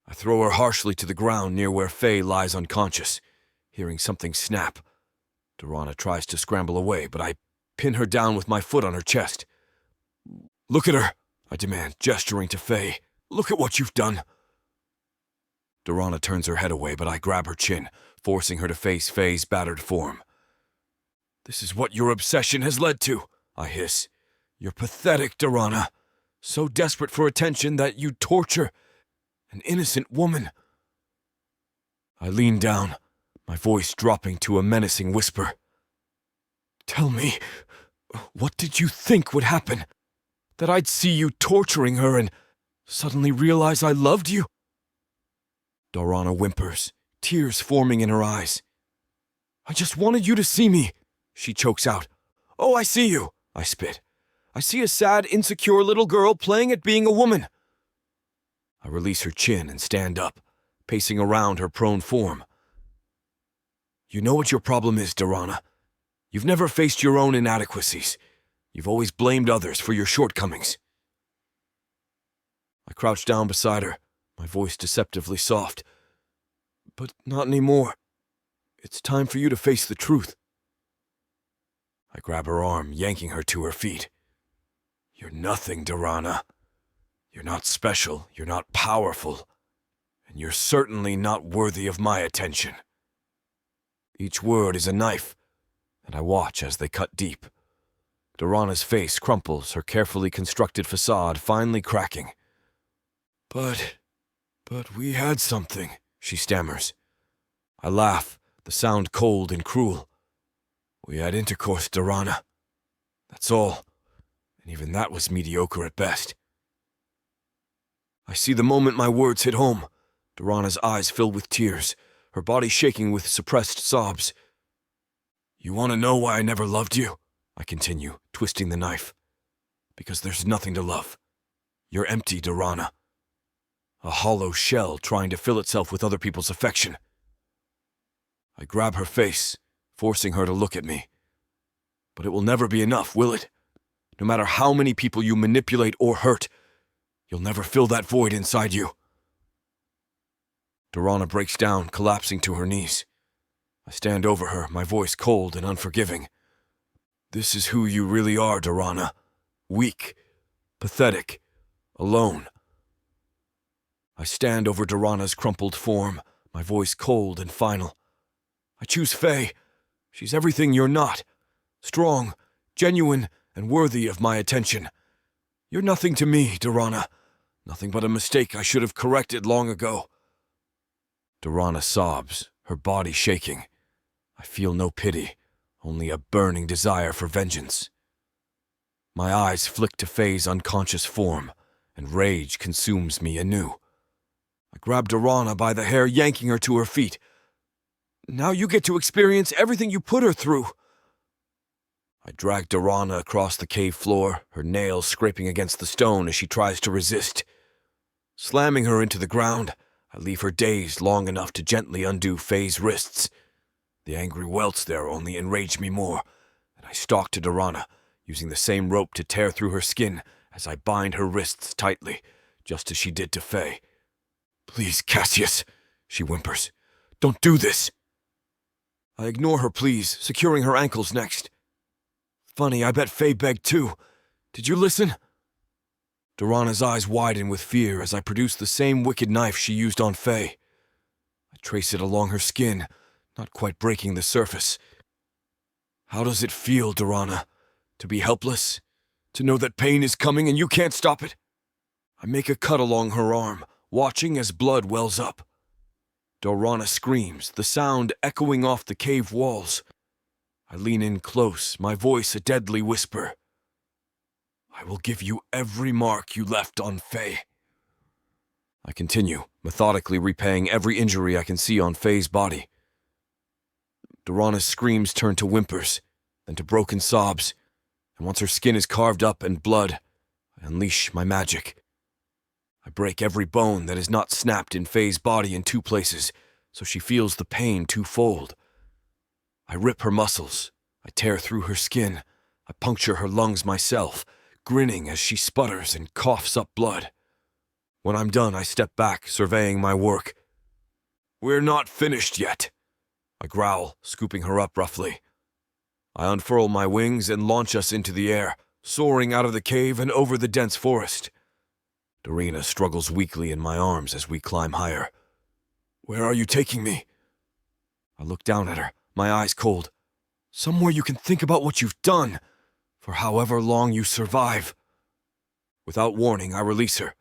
I throw her harshly to the ground near where Faye lies unconscious, hearing something snap. Dorana tries to scramble away, but I pin her down with my foot on her chest. Look at her, I demand, gesturing to Faye. Look at what you've done. Dorana turns her head away, but I grab her chin, forcing her to face Faye's battered form. This is what your obsession has led to, I hiss. You're pathetic, Dorana. So desperate for attention that you torture an innocent woman. I lean down, my voice dropping to a menacing whisper. Tell me, what did you think would happen? That I'd see you torturing her and suddenly realize I loved you? Dorana whimpers, tears forming in her eyes. I just wanted you to see me, she chokes out. Oh, I see you, I spit. I see a sad, insecure little girl playing at being a woman. I release her chin and stand up, pacing around her prone form. You know what your problem is, Dorana. You've never faced your own inadequacies. You've always blamed others for your shortcomings. I crouch down beside her, my voice deceptively soft. But not anymore. It's time for you to face the truth. I grab her arm, yanking her to her feet. You're nothing, Dorana. You're not special, you're not powerful, and you're certainly not worthy of my attention. Each word is a knife, and I watch as they cut deep. Dorana's face crumples, her carefully constructed facade finally cracking. But we had something, she stammers. I laugh, the sound cold and cruel. We had intercourse, Dorana. That's all, and even that was mediocre at best. I see the moment my words hit home. Dorana's eyes fill with tears, her body shaking with suppressed sobs. You want to know why I never loved you? I continue, twisting the knife. Because there's nothing to love. You're empty, Dorana. A hollow shell trying to fill itself with other people's affection. I grab her face, forcing her to look at me. But it will never be enough, will it? No matter how many people you manipulate or hurt, you'll never fill that void inside you. Dorana breaks down, collapsing to her knees. I stand over her, my voice cold and unforgiving. This is who you really are, Dorana. Weak, pathetic, alone. I stand over Dorana's crumpled form, my voice cold and final. I choose Faye. She's everything you're not. Strong, genuine, and worthy of my attention. You're nothing to me, Dorana. Nothing but a mistake I should have corrected long ago. Dorana sobs, her body shaking. I feel no pity, only a burning desire for vengeance. My eyes flick to Faye's unconscious form, and rage consumes me anew. I grab Dorana by the hair, yanking her to her feet. Now you get to experience everything you put her through. I drag Dorana across the cave floor, her nails scraping against the stone as she tries to resist. Slamming her into the ground, I leave her dazed long enough to gently undo Faye's wrists. The angry welts there only enrage me more, I stalk to Dorana, using the same rope to tear through her skin as I bind her wrists tightly, just as she did to Faye. "Please, Cassius," she whimpers. "Don't do this." I ignore her pleas, securing her ankles next. Funny, I bet Faye begged too. Did you listen? Dorana's eyes widen with fear as I produce the same wicked knife she used on Faye. I trace it along her skin, not quite breaking the surface. How does it feel, Dorana? To be helpless? To know that pain is coming and you can't stop it? I make a cut along her arm, watching as blood wells up. Dorana screams, the sound echoing off the cave walls. I lean in close, my voice a deadly whisper. "I will give you every mark you left on Faye." I continue, methodically repaying every injury I can see on Faye's body. Dorana's screams turn to whimpers, then to broken sobs, and once her skin is carved up and blood, I unleash my magic. I break every bone that is not snapped in Faye's body in 2 places, so she feels the pain twofold. I rip her muscles, I tear through her skin, I puncture her lungs myself, grinning as she sputters and coughs up blood. When I'm done, I step back, surveying my work. "We're not finished yet," I growl, scooping her up roughly. I unfurl my wings and launch us into the air, soaring out of the cave and over the dense forest. Dorina struggles weakly in my arms as we climb higher. "Where are you taking me?" I look down at her, my eyes cold. "Somewhere you can think about what you've done, for however long you survive." Without warning, I release her.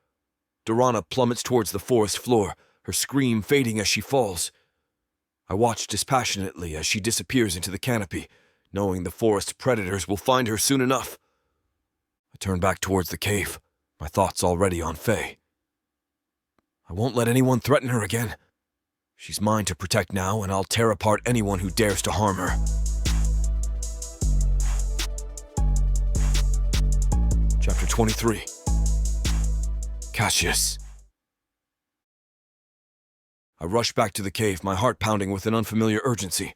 Dorana plummets towards the forest floor, her scream fading as she falls. I watch dispassionately as she disappears into the canopy, knowing the forest predators will find her soon enough. I turn back towards the cave, my thoughts already on Faye. I won't let anyone threaten her again. She's mine to protect now, and I'll tear apart anyone who dares to harm her. Chapter 23. Cassius. I rush back to the cave, my heart pounding with an unfamiliar urgency.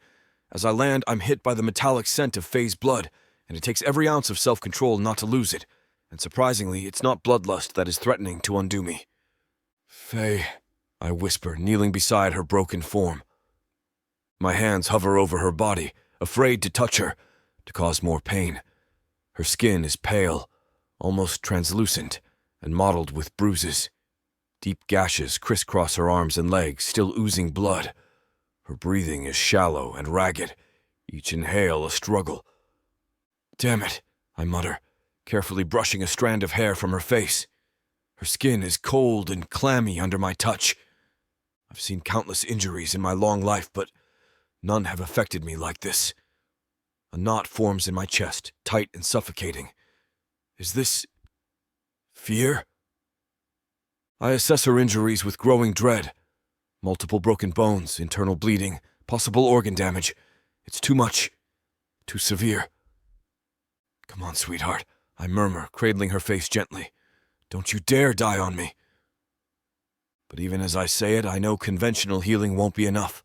As I land, I'm hit by the metallic scent of Faye's blood, and it takes every ounce of self-control not to lose it. And surprisingly, it's not bloodlust that is threatening to undo me. "Faye," I whisper, kneeling beside her broken form. My hands hover over her body, afraid to touch her, to cause more pain. Her skin is pale, almost translucent, and mottled with bruises. Deep gashes crisscross her arms and legs, still oozing blood. Her breathing is shallow and ragged, each inhale a struggle. "Damn it," I mutter, carefully brushing a strand of hair from her face. Her skin is cold and clammy under my touch. I've seen countless injuries in my long life, but none have affected me like this. A knot forms in my chest, tight and suffocating. Is this fear? I assess her injuries with growing dread. Multiple broken bones, internal bleeding, possible organ damage. It's too much. Too severe. "Come on, sweetheart," I murmur, cradling her face gently. "Don't you dare die on me." But even as I say it, I know conventional healing won't be enough.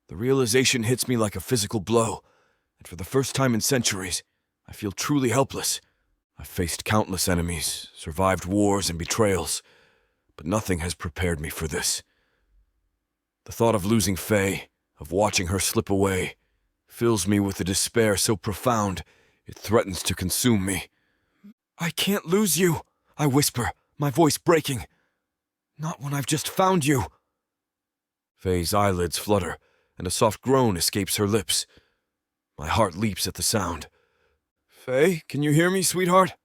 The realization hits me like a physical blow, and for the first time in centuries, I feel truly helpless. I've faced countless enemies, survived wars and betrayals, but nothing has prepared me for this. The thought of losing Faye, of watching her slip away, fills me with a despair so profound it threatens to consume me. "I can't lose you," I whisper, my voice breaking. "Not when I've just found you." Faye's eyelids flutter, and a soft groan escapes her lips. My heart leaps at the sound. "Faye, can you hear me, sweetheart?"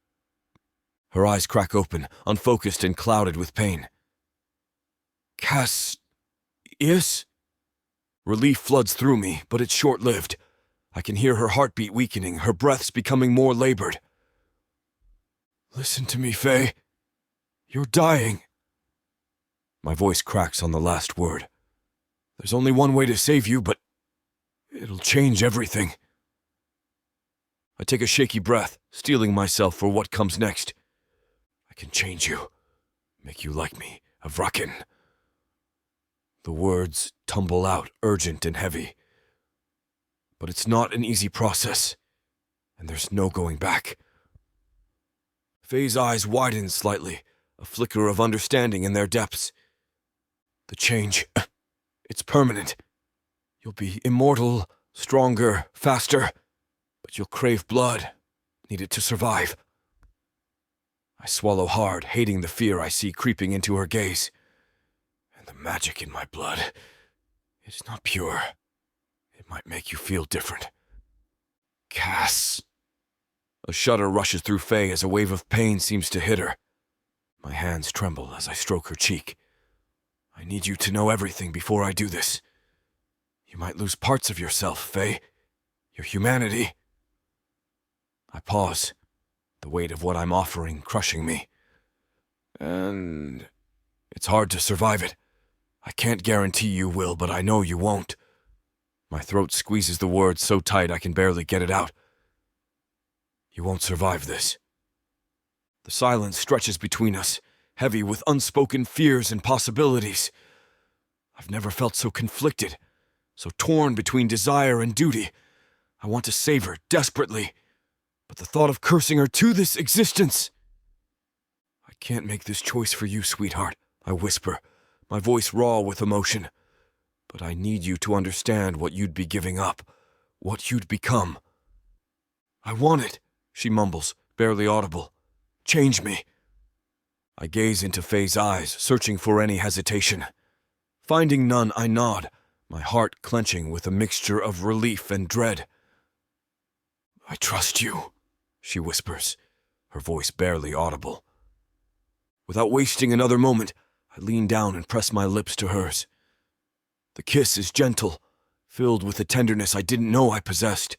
Her eyes crack open, unfocused and clouded with pain. "Yes?" Relief floods through me, but it's short-lived. I can hear her heartbeat weakening, her breaths becoming more labored. "Listen to me, Faye. You're dying." My voice cracks on the last word. "There's only one way to save you, but it'll change everything." I take a shaky breath, steeling myself for what comes next. "I can change you, make you like me, a Vraken." The words tumble out, urgent and heavy. But it's not an easy process. and there's no going back. Faye's eyes widen slightly, a flicker of understanding in their depths. The change, it's permanent. You'll be immortal, stronger, faster, but you'll crave blood, need it to survive. I swallow hard, hating the fear I see creeping into her gaze. And the magic in my blood, it's not pure. It might make you feel different. Cass. A shudder rushes through Faye as a wave of pain seems to hit her. My hands tremble as I stroke her cheek. I need you to know everything before I do this. You might lose parts of yourself, Faye. Your humanity. I pause, the weight of what I'm offering crushing me. And it's hard to survive it. I can't guarantee you will, but I know you won't. My throat squeezes the word so tight I can barely get it out. You won't survive this. The silence stretches between us, heavy with unspoken fears and possibilities. I've never felt so conflicted, so torn between desire and duty. I want to save her desperately, but the thought of cursing her to this existence... I can't make this choice for you, sweetheart, I whisper, my voice raw with emotion. But I need you to understand what you'd be giving up, what you'd become. I want it, she mumbles, barely audible. Change me. I gaze into Faye's eyes, searching for any hesitation. Finding none, I nod, my heart clenching with a mixture of relief and dread. I trust you, she whispers, her voice barely audible. Without wasting another moment, I lean down and press my lips to hers. The kiss is gentle, filled with a tenderness I didn't know I possessed.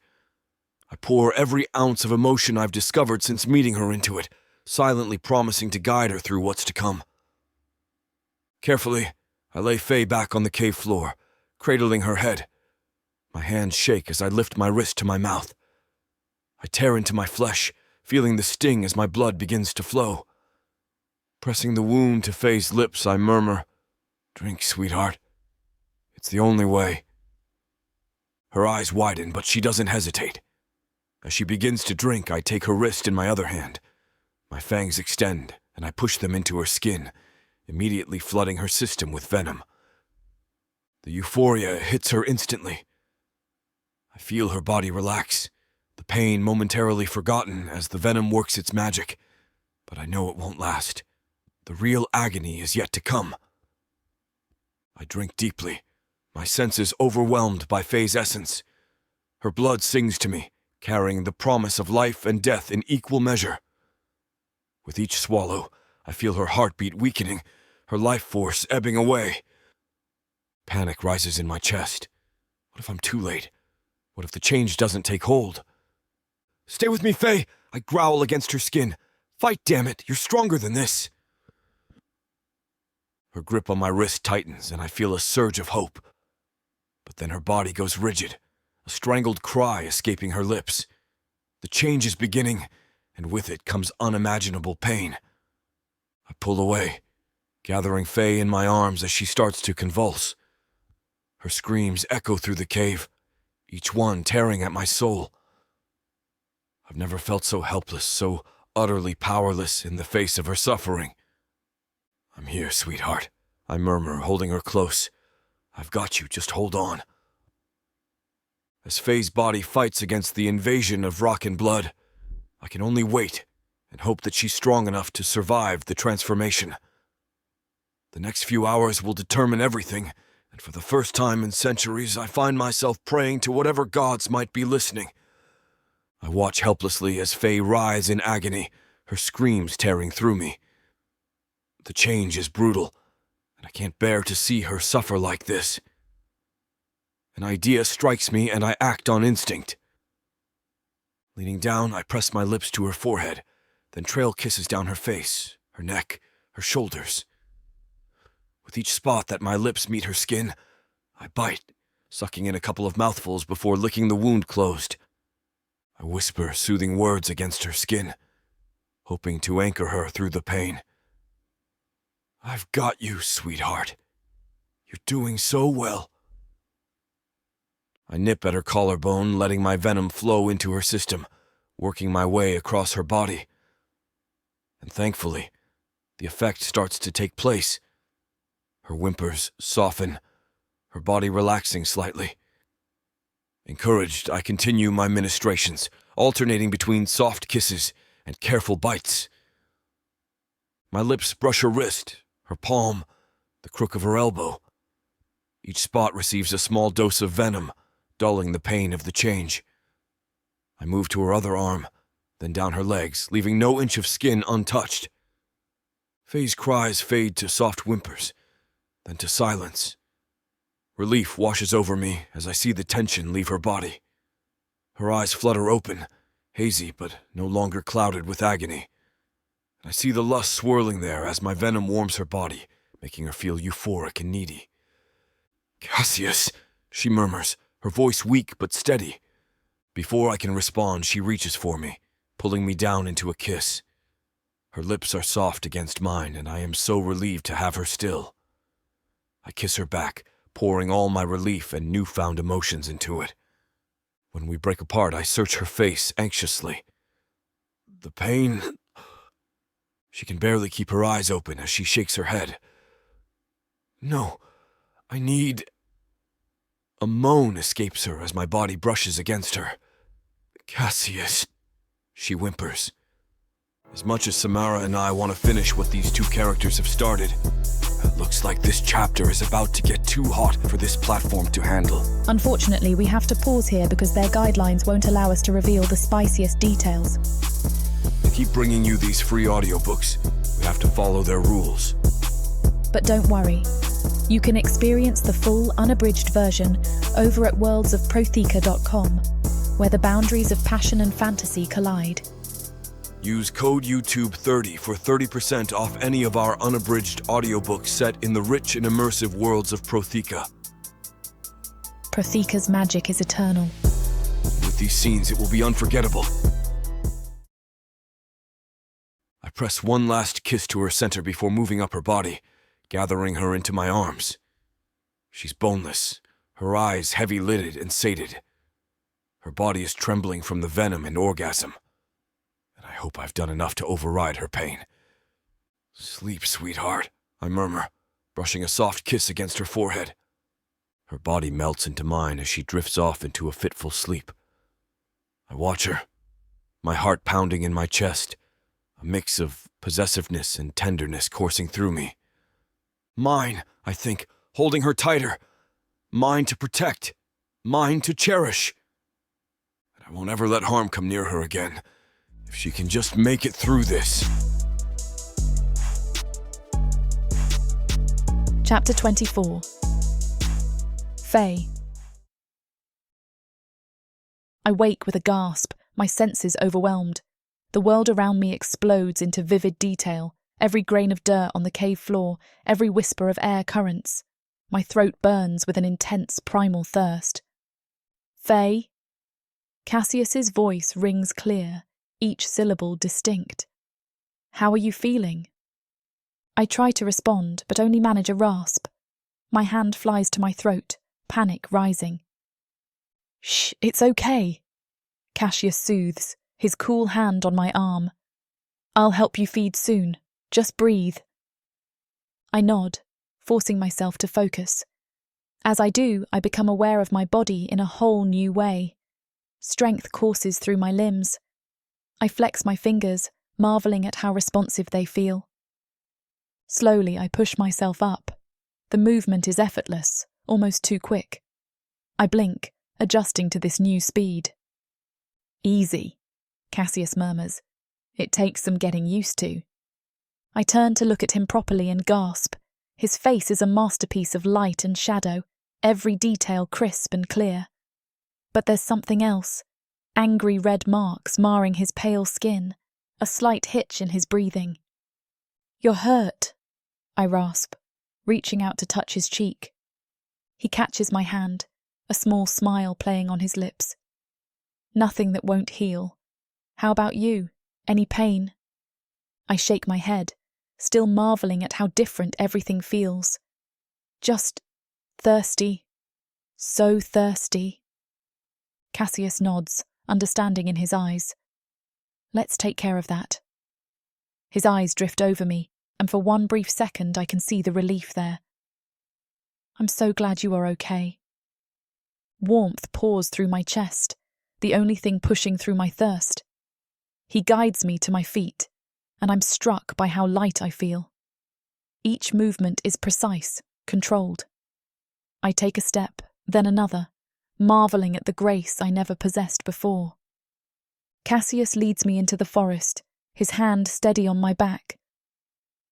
I pour every ounce of emotion I've discovered since meeting her into it, silently promising to guide her through what's to come. Carefully, I lay Faye back on the cave floor, cradling her head. My hands shake as I lift my wrist to my mouth. I tear into my flesh, feeling the sting as my blood begins to flow. Pressing the wound to Faye's lips, I murmur, "Drink, sweetheart. It's the only way." Her eyes widen, but she doesn't hesitate. As she begins to drink, I take her wrist in my other hand. My fangs extend, and I push them into her skin, immediately flooding her system with venom. The euphoria hits her instantly. I feel her body relax, the pain momentarily forgotten as the venom works its magic, but I know it won't last. The real agony is yet to come. I drink deeply, my senses overwhelmed by Faye's essence. Her blood sings to me, carrying the promise of life and death in equal measure. With each swallow, I feel her heartbeat weakening, her life force ebbing away. Panic rises in my chest. What if I'm too late? What if the change doesn't take hold? "Stay with me, Faye!" I growl against her skin. "Fight, damn it! You're stronger than this!" Her grip on my wrist tightens, and I feel a surge of hope. But then her body goes rigid, a strangled cry escaping her lips. The change is beginning, and with it comes unimaginable pain. I pull away, gathering Faye in my arms as she starts to convulse. Her screams echo through the cave, each one tearing at my soul. I've never felt so helpless, so utterly powerless in the face of her suffering. "I'm here, sweetheart," I murmur, holding her close. "I've got you, just hold on." As Faye's body fights against the invasion of rock and blood, I can only wait and hope that she's strong enough to survive the transformation. The next few hours will determine everything, and for the first time in centuries, I find myself praying to whatever gods might be listening. I watch helplessly as Faye writhes in agony, her screams tearing through me. The change is brutal, and I can't bear to see her suffer like this. An idea strikes me, and I act on instinct. Leaning down, I press my lips to her forehead, then trail kisses down her face, her neck, her shoulders. With each spot that my lips meet her skin, I bite, sucking in a couple of mouthfuls before licking the wound closed. I whisper soothing words against her skin, hoping to anchor her through the pain. "I've got you, sweetheart. You're doing so well." I nip at her collarbone, letting my venom flow into her system, working my way across her body. And thankfully, the effect starts to take place. Her whimpers soften, her body relaxing slightly. Encouraged, I continue my ministrations, alternating between soft kisses and careful bites. My lips brush her wrist, her palm, the crook of her elbow. Each spot receives a small dose of venom, dulling the pain of the change. I move to her other arm, then down her legs, leaving no inch of skin untouched. Faye's cries fade to soft whimpers, then to silence. Relief washes over me as I see the tension leave her body. Her eyes flutter open, hazy but no longer clouded with agony. I see the lust swirling there as my venom warms her body, making her feel euphoric and needy. "Cassius," she murmurs, her voice weak but steady. Before I can respond, she reaches for me, pulling me down into a kiss. Her lips are soft against mine, and I am so relieved to have her still. I kiss her back, pouring all my relief and newfound emotions into it. When we break apart, I search her face anxiously. The pain... She can barely keep her eyes open as she shakes her head. "No, I need..." A moan escapes her as my body brushes against her. "Cassius," she whimpers. As much as Samara and I want to finish what these two characters have started, it looks like this chapter is about to get too hot for this platform to handle. Unfortunately, we have to pause here because their guidelines won't allow us to reveal the spiciest details. To keep bringing you these free audiobooks, we have to follow their rules. But don't worry. You can experience the full, unabridged version over at worldsofprotheka.com, where the boundaries of passion and fantasy collide. Use code YouTube30 for 30% off any of our unabridged audiobooks set in the rich and immersive worlds of Protheka. Protheka's magic is eternal. With these scenes, it will be unforgettable. I press one last kiss to her center before moving up her body, gathering her into my arms. She's boneless, her eyes heavy-lidded and sated. Her body is trembling from the venom and orgasm. And I hope I've done enough to override her pain. "Sleep, sweetheart," I murmur, brushing a soft kiss against her forehead. Her body melts into mine as she drifts off into a fitful sleep. I watch her, my heart pounding in my chest, a mix of possessiveness and tenderness coursing through me. Mine, I think, holding her tighter. Mine to protect. Mine to cherish. And I won't ever let harm come near her again, if she can just make it through this. Chapter 24. Faye. I wake with a gasp, my senses overwhelmed. The world around me explodes into vivid detail, every grain of dirt on the cave floor, every whisper of air currents. My throat burns with an intense primal thirst. "Faye?" Cassius's voice rings clear, each syllable distinct. "How are you feeling?" I try to respond, but only manage a rasp. My hand flies to my throat, panic rising. "Shh, it's okay," Cassius soothes, his cool hand on my arm. "I'll help you feed soon. Just breathe." I nod, forcing myself to focus. As I do, I become aware of my body in a whole new way. Strength courses through my limbs. I flex my fingers, marveling at how responsive they feel. Slowly, I push myself up. The movement is effortless, almost too quick. I blink, adjusting to this new speed. "Easy," Cassius murmurs. "It takes some getting used to." I turn to look at him properly and gasp. His face is a masterpiece of light and shadow, every detail crisp and clear. But there's something else. Angry red marks marring his pale skin, a slight hitch in his breathing. "You're hurt," I rasp, reaching out to touch his cheek. He catches my hand, a small smile playing on his lips. "Nothing that won't heal. How about you? Any pain?" I shake my head, still marveling at how different everything feels. "Just thirsty. So thirsty." Cassius nods, understanding in his eyes. Let's take care of that. His eyes drift over me, and for one brief second I can see the relief there. I'm so glad you are okay. Warmth pours through my chest, the only thing pushing through my thirst. He guides me to my feet, and I'm struck by how light I feel. Each movement is precise, controlled. I take a step, then another, marvelling at the grace I never possessed before. Cassius leads me into the forest, his hand steady on my back.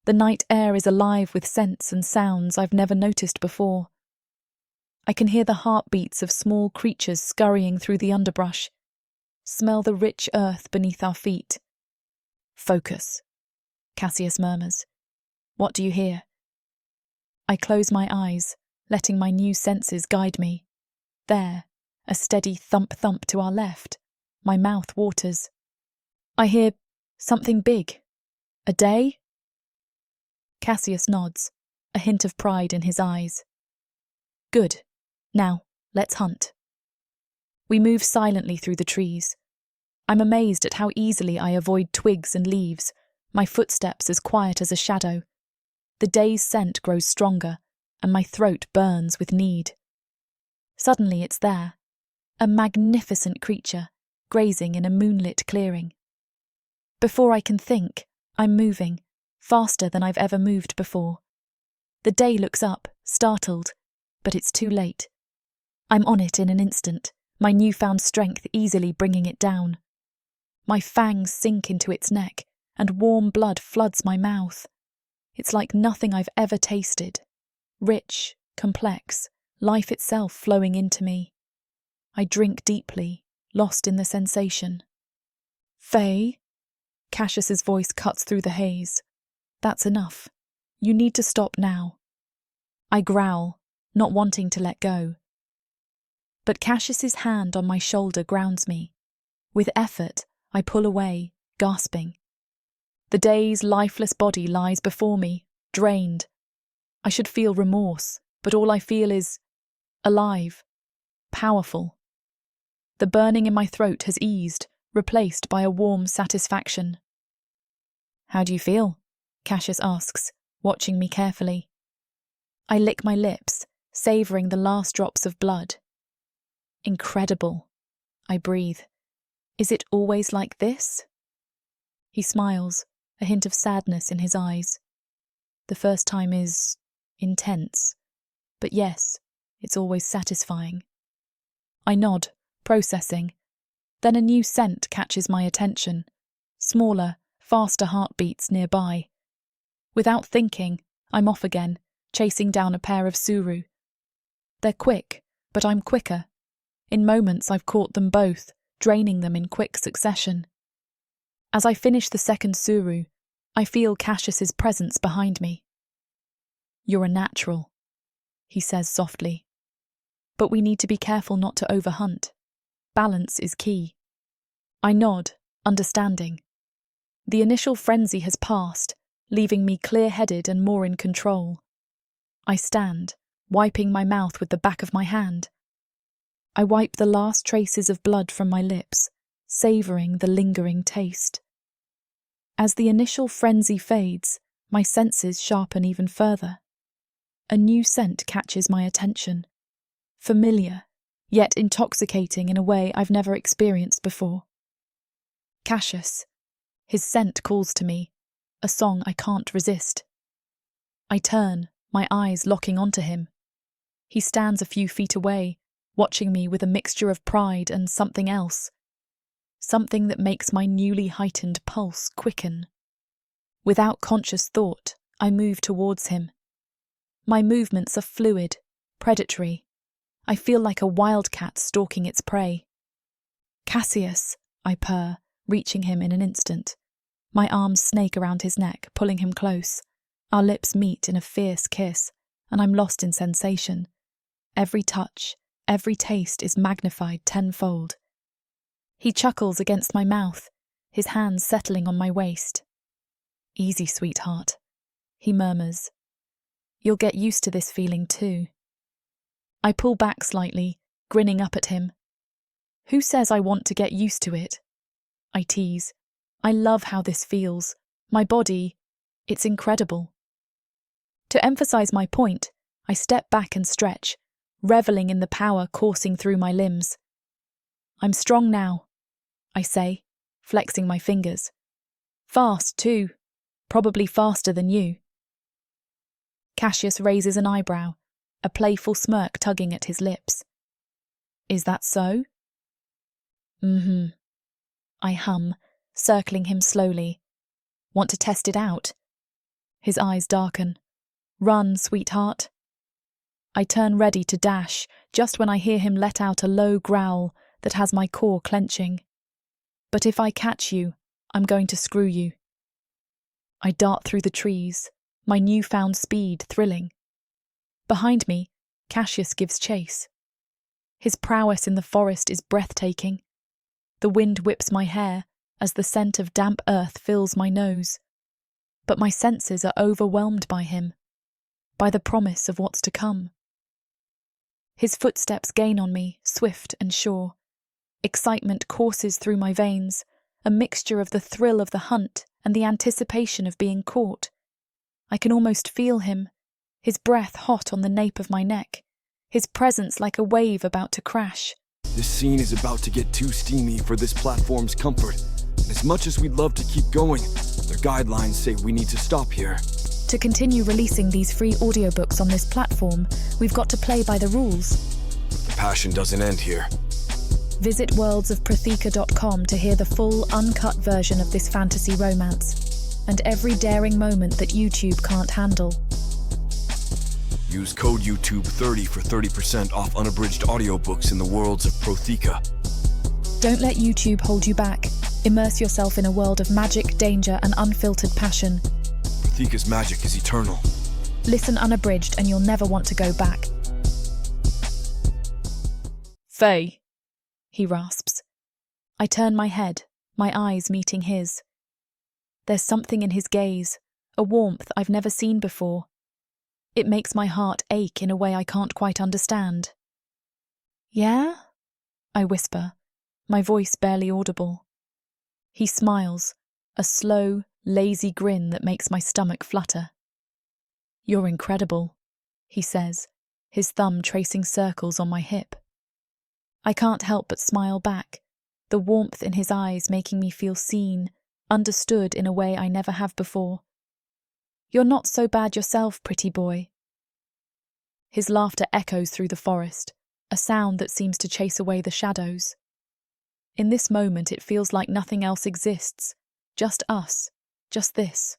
The night air is alive with scents and sounds I've never noticed before. I can hear the heartbeats of small creatures scurrying through the underbrush, smell the rich earth beneath our feet. Focus, Cassius murmurs. What do you hear? I close my eyes, letting my new senses guide me. There, a steady thump-thump to our left. My mouth waters. I hear something big. A day? Cassius nods, a hint of pride in his eyes. Good. Now, let's hunt. We move silently through the trees. I'm amazed at how easily I avoid twigs and leaves, my footsteps as quiet as a shadow. The day's scent grows stronger, and my throat burns with need. Suddenly it's there, a magnificent creature, grazing in a moonlit clearing. Before I can think, I'm moving, faster than I've ever moved before. The day looks up, startled, but it's too late. I'm on it in an instant, my newfound strength easily bringing it down. My fangs sink into its neck, and warm blood floods my mouth. It's like nothing I've ever tasted. Rich, complex, life itself flowing into me. I drink deeply, lost in the sensation. Faye? Cassius's voice cuts through the haze. That's enough. You need to stop now. I growl, not wanting to let go. But Cassius's hand on my shoulder grounds me. With effort, I pull away, gasping. The day's lifeless body lies before me, drained. I should feel remorse, but all I feel is alive, powerful. The burning in my throat has eased, replaced by a warm satisfaction. How do you feel? Cassius asks, watching me carefully. I lick my lips, savouring the last drops of blood. Incredible, I breathe. Is it always like this? He smiles, a hint of sadness in his eyes. The first time is intense, but yes, it's always satisfying. I nod, processing. Then a new scent catches my attention. Smaller, faster heartbeats nearby. Without thinking, I'm off again, chasing down a pair of suru. They're quick, but I'm quicker. In moments I've caught them both, draining them in quick succession. As I finish the second suru, I feel Cassius's presence behind me. You're a natural, he says softly. But we need to be careful not to overhunt. Balance is key. I nod, understanding. The initial frenzy has passed, leaving me clear-headed and more in control. I stand, wiping my mouth with the back of my hand. I wipe the last traces of blood from my lips, savouring the lingering taste. As the initial frenzy fades, my senses sharpen even further. A new scent catches my attention. Familiar, yet intoxicating in a way I've never experienced before. Cassius. His scent calls to me, a song I can't resist. I turn, my eyes locking onto him. He stands a few feet away, watching me with a mixture of pride and something else. Something that makes my newly heightened pulse quicken. Without conscious thought, I move towards him. My movements are fluid, predatory. I feel like a wildcat stalking its prey. Cassius, I purr, reaching him in an instant. My arms snake around his neck, pulling him close. Our lips meet in a fierce kiss, and I'm lost in sensation. Every touch, every taste is magnified tenfold. He chuckles against my mouth, his hands settling on my waist. Easy, sweetheart, he murmurs. You'll get used to this feeling too. I pull back slightly, grinning up at him. Who says I want to get used to it? I tease, I love how this feels. My body, it's incredible. To emphasize my point, I step back and stretch, reveling in the power coursing through my limbs. I'm strong now, I say, flexing my fingers. Fast, too. Probably faster than you. Cassius raises an eyebrow, a playful smirk tugging at his lips. Is that so? I hum, circling him slowly. Want to test it out? His eyes darken. Run, sweetheart. I turn ready to dash, just when I hear him let out a low growl that has my core clenching. But if I catch you, I'm going to screw you. I dart through the trees, my newfound speed thrilling. Behind me, Cassius gives chase. His prowess in the forest is breathtaking. The wind whips my hair as the scent of damp earth fills my nose. But my senses are overwhelmed by him, by the promise of what's to come. His footsteps gain on me, swift and sure. Excitement courses through my veins, a mixture of the thrill of the hunt and the anticipation of being caught. I can almost feel him, his breath hot on the nape of my neck, his presence like a wave about to crash. This scene is about to get too steamy for this platform's comfort. And as much as we'd love to keep going, their guidelines say we need to stop here. To continue releasing these free audiobooks on this platform, we've got to play by the rules. The passion doesn't end here. Visit worldsofprothika.com to hear the full, uncut version of this fantasy romance, and every daring moment that YouTube can't handle. Use code YouTube30 for 30% off unabridged audiobooks in the worlds of Prothika. Don't let YouTube hold you back. Immerse yourself in a world of magic, danger, and unfiltered passion. Prothika's magic is eternal. Listen unabridged and you'll never want to go back. Faye, he rasps. I turn my head, my eyes meeting his. There's something in his gaze, a warmth I've never seen before. It makes my heart ache in a way I can't quite understand. Yeah? I whisper, my voice barely audible. He smiles, a slow, lazy grin that makes my stomach flutter. You're incredible, he says, his thumb tracing circles on my hip. I can't help but smile back, the warmth in his eyes making me feel seen, understood in a way I never have before. You're not so bad yourself, pretty boy. His laughter echoes through the forest, a sound that seems to chase away the shadows. In this moment it feels like nothing else exists, just us, just this.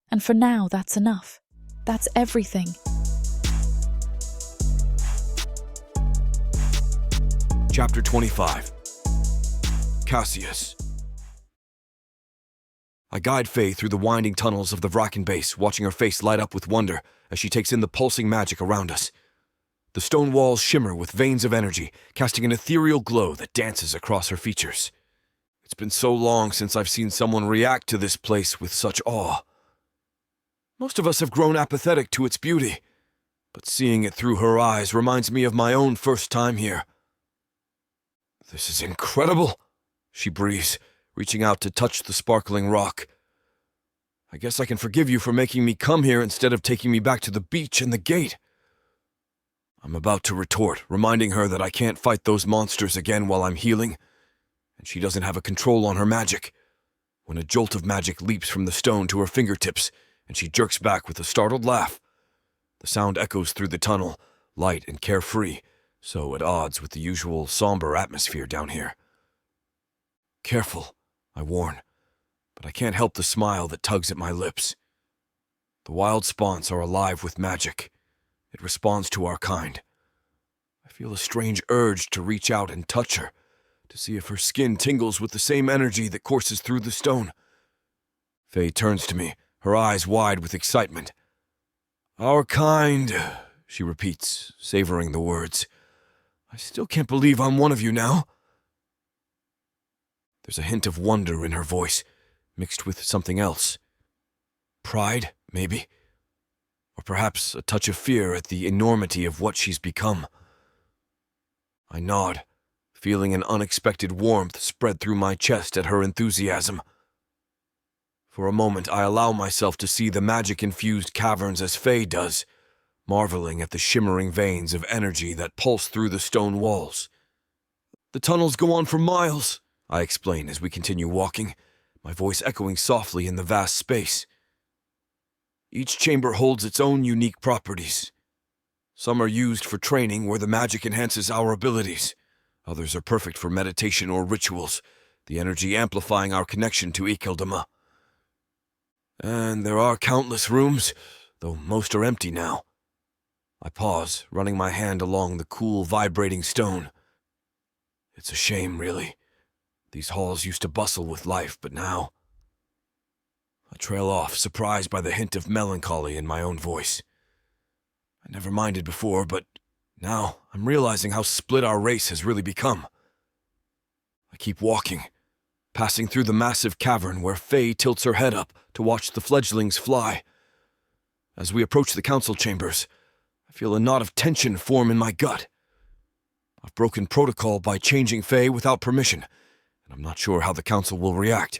And for now, that's enough. That's everything. Chapter 25. Casus. I guide Faye through the winding tunnels of the Vraken base, watching her face light up with wonder as she takes in the pulsing magic around us. The stone walls shimmer with veins of energy, casting an ethereal glow that dances across her features. It's been so long since I've seen someone react to this place with such awe. Most of us have grown apathetic to its beauty, but seeing it through her eyes reminds me of my own first time here. This is incredible, she breathes, reaching out to touch the sparkling rock. I guess I can forgive you for making me come here instead of taking me back to the beach and the gate. I'm about to retort, reminding her that I can't fight those monsters again while I'm healing, and she doesn't have a control on her magic, when a jolt of magic leaps from the stone to her fingertips, and she jerks back with a startled laugh. The sound echoes through the tunnel, light and carefree, so at odds with the usual somber atmosphere down here. Careful, I warn, but I can't help the smile that tugs at my lips. The wild spawns are alive with magic. It responds to our kind. I feel a strange urge to reach out and touch her, to see if her skin tingles with the same energy that courses through the stone. Faye turns to me, her eyes wide with excitement. Our kind, she repeats, savoring the words. I still can't believe I'm one of you now. There's a hint of wonder in her voice, mixed with something else. Pride, maybe? Or perhaps a touch of fear at the enormity of what she's become. I nod, feeling an unexpected warmth spread through my chest at her enthusiasm. For a moment, I allow myself to see the magic-infused caverns as Faye does, marveling at the shimmering veins of energy that pulse through the stone walls. "The tunnels go on for miles," I explain as we continue walking, my voice echoing softly in the vast space. "Each chamber holds its own unique properties. Some are used for training where the magic enhances our abilities. Others are perfect for meditation or rituals, the energy amplifying our connection to Ikeldama. And there are countless rooms, though most are empty now." I pause, running my hand along the cool, vibrating stone. It's a shame, really. These halls used to bustle with life, but now... I trail off, surprised by the hint of melancholy in my own voice. I never minded before, but now I'm realizing how split our race has really become. I keep walking, passing through the massive cavern where Faye tilts her head up to watch the fledglings fly. As we approach the council chambers, I feel a knot of tension form in my gut. I've broken protocol by changing Faye without permission, and I'm not sure how the council will react.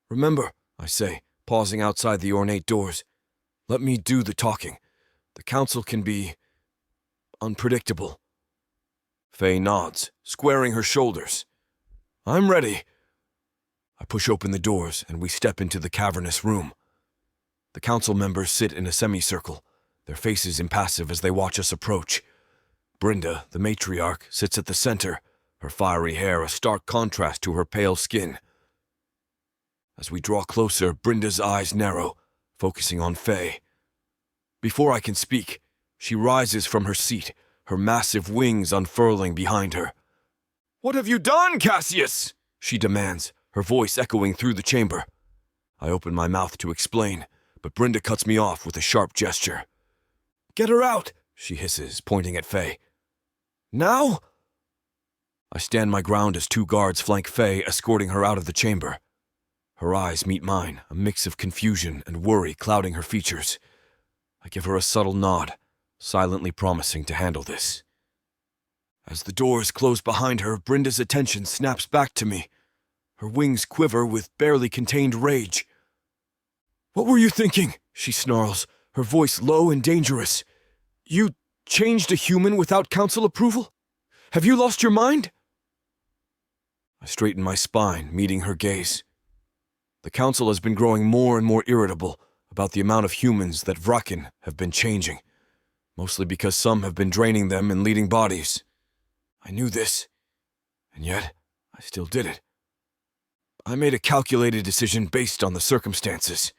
"Remember," I say, pausing outside the ornate doors, "let me do the talking. The council can be unpredictable." Faye nods, squaring her shoulders. "I'm ready." I push open the doors, and we step into the cavernous room. The council members sit in a semicircle, their faces impassive as they watch us approach. Brenda, the matriarch, sits at the center, her fiery hair a stark contrast to her pale skin. As we draw closer, Brenda's eyes narrow, focusing on Faye. Before I can speak, she rises from her seat, her massive wings unfurling behind her. "What have you done, Cassius?" she demands, her voice echoing through the chamber. I open my mouth to explain, but Brenda cuts me off with a sharp gesture. "Get her out," she hisses, pointing at Faye. "Now?" I stand my ground as two guards flank Faye, escorting her out of the chamber. Her eyes meet mine, a mix of confusion and worry clouding her features. I give her a subtle nod, silently promising to handle this. As the doors close behind her, Brenda's attention snaps back to me. Her wings quiver with barely contained rage. "What were you thinking?" she snarls, her voice low and dangerous. "You changed a human without council approval? Have you lost your mind?" I straighten my spine, meeting her gaze. The council has been growing more and more irritable about the amount of humans that Vraken have been changing, mostly because some have been draining them and leading bodies. I knew this, and yet I still did it. I made a calculated decision based on the circumstances.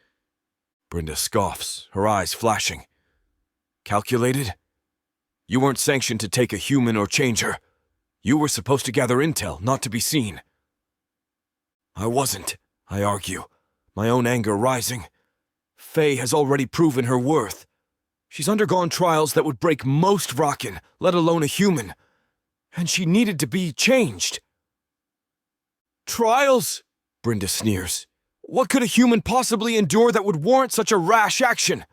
Brenda scoffs, her eyes flashing. Calculated? You weren't sanctioned to take a human or change her. You were supposed to gather intel, not to be seen. I wasn't, I argue, my own anger rising. Faye has already proven her worth. She's undergone trials that would break most Vraken, let alone a human. And she needed to be changed. "Trials?" Brenda sneers. "What could a human possibly endure that would warrant such a rash action?"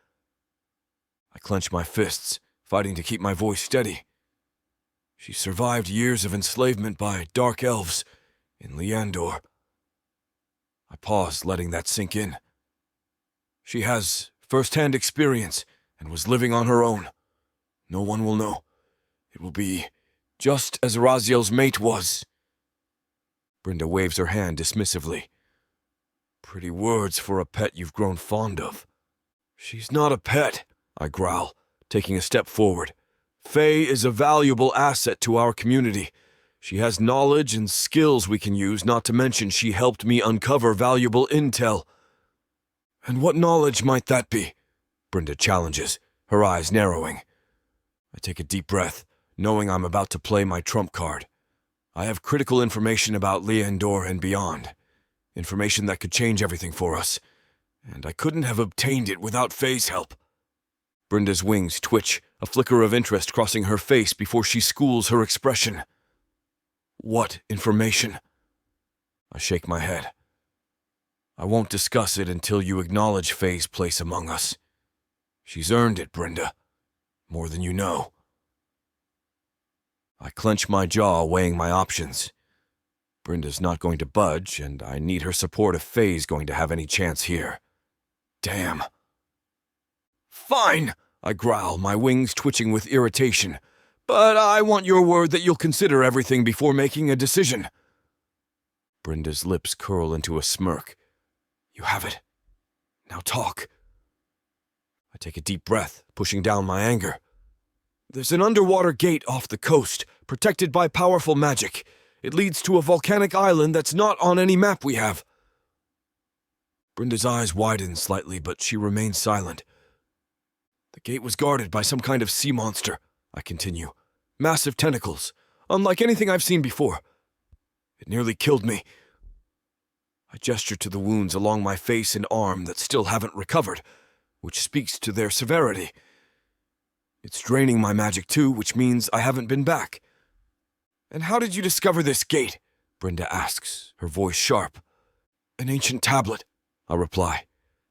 I clench my fists, fighting to keep my voice steady. She survived years of enslavement by dark elves in Leandor. I pause, letting that sink in. She has first-hand experience and was living on her own. No one will know. It will be just as Raziel's mate was. Brenda waves her hand dismissively. Pretty words for a pet you've grown fond of. She's not a pet, I growl, taking a step forward. Faye is a valuable asset to our community. She has knowledge and skills we can use, not to mention she helped me uncover valuable intel. And what knowledge might that be? Brenda challenges, her eyes narrowing. I take a deep breath, knowing I'm about to play my trump card. I have critical information about Leandor and beyond. Information that could change everything for us. And I couldn't have obtained it without Faye's help. Brenda's wings twitch, a flicker of interest crossing her face before she schools her expression. What information? I shake my head. I won't discuss it until you acknowledge Faye's place among us. She's earned it, Brenda. More than you know. I clench my jaw, weighing my options. Brenda's not going to budge, and I need her support if Faye's going to have any chance here. Damn. Fine, I growl, my wings twitching with irritation. But I want your word that you'll consider everything before making a decision. Brenda's lips curl into a smirk. You have it. Now talk. I take a deep breath, pushing down my anger. There's an underwater gate off the coast, protected by powerful magic. It leads to a volcanic island that's not on any map we have. Brenda's eyes widen slightly, but she remains silent. The gate was guarded by some kind of sea monster, I continue. Massive tentacles, unlike anything I've seen before. It nearly killed me. I gesture to the wounds along my face and arm that still haven't recovered, which speaks to their severity. It's draining my magic too, which means I haven't been back. And how did you discover this gate? Brenda asks, her voice sharp. An ancient tablet, I reply.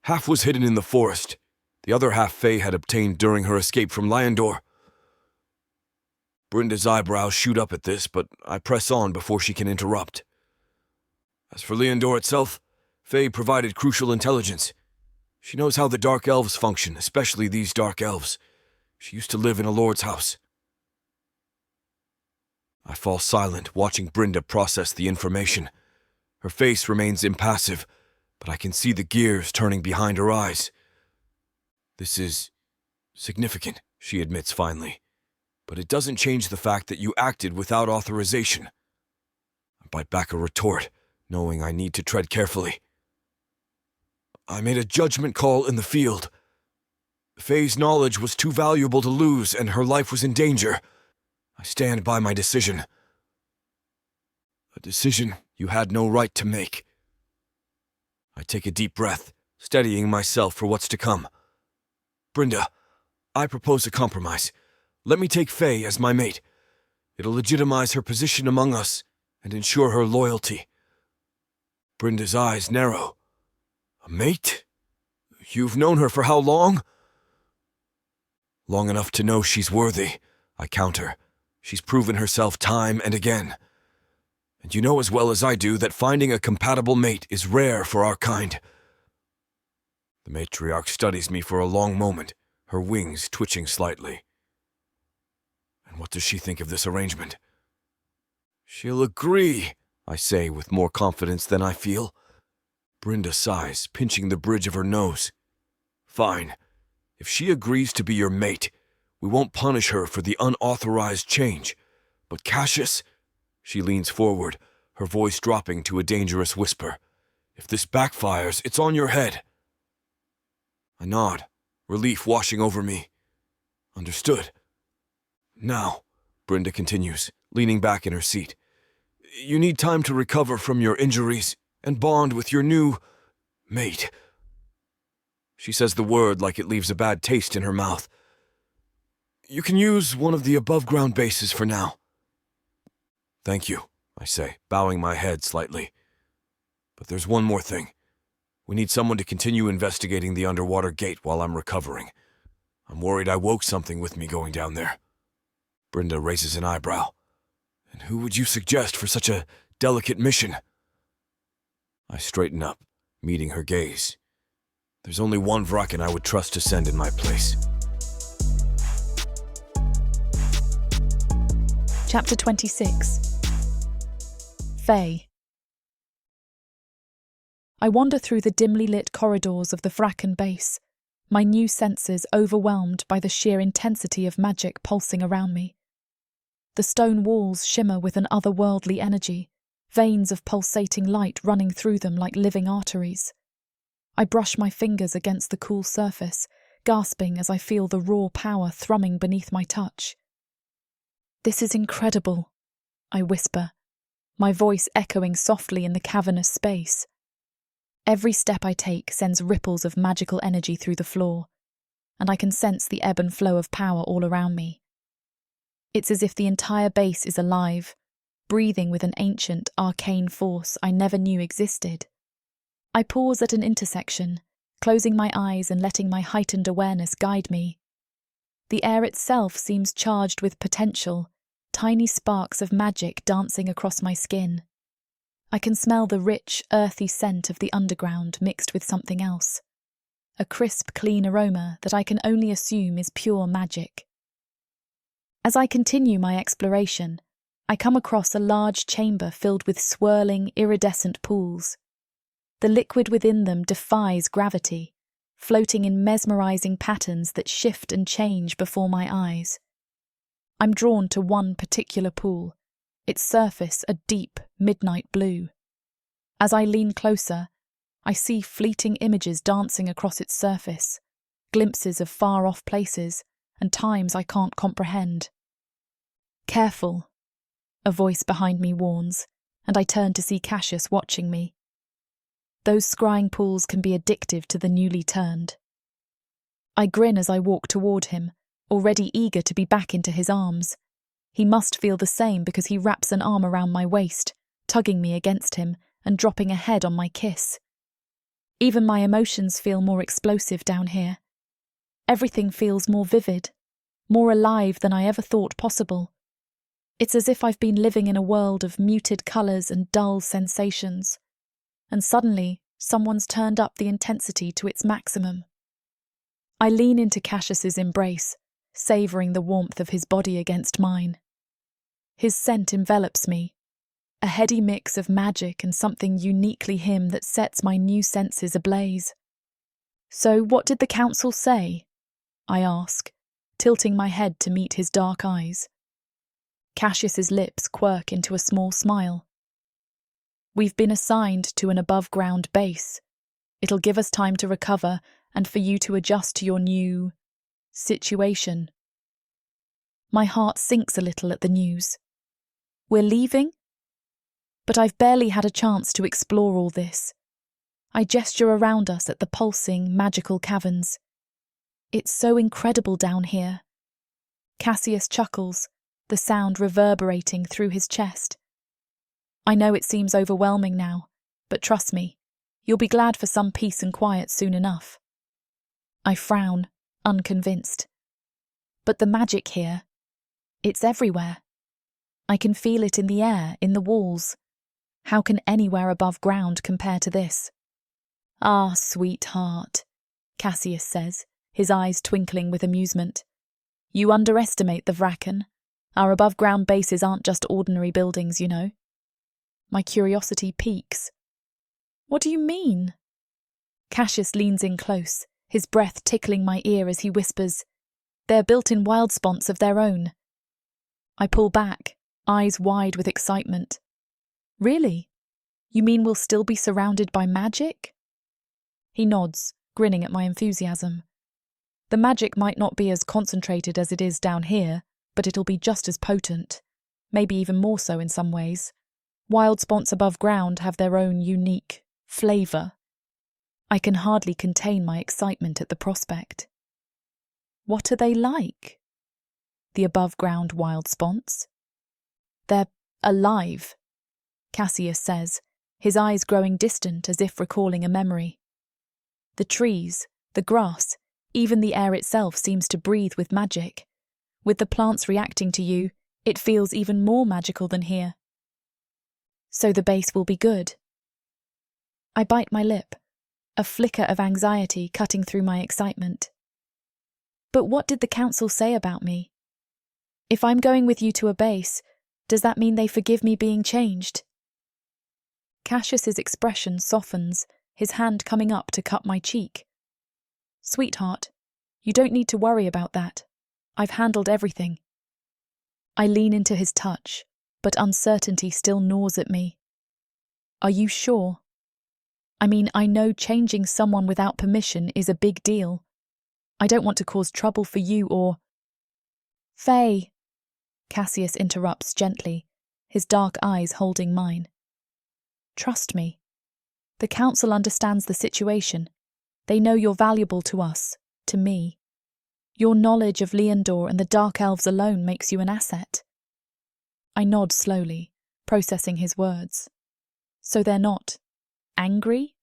Half was hidden in the forest. The other half Faye had obtained during her escape from Lyandor. Brenda's eyebrows shoot up at this, but I press on before she can interrupt. As for Lyandor itself, Faye provided crucial intelligence. She knows how the Dark Elves function, especially these Dark Elves. She used to live in a lord's house. I fall silent, watching Brenda process the information. Her face remains impassive, but I can see the gears turning behind her eyes. This is significant, she admits finally, but it doesn't change the fact that you acted without authorization. I bite back a retort, knowing I need to tread carefully. I made a judgment call in the field. Faye's knowledge was too valuable to lose, and her life was in danger. I stand by my decision. A decision you had no right to make. I take a deep breath, steadying myself for what's to come. Brenda, I propose a compromise. Let me take Faye as my mate. It'll legitimize her position among us and ensure her loyalty. Brenda's eyes narrow. A mate? You've known her for how long? Long enough to know she's worthy, I counter. She's proven herself time and again. And you know as well as I do that finding a compatible mate is rare for our kind. The matriarch studies me for a long moment, her wings twitching slightly. And what does she think of this arrangement? She'll agree, I say with more confidence than I feel. Brenda sighs, pinching the bridge of her nose. Fine. If she agrees to be your mate, we won't punish her for the unauthorized change. But Casus, she leans forward, her voice dropping to a dangerous whisper. If this backfires, it's on your head. I nod, relief washing over me. Understood. Now, Brenda continues, leaning back in her seat. You need time to recover from your injuries and bond with your new mate. She says the word like it leaves a bad taste in her mouth. You can use one of the above-ground bases for now. Thank you, I say, bowing my head slightly. But there's one more thing. We need someone to continue investigating the underwater gate while I'm recovering. I'm worried I woke something with me going down there. Brenda raises an eyebrow. And who would you suggest for such a delicate mission? I straighten up, meeting her gaze. There's only one Vraken I would trust to send in my place. Chapter 26. Faye. I wander through the dimly lit corridors of the Vraken base, my new senses overwhelmed by the sheer intensity of magic pulsing around me. The stone walls shimmer with an otherworldly energy, veins of pulsating light running through them like living arteries. I brush my fingers against the cool surface, gasping as I feel the raw power thrumming beneath my touch. This is incredible, I whisper, my voice echoing softly in the cavernous space. Every step I take sends ripples of magical energy through the floor, and I can sense the ebb and flow of power all around me. It's as if the entire base is alive, breathing with an ancient, arcane force I never knew existed. I pause at an intersection, closing my eyes and letting my heightened awareness guide me. The air itself seems charged with potential, tiny sparks of magic dancing across my skin. I can smell the rich, earthy scent of the underground mixed with something else. A crisp, clean aroma that I can only assume is pure magic. As I continue my exploration, I come across a large chamber filled with swirling, iridescent pools. The liquid within them defies gravity, floating in mesmerizing patterns that shift and change before my eyes. I'm drawn to one particular pool, its surface a deep, midnight blue. As I lean closer, I see fleeting images dancing across its surface, glimpses of far-off places and times I can't comprehend. "Careful," a voice behind me warns, and I turn to see Casus watching me. Those scrying pools can be addictive to the newly turned. I grin as I walk toward him, already eager to be back into his arms. He must feel the same because he wraps an arm around my waist, tugging me against him and dropping a head on my kiss. Even my emotions feel more explosive down here. Everything feels more vivid, more alive than I ever thought possible. It's as if I've been living in a world of muted colours and dull sensations, and suddenly someone's turned up the intensity to its maximum. I lean into Cassius's embrace, savouring the warmth of his body against mine. His scent envelops me, a heady mix of magic and something uniquely him that sets my new senses ablaze. "So what did the council say?" I ask, tilting my head to meet his dark eyes. Cassius's lips quirk into a small smile. "We've been assigned to an above-ground base. It'll give us time to recover and for you to adjust to your new situation." My heart sinks a little at the news. "We're leaving?" But I've barely had a chance to explore all this. I gesture around us at the pulsing, magical caverns. "It's so incredible down here." Cassius chuckles, the sound reverberating through his chest. "I know it seems overwhelming now, but trust me, you'll be glad for some peace and quiet soon enough." I frown, unconvinced. But the magic here, it's everywhere. I can feel it in the air, in the walls. How can anywhere above ground compare to this? "Ah, sweetheart," Cassius says, his eyes twinkling with amusement. "You underestimate the Vraken. Our above-ground bases aren't just ordinary buildings, you know." My curiosity piques. "What do you mean?" Cassius leans in close, his breath tickling my ear as he whispers, "They're built in wild spots of their own." I pull back, eyes wide with excitement. "Really? You mean we'll still be surrounded by magic?" He nods, grinning at my enthusiasm. "The magic might not be as concentrated as it is down here, but it'll be just as potent, maybe even more so in some ways. Wild spots above ground have their own unique flavour." I can hardly contain my excitement at the prospect. "What are they like?" "The above-ground wild spots?" "They're alive," Cassius says, his eyes growing distant as if recalling a memory. "The trees, the grass, even the air itself seems to breathe with magic. With the plants reacting to you, it feels even more magical than here." "So the base will be good?" I bite my lip, a flicker of anxiety cutting through my excitement. "But what did the council say about me? If I'm going with you to a base, does that mean they forgive me being changed?" Cassius's expression softens, his hand coming up to cup my cheek. "Sweetheart, you don't need to worry about that. I've handled everything." I lean into his touch, but uncertainty still gnaws at me. "Are you sure? I mean, I know changing someone without permission is a big deal. I don't want to cause trouble for you or—" "Faye," Cassius interrupts gently, his dark eyes holding mine. "Trust me. The council understands the situation. They know you're valuable to us, to me. Your knowledge of Leondor and the Dark Elves alone makes you an asset." I nod slowly, processing his words. "So they're not angry?"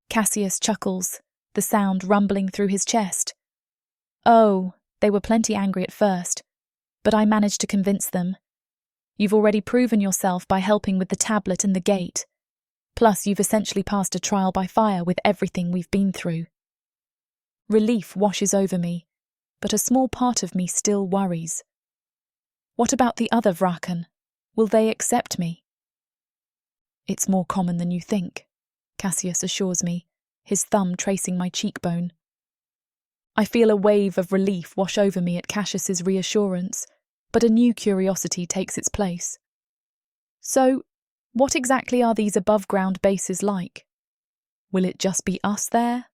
Cassius chuckles, the sound rumbling through his chest. "Oh, they were plenty angry at first, but I managed to convince them. You've already proven yourself by helping with the tablet and the gate. Plus, you've essentially passed a trial by fire with everything we've been through. Relief washes over me, but a small part of me still worries. What about the other Vraken? Will they accept me? It's more common than you think, Cassius assures me, his thumb tracing my cheekbone. I feel a wave of relief wash over me at Cassius's reassurance, but a new curiosity takes its place. So, what exactly are these above-ground bases like? Will it just be us there?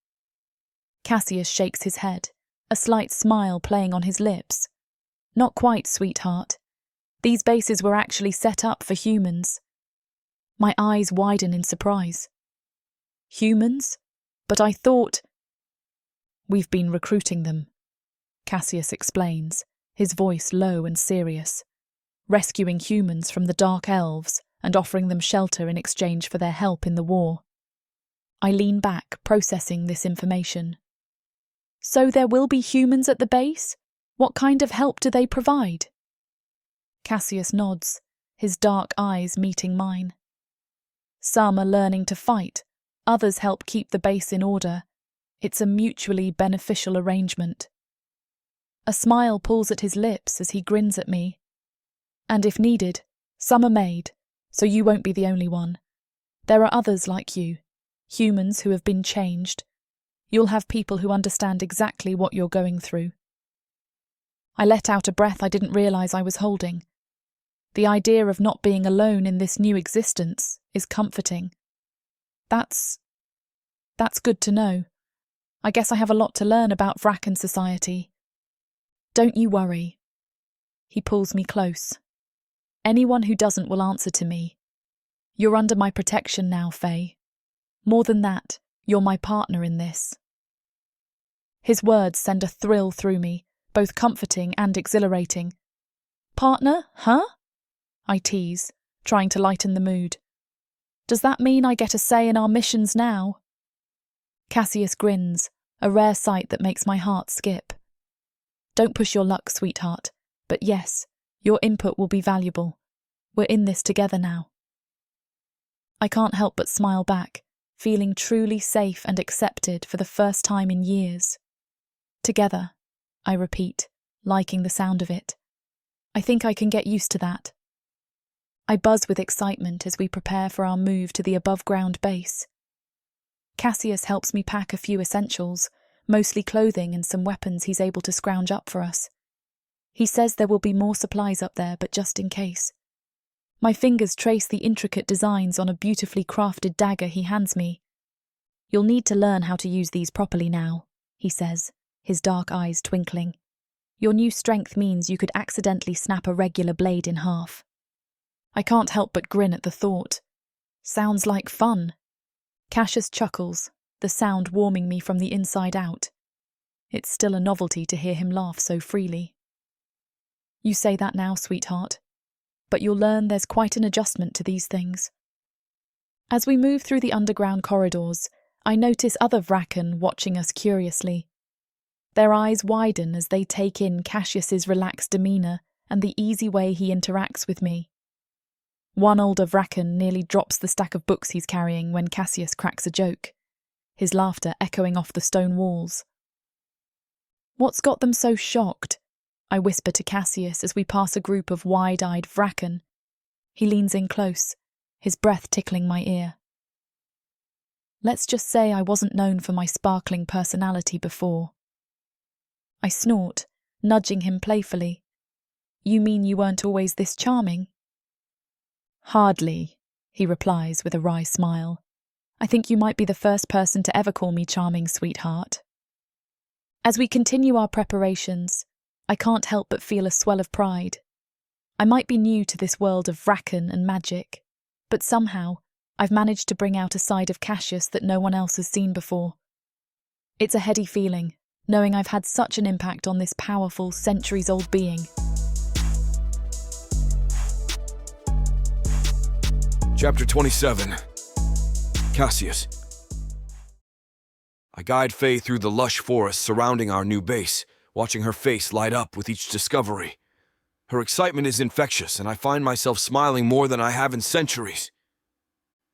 Cassius shakes his head, a slight smile playing on his lips. Not quite, sweetheart. These bases were actually set up for humans. My eyes widen in surprise. Humans? But I thought... We've been recruiting them, Cassius explains, his voice low and serious, rescuing humans from the dark elves and offering them shelter in exchange for their help in the war. I lean back, processing this information. So there will be humans at the base? What kind of help do they provide? Cassius nods, his dark eyes meeting mine. Some are learning to fight, others help keep the base in order. It's a mutually beneficial arrangement. A smile pulls at his lips as he grins at me. And if needed, some are made, so you won't be the only one. There are others like you, humans who have been changed. You'll have people who understand exactly what you're going through. I let out a breath I didn't realize I was holding. The idea of not being alone in this new existence is comforting. That's good to know. I guess I have a lot to learn about Vraken society. Don't you worry. He pulls me close. Anyone who doesn't will answer to me. You're under my protection now, Faye. More than that, you're my partner in this. His words send a thrill through me, both comforting and exhilarating. Partner, huh? I tease, trying to lighten the mood. Does that mean I get a say in our missions now? Cassius grins, a rare sight that makes my heart skip. Don't push your luck, sweetheart, but yes, your input will be valuable. We're in this together now. I can't help but smile back, feeling truly safe and accepted for the first time in years. Together, I repeat, liking the sound of it. I think I can get used to that. I buzz with excitement as we prepare for our move to the above-ground base. Cassius helps me pack a few essentials, mostly clothing and some weapons he's able to scrounge up for us. He says there will be more supplies up there, but just in case. My fingers trace the intricate designs on a beautifully crafted dagger he hands me. You'll need to learn how to use these properly now, he says, his dark eyes twinkling. Your new strength means you could accidentally snap a regular blade in half. I can't help but grin at the thought. Sounds like fun. Cassius chuckles, the sound warming me from the inside out. It's still a novelty to hear him laugh so freely. You say that now, sweetheart, but you'll learn there's quite an adjustment to these things. As we move through the underground corridors, I notice other Vraken watching us curiously. Their eyes widen as they take in Cassius's relaxed demeanour and the easy way he interacts with me. One older Vraken nearly drops the stack of books he's carrying when Cassius cracks a joke, his laughter echoing off the stone walls. What's got them so shocked? I whisper to Cassius as we pass a group of wide-eyed Vraken. He leans in close, his breath tickling my ear. Let's just say I wasn't known for my sparkling personality before. I snort, nudging him playfully. You mean you weren't always this charming? Hardly, he replies with a wry smile. I think you might be the first person to ever call me charming, sweetheart. As we continue our preparations, I can't help but feel a swell of pride. I might be new to this world of Vraken and magic, but somehow I've managed to bring out a side of Cassius that no one else has seen before. It's a heady feeling, knowing I've had such an impact on this powerful, centuries-old being. Chapter 27. Cassius. I guide Faye through the lush forest surrounding our new base, watching her face light up with each discovery. Her excitement is infectious, and I find myself smiling more than I have in centuries.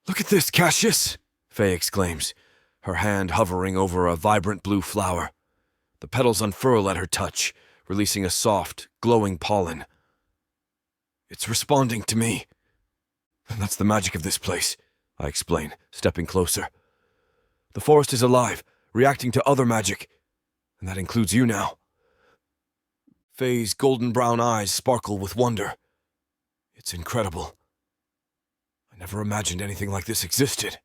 "Look at this, Cassius!" Faye exclaims, her hand hovering over a vibrant blue flower. The petals unfurl at her touch, releasing a soft, glowing pollen. "It's responding to me." "That's the magic of this place," I explain, stepping closer. "The forest is alive, reacting to other magic, and that includes you now." Faye's golden brown eyes sparkle with wonder. "It's incredible. I never imagined anything like this existed."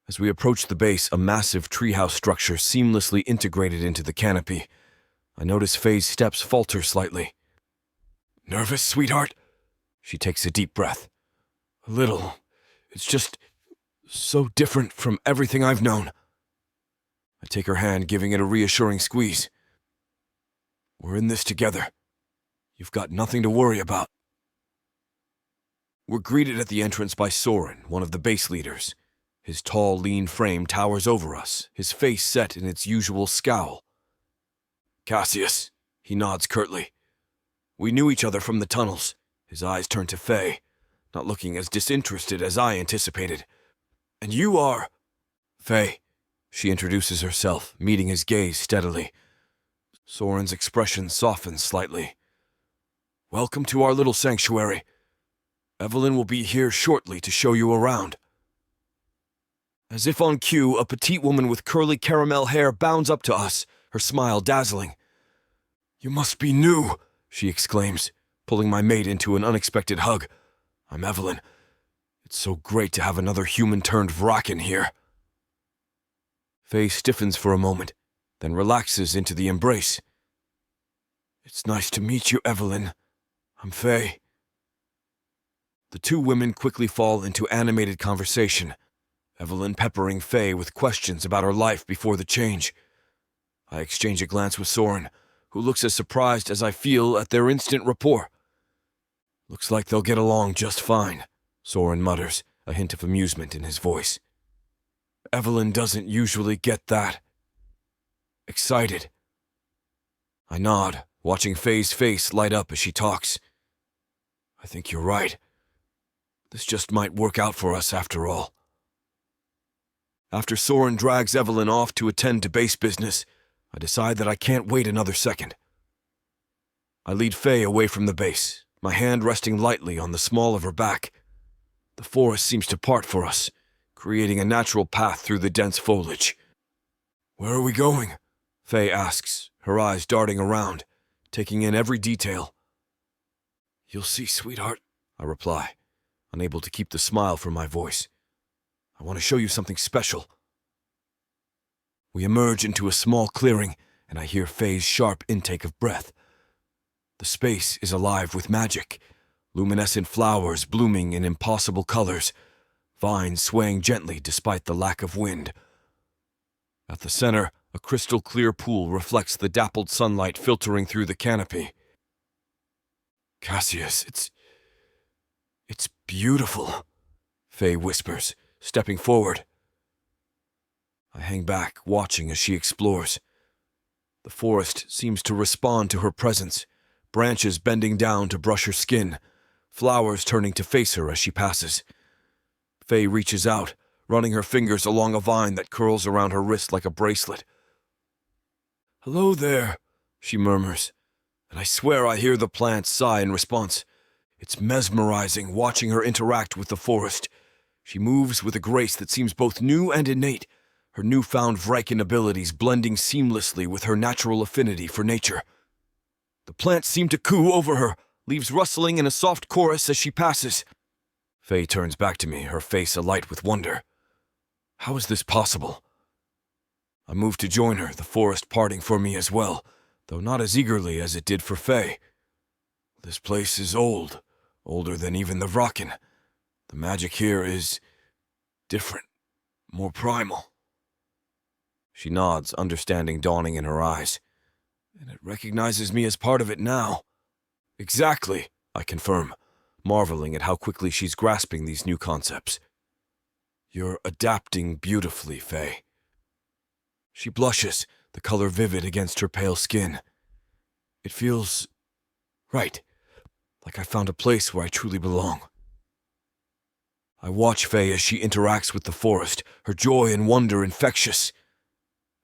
As we approach the base, a massive treehouse structure seamlessly integrated into the canopy, I notice Faye's steps falter slightly. "Nervous, sweetheart?" She takes a deep breath. "A little. It's just so different from everything I've known." I take her hand, giving it a reassuring squeeze. "We're in this together. You've got nothing to worry about." We're greeted at the entrance by Soren, one of the base leaders. His tall, lean frame towers over us, his face set in its usual scowl. "Cassius," he nods curtly. "We knew each other from the tunnels." His eyes turn to Faye, not looking as disinterested as I anticipated. "And you are—" "Faye," she introduces herself, meeting his gaze steadily. Soren's expression softens slightly. "Welcome to our little sanctuary. Evelyn will be here shortly to show you around." As if on cue, a petite woman with curly caramel hair bounds up to us, her smile dazzling. "You must be new," she exclaims, pulling my mate into an unexpected hug. "I'm Evelyn. It's so great to have another human-turned-Vraken here." Faye stiffens for a moment, then relaxes into the embrace. "It's nice to meet you, Evelyn. I'm Faye." The two women quickly fall into animated conversation, Evelyn peppering Faye with questions about her life before the change. I exchange a glance with Soren, who looks as surprised as I feel at their instant rapport. "Looks like they'll get along just fine," Soren mutters, a hint of amusement in his voice. "Evelyn doesn't usually get that excited." I nod, watching Faye's face light up as she talks. "I think you're right. This just might work out for us after all." After Soren drags Evelyn off to attend to base business, I decide that I can't wait another second. I lead Faye away from the base, my hand resting lightly on the small of her back. The forest seems to part for us, creating a natural path through the dense foliage. "Where are we going?" Faye asks, her eyes darting around, taking in every detail. "You'll see, sweetheart," I reply, unable to keep the smile from my voice. "I want to show you something special." We emerge into a small clearing, and I hear Faye's sharp intake of breath. The space is alive with magic, luminescent flowers blooming in impossible colors, vines swaying gently despite the lack of wind. At the center, a crystal-clear pool reflects the dappled sunlight filtering through the canopy. "Cassius, it's beautiful," Faye whispers, stepping forward. I hang back, watching as she explores. The forest seems to respond to her presence, branches bending down to brush her skin, flowers turning to face her as she passes. Faye reaches out, running her fingers along a vine that curls around her wrist like a bracelet. "Hello there," she murmurs, and I swear I hear the plant sigh in response. It's mesmerizing watching her interact with the forest. She moves with a grace that seems both new and innate, her newfound Vraken abilities blending seamlessly with her natural affinity for nature. The plants seem to coo over her, leaves rustling in a soft chorus as she passes. Faye turns back to me, her face alight with wonder. How is this possible? I move to join her, the forest parting for me as well, though not as eagerly as it did for Faye. This place is old, older than even the Vraken. The magic here is different, more primal. She nods, understanding dawning in her eyes. And it recognizes me as part of it now. Exactly, I confirm, marveling at how quickly she's grasping these new concepts. You're adapting beautifully, Faye. She blushes, the color vivid against her pale skin. It feels right, like I found a place where I truly belong. I watch Faye as she interacts with the forest, her joy and wonder infectious.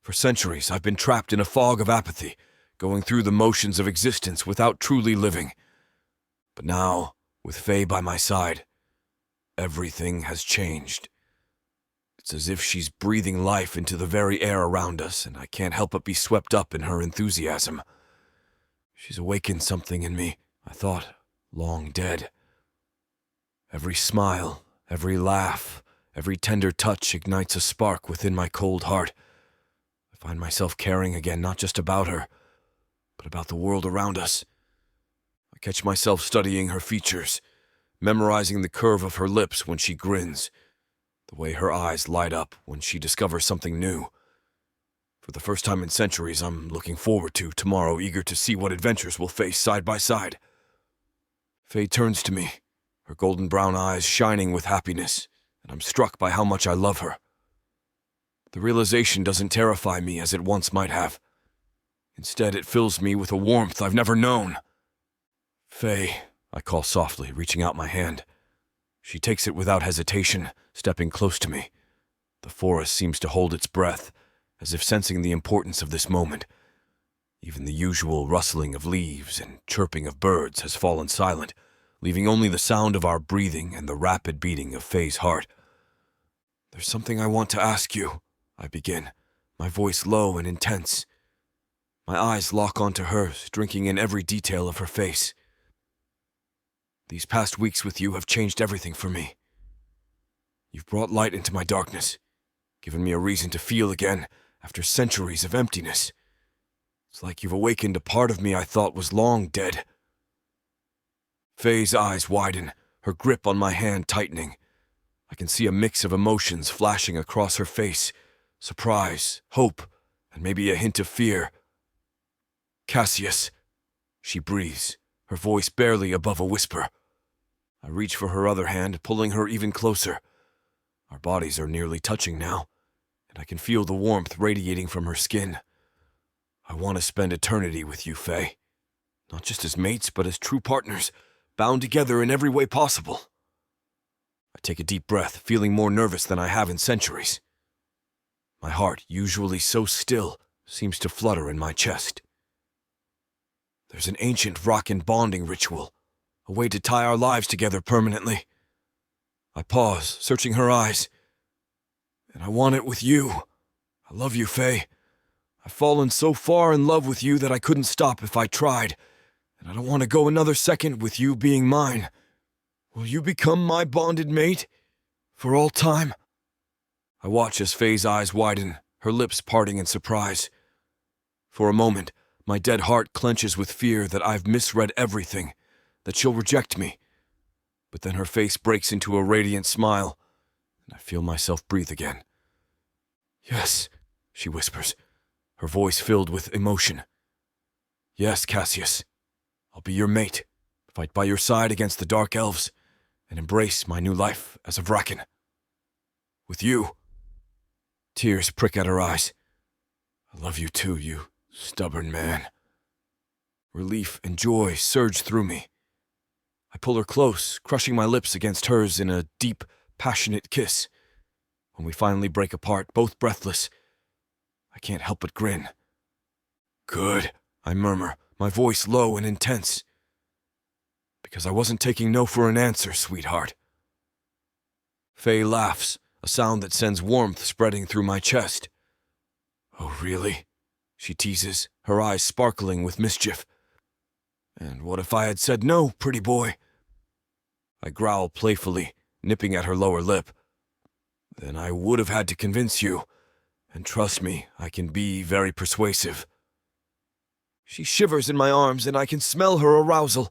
For centuries, I've been trapped in a fog of apathy, going through the motions of existence without truly living. But now, with Faye by my side, everything has changed. It's as if she's breathing life into the very air around us, and I can't help but be swept up in her enthusiasm. She's awakened something in me I thought long dead. Every smile, every laugh, every tender touch ignites a spark within my cold heart. I find myself caring again not just about her, but about the world around us. I catch myself studying her features, memorizing the curve of her lips when she grins, the way her eyes light up when she discovers something new. For the first time in centuries, I'm looking forward to tomorrow, eager to see what adventures we'll face side by side. Faye turns to me, her golden brown eyes shining with happiness, and I'm struck by how much I love her. The realization doesn't terrify me as it once might have. Instead, it fills me with a warmth I've never known. Faye, I call softly, reaching out my hand. She takes it without hesitation, stepping close to me. The forest seems to hold its breath, as if sensing the importance of this moment. Even the usual rustling of leaves and chirping of birds has fallen silent, leaving only the sound of our breathing and the rapid beating of Faye's heart. "There's something I want to ask you," I begin, my voice low and intense. My eyes lock onto hers, drinking in every detail of her face. "These past weeks with you have changed everything for me. You've brought light into my darkness, given me a reason to feel again after centuries of emptiness. It's like you've awakened a part of me I thought was long dead." Faye's eyes widen, her grip on my hand tightening. I can see a mix of emotions flashing across her face: surprise, hope, and maybe a hint of fear. "Casus," she breathes, her voice barely above a whisper. I reach for her other hand, pulling her even closer. Our bodies are nearly touching now, and I can feel the warmth radiating from her skin. "I want to spend eternity with you, Faye. Not just as mates, but as true partners, bound together in every way possible." I take a deep breath, feeling more nervous than I have in centuries. My heart, usually so still, seems to flutter in my chest. There's an ancient rockin' bonding ritual, a way to tie our lives together permanently. I pause, searching her eyes. "And I want it with you. I love you, Faye. I've fallen so far in love with you that I couldn't stop if I tried, and I don't want to go another second with you being mine. Will you become my bonded mate? For all time?" I watch as Faye's eyes widen, her lips parting in surprise. For a moment, my dead heart clenches with fear that I've misread everything, that she'll reject me. But then her face breaks into a radiant smile, and I feel myself breathe again. "Yes," she whispers, her voice filled with emotion. "Yes, Casus. I'll be your mate, fight by your side against the dark elves, and embrace my new life as a Vraken. With you." Tears prick at her eyes. "I love you too, you stubborn man." Relief and joy surge through me. I pull her close, crushing my lips against hers in a deep, passionate kiss. When we finally break apart, both breathless, I can't help but grin. "Good," I murmur, my voice low and intense. "Because I wasn't taking no for an answer, sweetheart." Faye laughs, a sound that sends warmth spreading through my chest. "Oh, really?" she teases, her eyes sparkling with mischief. "And what if I had said no, pretty boy?" I growl playfully, nipping at her lower lip. "Then I would have had to convince you, and trust me, I can be very persuasive." She shivers in my arms, and I can smell her arousal.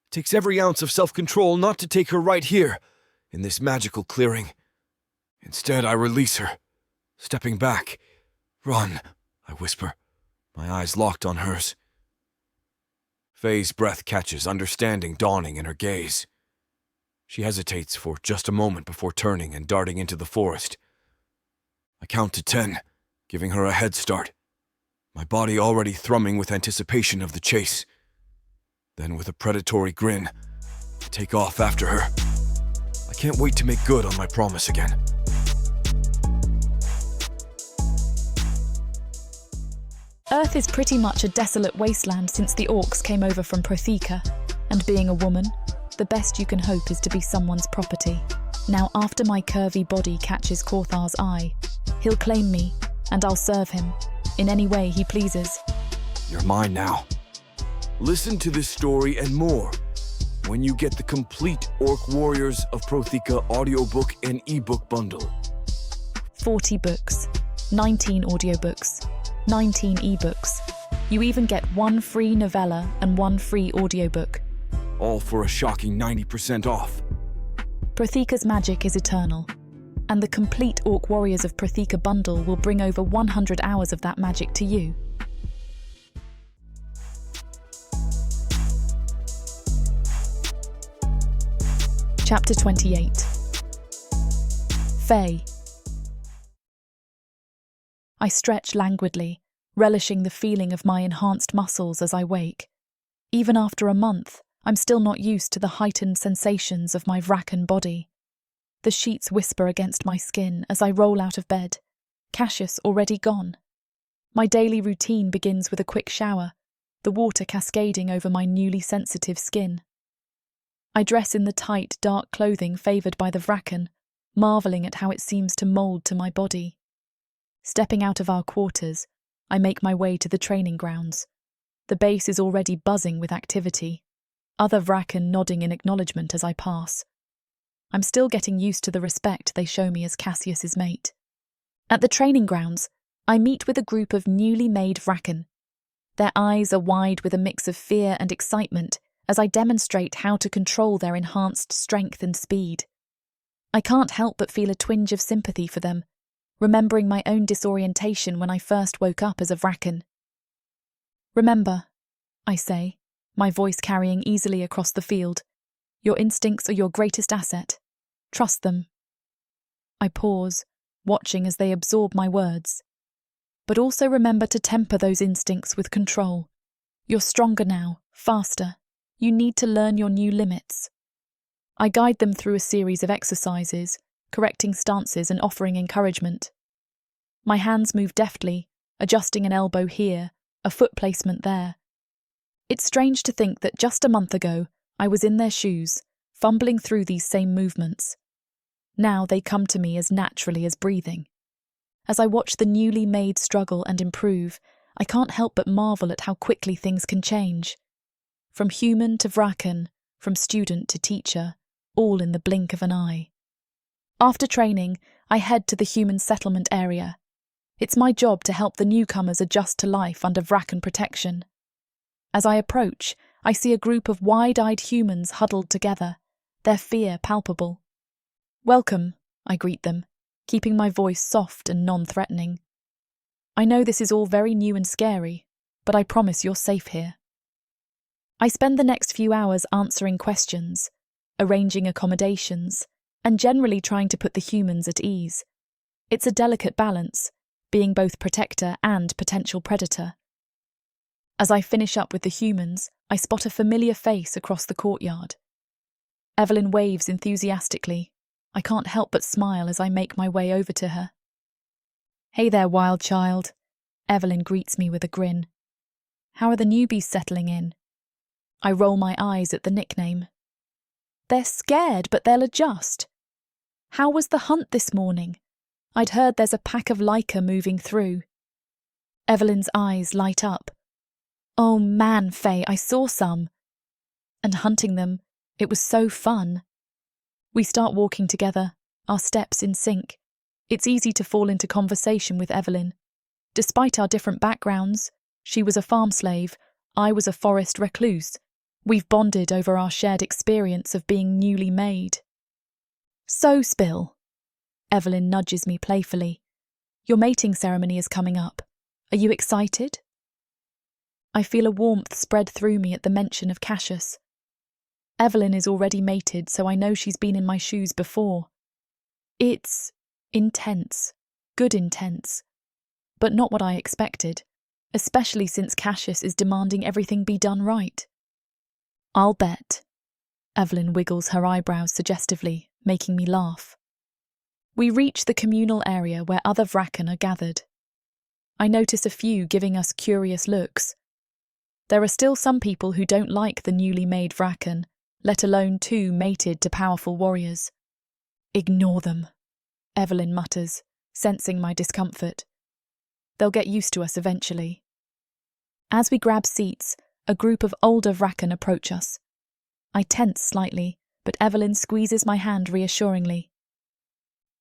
It takes every ounce of self-control not to take her right here, in this magical clearing. Instead, I release her, stepping back. "Run," I whisper, my eyes locked on hers. Faye's breath catches, understanding dawning in her gaze. She hesitates for just a moment before turning and darting into the forest. I count to 10, giving her a head start. my body already thrumming with anticipation of the chase. Then, with a predatory grin, I take off after her. I can't wait to make good on my promise again. Earth is pretty much a desolate wasteland since the orcs came over from Protheca, and being a woman, the best you can hope is to be someone's property. Now, after my curvy body catches Corthar's eye, he'll claim me, and I'll serve him, in any way he pleases. You're mine now. Listen to this story and more when you get the complete Orc Warriors of Protheca audiobook and ebook bundle. 40 books, 19 audiobooks, 19 ebooks. You even get 1 free novella and 1 free audiobook. All for a shocking 90% off. Protheca's magic is eternal, and the complete Orc Warriors of Protheca bundle will bring over 100 hours of that magic to you. Chapter 28. Faye. I stretch languidly, relishing the feeling of my enhanced muscles as I wake. Even after a month, I'm still not used to the heightened sensations of my Vraken body. The sheets whisper against my skin as I roll out of bed, Casus already gone. My daily routine begins with a quick shower, the water cascading over my newly sensitive skin. I dress in the tight, dark clothing favoured by the Vraken, marvelling at how it seems to mould to my body. Stepping out of our quarters, I make my way to the training grounds. The base is already buzzing with activity, other Vraken nodding in acknowledgement as I pass. I'm still getting used to the respect they show me as Cassius's mate. At the training grounds, I meet with a group of newly made Vraken. Their eyes are wide with a mix of fear and excitement as I demonstrate how to control their enhanced strength and speed. I can't help but feel a twinge of sympathy for them, remembering my own disorientation when I first woke up as a Vraken. Remember, I say, my voice carrying easily across the field, your instincts are your greatest asset. Trust them. I pause, watching as they absorb my words. But also remember to temper those instincts with control. You're stronger now, faster. You need to learn your new limits. I guide them through a series of exercises, correcting stances and offering encouragement. My hands move deftly, adjusting an elbow here, a foot placement there. It's strange to think that just a month ago, I was in their shoes, fumbling through these same movements. Now they come to me as naturally as breathing. As I watch the newly made struggle and improve, I can't help but marvel at how quickly things can change. From human to Vraken, from student to teacher, all in the blink of an eye. After training, I head to the human settlement area. It's my job to help the newcomers adjust to life under Vraken protection. As I approach, I see a group of wide-eyed humans huddled together, their fear palpable. Welcome, I greet them, keeping my voice soft and non-threatening. I know this is all very new and scary, but I promise you're safe here. I spend the next few hours answering questions, arranging accommodations, and generally trying to put the humans at ease. It's a delicate balance, being both protector and potential predator. As I finish up with the humans, I spot a familiar face across the courtyard. Evelyn waves enthusiastically. I can't help but smile as I make my way over to her. Hey there, wild child. Evelyn greets me with a grin. How are the newbies settling in? I roll my eyes at the nickname. They're scared, but they'll adjust. How was the hunt this morning? I'd heard there's a pack of Leica moving through. Evelyn's eyes light up. Oh man, Faye, I saw some. And hunting them, it was so fun. We start walking together, our steps in sync. It's easy to fall into conversation with Evelyn. Despite our different backgrounds, she was a farm slave, I was a forest recluse. We've bonded over our shared experience of being newly made. So, Spill. Evelyn nudges me playfully. Your mating ceremony is coming up. Are you excited? I feel a warmth spread through me at the mention of Casus. Evelyn is already mated, so I know she's been in my shoes before. It's intense, good intense, but not what I expected. especially since Cassius is demanding everything be done right. I'll bet. Evelyn wiggles her eyebrows suggestively, making me laugh. We reach the communal area where other Vraken are gathered. I notice a few giving us curious looks. There are still some people who don't like the newly made Vraken, let alone two mated to powerful warriors. Ignore them, Evelyn mutters, sensing my discomfort. They'll get used to us eventually. As we grab seats, a group of older Vraken approach us. I tense slightly, but Evelyn squeezes my hand reassuringly.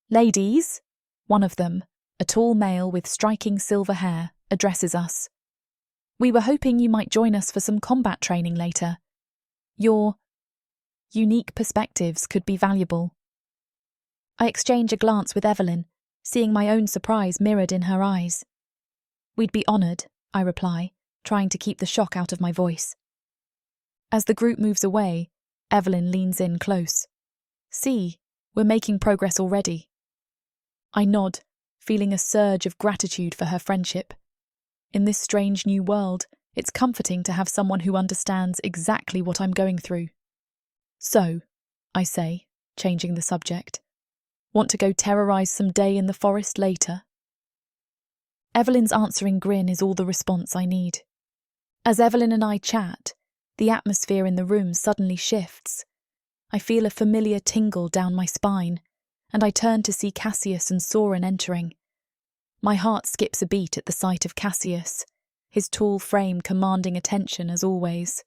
Ladies, one of them, a tall male with striking silver hair, addresses us. We were hoping you might join us for some combat training later. Your unique perspectives could be valuable. I exchange a glance with Evelyn, seeing my own surprise mirrored in her eyes. We'd be honoured, I reply, trying to keep the shock out of my voice. As the group moves away, Evelyn leans in close. See, we're making progress already. I nod, feeling a surge of gratitude for her friendship. In this strange new world, it's comforting to have someone who understands exactly what I'm going through. So, I say, changing the subject, want to go terrorise some day in the forest later? Evelyn's answering grin is all the response I need. As Evelyn and I chat, the atmosphere in the room suddenly shifts. I feel a familiar tingle down my spine, and I turn to see Cassius and Soren entering. My heart skips a beat at the sight of Cassius, his tall frame commanding attention as always.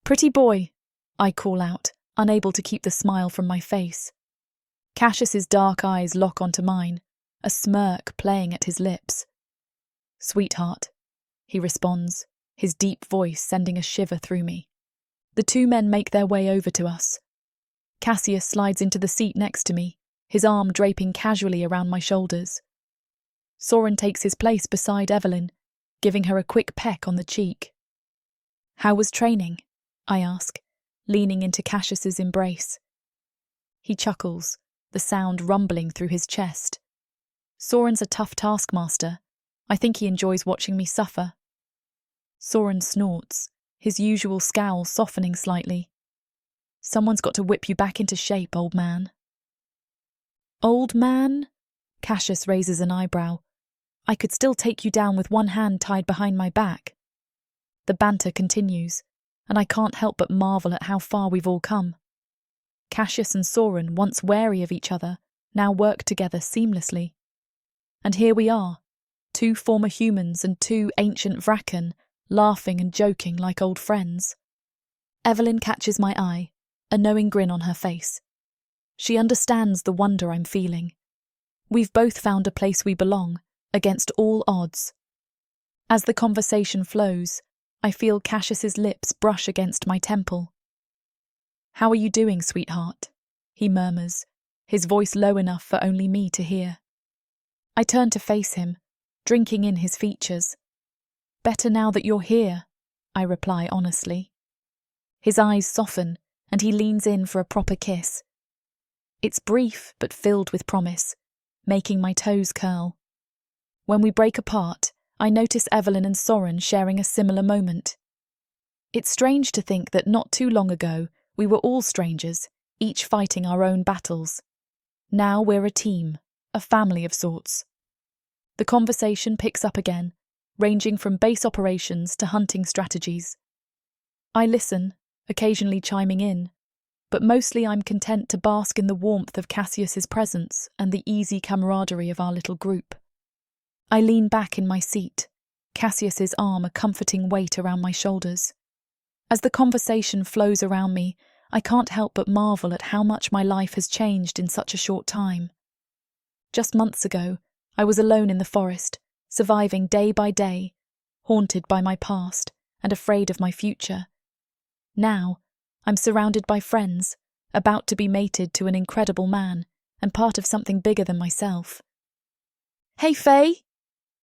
Pretty boy, I call out, unable to keep the smile from my face. Cassius's dark eyes lock onto mine, a smirk playing at his lips. Sweetheart, he responds, his deep voice sending a shiver through me. The two men make their way over to us. Cassius slides into the seat next to me, his arm draping casually around my shoulders. Soren takes his place beside Evelyn, giving her a quick peck on the cheek. How was training? I ask, leaning into Cassius's embrace. He chuckles, the sound rumbling through his chest. Soren's a tough taskmaster. I think he enjoys watching me suffer. Soren snorts, his usual scowl softening slightly. Someone's got to whip you back into shape, old man. Old man? Cassius raises an eyebrow. I could still take you down with one hand tied behind my back. The banter continues, and I can't help but marvel at how far we've all come. Cassius and Soren, once wary of each other, now work together seamlessly. And here we are, two former humans and two ancient Vraken, laughing and joking like old friends. Evelyn catches my eye, a knowing grin on her face. She understands the wonder I'm feeling. We've both found a place we belong, against all odds. As the conversation flows, I feel Cassius's lips brush against my temple. How are you doing, sweetheart? He murmurs, his voice low enough for only me to hear. I turn to face him, drinking in his features. Better now that you're here, I reply honestly. His eyes soften, and he leans in for a proper kiss. It's brief but filled with promise, making my toes curl. When we break apart, I notice Evelyn and Soren sharing a similar moment. It's strange to think that not too long ago we were all strangers, each fighting our own battles. Now we're a team, a family of sorts. The conversation picks up again, ranging from base operations to hunting strategies. I listen, occasionally chiming in, but mostly I'm content to bask in the warmth of Cassius's presence and the easy camaraderie of our little group. I lean back in my seat, Cassius's arm a comforting weight around my shoulders. As the conversation flows around me, I can't help but marvel at how much my life has changed in such a short time. Just months ago, I was alone in the forest, surviving day by day, haunted by my past and afraid of my future. Now, I'm surrounded by friends, about to be mated to an incredible man and part of something bigger than myself. Hey, Faye!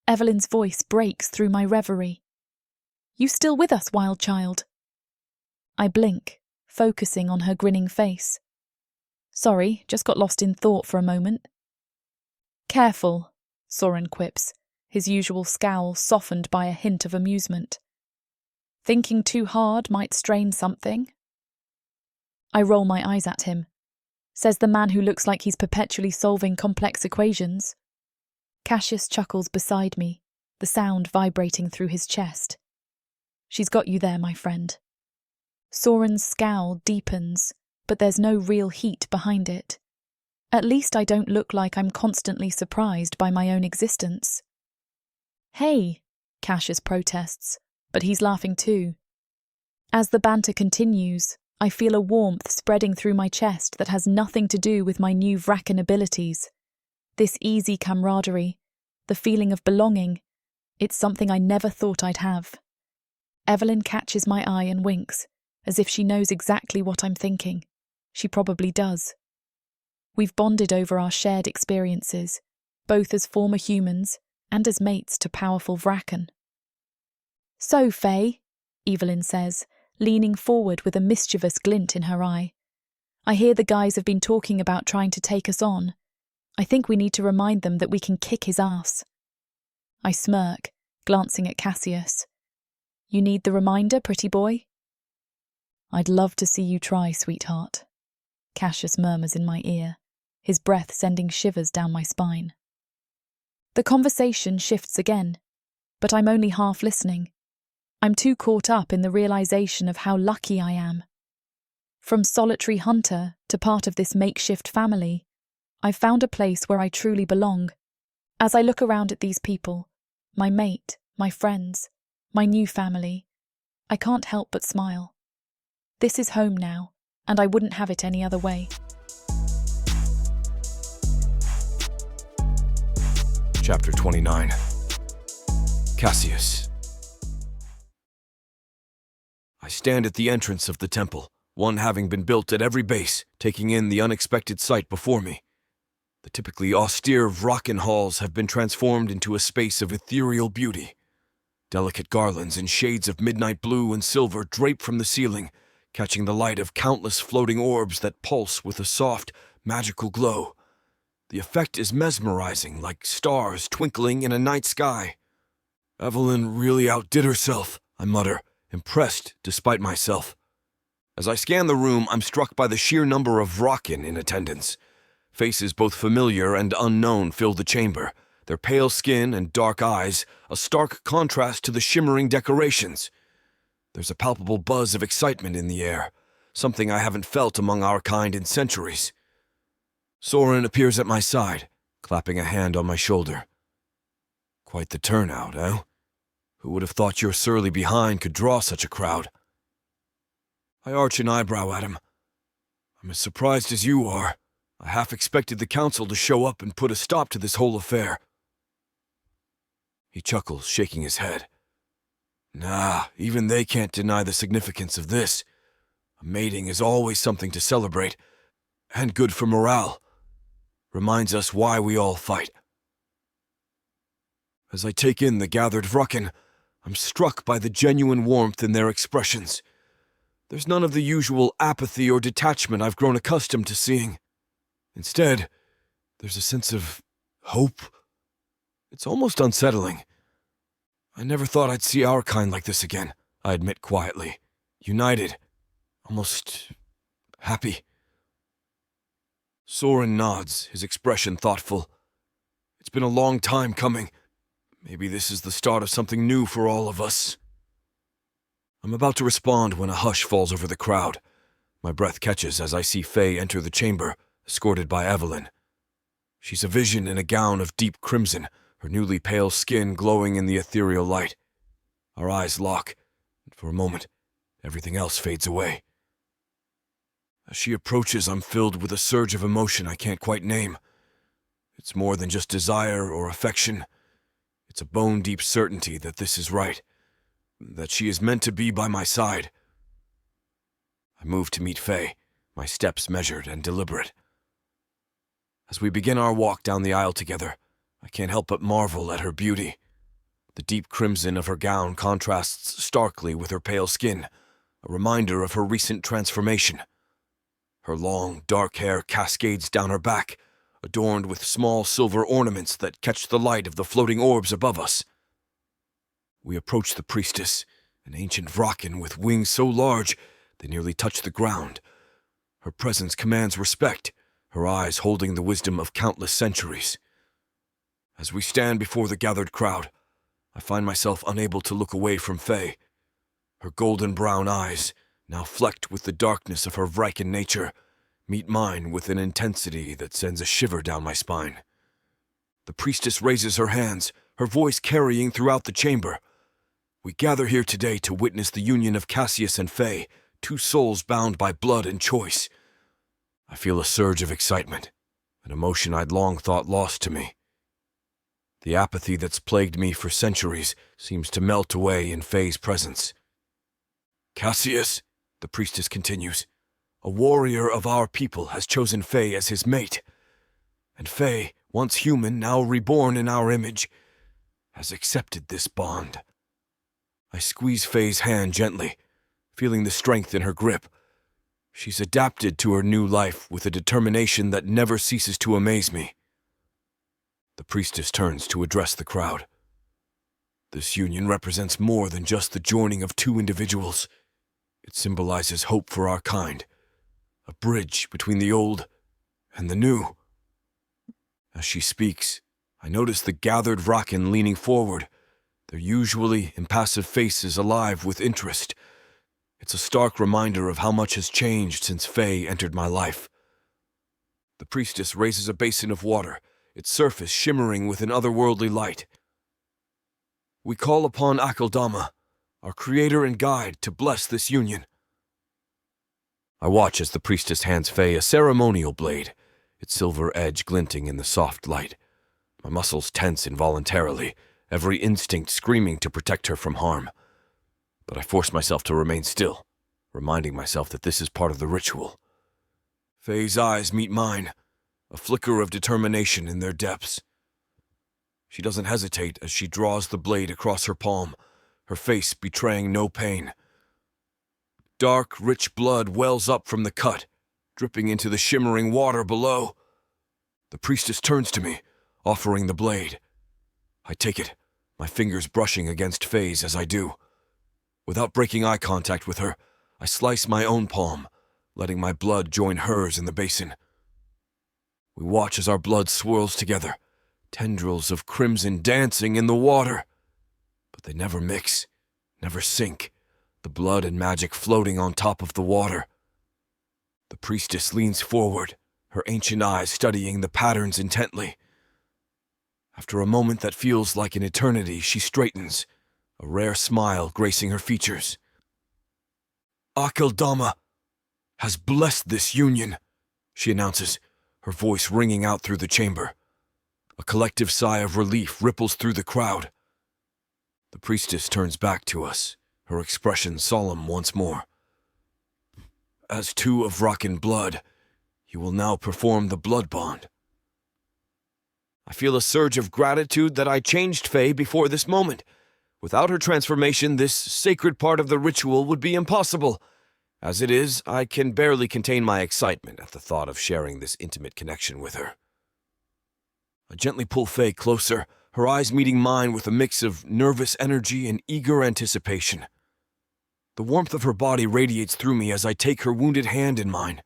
Evelyn's voice breaks through my reverie. You still with us, wild child? I blink, focusing on her grinning face. Sorry, just got lost in thought for a moment. Careful, Soren quips, his usual scowl softened by a hint of amusement. Thinking too hard might strain something? I roll my eyes at him, says the man who looks like he's perpetually solving complex equations. Cassius chuckles beside me, the sound vibrating through his chest. She's got you there, my friend. Soren's scowl deepens, but there's no real heat behind it. At least I don't look like I'm constantly surprised by my own existence. Hey, Cassius protests, but he's laughing too. As the banter continues, I feel a warmth spreading through my chest that has nothing to do with my new Vrakan abilities. This easy camaraderie, the feeling of belonging, it's something I never thought I'd have. Evelyn catches my eye and winks, as if she knows exactly what I'm thinking. She probably does. We've bonded over our shared experiences, both as former humans and as mates to powerful Vrakan. So, Faye, Evelyn says, leaning forward with a mischievous glint in her eye. I hear the guys have been talking about trying to take us on. I think we need to remind them that we can kick his ass. I smirk, glancing at Cassius. You need the reminder, pretty boy? I'd love to see you try, sweetheart. Cassius murmurs in my ear, his breath sending shivers down my spine. The conversation shifts again, but I'm only half listening. I'm too caught up in the realization of how lucky I am. From solitary hunter to part of this makeshift family, I've found a place where I truly belong. As I look around at these people, my mate, my friends, my new family, I can't help but smile. This is home now, and I wouldn't have it any other way. Chapter 29. Cassius. I stand at the entrance of the temple, one having been built at every base, taking in the unexpected sight before me. The typically austere Vrakan halls have been transformed into a space of ethereal beauty. Delicate garlands in shades of midnight blue and silver drape from the ceiling, catching the light of countless floating orbs that pulse with a soft, magical glow. The effect is mesmerizing, like stars twinkling in a night sky. Evelyn really outdid herself, I mutter, impressed despite myself. As I scan the room, I'm struck by the sheer number of Vrakan in attendance. Faces both familiar and unknown fill the chamber, their pale skin and dark eyes a stark contrast to the shimmering decorations. There's a palpable buzz of excitement in the air, something I haven't felt among our kind in centuries. Soren appears at my side, clapping a hand on my shoulder. Quite the turnout, eh? Who would have thought your surly behind could draw such a crowd? I arch an eyebrow at him. I'm as surprised as you are. I half expected the council to show up and put a stop to this whole affair. He chuckles, shaking his head. Nah, even they can't deny the significance of this. A mating is always something to celebrate, and good for morale. Reminds us why we all fight. As I take in the gathered Vrakan, I'm struck by the genuine warmth in their expressions. There's none of the usual apathy or detachment I've grown accustomed to seeing. Instead, there's a sense of hope. It's almost unsettling. I never thought I'd see our kind like this again, I admit quietly. United. Almost happy. Soren nods, his expression thoughtful. It's been a long time coming. Maybe this is the start of something new for all of us. I'm about to respond when a hush falls over the crowd. My breath catches as I see Faye enter the chamber, escorted by Evelyn. She's a vision in a gown of deep crimson, her newly pale skin glowing in the ethereal light. Our eyes lock, and for a moment, everything else fades away. As she approaches, I'm filled with a surge of emotion I can't quite name. It's more than just desire or affection. It's a bone-deep certainty that this is right, that she is meant to be by my side. I move to meet Faye, my steps measured and deliberate. As we begin our walk down the aisle together, I can't help but marvel at her beauty. The deep crimson of her gown contrasts starkly with her pale skin, a reminder of her recent transformation. Her long, dark hair cascades down her back, adorned with small silver ornaments that catch the light of the floating orbs above us. We approach the priestess, an ancient Vraken with wings so large they nearly touch the ground. Her presence commands respect, her eyes holding the wisdom of countless centuries. As we stand before the gathered crowd, I find myself unable to look away from Faye. Her golden brown eyes, now flecked with the darkness of her Vraken nature, meet mine with an intensity that sends a shiver down my spine. The priestess raises her hands, her voice carrying throughout the chamber. We gather here today to witness the union of Casus and Faye, two souls bound by blood and choice. I feel a surge of excitement, an emotion I'd long thought lost to me. The apathy that's plagued me for centuries seems to melt away in Faye's presence. Casus, the priestess continues, a warrior of our people has chosen Faye as his mate. And Faye, once human, now reborn in our image, has accepted this bond. I squeeze Faye's hand gently, feeling the strength in her grip. She's adapted to her new life with a determination that never ceases to amaze me. The priestess turns to address the crowd. This union represents more than just the joining of two individuals. It symbolizes hope for our kind, a bridge between the old and the new. As she speaks, I notice the gathered Vraken leaning forward, their usually impassive faces alive with interest. It's a stark reminder of how much has changed since Faye entered my life. The priestess raises a basin of water, its surface shimmering with an otherworldly light. We call upon Akaldama, our creator and guide, to bless this union. I watch as the priestess hands Faye a ceremonial blade, its silver edge glinting in the soft light. My muscles tense involuntarily, every instinct screaming to protect her from harm. But I force myself to remain still, reminding myself that this is part of the ritual. Faye's eyes meet mine, a flicker of determination in their depths. She doesn't hesitate as she draws the blade across her palm, her face betraying no pain. Dark, rich blood wells up from the cut, dripping into the shimmering water below. The priestess turns to me, offering the blade. I take it, my fingers brushing against Faye's as I do. Without breaking eye contact with her, I slice my own palm, letting my blood join hers in the basin. We watch as our blood swirls together, tendrils of crimson dancing in the water. But they never mix, never sink, the blood and magic floating on top of the water. The priestess leans forward, her ancient eyes studying the patterns intently. After a moment that feels like an eternity, she straightens, a rare smile gracing her features. Akaldama has blessed this union, she announces, her voice ringing out through the chamber. A collective sigh of relief ripples through the crowd. The priestess turns back to us, her expression solemn once more. As two of Vraken blood, you will now perform the blood bond. I feel a surge of gratitude that I changed Faye before this moment. Without her transformation, this sacred part of the ritual would be impossible. As it is, I can barely contain my excitement at the thought of sharing this intimate connection with her. I gently pull Faye closer, her eyes meeting mine with a mix of nervous energy and eager anticipation. The warmth of her body radiates through me as I take her wounded hand in mine.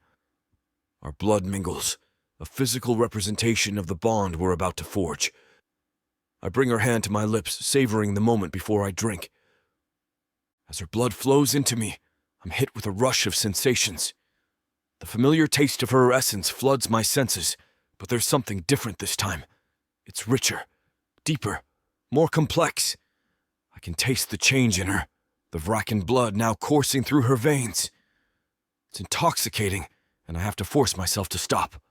Our blood mingles, a physical representation of the bond we're about to forge. I bring her hand to my lips, savoring the moment before I drink. As her blood flows into me, I'm hit with a rush of sensations. The familiar taste of her essence floods my senses, but there's something different this time. It's richer, deeper, more complex. I can taste the change in her, the Vraken blood now coursing through her veins. It's intoxicating, and I have to force myself to stop.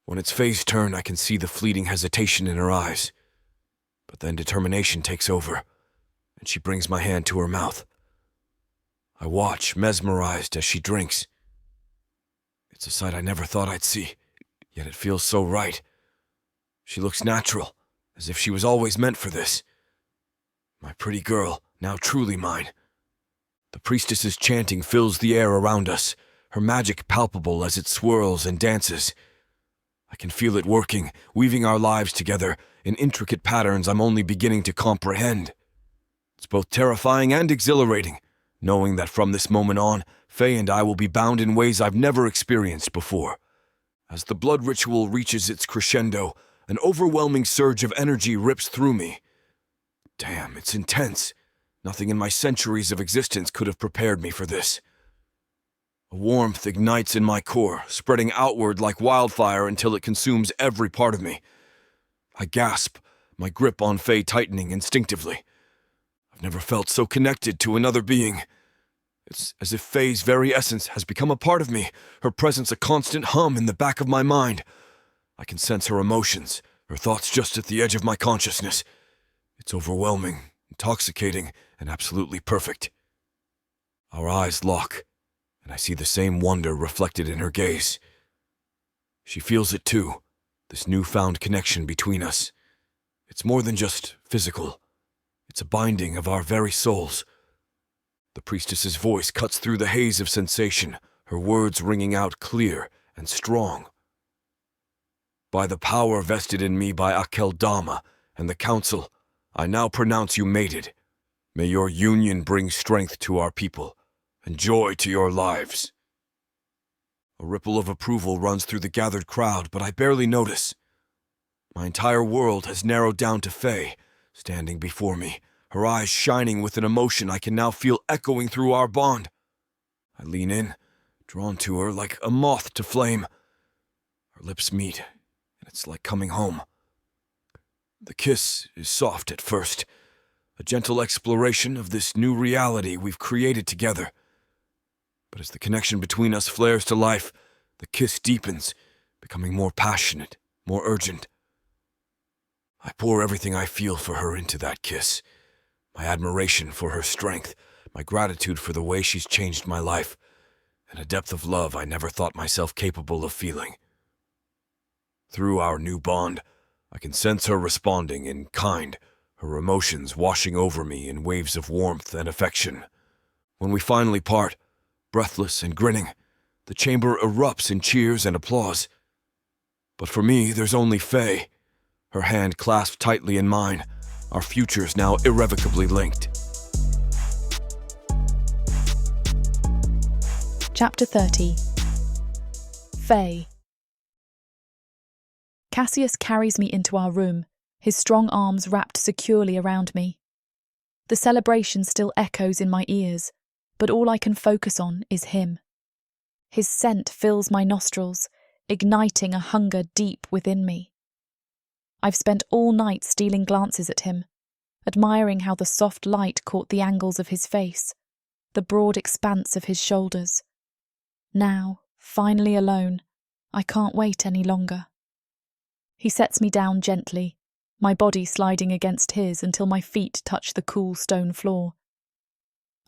When it's Faye's turn, I can see the fleeting hesitation in her eyes. But then determination takes over, and she brings my hand to her mouth. I watch, mesmerized, as she drinks. It's a sight I never thought I'd see, yet it feels so right. She looks natural, as if she was always meant for this. My pretty girl, now truly mine. The priestess's chanting fills the air around us, her magic palpable as it swirls and dances. I can feel it working, weaving our lives together in intricate patterns I'm only beginning to comprehend. It's both terrifying and exhilarating, knowing that from this moment on, Faye and I will be bound in ways I've never experienced before. As the blood ritual reaches its crescendo, an overwhelming surge of energy rips through me. Damn, it's intense. Nothing in my centuries of existence could have prepared me for this. A warmth ignites in my core, spreading outward like wildfire until it consumes every part of me. I gasp, my grip on Faye tightening instinctively. I've never felt so connected to another being. It's as if Faye's very essence has become a part of me, her presence a constant hum in the back of my mind. I can sense her emotions, her thoughts just at the edge of my consciousness. It's overwhelming, intoxicating, and absolutely perfect. Our eyes lock, and I see the same wonder reflected in her gaze. She feels it too, this newfound connection between us. It's more than just physical. It's a binding of our very souls. The priestess's voice cuts through the haze of sensation, her words ringing out clear and strong. By the power vested in me by Akeldama and the council, I now pronounce you mated. May your union bring strength to our people and joy to your lives. A ripple of approval runs through the gathered crowd, but I barely notice. My entire world has narrowed down to Faye, standing before me, her eyes shining with an emotion I can now feel echoing through our bond. I lean in, drawn to her like a moth to flame. Our lips meet, and it's like coming home. The kiss is soft at first, a gentle exploration of this new reality we've created together. But as the connection between us flares to life, the kiss deepens, becoming more passionate, more urgent. I pour everything I feel for her into that kiss. My admiration for her strength, my gratitude for the way she's changed my life, and a depth of love I never thought myself capable of feeling. Through our new bond, I can sense her responding in kind, her emotions washing over me in waves of warmth and affection. When we finally part, breathless and grinning, the chamber erupts in cheers and applause. But for me, there's only Faye, her hand clasped tightly in mine, our futures now irrevocably linked. Chapter 30. Faye. Cassius carries me into our room, his strong arms wrapped securely around me. The celebration still echoes in my ears, but all I can focus on is him. His scent fills my nostrils, igniting a hunger deep within me. I've spent all night stealing glances at him, admiring how the soft light caught the angles of his face, the broad expanse of his shoulders. Now, finally alone, I can't wait any longer. He sets me down gently, my body sliding against his until my feet touch the cool stone floor.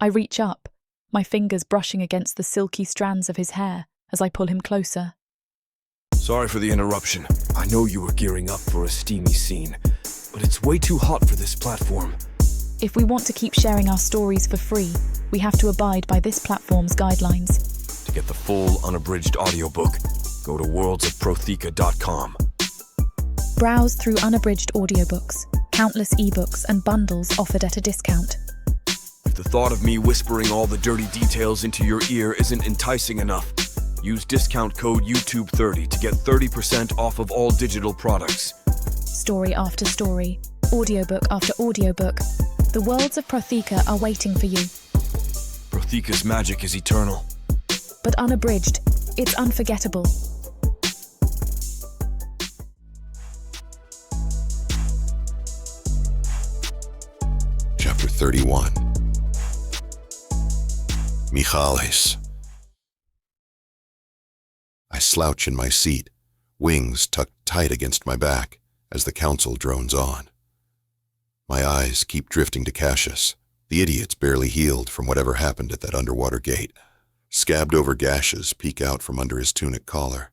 I reach up, my fingers brushing against the silky strands of his hair as I pull him closer. Sorry for the interruption. I know you were gearing up for a steamy scene, but it's way too hot for this platform. If we want to keep sharing our stories for free, we have to abide by this platform's guidelines. To get the full unabridged audiobook, go to worldsofprotheka.com. Browse through unabridged audiobooks, countless ebooks and bundles offered at a discount. If the thought of me whispering all the dirty details into your ear isn't enticing enough, use discount code YouTube30 to get 30% off of all digital products. Story after story, audiobook after audiobook, the worlds of Protheka are waiting for you. Protheka's magic is eternal. But unabridged, it's unforgettable. Chapter 31. Michales. I slouch in my seat, wings tucked tight against my back as the council drones on. My eyes keep drifting to Casus. The idiot's barely healed from whatever happened at that underwater gate. Scabbed-over gashes peek out from under his tunic collar,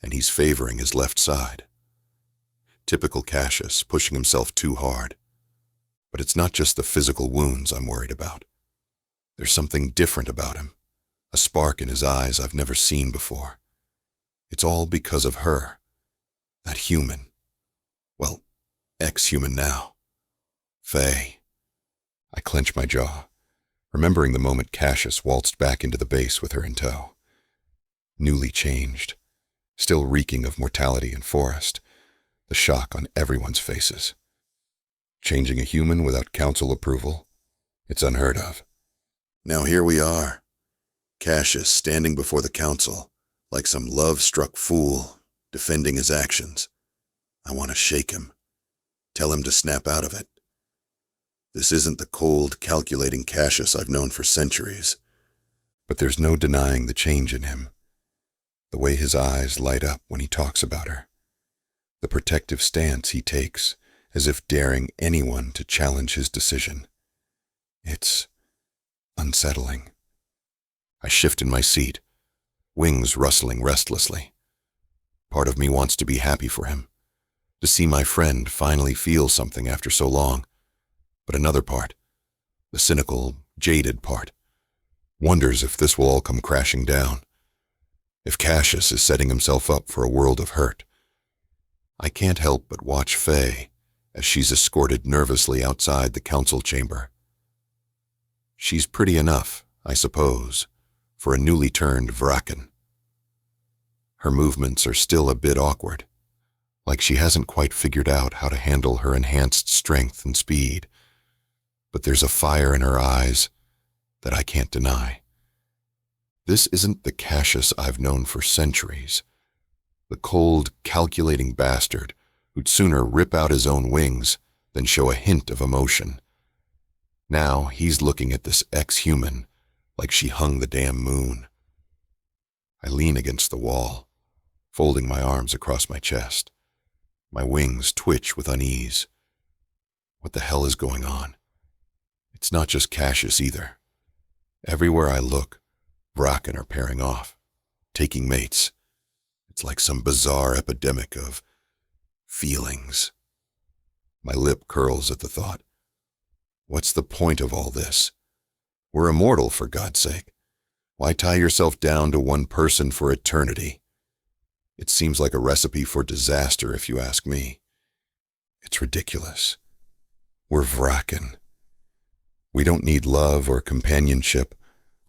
and he's favoring his left side. Typical Casus, pushing himself too hard. But it's not just the physical wounds I'm worried about. There's something different about him, a spark in his eyes I've never seen before. It's all because of her. That human. Well, ex-human now. Faye. I clench my jaw, remembering the moment Casus waltzed back into the base with her in tow. Newly changed, still reeking of mortality and forest, the shock on everyone's faces. Changing a human without council approval? It's unheard of. Now here we are, Casus standing before the council, like some love-struck fool, defending his actions. I want to shake him, tell him to snap out of it. This isn't the cold, calculating Casus I've known for centuries. But there's no denying the change in him. The way his eyes light up when he talks about her. The protective stance he takes, as if daring anyone to challenge his decision. It's unsettling. I shift in my seat, wings rustling restlessly. Part of me wants to be happy for him, to see my friend finally feel something after so long. But another part, the cynical, jaded part, wonders if this will all come crashing down. If Casus is setting himself up for a world of hurt. I can't help but watch Faye as she's escorted nervously outside the council chamber. She's pretty enough, I suppose, for a newly turned Vraken. Her movements are still a bit awkward, like she hasn't quite figured out how to handle her enhanced strength and speed. But there's a fire in her eyes that I can't deny. This isn't the Casus I've known for centuries. The cold, calculating bastard who'd sooner rip out his own wings than show a hint of emotion. Now he's looking at this ex-human like she hung the damn moon. I lean against the wall, folding my arms across my chest. My wings twitch with unease. What the hell is going on? It's not just Casus either. Everywhere I look, Vraken are pairing off, taking mates. It's like some bizarre epidemic of feelings. My lip curls at the thought. What's the point of all this? We're immortal, for God's sake. Why tie yourself down to one person for eternity? It seems like a recipe for disaster, if you ask me. It's ridiculous. We're Vraken. We don't need love or companionship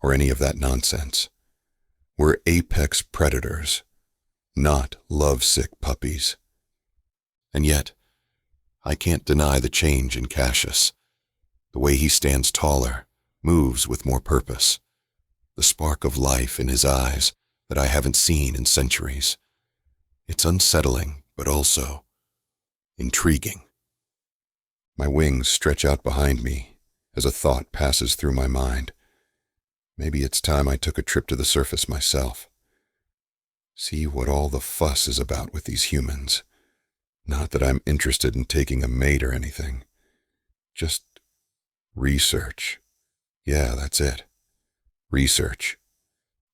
or any of that nonsense. We're apex predators, not lovesick puppies. And yet, I can't deny the change in Casus. The way he stands taller, moves with more purpose. The spark of life in his eyes that I haven't seen in centuries. It's unsettling, but also intriguing. My wings stretch out behind me as a thought passes through my mind. Maybe it's time I took a trip to the surface myself. See what all the fuss is about with these humans. Not that I'm interested in taking a mate or anything. Just research. Yeah, that's it. Research.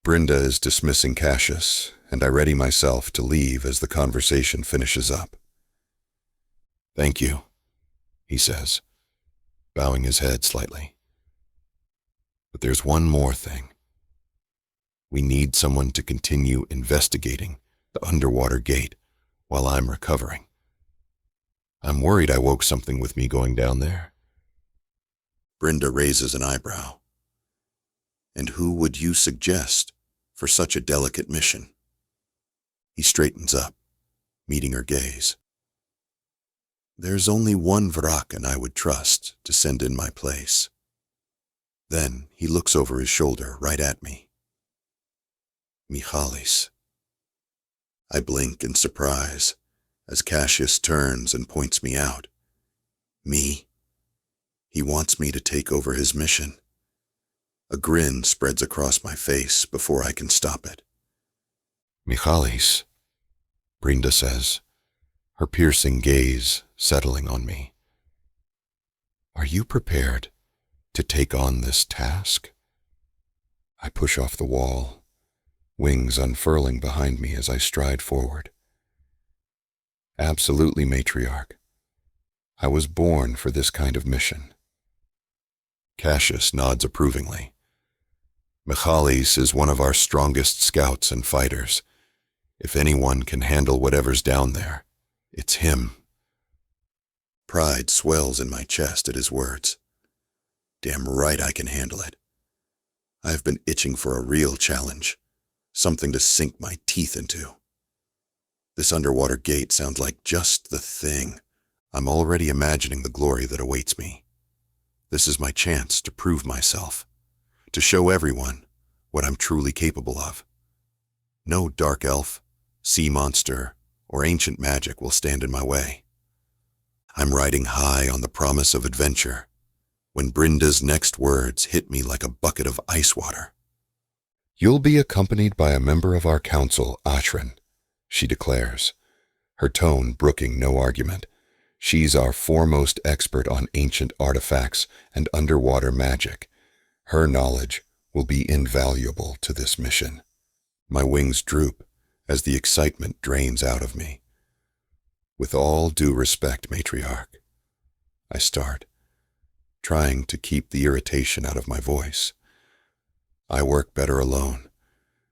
Brynda is dismissing Casus, and I ready myself to leave as the conversation finishes up. Thank you, he says, bowing his head slightly. But there's one more thing. We need someone to continue investigating the underwater gate while I'm recovering. I'm worried I woke something with me going down there. Brynda raises an eyebrow. And who would you suggest for such a delicate mission? He straightens up, meeting her gaze. There's only one Vraken I would trust to send in my place. Then he looks over his shoulder right at me. Michalis. I blink in surprise as Casus turns and points me out. Me? He wants me to take over his mission. A grin spreads across my face before I can stop it. Michalis, Brynda says, her piercing gaze settling on me. Are you prepared to take on this task? I push off the wall, wings unfurling behind me as I stride forward. Absolutely, matriarch. I was born for this kind of mission. Casus nods approvingly. Michalis is one of our strongest scouts and fighters. If anyone can handle whatever's down there, It's him. Pride swells in my chest at his words. Damn right I can handle it. I've been itching for a real challenge, something to sink my teeth into. This underwater gate sounds like just the thing. I'm already imagining the glory that awaits me. This is my chance to prove myself, to show everyone what I'm truly capable of. No dark elf, sea monster, or ancient magic will stand in my way. I'm riding high on the promise of adventure when Brinda's next words hit me like a bucket of ice water. "You'll be accompanied by a member of our council, Ashran," she declares, her tone brooking no argument. She's our foremost expert on ancient artifacts and underwater magic. Her knowledge will be invaluable to this mission. My wings droop as the excitement drains out of me. "With all due respect, matriarch," I start, trying to keep the irritation out of my voice. "I work better alone.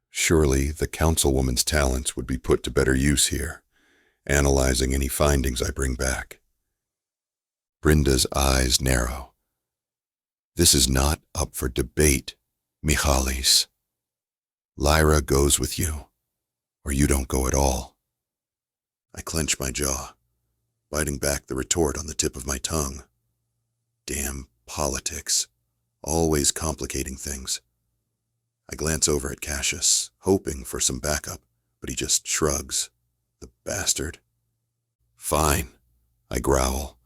Surely the councilwoman's talents would be put to better use here, analyzing any findings I bring back." Brinda's eyes narrow. "This is not up for debate, Michalis. Lyra goes with you, or you don't go at all." I clench my jaw, biting back the retort on the tip of my tongue. Damn politics, always complicating things. I glance over at Casus, hoping for some backup, but he just shrugs. The bastard. "Fine," I growl,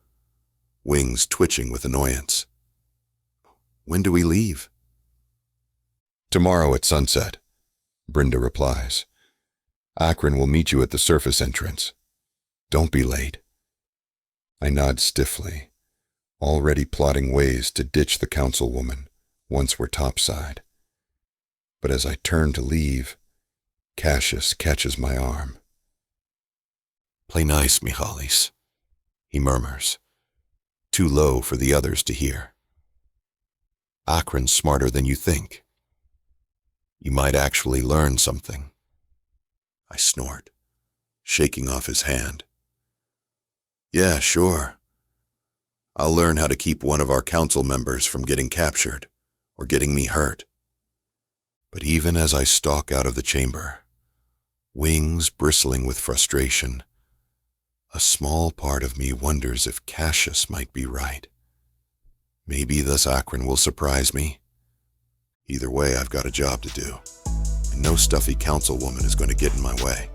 wings twitching with annoyance. "When do we leave?" "Tomorrow at sunset," Brinda replies. "Akron will meet you at the surface entrance. Don't be late." I nod stiffly, already plotting ways to ditch the councilwoman once we're topside. But as I turn to leave, Casus catches my arm. "Play nice, Michalis," he murmurs, too low for the others to hear. "Akron's smarter than you think. You might actually learn something." I snort, shaking off his hand. "Yeah, sure. I'll learn how to keep one of our council members from getting captured or getting me hurt." But even as I stalk out of the chamber, wings bristling with frustration, a small part of me wonders if Casus might be right. Maybe this Akron will surprise me. Either way, I've got a job to do, and no stuffy councilwoman is going to get in my way.